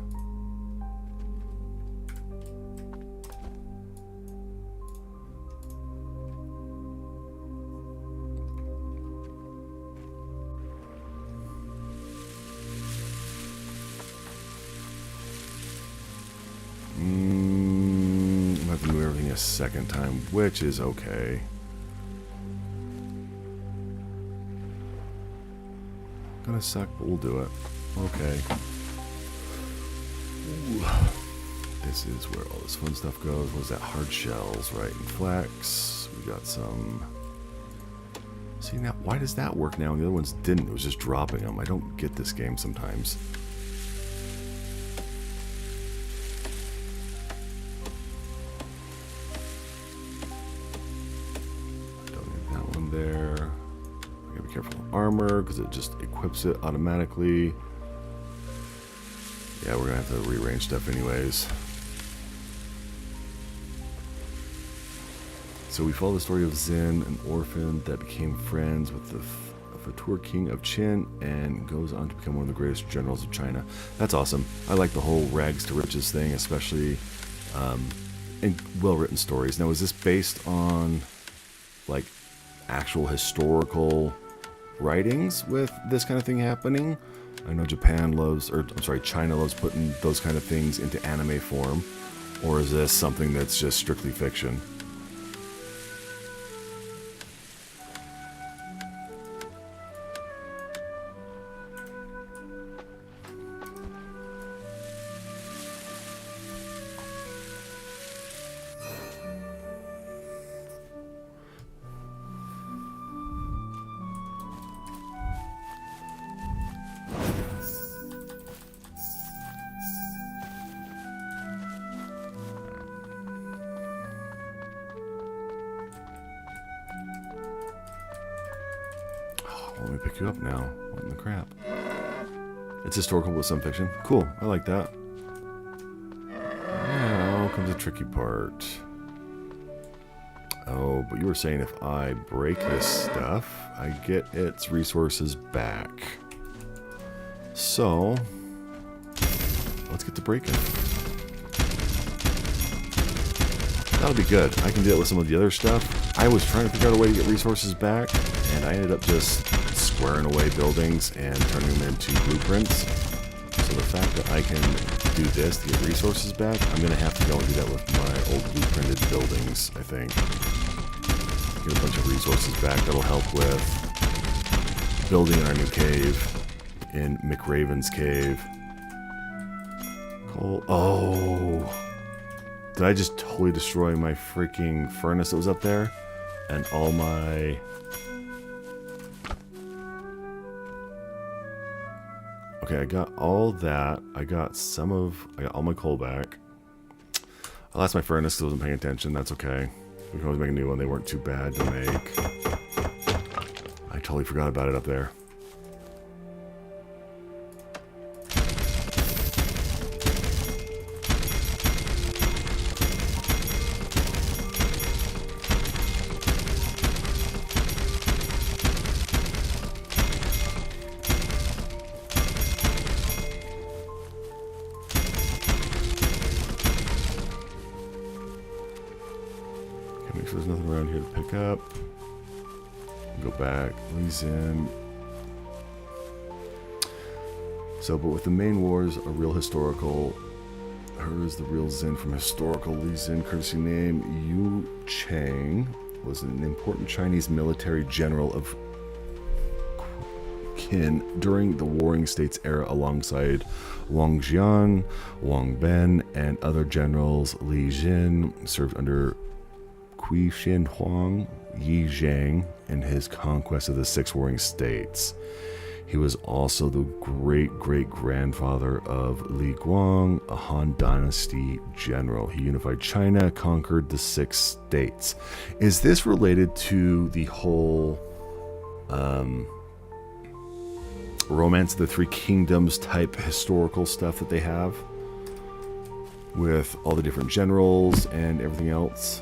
I'm gonna have to move everything a second time, which is okay. Gonna suck, but we'll do it. Okay. Ooh. This is where all this fun stuff goes. What is that? Hard shells, right? And flax. We got some. See now, why does that work now and the other ones didn't? It was just dropping them. I don't get this game sometimes. Don't need that one there. I gotta be careful with armor because it just equips it automatically. Yeah, we're gonna have to rearrange stuff anyways. So we follow the story of Xin, an orphan that became friends with the Fatur king of Qin and goes on to become one of the greatest generals of China. That's awesome. I like the whole rags to riches thing, especially in well-written stories. Now, is this based on like actual historical writings with this kind of thing happening? I know China loves putting those kind of things into anime form. Or is this something that's just strictly fiction? Let me pick you up now. What in the crap? It's historical with some fiction. Cool. I like that. Now comes the tricky part. Oh, but you were saying if I break this stuff, I get its resources back. So, let's get to breaking. That'll be good. I can do it with some of the other stuff. I was trying to figure out a way to get resources back, and I ended up just squaring away buildings and turning them into blueprints. So the fact that I can do this to get resources back, I'm going to have to go and do that with my old blueprinted buildings, I think. Get a bunch of resources back. That'll help with building our new cave in McRaven's cave. Coal. Oh! Did I just totally destroy my freaking furnace that was up there? And all my... Okay, I got all that. I got all my coal back. I lost my furnace because I wasn't paying attention. That's okay. We can always make a new one. They weren't too bad to make. I totally forgot about it up there. Make sure there's nothing around here to pick up. Go back. Lee's in. So, but with the main wars, a real historical. Her is the real Xin from historical. Li Xin, courtesy name Yu Chang, was an important Chinese military general of Qin during the Warring States era alongside Wang Jian, Wang Ben, and other generals. Li Jin served under Qi Shi Huang Yi Zhang in his conquest of the 6 Warring States. He was also the great-great-grandfather of Li Guang, a Han Dynasty general. He unified China, conquered the 6 states. Is this related to the whole Romance of the Three Kingdoms type historical stuff that they have? With all the different generals and everything else?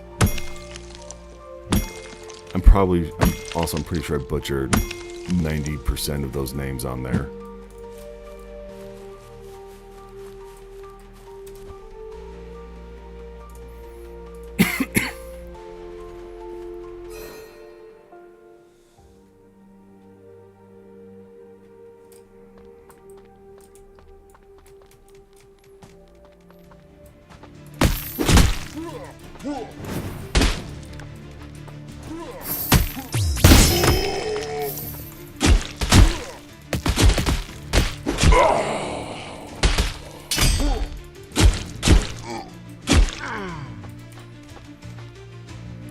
I'm pretty sure I butchered 90% of those names on there.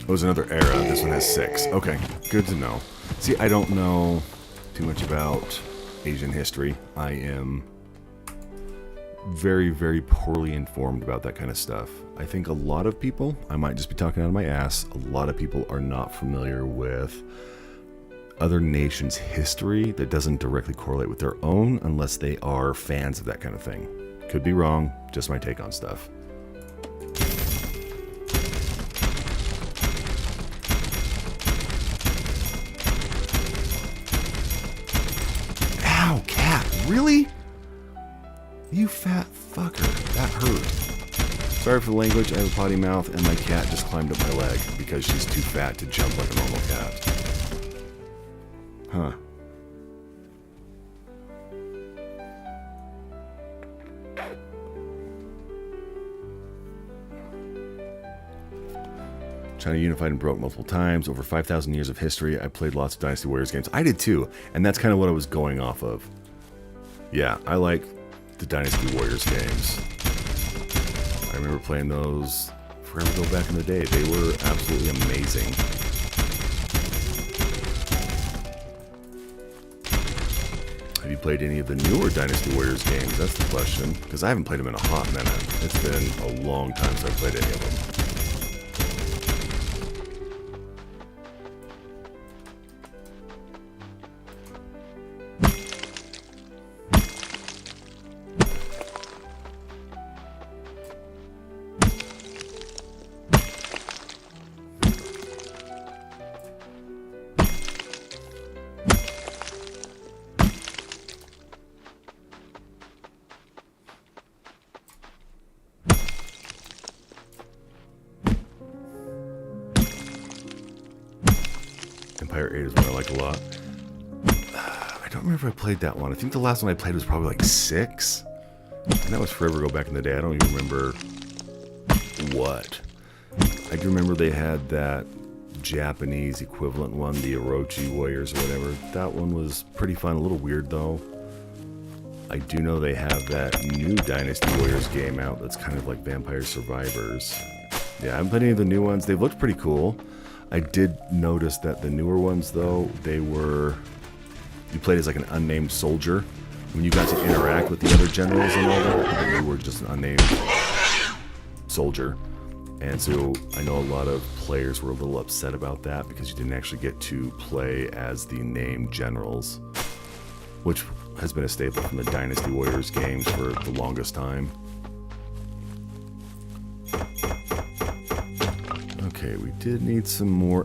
It was another era. This one has 6. Okay, good to know. See, I don't know too much about Asian history. I am very, very poorly informed about that kind of stuff. I think a lot of people, I might just be talking out of my ass, a lot of people are not familiar with other nations' history that doesn't directly correlate with their own unless they are fans of that kind of thing. Could be wrong, just my take on stuff. Ow, cat, really? You fat fucker, that hurt. Sorry for the language, I have a potty mouth and my cat just climbed up my leg because she's too fat to jump like a normal cat. Huh. China unified and broke multiple times. Over 5,000 years of history. I played lots of Dynasty Warriors games. I did too, and that's kind of what I was going off of. Yeah, I like the Dynasty Warriors games. I remember playing those forever ago back in the day. They were absolutely amazing. Have you played any of the newer Dynasty Warriors games? That's the question, because I haven't played them in a hot minute. It's been a long time since I've played any of them. Empire 8 is one I like a lot. I don't remember if I played that one. I think the last one I played was probably like 6. And that was forever ago back in the day. I don't even remember what. I do remember they had that Japanese equivalent one, the Orochi Warriors or whatever. That one was pretty fun. A little weird though. I do know they have that new Dynasty Warriors game out that's kind of like Vampire Survivors. Yeah, I haven't played any of the new ones. They've looked pretty cool. I did notice that the newer ones, though, you played as like an unnamed soldier. When you got to interact with the other generals and all that, you were just an unnamed soldier. And so I know a lot of players were a little upset about that because you didn't actually get to play as the named generals, which has been a staple from the Dynasty Warriors games for the longest time. Okay, we did need some more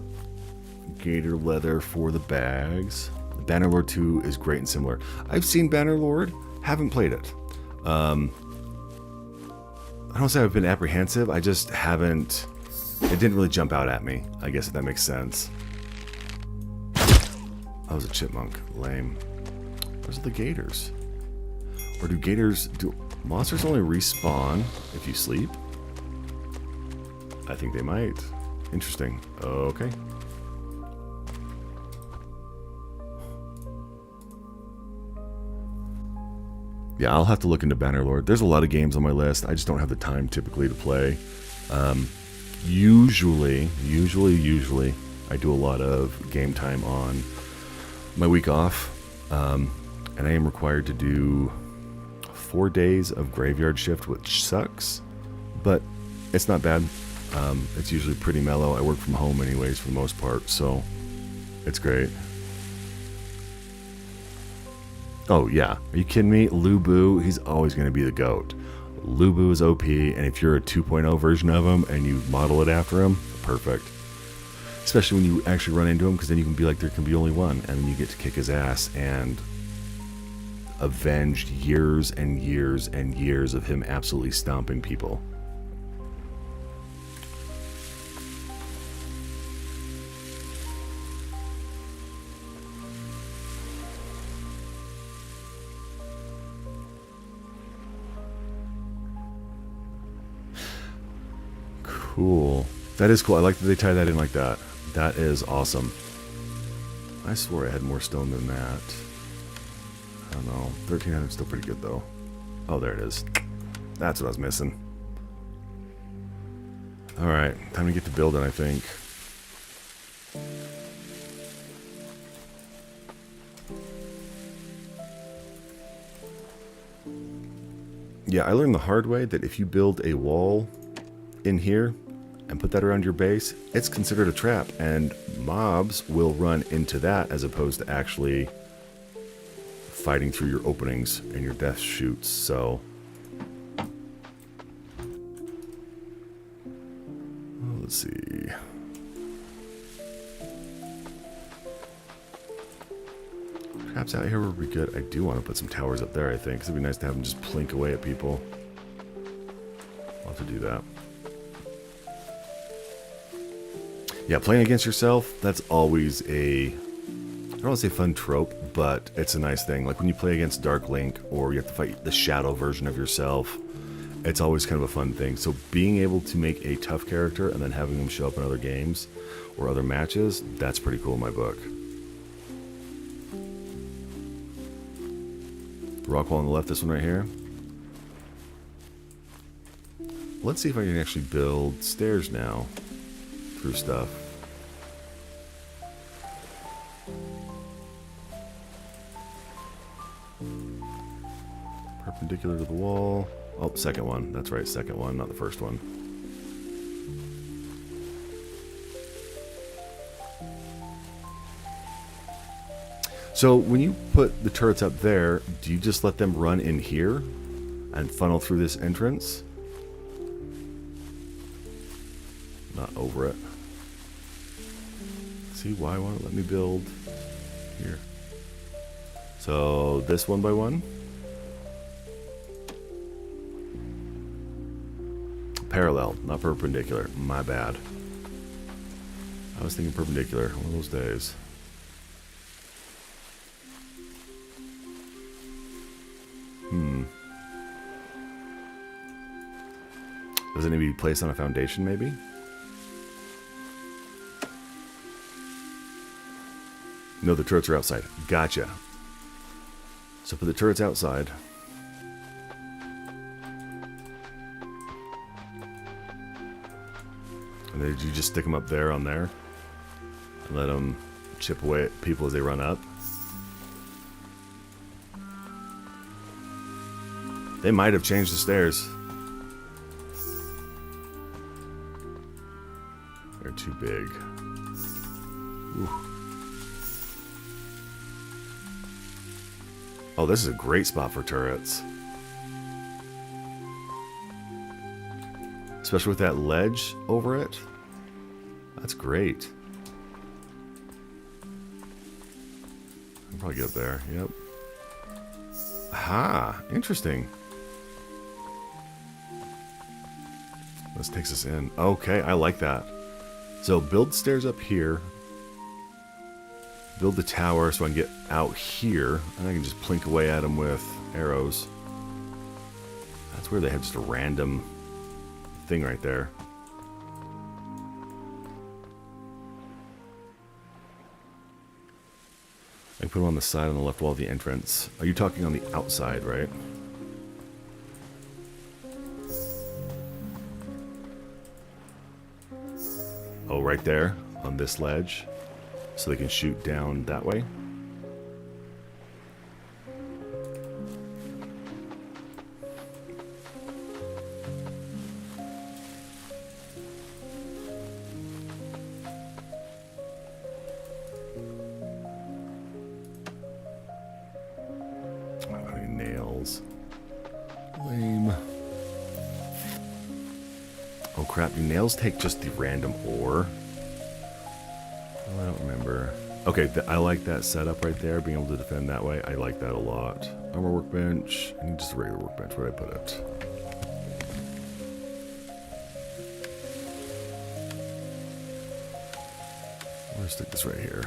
gator leather for the bags. Bannerlord 2 is great and similar. I've seen Bannerlord, haven't played it. I don't say I've been apprehensive, I just haven't... It didn't really jump out at me, I guess if that makes sense. I was a chipmunk. Lame. Where's the gators? Or do monsters only respawn if you sleep? I think they might. Interesting. Okay. Yeah, I'll have to look into Bannerlord. There's a lot of games on my list. I just don't have the time typically to play. Usually, I do a lot of game time on my week off. And I am required to do 4 days of graveyard shift, which sucks, but it's not bad. It's usually pretty mellow. I work from home anyways for the most part, so it's great. Oh yeah, are you kidding me? Lu Bu, he's always going to be the GOAT. Lu Bu is OP, and if you're a 2.0 version of him and you model it after him, perfect. Especially when you actually run into him, because then you can be like, there can be only one, and then you get to kick his ass and avenge years and years and years of him absolutely stomping people. Cool. That is cool. I like that they tie that in like that. That is awesome. I swore I had more stone than that. I don't know. 1,300 is still pretty good though. Oh, there it is. That's what I was missing. Alright, time to get to building, I think. Yeah, I learned the hard way that if you build a wall in here and put that around your base, it's considered a trap, and mobs will run into that as opposed to actually fighting through your openings and your death shoots. So let's see. Perhaps out here would be good. I do want to put some towers up there, I think, because it'd be nice to have them just plink away at people. I'll have to do that. Yeah, playing against yourself, that's always a, I don't want to say fun trope, but it's a nice thing. Like when you play against Dark Link, or you have to fight the shadow version of yourself, it's always kind of a fun thing. So being able to make a tough character and then having them show up in other games or other matches, that's pretty cool in my book. Rock wall on the left, this one right here. Let's see if I can actually build stairs now through stuff. Perpendicular to the wall. Oh, second one. That's right, second one, not the first one. So when you put the turrets up there, do you just let them run in here and funnel through this entrance? Not over it. See, why won't it let me build here? So this one by one. Parallel, not perpendicular. My bad. I was thinking perpendicular. One of those days. Does it need to be placed on a foundation, maybe? No, the turrets are outside. Gotcha. So put the turrets outside. And then you just stick them up there on there and let them chip away at people as they run up. They might have changed the stairs. They're too big. Ooh. Oh, this is a great spot for turrets. Especially with that ledge over it. That's great. I'll probably get up there. Yep. Aha! Interesting. This takes us in. Okay, I like that. So build stairs up here. Build the tower so I can get out here. And I can just plink away at them with arrows. That's where they have just a random thing right there. I put them on the side on the left wall of the entrance. Are you talking on the outside, right? right there on this ledge so they can shoot down that way. Oh crap, do nails take just the random ore? Oh, I don't remember. Okay, I like that setup right there, being able to defend that way. I like that a lot. Armor workbench. I need just a regular workbench. Where did I put it? I'm going to stick this right here.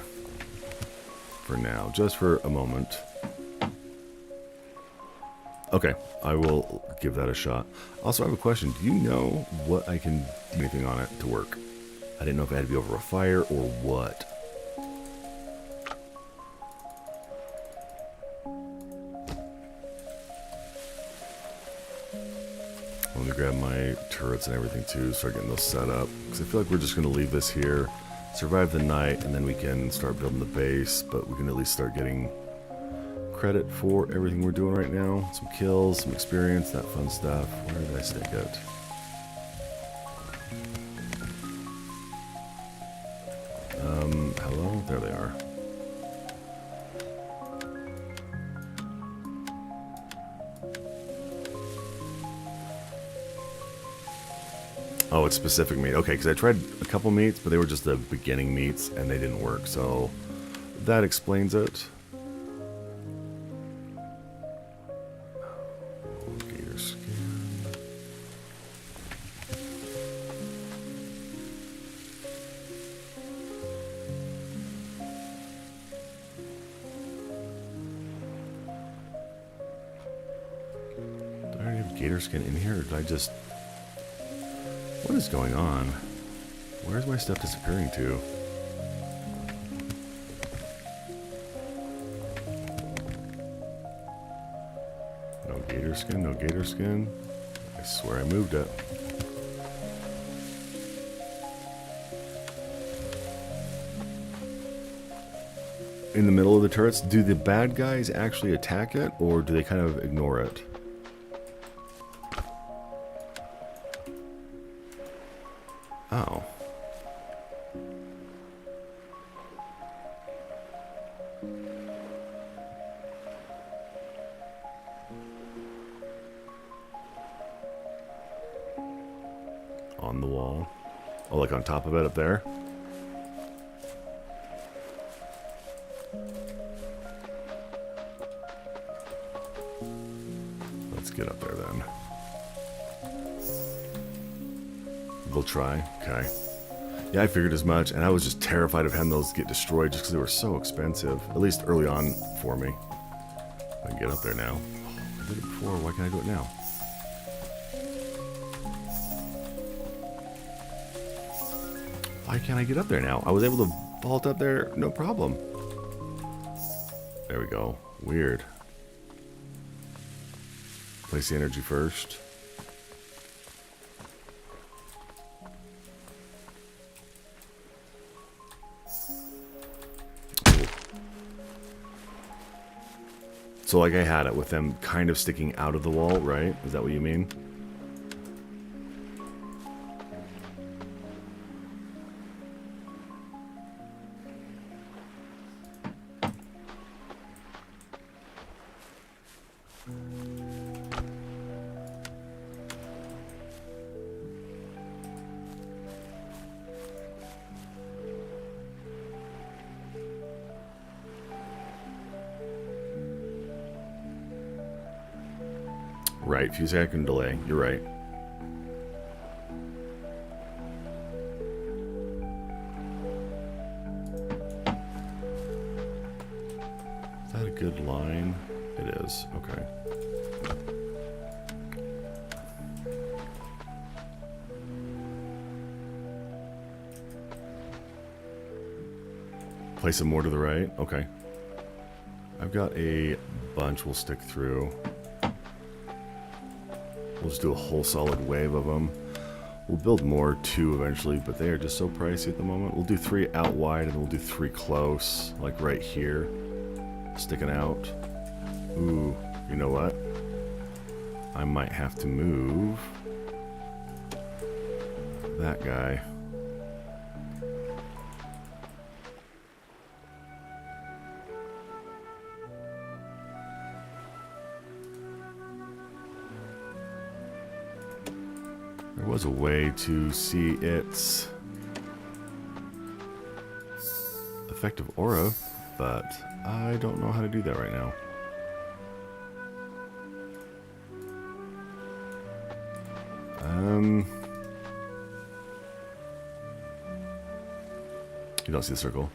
For now, just for a moment. Okay, I will give that a shot. Also, I have a question. Do you know what I can do anything on it to work? I didn't know if it had to be over a fire or what. Let me grab my turrets and everything too, start getting those set up. Because I feel like we're just going to leave this here, survive the night, and then we can start building the base. But we can at least start getting credit for everything we're doing right now. Some kills, some experience, that fun stuff. Where did I stick it? Hello? There they are. Oh, it's specific meat. Okay, because I tried a couple meats, but they were just the beginning meats, and they didn't work. So that explains it. Gator skin. Do I already have gator skin in here, or did I just... What is going on? Where's my stuff disappearing to? No gator skin, no gator skin. I swear I moved it. In the middle of the turrets, do the bad guys actually attack it, or do they kind of ignore it? Oh. On the wall. Oh, like on top of it up there? Let's get up there then. We'll try. Okay. Yeah, I figured as much, and I was just terrified of having those get destroyed just because they were so expensive. At least early on for me. I can get up there now. I did it before. Why can't I do it now? Why can't I get up there now? I was able to vault up there, no problem. There we go. Weird. Place the energy first. So like I had it with them kind of sticking out of the wall, right? Is that what you mean? Right, few second delay. You're right. Is that a good line? It is. Okay. Place some more to the right. Okay. I've got a bunch we'll stick through. We'll just do a whole solid wave of them. We'll build more too eventually, but they are just so pricey at the moment. We'll do 3 out wide and we'll do 3 close, like right here, sticking out. Ooh, you know what? I might have to move that guy. There was a way to see its effective aura, but I don't know how to do that right now. You don't see the circle.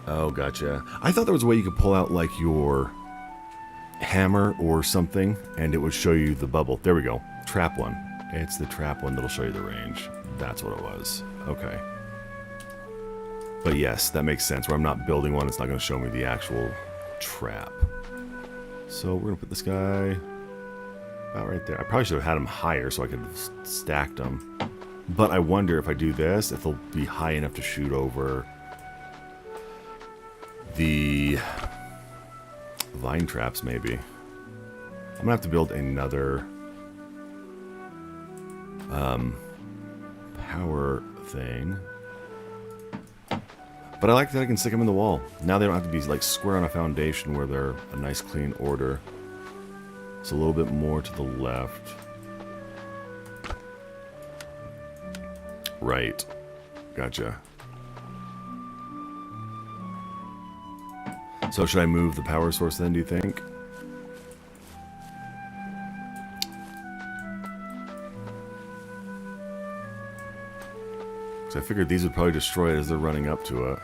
Oh, gotcha. I thought there was a way you could pull out like your hammer or something and it would show you the bubble. There we go. Trap one. It's the trap one that'll show you the range. That's what it was. Okay. But yes, that makes sense. Where I'm not building one, it's not going to show me the actual trap. So we're going to put this guy about right there. I probably should have had him higher so I could have stacked them. But I wonder if I do this, if they'll be high enough to shoot over the vine traps, maybe. I'm going to have to build another power thing. But I like that I can stick them in the wall. Now they don't have to be like square on a foundation where they're a nice clean order. It's a little bit more to the left. Right. Gotcha. So should I move the power source then, do you think? I figured these would probably destroy it as they're running up to it.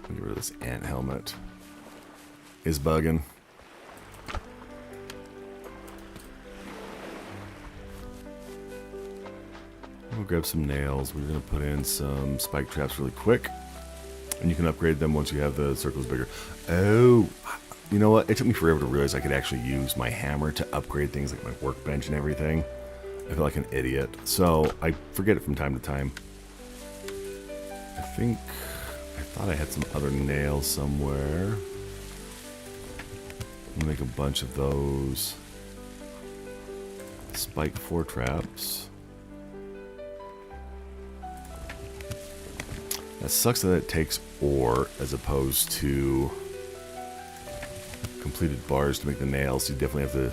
Get rid of this ant helmet. Is bugging. We'll grab some nails. We're going to put in some spike traps really quick. And you can upgrade them once you have the circles bigger. Oh, you know what? It took me forever to realize I could actually use my hammer to upgrade things like my workbench and everything. I feel like an idiot. So I forget it from time to time. I thought I had some other nails somewhere. I'm gonna make a bunch of those spike 4 traps. That sucks that it takes ore as opposed to completed bars to make the nails. So you definitely have to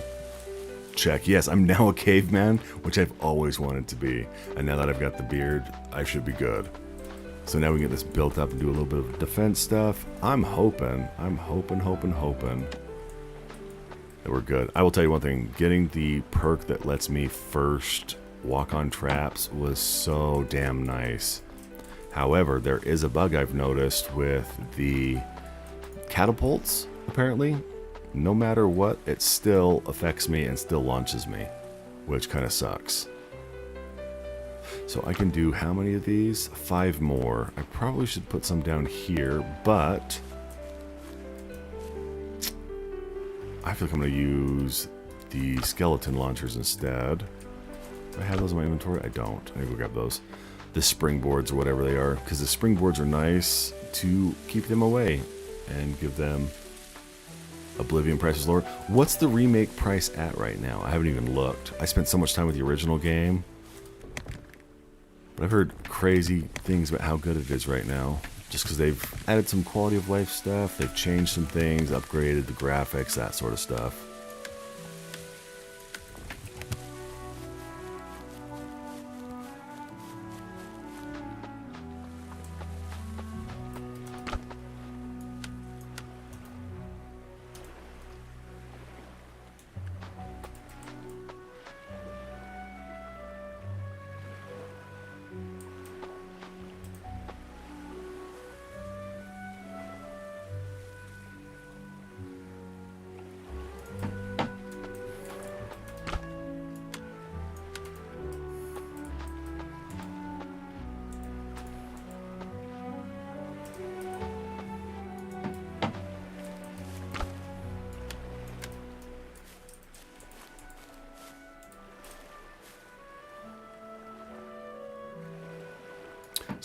check. Yes, I'm now a caveman, which I've always wanted to be. And now that I've got the beard, I should be good. So now we get this built up and do a little bit of defense stuff. I'm hoping that we're good. I will tell you one thing. Getting the perk that lets me first walk on traps was so damn nice. However, there is a bug I've noticed with the catapults, apparently. No matter what, it still affects me and still launches me, which kind of sucks. So I can do how many of these? 5 more. I probably should put some down here, but I feel like I'm going to use the skeleton launchers instead. Do I have those in my inventory? I don't. I need to go grab those. The springboards or whatever they are, because the springboards are nice to keep them away and give them Oblivion prices lower. What's the remake price at right now? I haven't even looked. I spent so much time with the original game. But I've heard crazy things about how good it is right now. Just because they've added some quality of life stuff. They've changed some things, upgraded the graphics, that sort of stuff.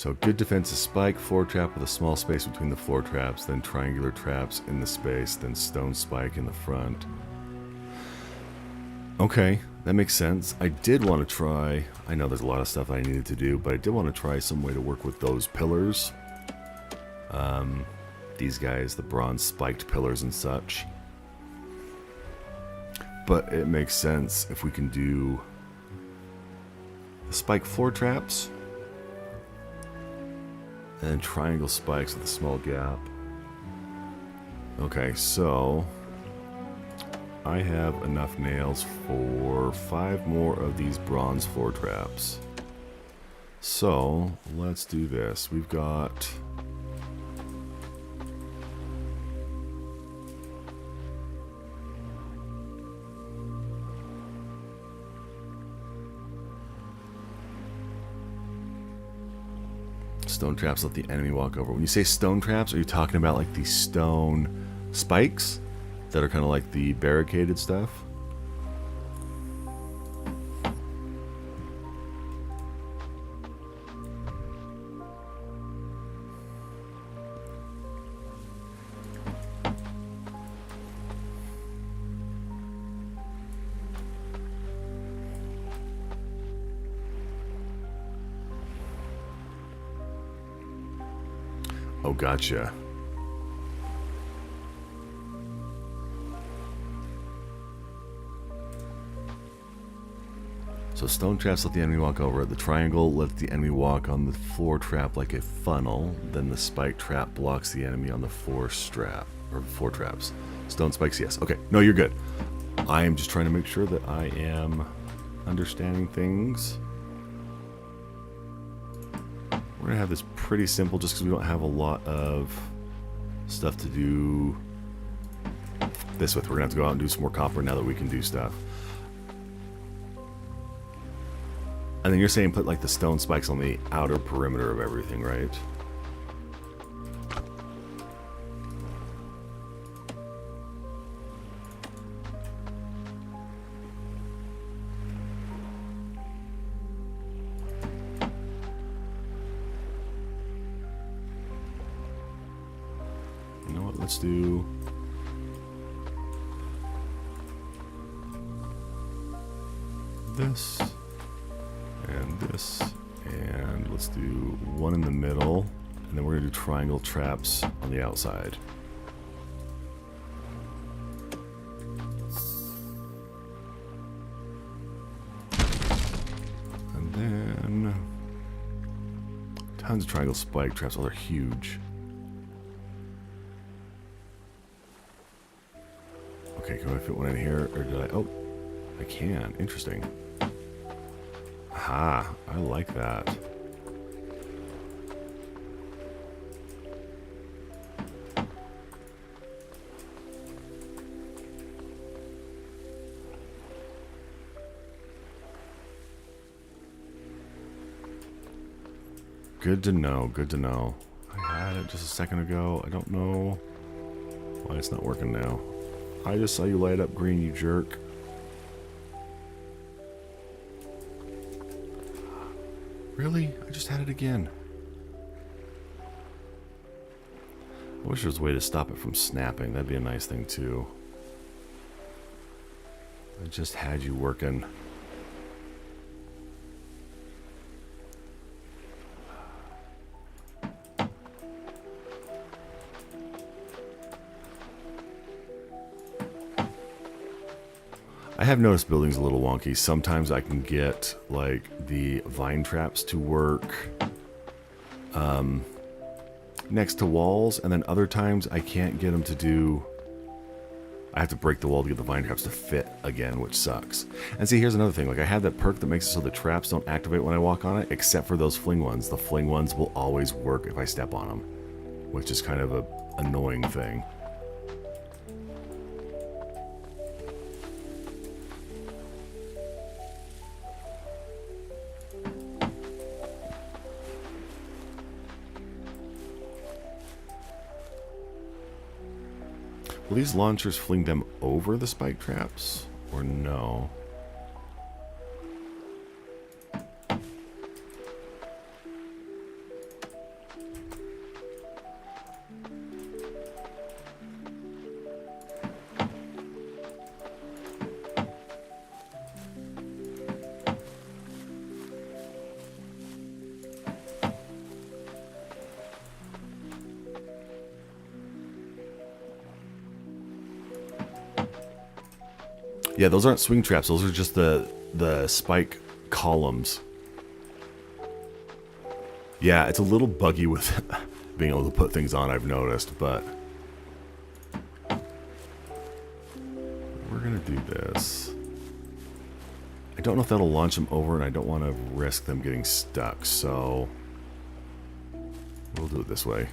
So good defense is spike, floor trap with a small space between the floor traps, then triangular traps in the space, then stone spike in the front. Okay, that makes sense. I did want to try, I know there's a lot of stuff I needed to do, but I did want to try some way to work with those pillars. These guys, the bronze spiked pillars and such. But it makes sense if we can do the spike floor traps and triangle spikes with a small gap. Okay, so I have enough nails for 5 more of these bronze floor traps. So let's do this. We've got stone traps, let the enemy walk over. When you say stone traps, are you talking about like these stone spikes that are kind of like the barricaded stuff? Oh, gotcha. So stone traps let the enemy walk over. The triangle lets the enemy walk on the floor trap like a funnel. Then the spike trap blocks the enemy on the floor strap, or floor traps. Stone spikes, yes. Okay, no, you're good. I am just trying to make sure that I am understanding things. We're going to have this pretty simple just because we don't have a lot of stuff to do this with. We're going to have to go out and do some more copper now that we can do stuff. And then you're saying put like the stone spikes on the outer perimeter of everything, right? You know what, let's do this and this, and let's do one in the middle, and then we're going to do triangle traps on the outside. And then tons of triangle spike traps. Oh, they're huge. Okay, can I fit one in here, or did I? Oh, I can. Interesting. Aha, I like that. Good to know, good to know. I had it just a second ago. I don't know why it's not working now. I just saw you light up green, you jerk. Really? I just had it again. I wish there was a way to stop it from snapping. That'd be a nice thing too. I just had you working. I have noticed buildings a little wonky. Sometimes I can get like the vine traps to work next to walls, and then other times I can't get them to do. I have to break the wall to get the vine traps to fit again, which sucks. And see, here's another thing. Like I have that perk that makes it so the traps don't activate when I walk on it, except for those fling ones. The fling ones will always work if I step on them, which is kind of a annoying thing. Will these launchers fling them over the spike traps, or no? Yeah, those aren't swing traps. Those are just the spike columns. Yeah, it's a little buggy with being able to put things on, I've noticed, but we're going to do this. I don't know if that'll launch them over, and I don't want to risk them getting stuck, so we'll do it this way.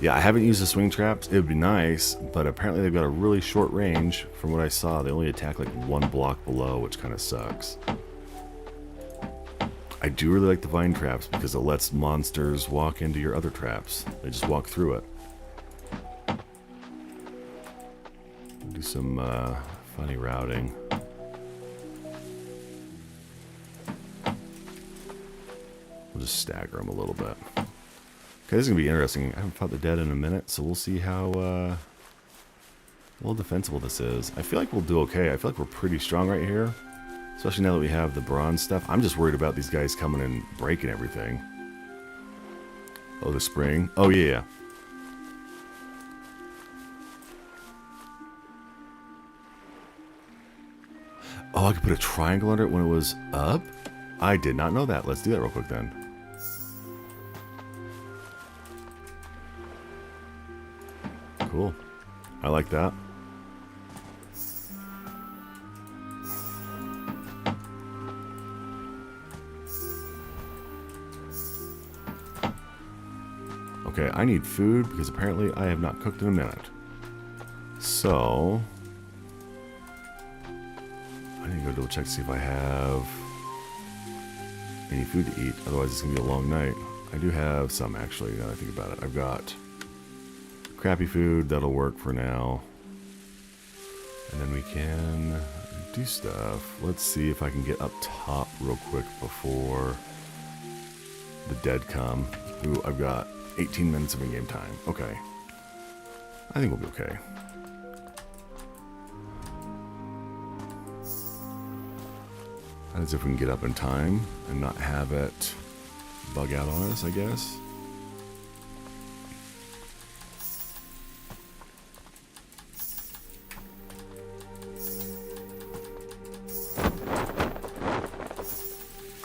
Yeah, I haven't used the swing traps. It would be nice, but apparently they've got a really short range. From what I saw, they only attack like 1 block below, which kind of sucks. I do really like the vine traps because it lets monsters walk into your other traps. They just walk through it. Do some funny routing. We'll just stagger them a little bit. Okay, this is going to be interesting. I haven't fought the dead in a minute, so we'll see how well defensible this is. I feel like we'll do okay. I feel like we're pretty strong right here, especially now that we have the bronze stuff. I'm just worried about these guys coming and breaking everything. Oh, the spring. Oh, yeah. Oh, I could put a triangle under it when it was up? I did not know that. Let's do that real quick then. Cool. I like that. Okay, I need food because apparently I have not cooked in a minute. So I need to go double check to see if I have any food to eat. Otherwise it's going to be a long night. I do have some actually, now that I think about it. I've got crappy food, that'll work for now. And then we can do stuff. Let's see if I can get up top real quick before the dead come. Ooh, I've got 18 minutes of in-game time. Okay. I think we'll be okay. As if we can get up in time and not have it bug out on us, I guess.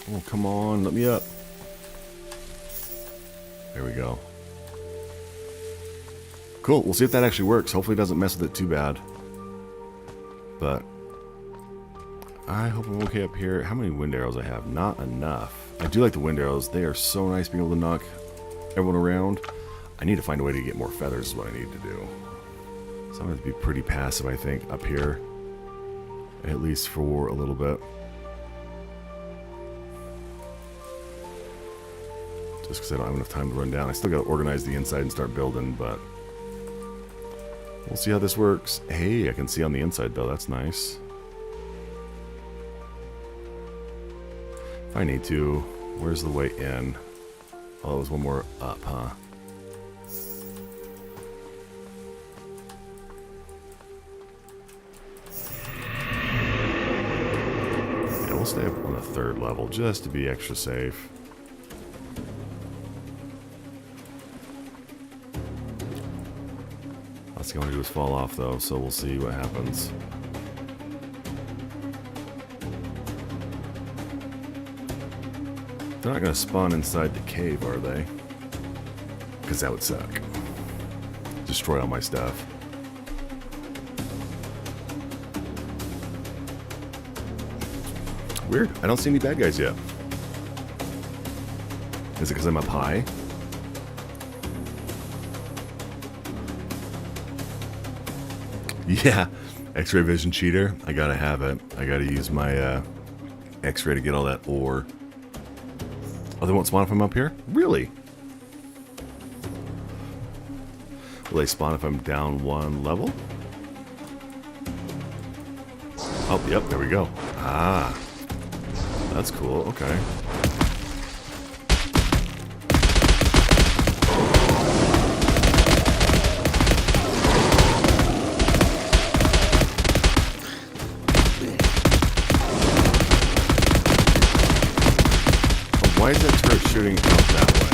Oh, come on, let me up. There we go. Cool, we'll see if that actually works. Hopefully it doesn't mess with it too bad. But I hope I'm okay up here. How many wind arrows I have? Not enough. I do like the wind arrows. They are so nice being able to knock everyone around. I need to find a way to get more feathers is what I need to do. So I'm going to be pretty passive, I think, up here. At least for a little bit. Just because I don't have enough time to run down. I still got to organize the inside and start building, but we'll see how this works. Hey, I can see on the inside, though. That's nice. If I need to, where's the way in? Oh, there's one more up, huh? Yeah, we'll stay up on the 3rd level just to be extra safe. Last thing I want to do is fall off, though, so we'll see what happens. They're not going to spawn inside the cave, are they? Because that would suck. Destroy all my stuff. Weird. I don't see any bad guys yet. Is it because I'm up high? Yeah. X-ray vision cheater. I gotta have it. I gotta use my X-ray to get all that ore. Oh, they won't spawn if I'm up here? Really? Will they spawn if I'm down 1 level? Oh, yep, there we go. Ah. That's cool, okay. Why is that turret shooting out that way?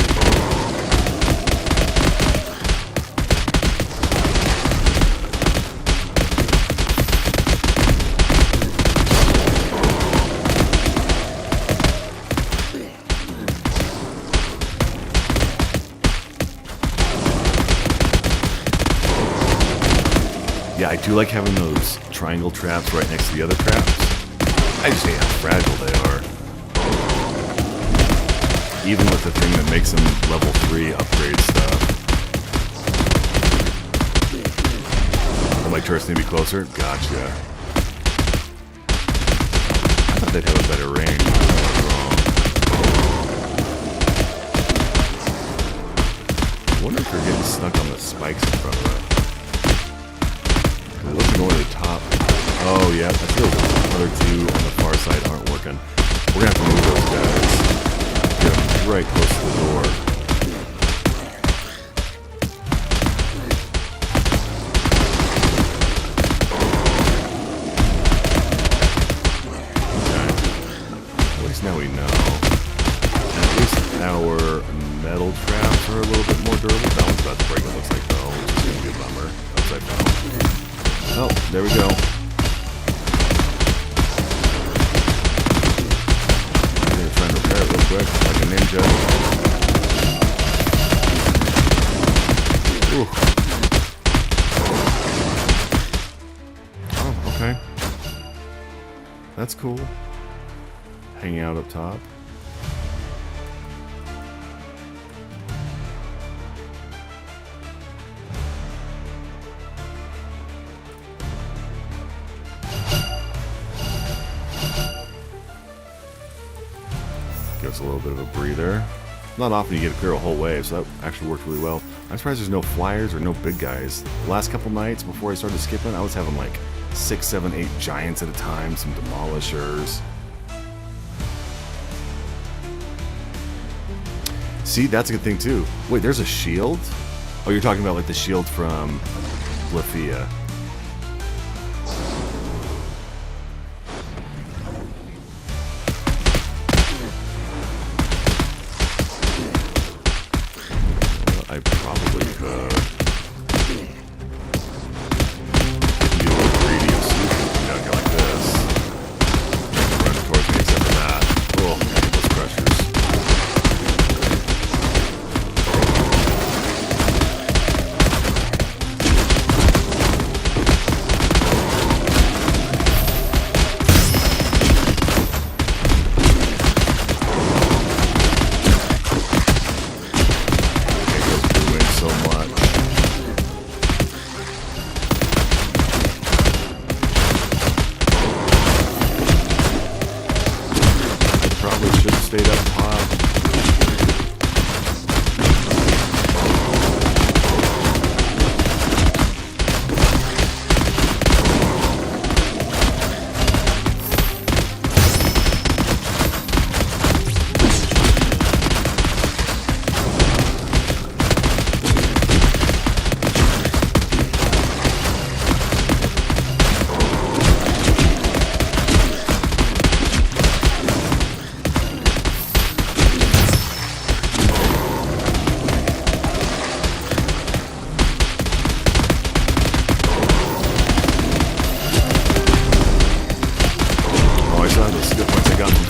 I do like having those triangle traps right next to the other traps. I just hate how fragile they are. Even with the thing that makes them level 3 upgrade stuff. Oh, my turrets need to be closer? Gotcha. I thought they'd have a better range. I was wrong. I wonder if they're getting stuck on the spikes in front of it. It looks like going to the top. Oh, yeah. I feel the other two on the far side aren't working. We're going to have to move those guys. Get them right close to the door. Okay. At least now we know. At least our metal traps are a little bit more durable. That one's about to break, it looks like, though, which is going to be a bummer. Upside down. Oh, there we go. I'm going to try and repair it real quick, like a ninja. Ooh. Oh, okay. That's cool. Hanging out up top. Gives a little bit of a breather. Not often you get to clear a whole wave, so that actually worked really well. I'm surprised there's no flyers or no big guys. The last couple nights before I started skipping, I was having like 6, 7, 8 giants at a time, some demolishers. See, that's a good thing too. Wait, there's a shield? Oh, you're talking about like the shield from Lafia. I probably could. Be a little greedy and sneaky, you know, go like this. Run towards me except for that. Oh, those crushers. Stayed up top.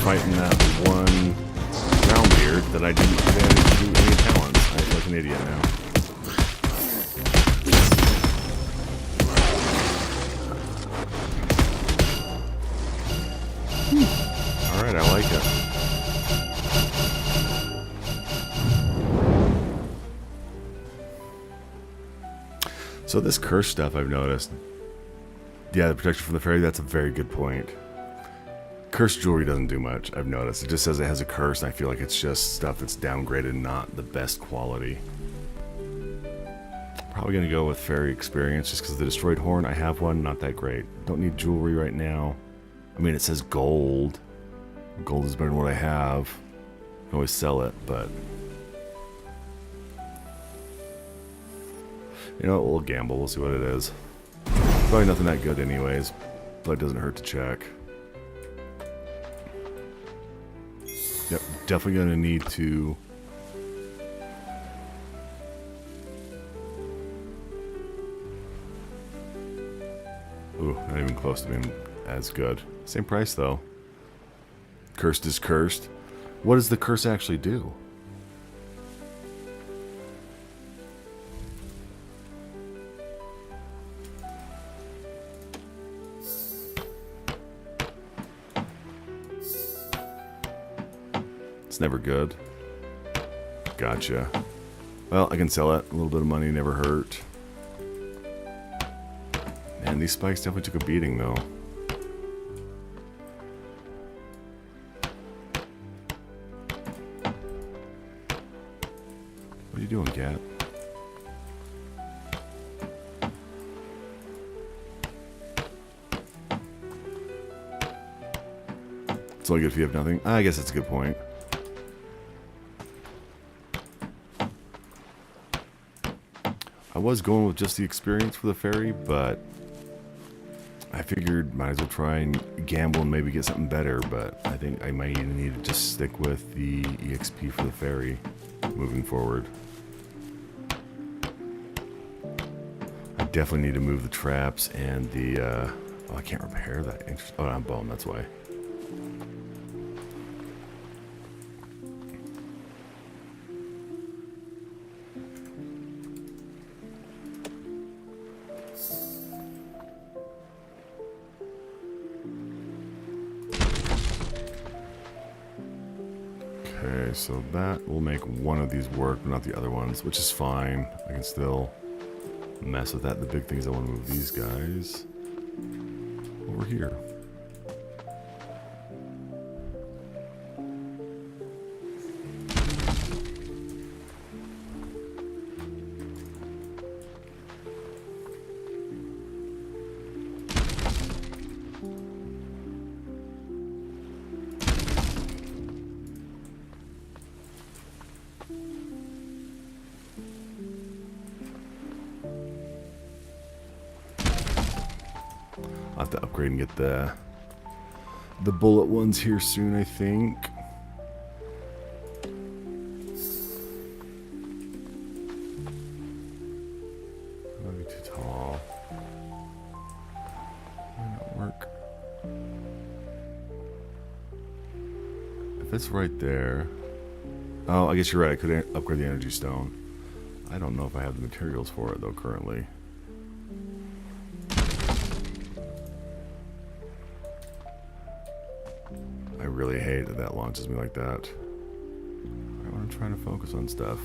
Fighting that one ground beard that I didn't manage to do any talents. I feel like an idiot now. Alright, I like it. So this curse stuff I've noticed. Yeah, the protection from the fairy, that's a very good point. Cursed jewelry doesn't do much, I've noticed. It just says it has a curse, and I feel like it's just stuff that's downgraded, not the best quality. Probably going to go with Fairy Experience, just because the Destroyed Horn, I have one, not that great. Don't need jewelry right now. I mean, it says gold. Gold is better than what I have. I can always sell it, but... You know what, we'll gamble, we'll see what it is. Probably nothing that good anyways, but it doesn't hurt to check. Yep, definitely gonna need to... Ooh, not even close to being as good. Same price though. Cursed is cursed. What does the curse actually do? never good. Gotcha. Well, I can sell it. A little bit of money never hurt. Man, these spikes definitely took a beating, though. What are you doing, cat? It's only good if you have nothing. I guess that's a good point. I was going with just the experience for the ferry, but I figured might as well try and gamble and maybe get something better, but I think I might need to just stick with the EXP for the ferry moving forward. I definitely need to move the traps and the, oh, I can't repair that. Oh, I'm bummed, that's why. Okay, so that will make one of these work, but not the other ones, which is fine. I can still mess with that. The big thing is I want to move these guys over here. I'll have to upgrade and get the bullet ones here soon, I think. Might be too tall. Might not work. If it's right there. Oh, I guess you're right. I could upgrade the energy stone. I don't know if I have the materials for it though currently. I really hate that that launches me like that. Right when I'm trying to focus on stuff.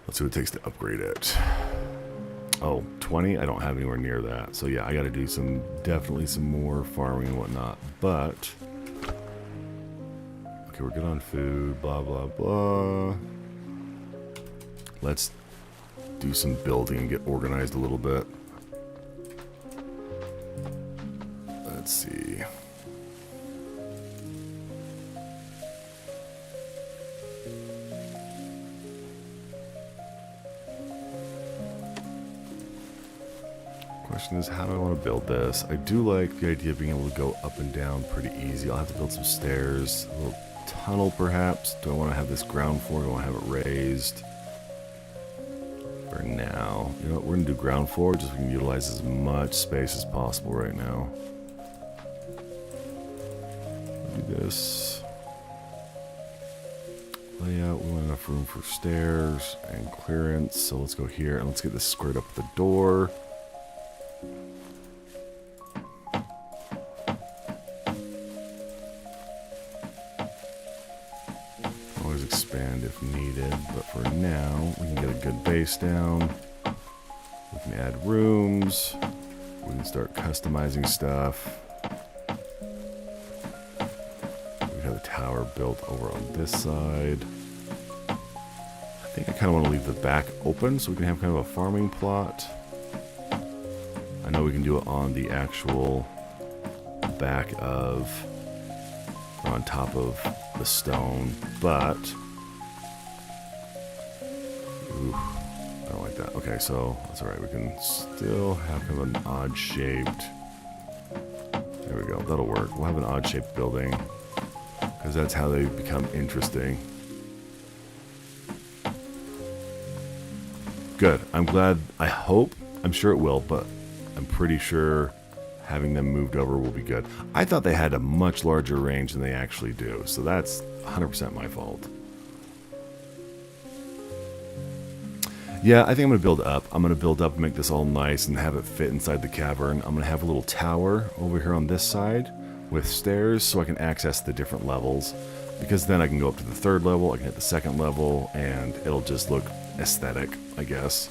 Let's see what it takes to upgrade it. Oh, 20? I don't have anywhere near that. So yeah, I gotta do definitely some more farming and whatnot. But, okay, we're good on food, blah, blah, blah. Let's do some building and get organized a little bit. Let's see. Question is, how do I want to build this? I do like the idea of being able to go up and down pretty easy. I'll have to build some stairs, a little tunnel perhaps. Do I want to have this ground floor? Do I want to have it raised? For now, you know what, we're gonna do ground floor just so we can utilize as much space as possible right now. Do this layout. We want enough room for stairs and clearance, so let's go here and let's get this squared up the door. Always expand if needed, but for now we can get a good base down. We can add rooms. We can start customizing stuff. We have a tower built over on this side. I think I kind of want to leave the back open so we can have kind of a farming plot. I know we can do it on the actual back of, or on top of the stone, but ooh, I don't like that. Okay, so that's alright. We can still have kind of an odd shaped. There we go. That'll work. We'll have an odd shaped building because that's how they become interesting. Good. I'm glad. I hope. I'm sure it will, but I'm pretty sure having them moved over will be good. I thought they had a much larger range than they actually do, so that's 100% my fault. Yeah, I think I'm going to build up. I'm going to build up and make this all nice and have it fit inside the cavern. I'm going to have a little tower over here on this side with stairs so I can access the different levels. Because then I can go up to the 3rd level, I can hit the 2nd level, and it'll just look aesthetic, I guess.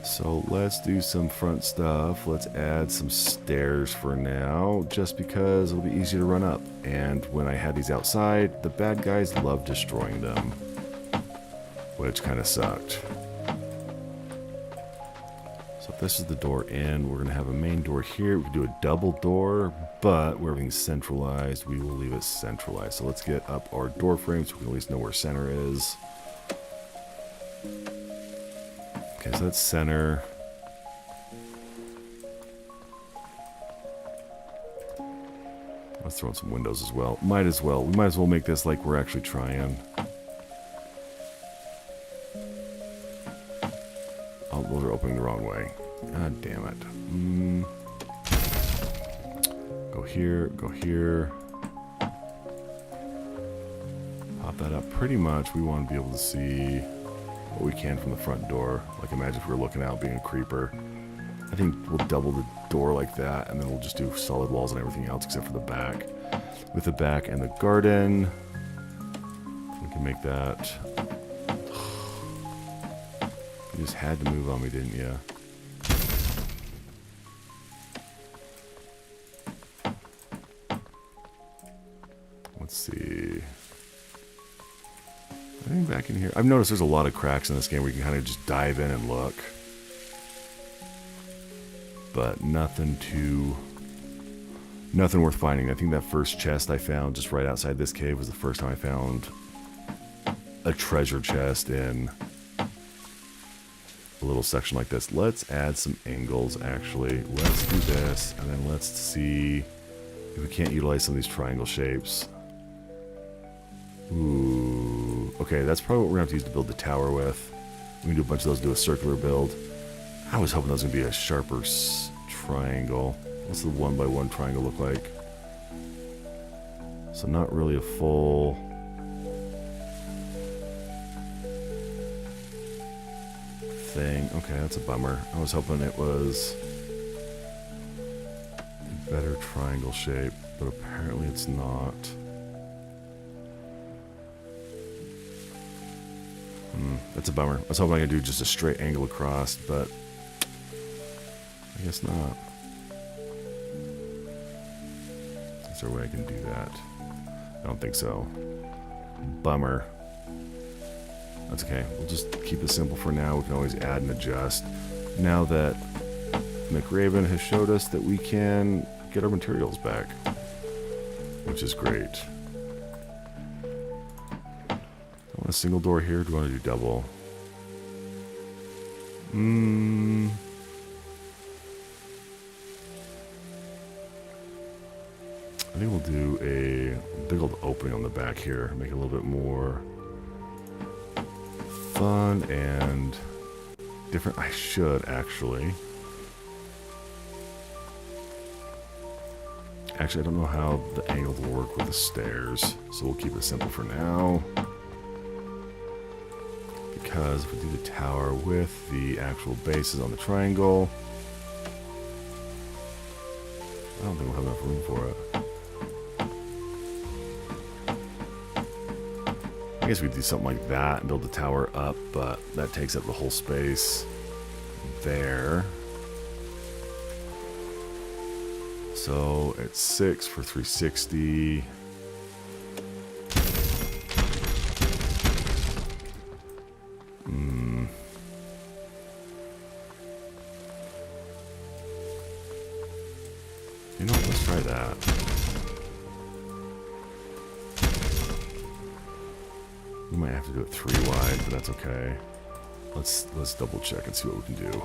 So let's do some front stuff. Let's add some stairs for now, just because it'll be easy to run up. And when I had these outside, the bad guys love destroying them, which kind of sucked. So if this is the door in, we're going to have a main door here. We can do a double door, but where everything's centralized, we will leave it centralized. So let's get up our door frame so we can at least know where center is. Okay, so that's center. Let's throw in some windows as well. Might as well. We might as well make this like we're actually trying. Oh, those are opening the wrong way. God damn it. Go here, go here. Pop that up. Pretty much we want to be able to see what we can from the front door. Like imagine if we were looking out being a creeper. I think we'll double the door like that, and then we'll just do solid walls and everything else except for the back. With the back and the garden, we can make that. You just had to move on me, didn't you? Let's see. Anything back in here? I've noticed there's a lot of cracks in this game where you can kind of just dive in and look. But nothing worth finding. I think that first chest I found just right outside this cave was the first time I found a treasure chest in a little section like this. Let's add some angles, actually. Let's do this, and then let's see if we can't utilize some of these triangle shapes. Ooh. Okay, that's probably what we're going to have to use to build the tower with. We can do a bunch of those, do a circular build. I was hoping that was going to be a sharper triangle. What's the 1x1 triangle look like? So not really a full... thing. Okay, that's a bummer. I was hoping it was a better triangle shape, but apparently it's not. That's a bummer. I was hoping I could do just a straight angle across, but I guess not. Is there a way I can do that? I don't think so. Bummer. That's okay. We'll just keep it simple for now. We can always add and adjust. Now that McRaven has showed us that we can get our materials back, which is great. I want a single door here. Do I want to do double? I think we'll do a big old opening on the back here. Make it a little bit more fun and different. I should actually. Actually, I don't know how the angle will work with the stairs, so we'll keep it simple for now. Because if we do the tower with the actual bases on the triangle, I don't think we'll have enough room for it. I guess we could do something like that and build the tower up, but that takes up the whole space there. So it's 6 for 360. You know what, let's try that. We might have to do it 3 wide, but that's okay. Let's double check and see what we can do.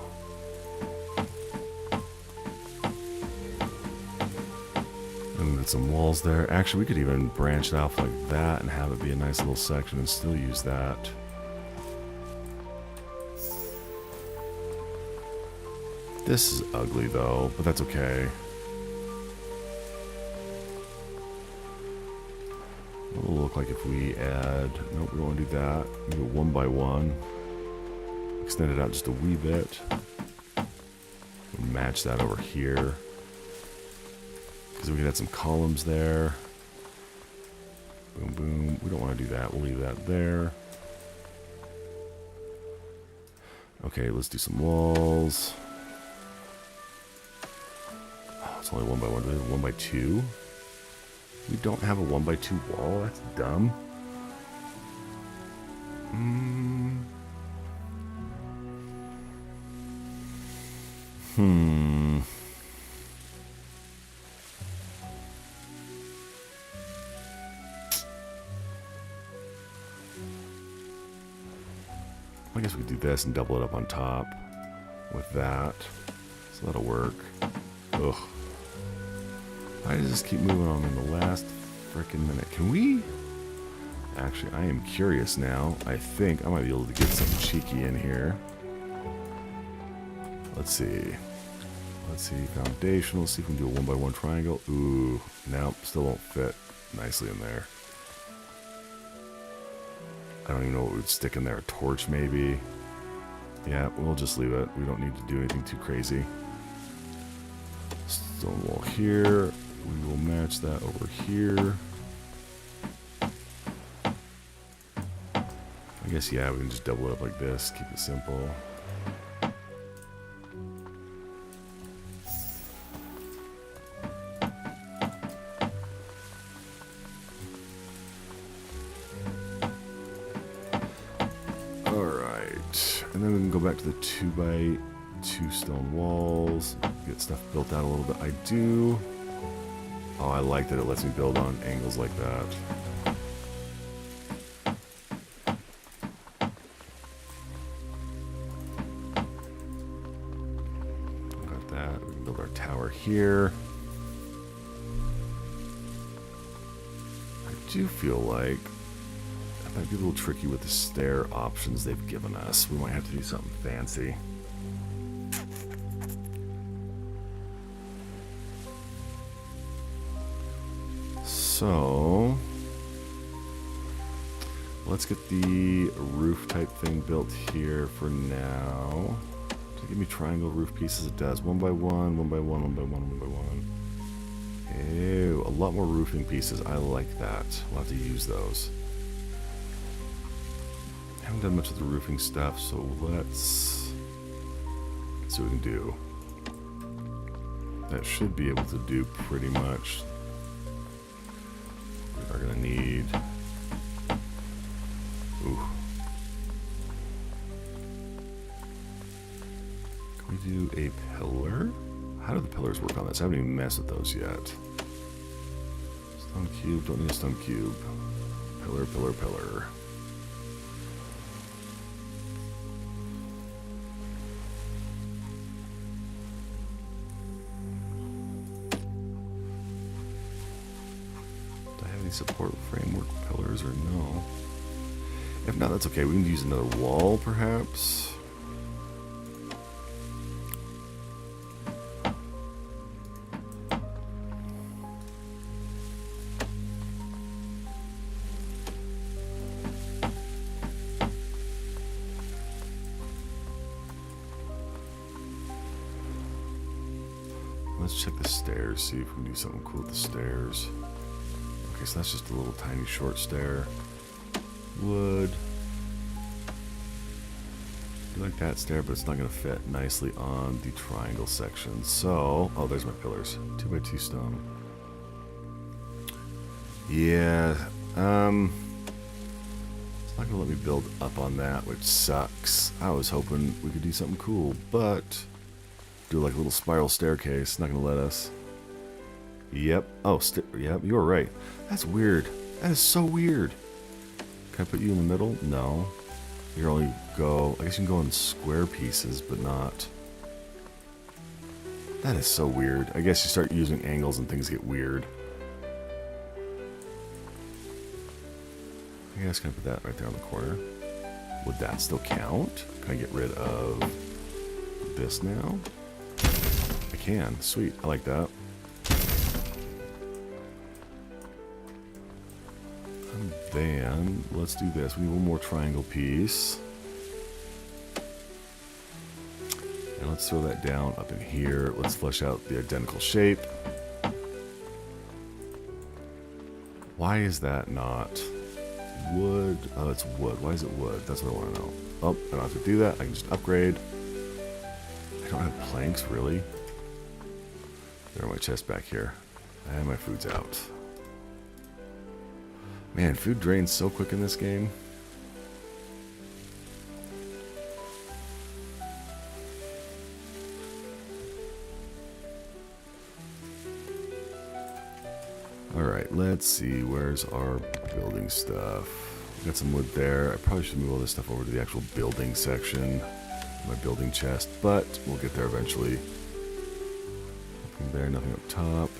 And get some walls there. Actually, we could even branch it off like that and have it be a nice little section and still use that. This is ugly though, but that's okay. What will it look like if we add... Nope, we don't want to do that. We go 1 by 1. Extend it out just a wee bit. We'll match that over here. Because we can add some columns there. Boom, boom. We don't want to do that. We'll leave that there. Okay, let's do some walls. Oh, it's only 1 by 1. Do we have 1 by 2? We don't have a 1 by 2 wall? That's dumb. I guess we could do this and double it up on top with that. So that'll work. Ugh. Why does this keep moving on in the last freaking minute? Can we? Actually, I am curious now. I think I might be able to get something cheeky in here. Let's see. Let's see. Foundation. Let's see if we can do a 1 by 1 triangle. Ooh. Nope. Still won't fit nicely in there. I don't even know what would stick in there. A torch, maybe. Yeah, we'll just leave it. We don't need to do anything too crazy. Stone wall here. We will match that over here. I guess, yeah, we can just double it up like this. Keep it simple. And then we can go back to the 2 by 2 stone walls. Get stuff built out a little bit. I do. Oh, I like that it lets me build on angles like that. Got that. We can build our tower here. I do feel like might be a little tricky with the stair options they've given us. We might have to do something fancy. So let's get the roof type thing built here for now. Does it give me triangle roof pieces? It does. 1 by 1, 1 by 1, 1 by 1, 1 by 1. Ew, a lot more roofing pieces. I like that. We'll have to use those. Haven't done much of the roofing stuff, so let's see what we can do. That should be able to do pretty much. We are gonna need. Ooh. Can we do a pillar? How do the pillars work on this? I haven't even messed with those yet. Stone cube, don't need a stone cube. Pillar, pillar, pillar. Support framework pillars or no? If not, that's okay. We can use another wall, perhaps. Let's check the stairs, see if we can do something cool with the stairs. Okay, so that's just a little tiny short stair. Wood. I like that stair, but it's not going to fit nicely on the triangle section. So, oh, there's my pillars. 2 by 2 stone. Yeah, it's not going to let me build up on that, which sucks. I was hoping we could do something cool, but do like a little spiral staircase. Not going to let us. Yep. Oh, yep, you were right. That's weird. That is so weird. Can I put you in the middle? No. You can only go... I guess you can go in square pieces, but not... That is so weird. I guess you start using angles and things get weird. I guess can I put that right there on the corner? Would that still count? Can I get rid of this now? I can. Sweet. I like that. then let's do this. We need one more triangle piece. And let's throw that down up in here. Let's flesh out the identical shape. Why is that not wood? Oh, it's wood. Why is it wood? That's what I want to know. Oh, I don't have to do that. I can just upgrade. I don't have planks, really. There are my chest back here. And my food's out. Man, food drains so quick in this game. Alright, let's see. Where's our building stuff? Got some wood there. I probably should move all this stuff over to the actual building section. My building chest, but we'll get there eventually. Nothing there, nothing up top.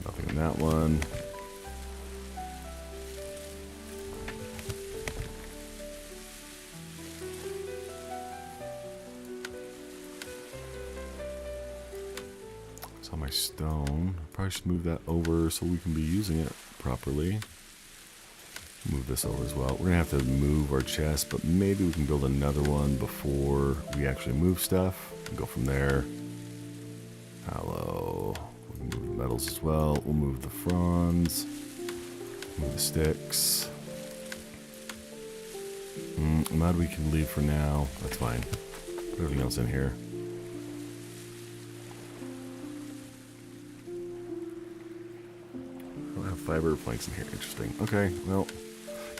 Nothing in that one. It's on my stone. Probably should move that over so we can be using it properly. Move this over as well. We're gonna have to move our chest, but maybe we can build another one before we actually move stuff and go from there. Hello. We can move the metals as well. We'll move the fronds. Move the sticks. Mud we can leave for now. That's fine. Put everything else in here. I don't have fiber planks in here. Interesting. Okay, well.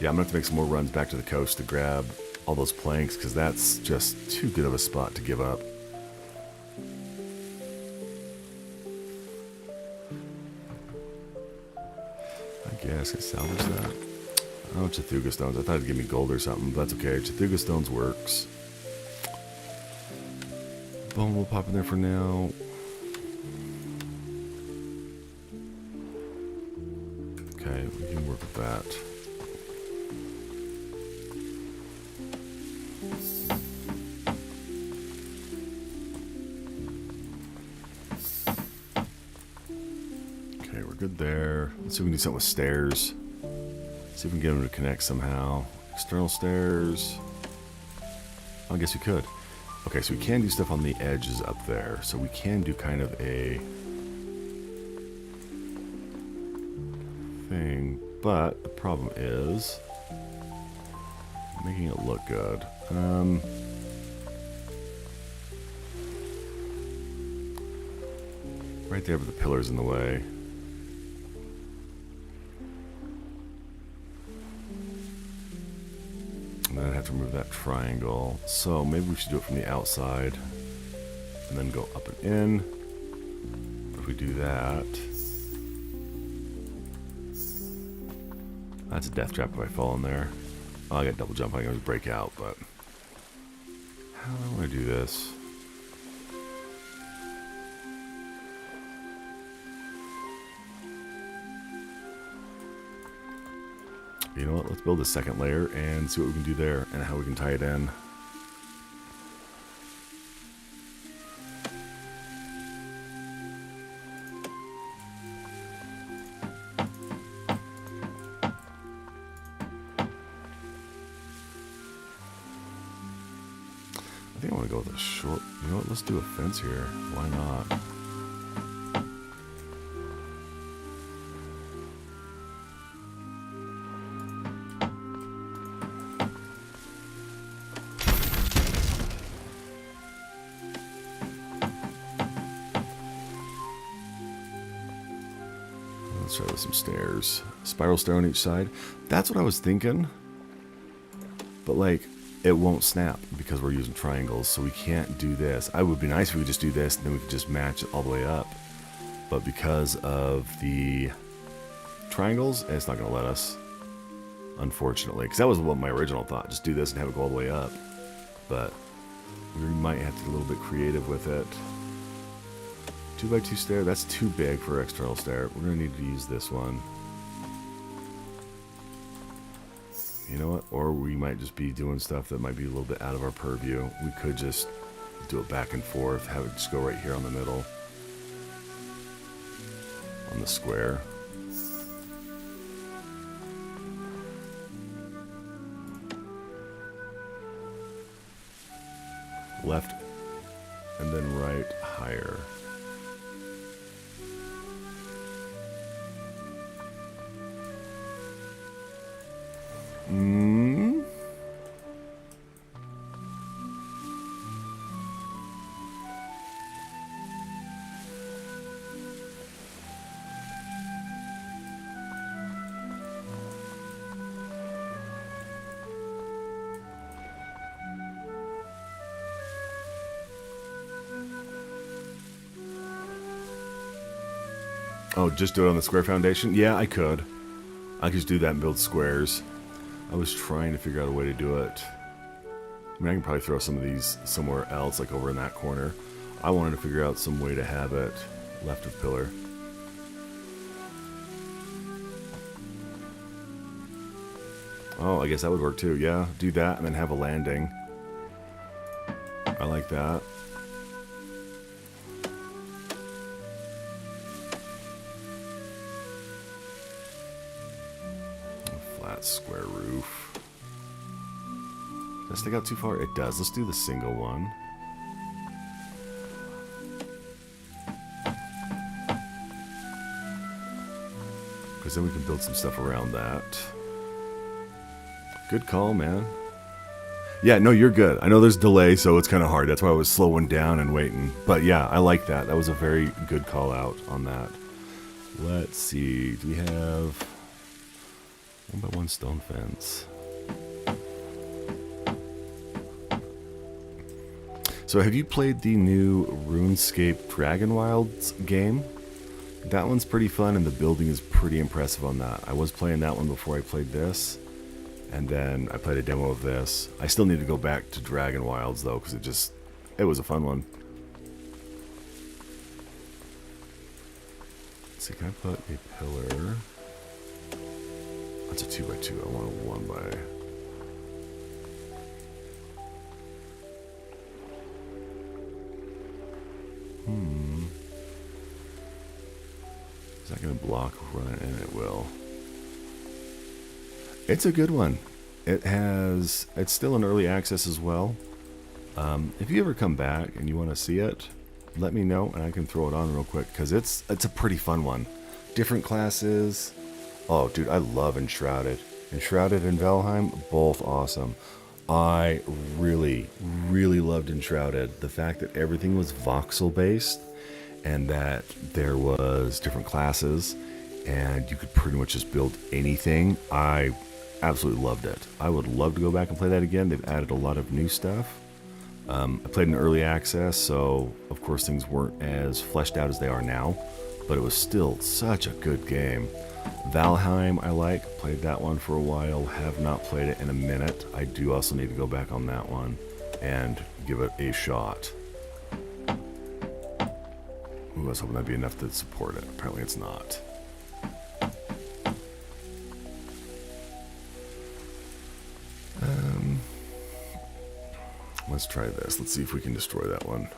Yeah, I'm going to have to make some more runs back to the coast to grab all those planks, because that's just too good of a spot to give up. I guess I salvage that. Oh, Chathuga stones. I thought it'd give me gold or something, but that's okay. Chathuga stones works. Bone will pop in there for now. Okay, we can work with that. Good there. Let's see if we can do something with stairs. See if we can get them to connect somehow. External stairs. I guess we could. Okay, so we can do stuff on the edges up there. So we can do kind of a thing. But the problem is making it look good. Right there, but the pillar's in the way. I'd have to remove that triangle. So maybe we should do it from the outside and then go up and in. If we do that, that's a death trap if I fall in there. Oh, I got double jump. I can always break out, but how do I want to do this? You know what, let's build a second layer and see what we can do there and how we can tie it in. I think I want to go with a short, you know what, let's do a fence here. Why not? Let's try with some stairs. Spiral stair on each side. That's what I was thinking. But like, it won't snap because we're using triangles, so we can't do this. It would be nice if we could just do this and then we could just match it all the way up. But because of the triangles, it's not going to let us, unfortunately. Because that was what my original thought. Just do this and have it go all the way up. But we might have to get a little bit creative with it. 2x2 stair, that's too big for external stair. We're going to need to use this one. You know what? Or we might just be doing stuff that might be a little bit out of our purview. We could just do it back and forth, have it just go right here on the middle. on the square. Left and then right higher. Oh, just do it on the square foundation? Yeah, I could. I could just do that and build squares. I was trying to figure out a way to do it. I mean, I can probably throw some of these somewhere else, like over in that corner. I wanted to figure out some way to have it left of pillar. Oh, I guess that would work too. Yeah, do that and then have a landing. I like that. Square roof. Does that stick out too far? It does. Let's do the single one. Because then we can build some stuff around that. Good call, man. Yeah, no, you're good. I know there's delay, so it's kind of hard. That's why I was slowing down and waiting. But yeah, I like that. That was a very good call out on that. Let's see. Do we have... 1x1 stone fence. So have you played the new RuneScape Dragon Wilds game? That one's pretty fun and the building is pretty impressive on that. I was playing that one before I played this. And then I played a demo of this. I still need to go back to Dragon Wilds though, because it was a fun one. Let's see, can I put a pillar? That's a 2x2. I want a 1x. Is that going to block running? And it will. It's a good one. It's still in early access as well. If you ever come back and you want to see it, let me know and I can throw it on real quick because it's a pretty fun one. Different classes. Oh, dude, I love Enshrouded. Enshrouded and Valheim, both awesome. I really, really loved Enshrouded. The fact that everything was voxel-based and that there was different classes and you could pretty much just build anything. I absolutely loved it. I would love to go back and play that again. They've added a lot of new stuff. I played in early access, so of course things weren't as fleshed out as they are now, but it was still such a good game. Valheim I played that one for a while, have not played it in a minute. I do also need to go back on that one and give it a shot. Ooh, I was hoping that'd be enough to support it. Apparently it's not. Let's try this. Let's see if we can destroy that one.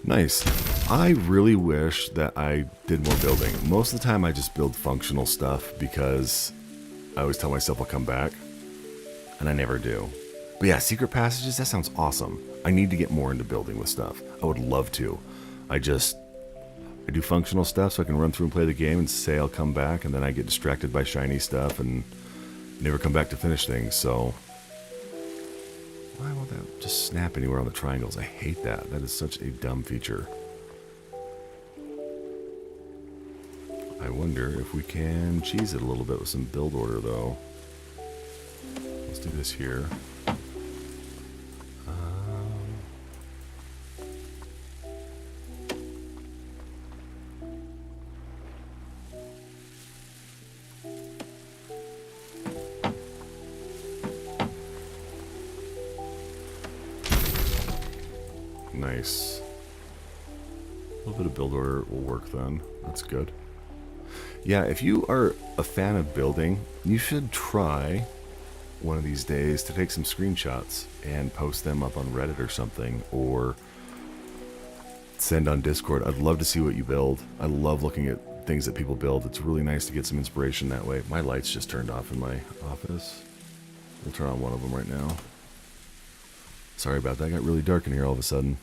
Nice. I really wish that I did more building. Most of the time I just build functional stuff because I always tell myself I'll come back, and I never do. But yeah, secret passages, that sounds awesome. I need to get more into building with stuff. I would love to. I do functional stuff so I can run through and play the game and say I'll come back, and then I get distracted by shiny stuff and never come back to finish things, so... Why won't that just snap anywhere on the triangles? I hate that. That is such a dumb feature. I wonder if we can cheese it a little bit with some build order, though. Let's do this here. Nice. A little bit of build order will work then. That's good. Yeah, if you are a fan of building, you should try one of these days to take some screenshots and post them up on Reddit or something, or send on Discord. I'd love to see what you build. I love looking at things that people build. It's really nice to get some inspiration that way. My light's just turned off in my office. We'll turn on one of them right now. Sorry about that. It got really dark in here all of a sudden.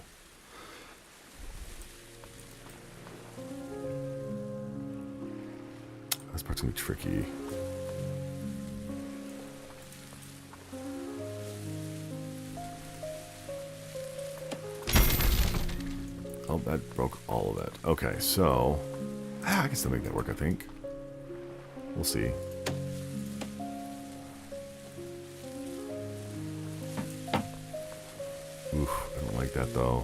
This part's gonna be tricky. Oh, that broke all of it. Okay, so I can still make that work, I think. We'll see. Oof, I don't like that though.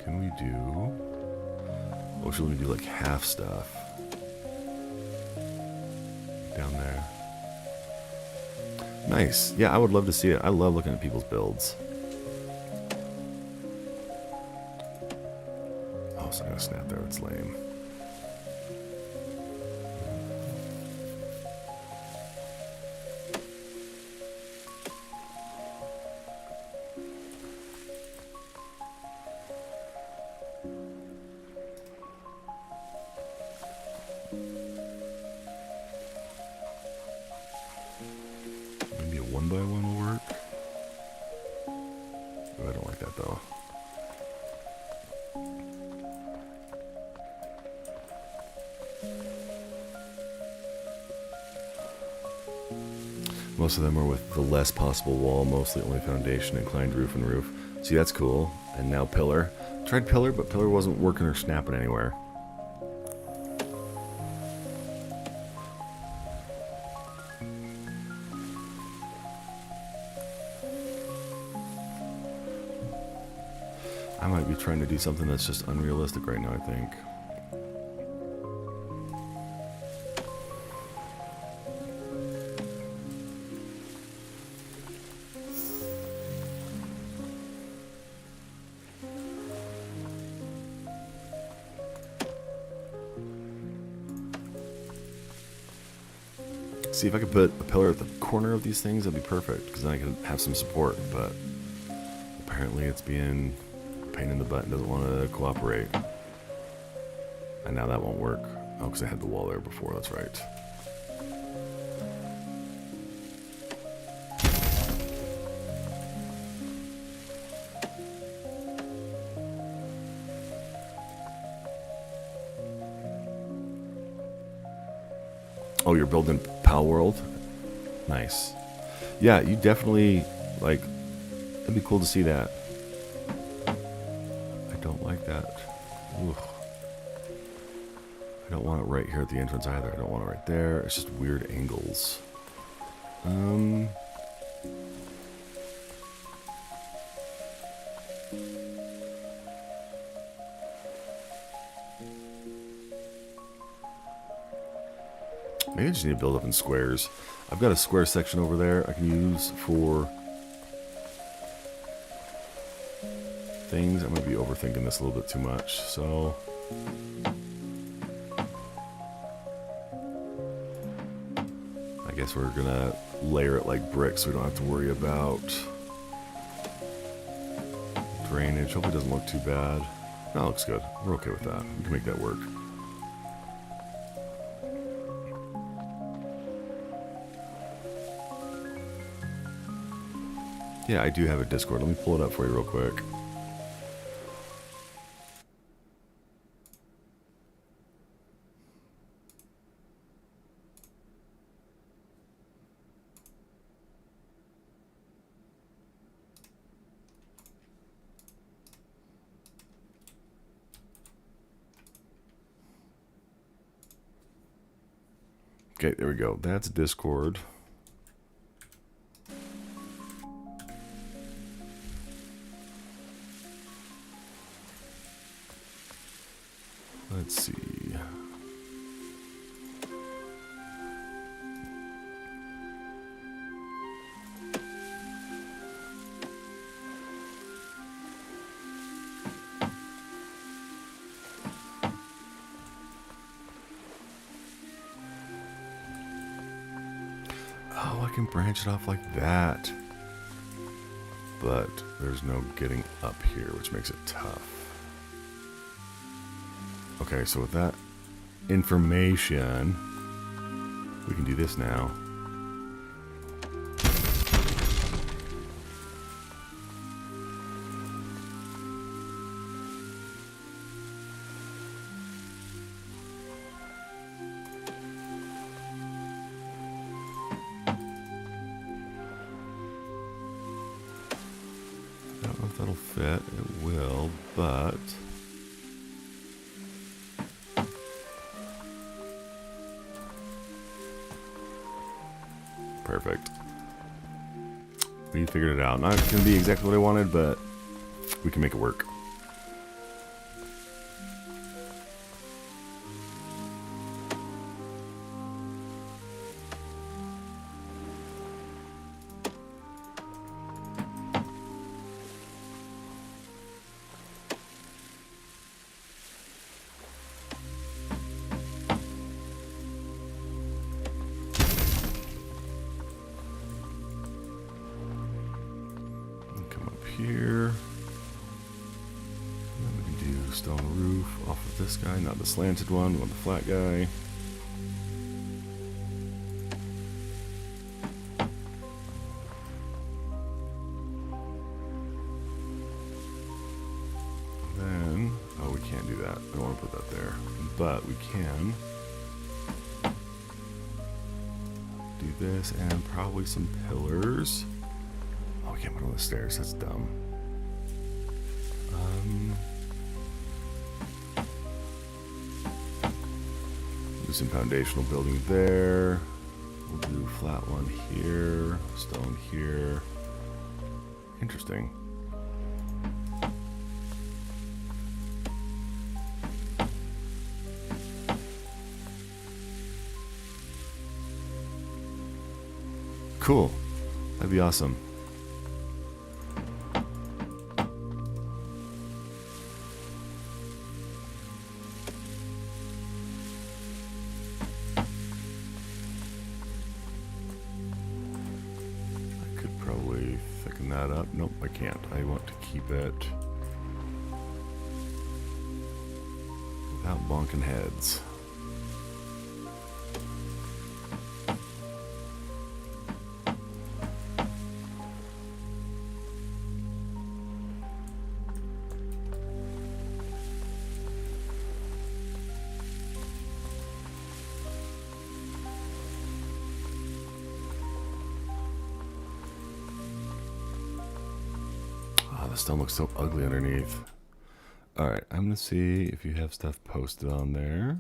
Can we do... Oh, should we do like half stuff? Down there. Nice. Yeah, I would love to see it. I love looking at people's builds. Oh, so I'm gonna snap there. It's lame. Most of them are with the less possible wall, mostly only foundation, inclined roof, and roof. See, that's cool. And now pillar. Tried pillar, but pillar wasn't working or snapping anywhere. I might be trying to do something that's just unrealistic right now, I think. See, if I could put a pillar at the corner of these things, that'd be perfect, because then I could have some support, but apparently it's being a pain in the butt and doesn't want to cooperate. And now that won't work. Oh, because I had the wall there before, that's right. Oh, you're building Pal World? Nice. Yeah, you definitely, like, it'd be cool to see that. I don't like that. Ooh. I don't want it right here at the entrance either. I don't want it right there. It's just weird angles. Maybe I just need to build up in squares. I've got a square section over there I can use for things. I might be overthinking this a little bit too much, so I guess we're gonna layer it like bricks so we don't have to worry about drainage. Hopefully it doesn't look too bad. No, it looks good. We're okay with that. We can make that work. Yeah, I do have a Discord. Let me pull it up for you real quick. Okay, there we go. That's Discord. Let's see. Oh, I can branch it off like that. but there's no getting up here, which makes it tough. Okay, so with that information, we can do this now. I don't know if that'll fit. It will, but... Perfect. We figured it out. Not going to be exactly what I wanted, but we can make it work. Here. And then we can do stone roof off of this guy, not the slanted one, we want the flat guy. Then, oh, we can't do that. I don't want to put that there. But we can do this and probably some pillars. Oh, we can't put on the stairs. That's dumb. Do some foundational building there. We'll do flat one here, stone here. Interesting. Cool. That'd be awesome. That up. Nope, I can't. I want to keep it without bonking heads. The stone looks so ugly underneath. Alright, I'm going to see if you have stuff posted on there.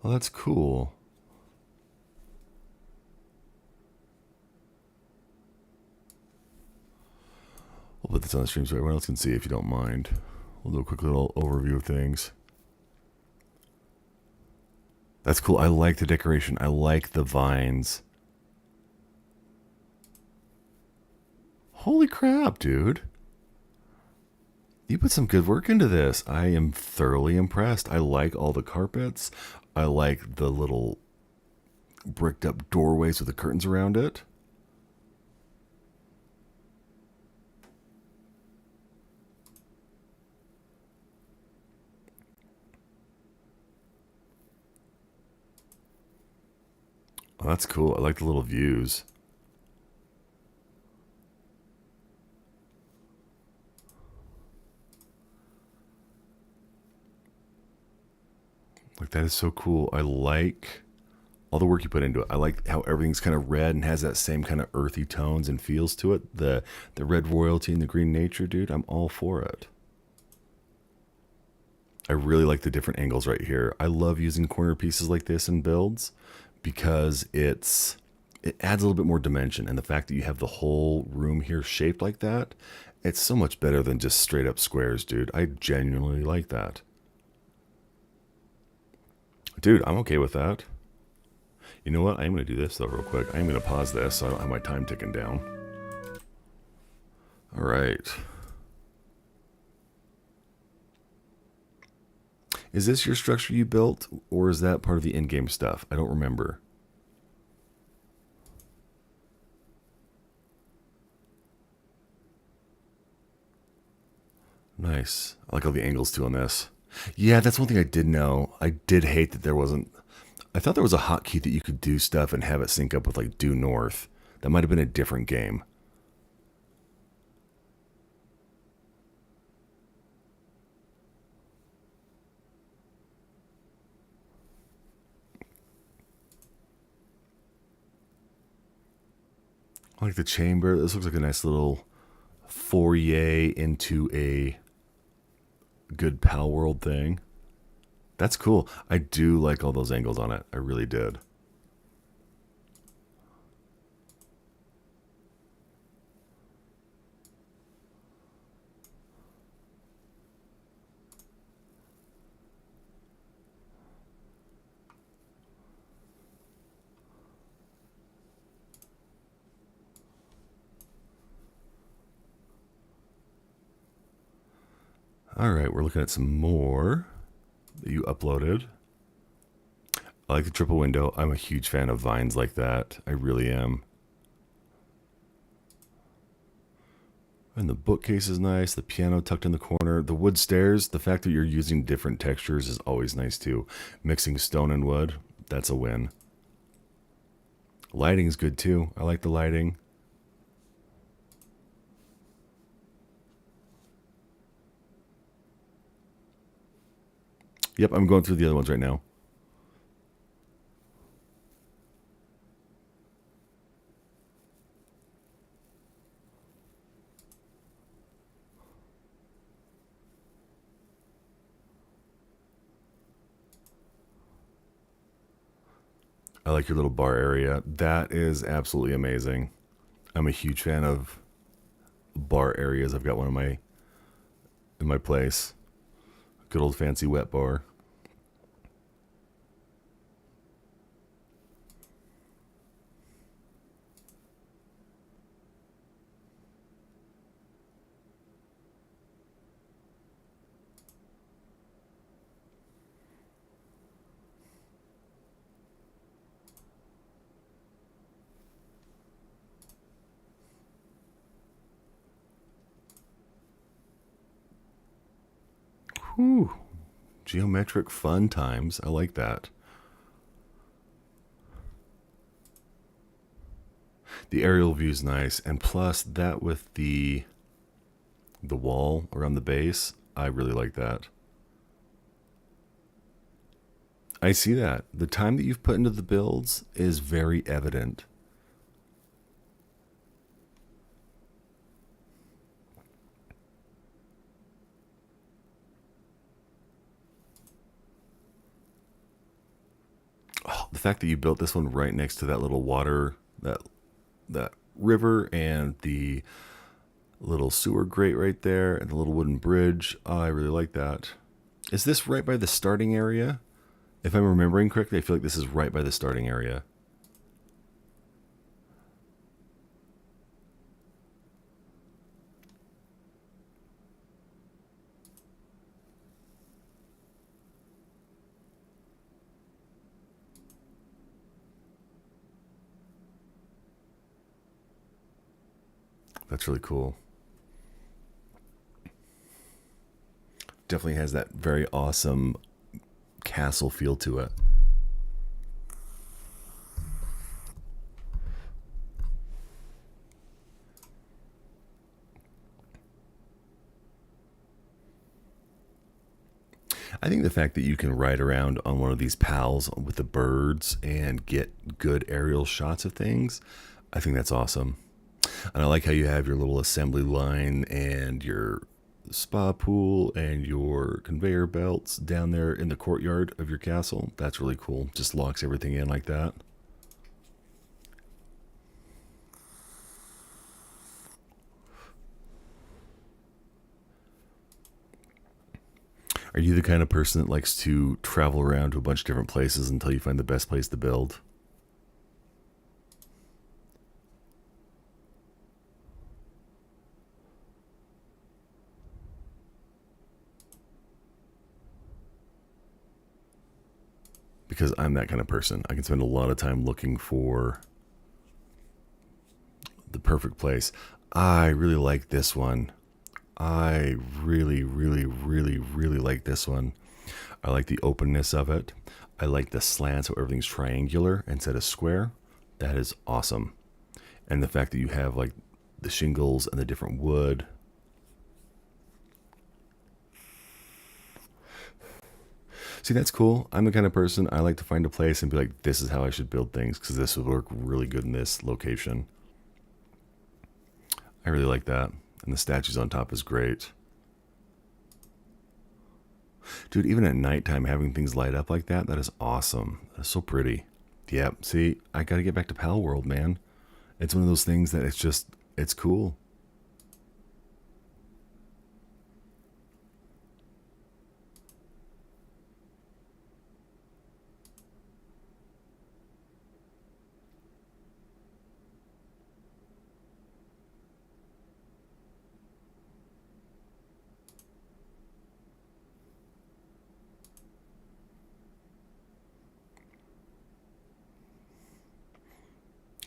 Well, that's cool. We'll put this on the stream so everyone else can see if you don't mind. We'll do a quick little overview of things. That's cool. I like the decoration. I like the vines. Holy crap, dude. You put some good work into this. I am thoroughly impressed. I like all the carpets. I like the little bricked up doorways with the curtains around it. Oh, that's cool. I like the little views. Like, that is so cool. I like all the work you put into it. I like how everything's kind of red and has that same kind of earthy tones and feels to it. The red royalty and the green nature, dude. I'm all for it. I really like the different angles right here. I love using corner pieces like this in builds because it adds a little bit more dimension, and the fact that you have the whole room here shaped like that, it's so much better than just straight up squares, dude. I genuinely like that. Dude, I'm okay with that. You know what? I'm going to do this though real quick. I'm going to pause this so I don't have my time ticking down. All right. Is this your structure you built, or is that part of the in-game stuff? I don't remember. Nice. I like all the angles too on this. Yeah, that's one thing I did know. I did hate that there wasn't... I thought there was a hotkey that you could do stuff and have it sync up with like due north. That might have been a different game. I like the chamber. This looks like a nice little foyer into a good Pal World thing. That's cool. I do like all those angles on it. I really did. All right, we're looking at some more that you uploaded. I like the triple window. I'm a huge fan of vines like that. I really am. And the bookcase is nice. The piano tucked in the corner. The wood stairs, the fact that you're using different textures is always nice too. Mixing stone and wood, that's a win. Lighting is good too. I like the lighting. Yep, I'm going through the other ones right now. I like your little bar area. That is absolutely amazing. I'm a huge fan of bar areas. I've got one in my place. Good old fancy wet bar. Whew. Geometric fun times. I like that. The aerial view is nice, and plus that with the wall around the base, I really like that. I see that. The time that you've put into the builds is very evident. Oh, the fact that you built this one right next to that little water, that river, and the little sewer grate right there, and the little wooden bridge. Oh, I really like that. Is this right by the starting area? If I'm remembering correctly, I feel like this is right by the starting area. That's really cool. Definitely has that very awesome castle feel to it. I think the fact that you can ride around on one of these pals with the birds and get good aerial shots of things, I think that's awesome. And I like how you have your little assembly line and your spa pool and your conveyor belts down there in the courtyard of your castle. That's really cool. Just locks everything in like that. Are you the kind of person that likes to travel around to a bunch of different places until you find the best place to build? Because I'm that kind of person. I can spend a lot of time looking for the perfect place. I really like this one. I really, really, really, really like this one. I like the openness of it. I like the slant so everything's triangular instead of square. That is awesome. And the fact that you have like the shingles and the different wood. See, that's cool. I'm the kind of person, I like to find a place and be like, this is how I should build things because this would work really good in this location. I really like that. And the statues on top is great. Dude, even at nighttime, having things light up like that, that is awesome. That's so pretty. Yep, see, I gotta get back to Pal World, man. It's one of those things that it's cool.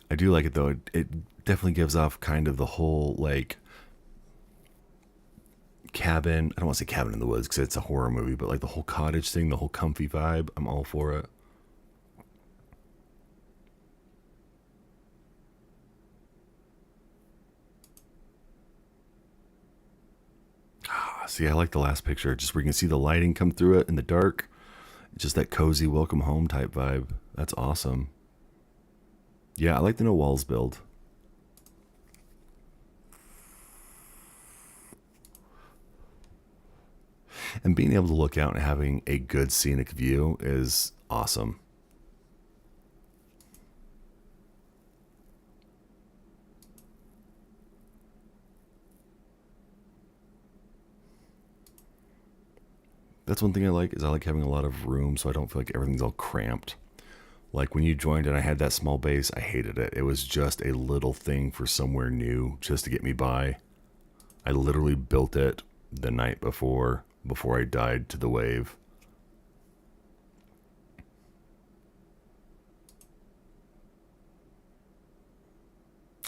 I do like it though. It definitely gives off kind of the whole like cabin. I don't want to say cabin in the woods because it's a horror movie, but like the whole cottage thing, the whole comfy vibe. I'm all for it. See, I like the last picture, just where you can see the lighting come through it in the dark. Just that cozy welcome home type vibe. That's awesome. Yeah, I like the no walls build. And being able to look out and having a good scenic view is awesome. That's one thing I like, is I like having a lot of room so I don't feel like everything's all cramped. Like when you joined and I had that small base, I hated it. It was just a little thing for somewhere new just to get me by. I literally built it the night before I died to the wave.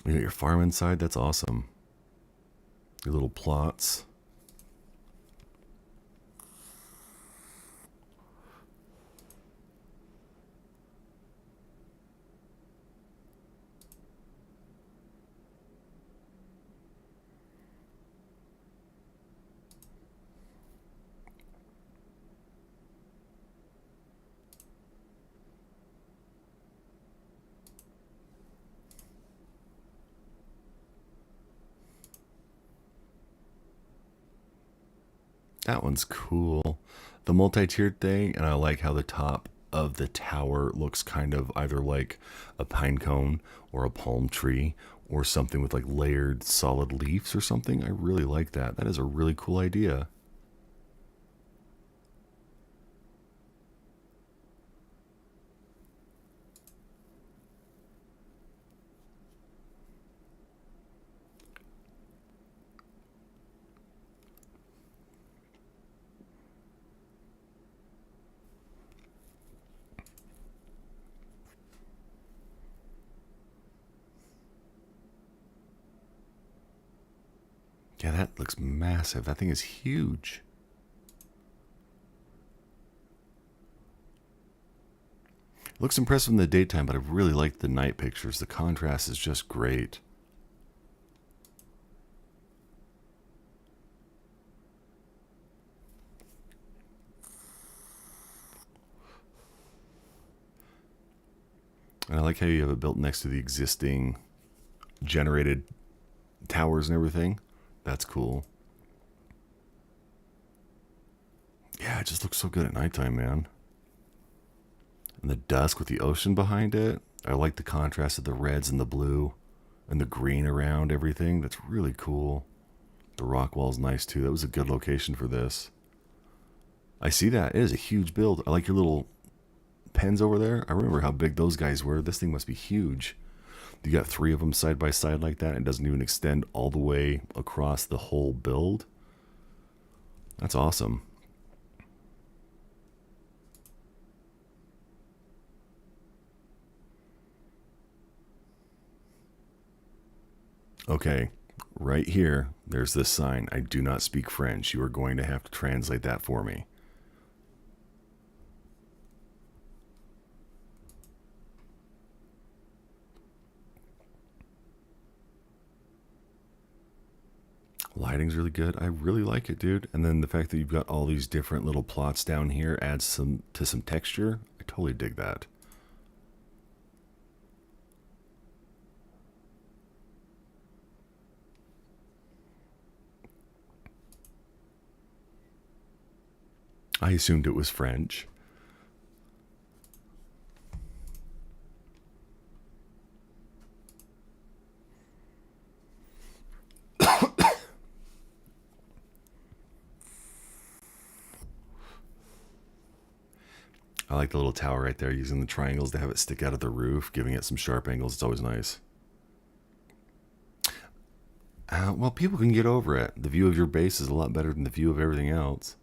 You got your farm inside, that's awesome. Your little plots. That one's cool. The multi-tiered thing, and I like how the top of the tower looks kind of either like a pine cone or a palm tree or something with like layered solid leaves or something. I really like that. That is a really cool idea. Yeah, that looks massive. That thing is huge. It looks impressive in the daytime, but I really like the night pictures. The contrast is just great. And I like how you have it built next to the existing generated towers and everything. That's cool. Yeah, it just looks so good at nighttime, man. And the dusk with the ocean behind it. I like the contrast of the reds and the blue and the green around everything. That's really cool. The rock wall's nice too. That was a good location for this. I see that. It is a huge build. I like your little pens over there. I remember how big those guys were. This thing must be huge. You got 3 of them side by side like that. It doesn't even extend all the way across the whole build. That's awesome. Okay, right here, there's this sign. I do not speak French. You are going to have to translate that for me. Lighting's really good. I really like it, dude. And then the fact that you've got all these different little plots down here adds some texture. I totally dig that. I assumed it was French. I like the little tower right there, using the triangles to have it stick out of the roof, giving it some sharp angles. It's always nice. Well, people can get over it. The view of your base is a lot better than the view of everything else.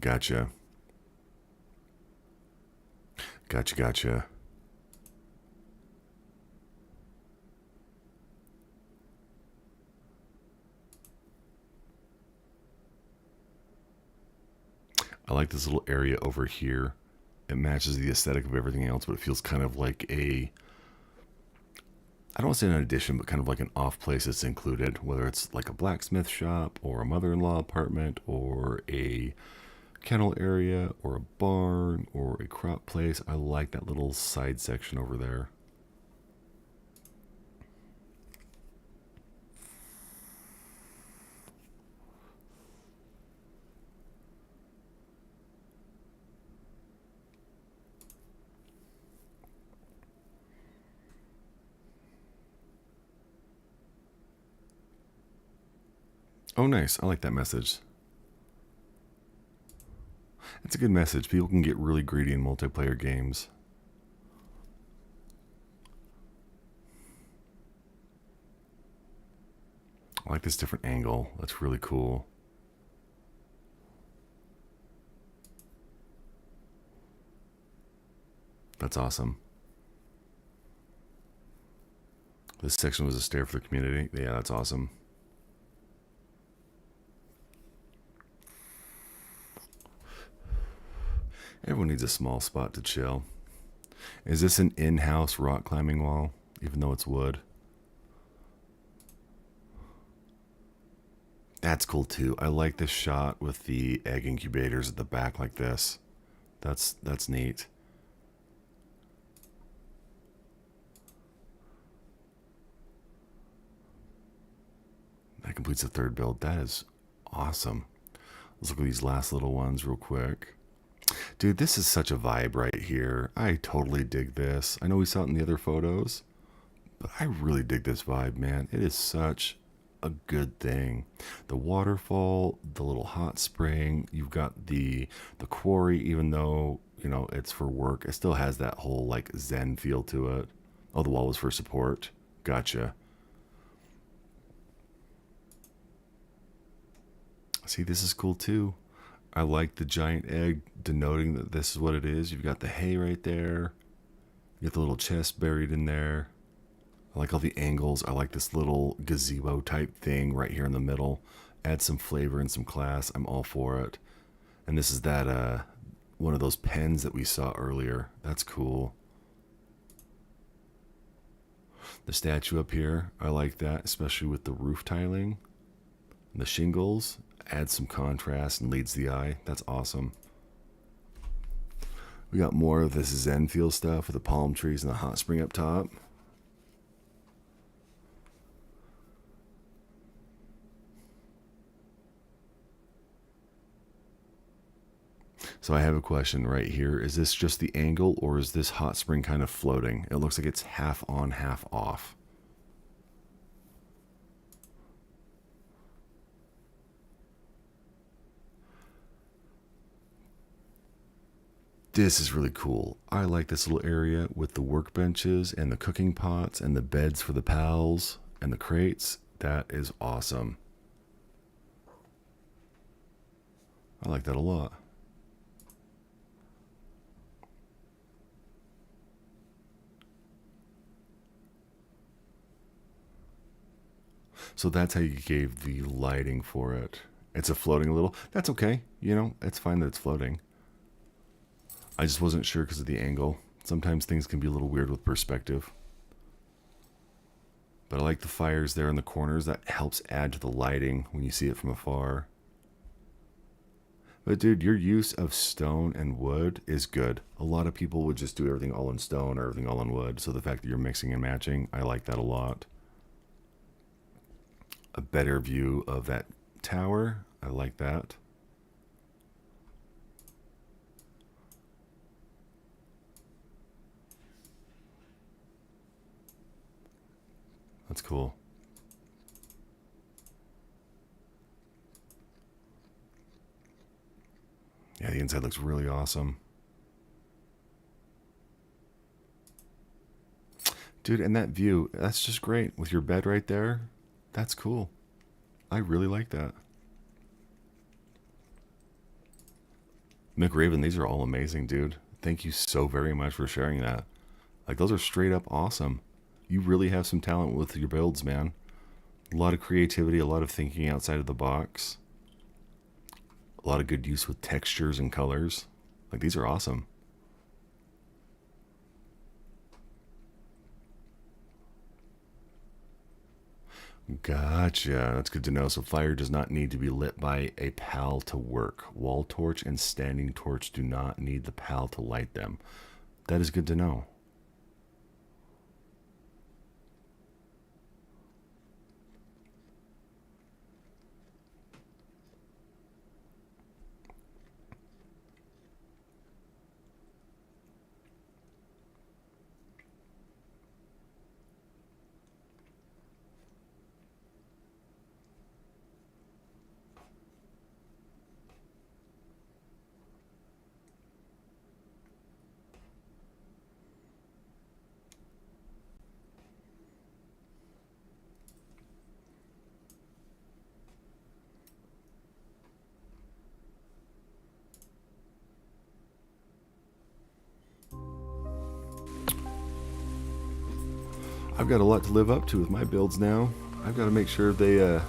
Gotcha. Gotcha. I like this little area over here. It matches the aesthetic of everything else, but it feels kind of like a, I don't want to say an addition, but kind of like an off place that's included, whether it's like a blacksmith shop or a mother-in-law apartment or a kennel area or a barn or a crop place. I like that little side section over there. Oh, nice. I like that message. It's a good message. People can get really greedy in multiplayer games. I like this different angle. That's really cool. That's awesome. This section was a stair for the community. Yeah, that's awesome. Everyone needs a small spot to chill. Is this an in-house rock climbing wall, even though it's wood? That's cool too. I like this shot with the egg incubators at the back like this. That's neat. That completes the third build. That is awesome. Let's look at these last little ones real quick. Dude, this is such a vibe right here. I totally dig this. I know we saw it in the other photos, but I really dig this vibe, man. It is such a good thing. The waterfall, the little hot spring, you've got the quarry, even though, you know, it's for work, it still has that whole like zen feel to it. Oh, the wall was for support. Gotcha. See, this is cool too. I like the giant egg denoting that this is what it is. You've got the hay right there. You get the little chest buried in there. I like all the angles. I like this little gazebo type thing right here in the middle. Add some flavor and some class. I'm all for it. And this is that one of those pens that we saw earlier. That's cool. The statue up here, I like that, especially with the roof tiling. The shingles adds some contrast and leads the eye. That's awesome. We got more of this Zen feel stuff with the palm trees and the hot spring up top. So I have a question right here. Is this just the angle, or is this hot spring kind of floating? It looks like it's half on, half off. This is really cool. I like this little area with the workbenches and the cooking pots and the beds for the pals and the crates. That is awesome. I like that a lot. So that's how you gave the lighting for it. It's a floating a little. That's okay. You know, it's fine that it's floating. I just wasn't sure because of the angle. Sometimes things can be a little weird with perspective. But I like the fires there in the corners. That helps add to the lighting when you see it from afar. But dude, your use of stone and wood is good. A lot of people would just do everything all in stone or everything all in wood. So the fact that you're mixing and matching, I like that a lot. A better view of that tower. I like that. That's cool. Yeah, the inside looks really awesome. Dude, and that view, that's just great. With your bed right there, that's cool. I really like that. McRaven, these are all amazing, dude. Thank you so very much for sharing that. Like, those are straight up awesome. You really have some talent with your builds, man. A lot of creativity, a lot of thinking outside of the box. A lot of good use with textures and colors. Like, these are awesome. Gotcha. That's good to know. So fire does not need to be lit by a pal to work. Wall torch and standing torch do not need the pal to light them. That is good to know. I've got a lot to live up to with my builds now. I've got to make sure they,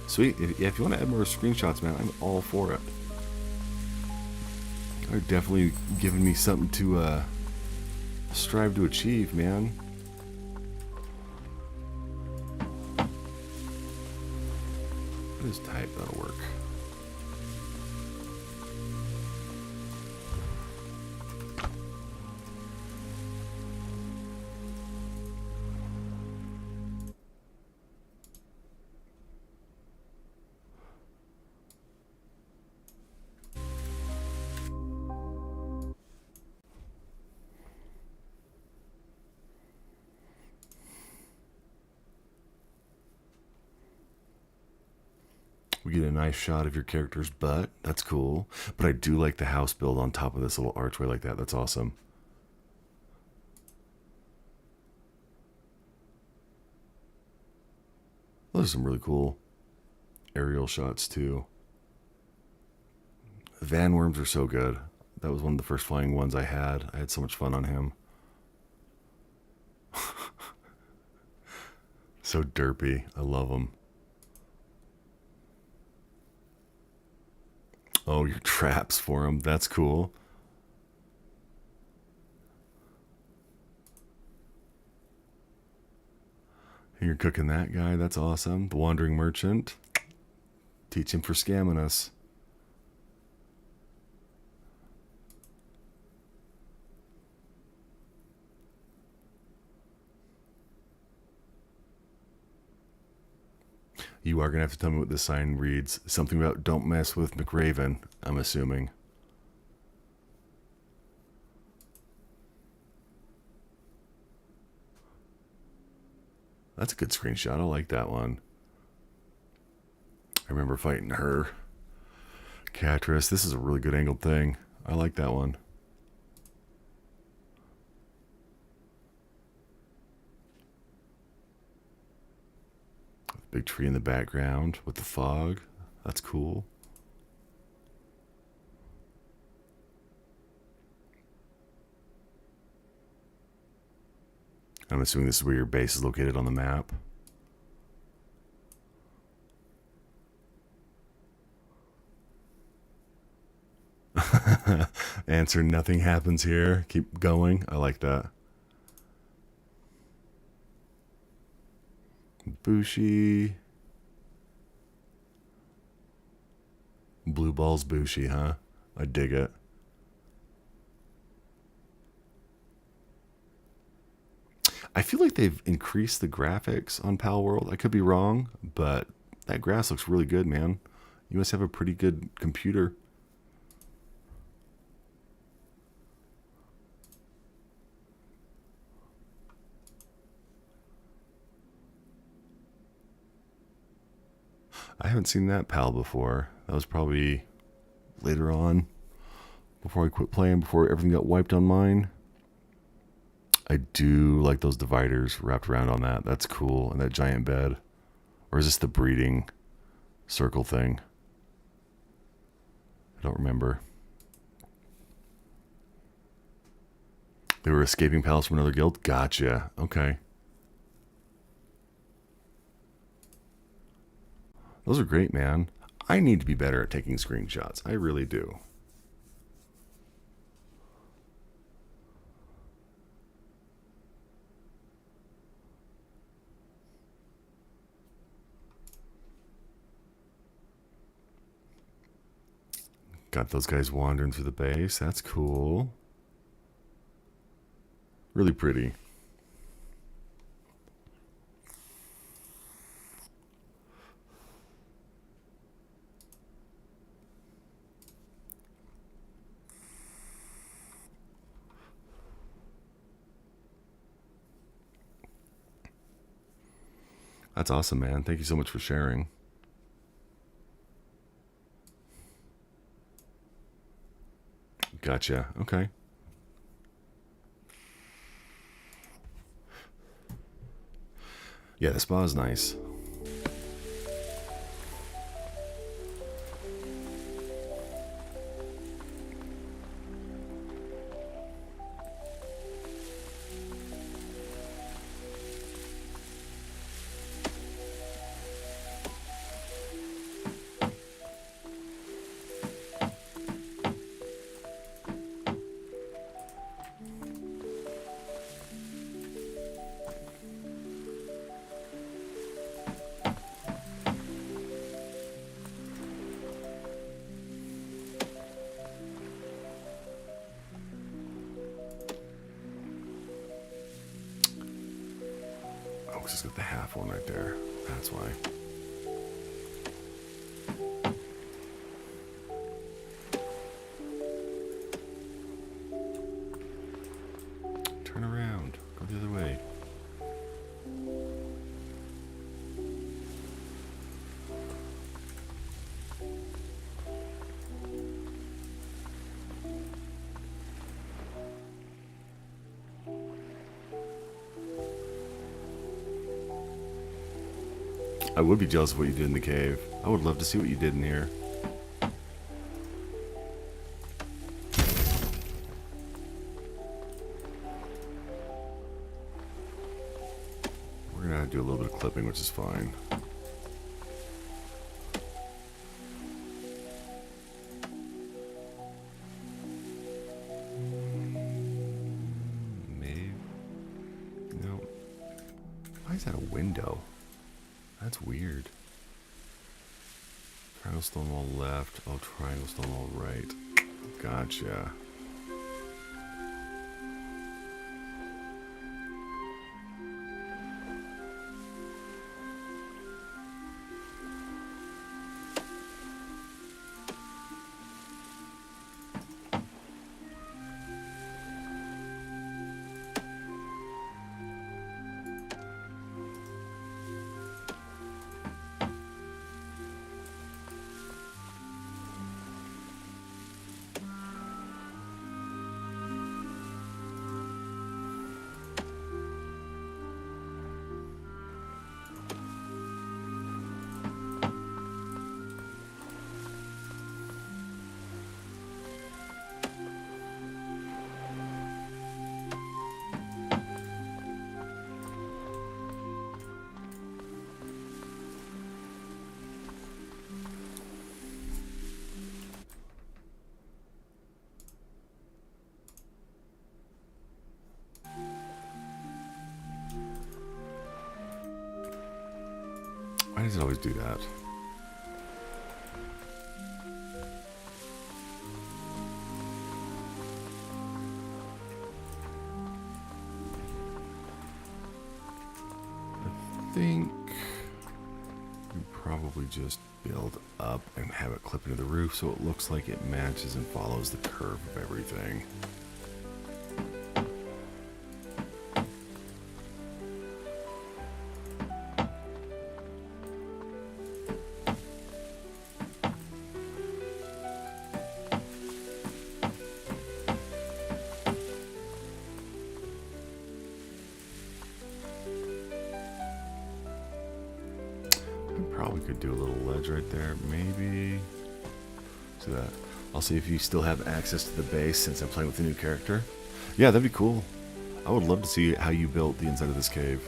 sweet. If you want to add more screenshots, man, I'm all for it. They're definitely giving me something to, strive to achieve, man. What is type? That'll work. We get a nice shot of your character's butt. That's cool. But I do like the house build on top of this little archway like that. That's awesome. Those are some really cool aerial shots too. Van Worms are so good. That was one of the first flying ones I had. I had so much fun on him. So derpy. I love them. Oh, your traps for him. That's cool. You're cooking that guy. That's awesome. The Wandering Merchant. Teach him for scamming us. You are going to have to tell me what this sign reads. Something about don't mess with McRaven, I'm assuming. That's a good screenshot. I like that one. I remember fighting her. Catris. This is a really good angled thing. I like that one. Big tree in the background with the fog. That's cool. I'm assuming this is where your base is located on the map. Answer, nothing happens here. Keep going. I like that. Bushi. Blue balls Bushi, huh? I dig it. I feel like they've increased the graphics on Palworld. I could be wrong, but that grass looks really good, man. You must have a pretty good computer. I haven't seen that PAL before. That was probably later on, before I quit playing, before everything got wiped on mine. I do like those dividers wrapped around on that. That's cool. And that giant bed. Or is this the breeding circle thing? I don't remember. They were escaping pals from another guild? Gotcha. Okay. Those are great, man. I need to be better at taking screenshots. I really do. Got those guys wandering through the base. That's cool. Really pretty. That's awesome, man. Thank you so much for sharing. Gotcha. Okay. Yeah, the spa is nice. Just got the half one right there. That's why. Turn around. Go the other way. I would be jealous of what you did in the cave. I would love to see what you did in here. We're gonna do a little bit of clipping, which is fine. Maybe. No. Why is that a window? That's weird. Triangle stone wall left. Oh, triangle stone wall right. Gotcha. does it always do that? I think we probably just build up and have it clip into the roof so it looks like it matches and follows the curve of everything. Probably could do a little ledge right there, maybe. So that I'll see if you still have access to the base since I'm playing with the new character. Yeah, that'd be cool. I would love to see how you built the inside of this cave.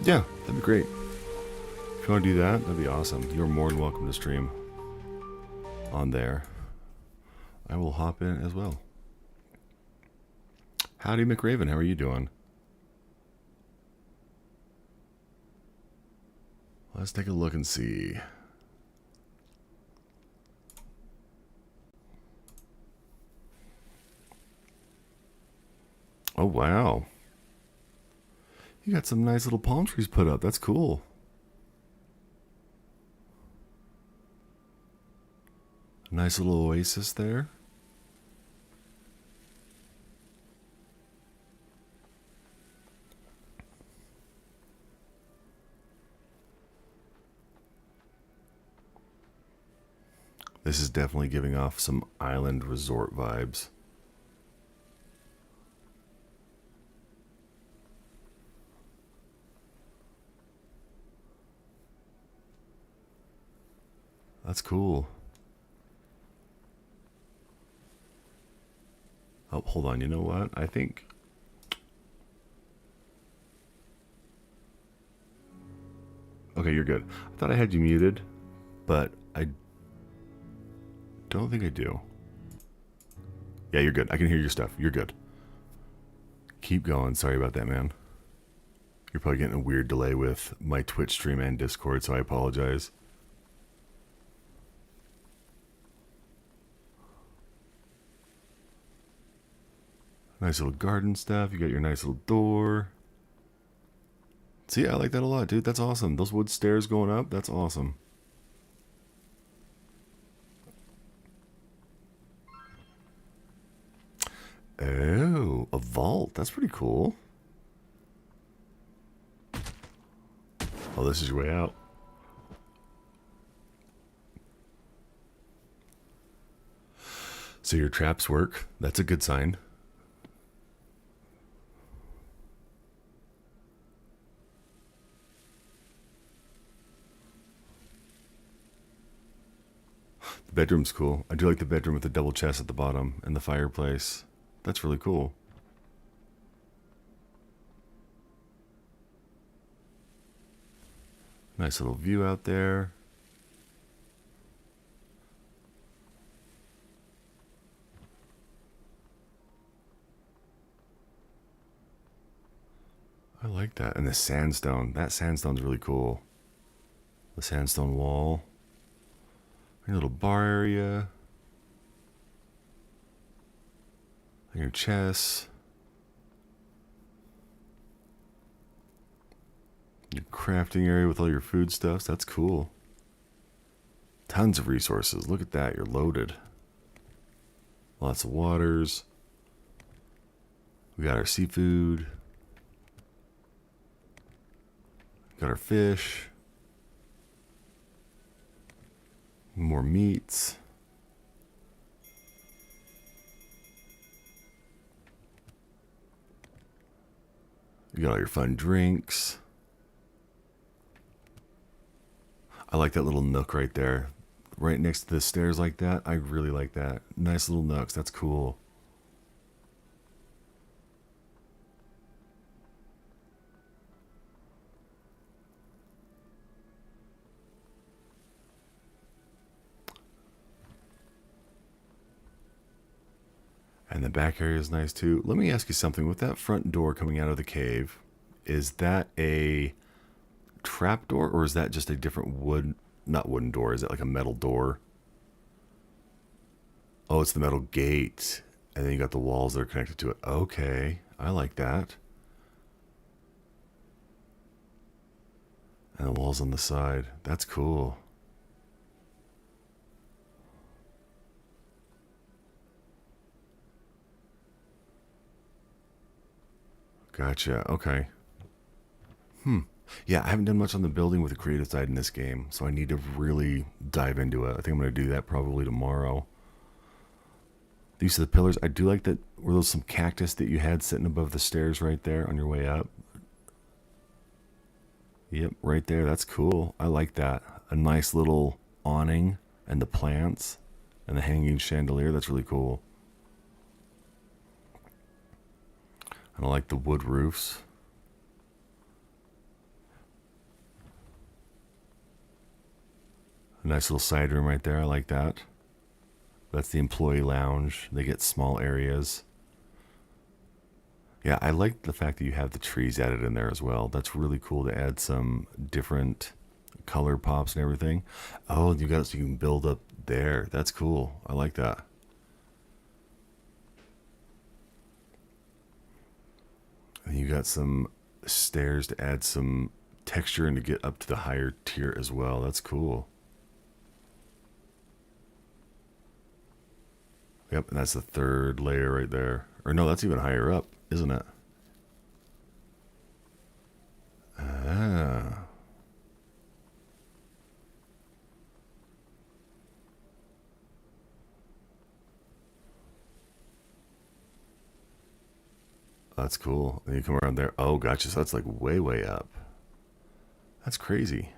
Yeah, that'd be great. If you want to do that, that'd be awesome. You're more than welcome to stream on there. I will hop in as well. Howdy, McRaven. How are you doing? Let's take a look and see. Oh, wow. You got some nice little palm trees put up. That's cool. Nice little oasis there. This is definitely giving off some island resort vibes. That's cool. Oh, hold on. You know what? I think... Okay, you're good. I thought I had you muted, but I don't think I do. Yeah, you're good. I can hear your stuff. You're good. Keep going. Sorry about that, man. You're probably getting a weird delay with my Twitch stream and Discord, so I apologize. Nice little garden stuff. You got your nice little door. See, I like that a lot, dude. That's awesome. Those wood stairs going up, that's awesome. Oh, a vault. That's pretty cool. Oh, this is your way out. So your traps work. That's a good sign. Bedroom's cool. I do like the bedroom with the double chest at the bottom and the fireplace. That's really cool. Nice little view out there. I like that. And the sandstone. That sandstone's really cool. The sandstone wall. Your little bar area. And your chests. Your crafting area with all your food stuffs. That's cool. Tons of resources. Look at that. You're loaded. Lots of waters. We got our seafood. Got our fish. More meats. You got all your fun drinks. I like that little nook right there. Right next to the stairs like that. I really like that. Nice little nooks. That's cool. And the back area is nice too. Let me ask you something. With that front door coming out of the cave, is that a trap door or is that just a different wood, not wooden door? Is it like a metal door? Oh, it's the metal gate. And then you got the walls that are connected to it. Okay, I like that. And the walls on the side. That's cool. Gotcha. Okay. Yeah, I haven't done much on the building with the creative side in this game, so I need to really dive into it. I think I'm going to do that probably tomorrow. The use of the pillars. I do like that. Were those some cactus that you had sitting above the stairs right there on your way up? Yep, right there. That's cool. I like that. A nice little awning and the plants and the hanging chandelier. That's really cool. And I like the wood roofs. A nice little side room right there. I like that. That's the employee lounge. They get small areas. Yeah, I like the fact that you have the trees added in there as well. That's really cool to add some different color pops and everything. Oh, you got it so you can build up there. That's cool. I like that. And you got some stairs to add some texture and to get up to the higher tier as well. That's cool. Yep, and that's the third layer right there. Or no, that's even higher up, isn't it? Ah. That's cool. And you come around there. Oh, gotcha. So that's like way, way up. That's crazy.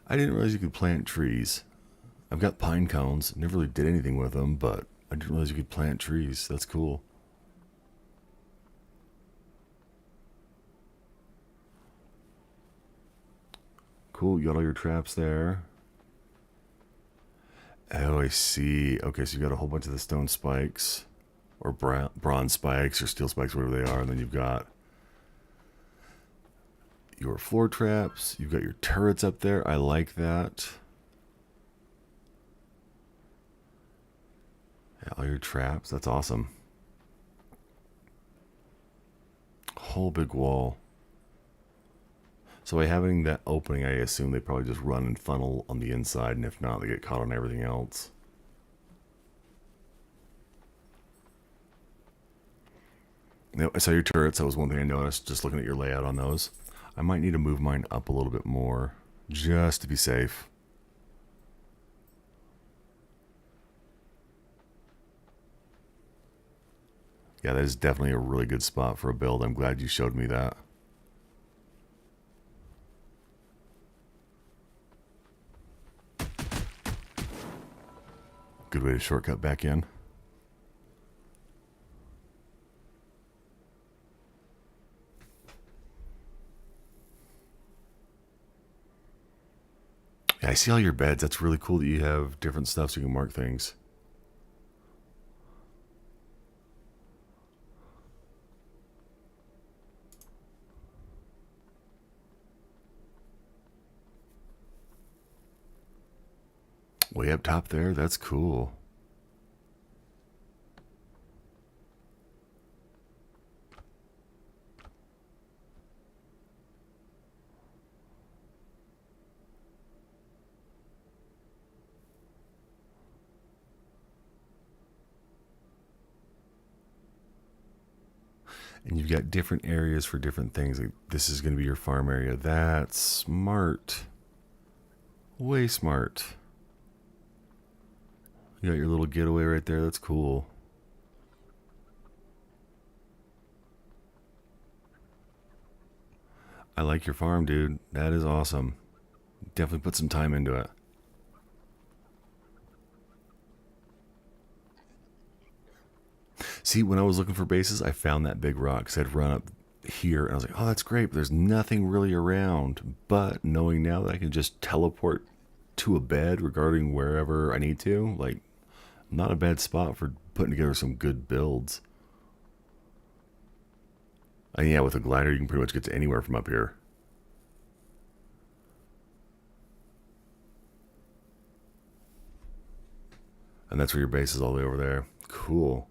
I didn't realize you could plant trees. I've got pine cones. Never really did anything with them, but I didn't realize you could plant trees. That's cool. Cool. You got all your traps there. Oh, I see. Okay, so you got a whole bunch of the stone spikes, or bronze spikes, or steel spikes, whatever they are, and then you've got your floor traps. You've got your turrets up there. I like that. Yeah, all your traps. That's awesome. Whole big wall. So by having that opening, I assume they probably just run and funnel on the inside, and if not, they get caught on everything else. I saw your turrets. That was one thing I noticed just looking at your layout on those. I might need to move mine up a little bit more just to be safe. Yeah, that is definitely a really good spot for a build. I'm glad you showed me that. Good way to shortcut back in. Yeah, I see all your beds. That's really cool that you have different stuff so you can mark things. Way up top there, that's cool. And you've got different areas for different things. Like this is going to be your farm area. That's smart. Way smart. You got your little getaway right there. That's cool. I like your farm, dude. That is awesome. Definitely put some time into it. See, when I was looking for bases, I found that big rock. So I'd run up here, and I was like, oh, that's great, but there's nothing really around. But knowing now that I can just teleport to a bed regarding wherever I need to, like, not a bad spot for putting together some good builds. And yeah, with a glider, you can pretty much get to anywhere from up here. And that's where your base is, all the way over there. Cool.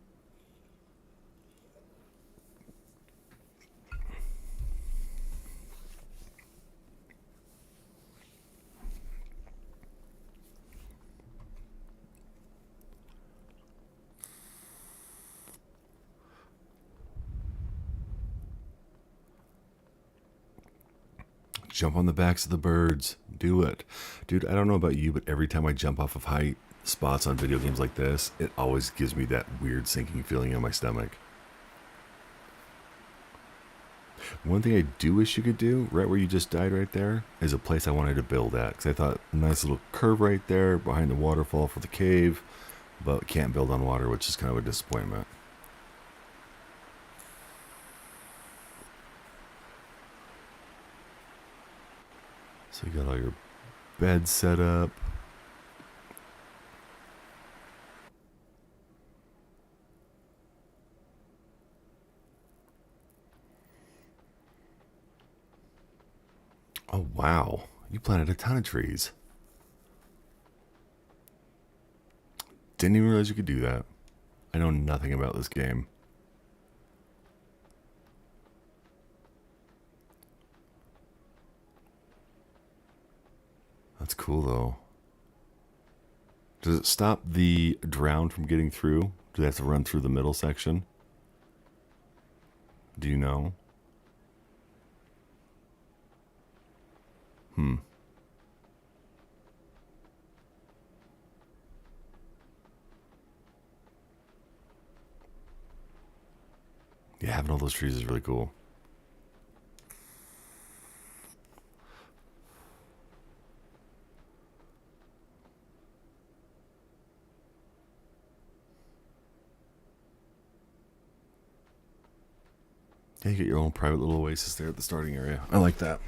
Jump on the backs of the birds. Do it. Dude, I don't know about you, but every time I jump off of height spots on video games like this, it always gives me that weird sinking feeling in my stomach. One thing I do wish you could do, right where you just died right there, is a place I wanted to build at. Because I thought, nice little curve right there behind the waterfall for the cave, but can't build on water, which is kind of a disappointment. So you got all your beds set up. Oh, wow. You planted a ton of trees. Didn't even realize you could do that. I know nothing about this game. That's cool, though. Does it stop the drown from getting through? Do they have to run through the middle section? Do you know? Yeah, having all those trees is really cool. Yeah, you get your own private little oasis there at the starting area. I like that.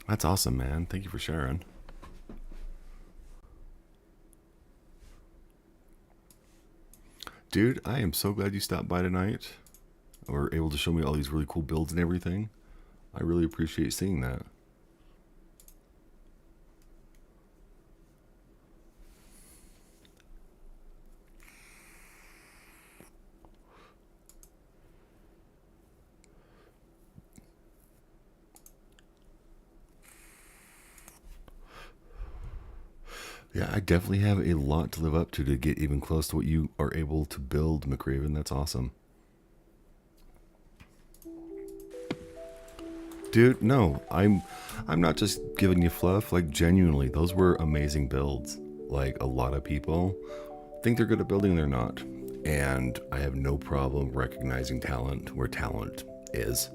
That's awesome, man. Thank you for sharing. Dude, I am so glad you stopped by tonight. Or able to show me all these really cool builds and everything. I really appreciate seeing that. Yeah, I definitely have a lot to live up to get even close to what you are able to build, McRaven. That's awesome. Dude, no, I'm not just giving you fluff. Like, genuinely, those were amazing builds. Like, a lot of people think they're good at building, they're not. And I have no problem recognizing talent where talent is.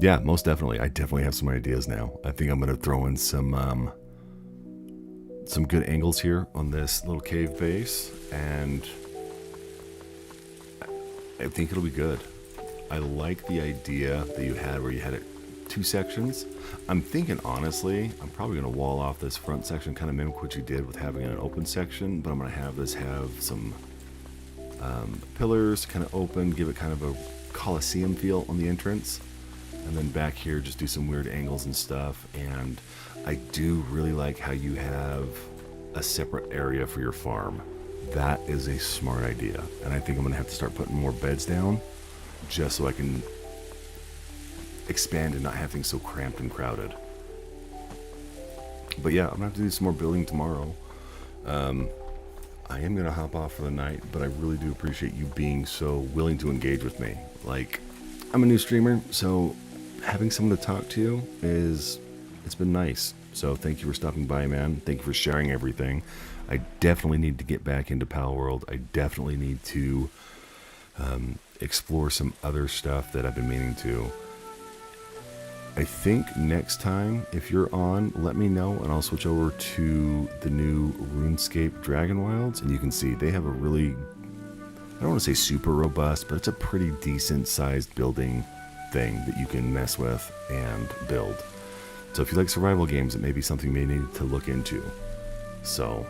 Yeah, most definitely. I definitely have some ideas now. I think I'm gonna throw in some good angles here on this little cave base, and I think it'll be good. I like the idea that you had where you had it 2 sections. I'm thinking, honestly, I'm probably going to wall off this front section, kind of mimic what you did with having an open section, but I'm going to have this have some pillars kind of open, give it kind of a Colosseum feel on the entrance. And then back here, just do some weird angles and stuff. And I do really like how you have a separate area for your farm. That is a smart idea. And I think I'm going to have to start putting more beds down just so I can expand and not have things so cramped and crowded. But yeah, I'm gonna have to do some more building tomorrow. I am gonna hop off for the night, but I really do appreciate you being so willing to engage with me. Like, I'm a new streamer, so having someone to talk to it's been nice. So thank you for stopping by, man. Thank you for sharing everything. I definitely need to get back into Palworld. I definitely need to explore some other stuff that I've been meaning to. I think next time, if you're on, let me know, and I'll switch over to the new RuneScape Dragon Wilds, and you can see they have a really, I don't want to say super robust, but it's a pretty decent sized building thing that you can mess with and build. So if you like survival games, it may be something you may need to look into. So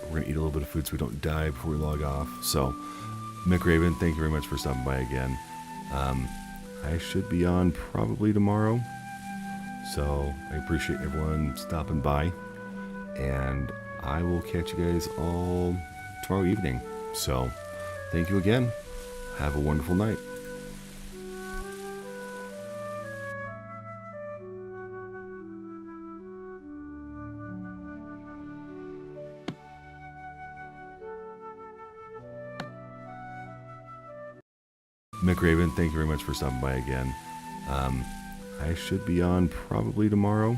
we're going to eat a little bit of food so we don't die before we log off. So McRaven, thank you very much for stopping by again. I should be on probably tomorrow, so I appreciate everyone stopping by, and I will catch you guys all tomorrow evening. So thank you again. Have a wonderful night. McRaven, thank you very much for stopping by again. I should be on probably tomorrow,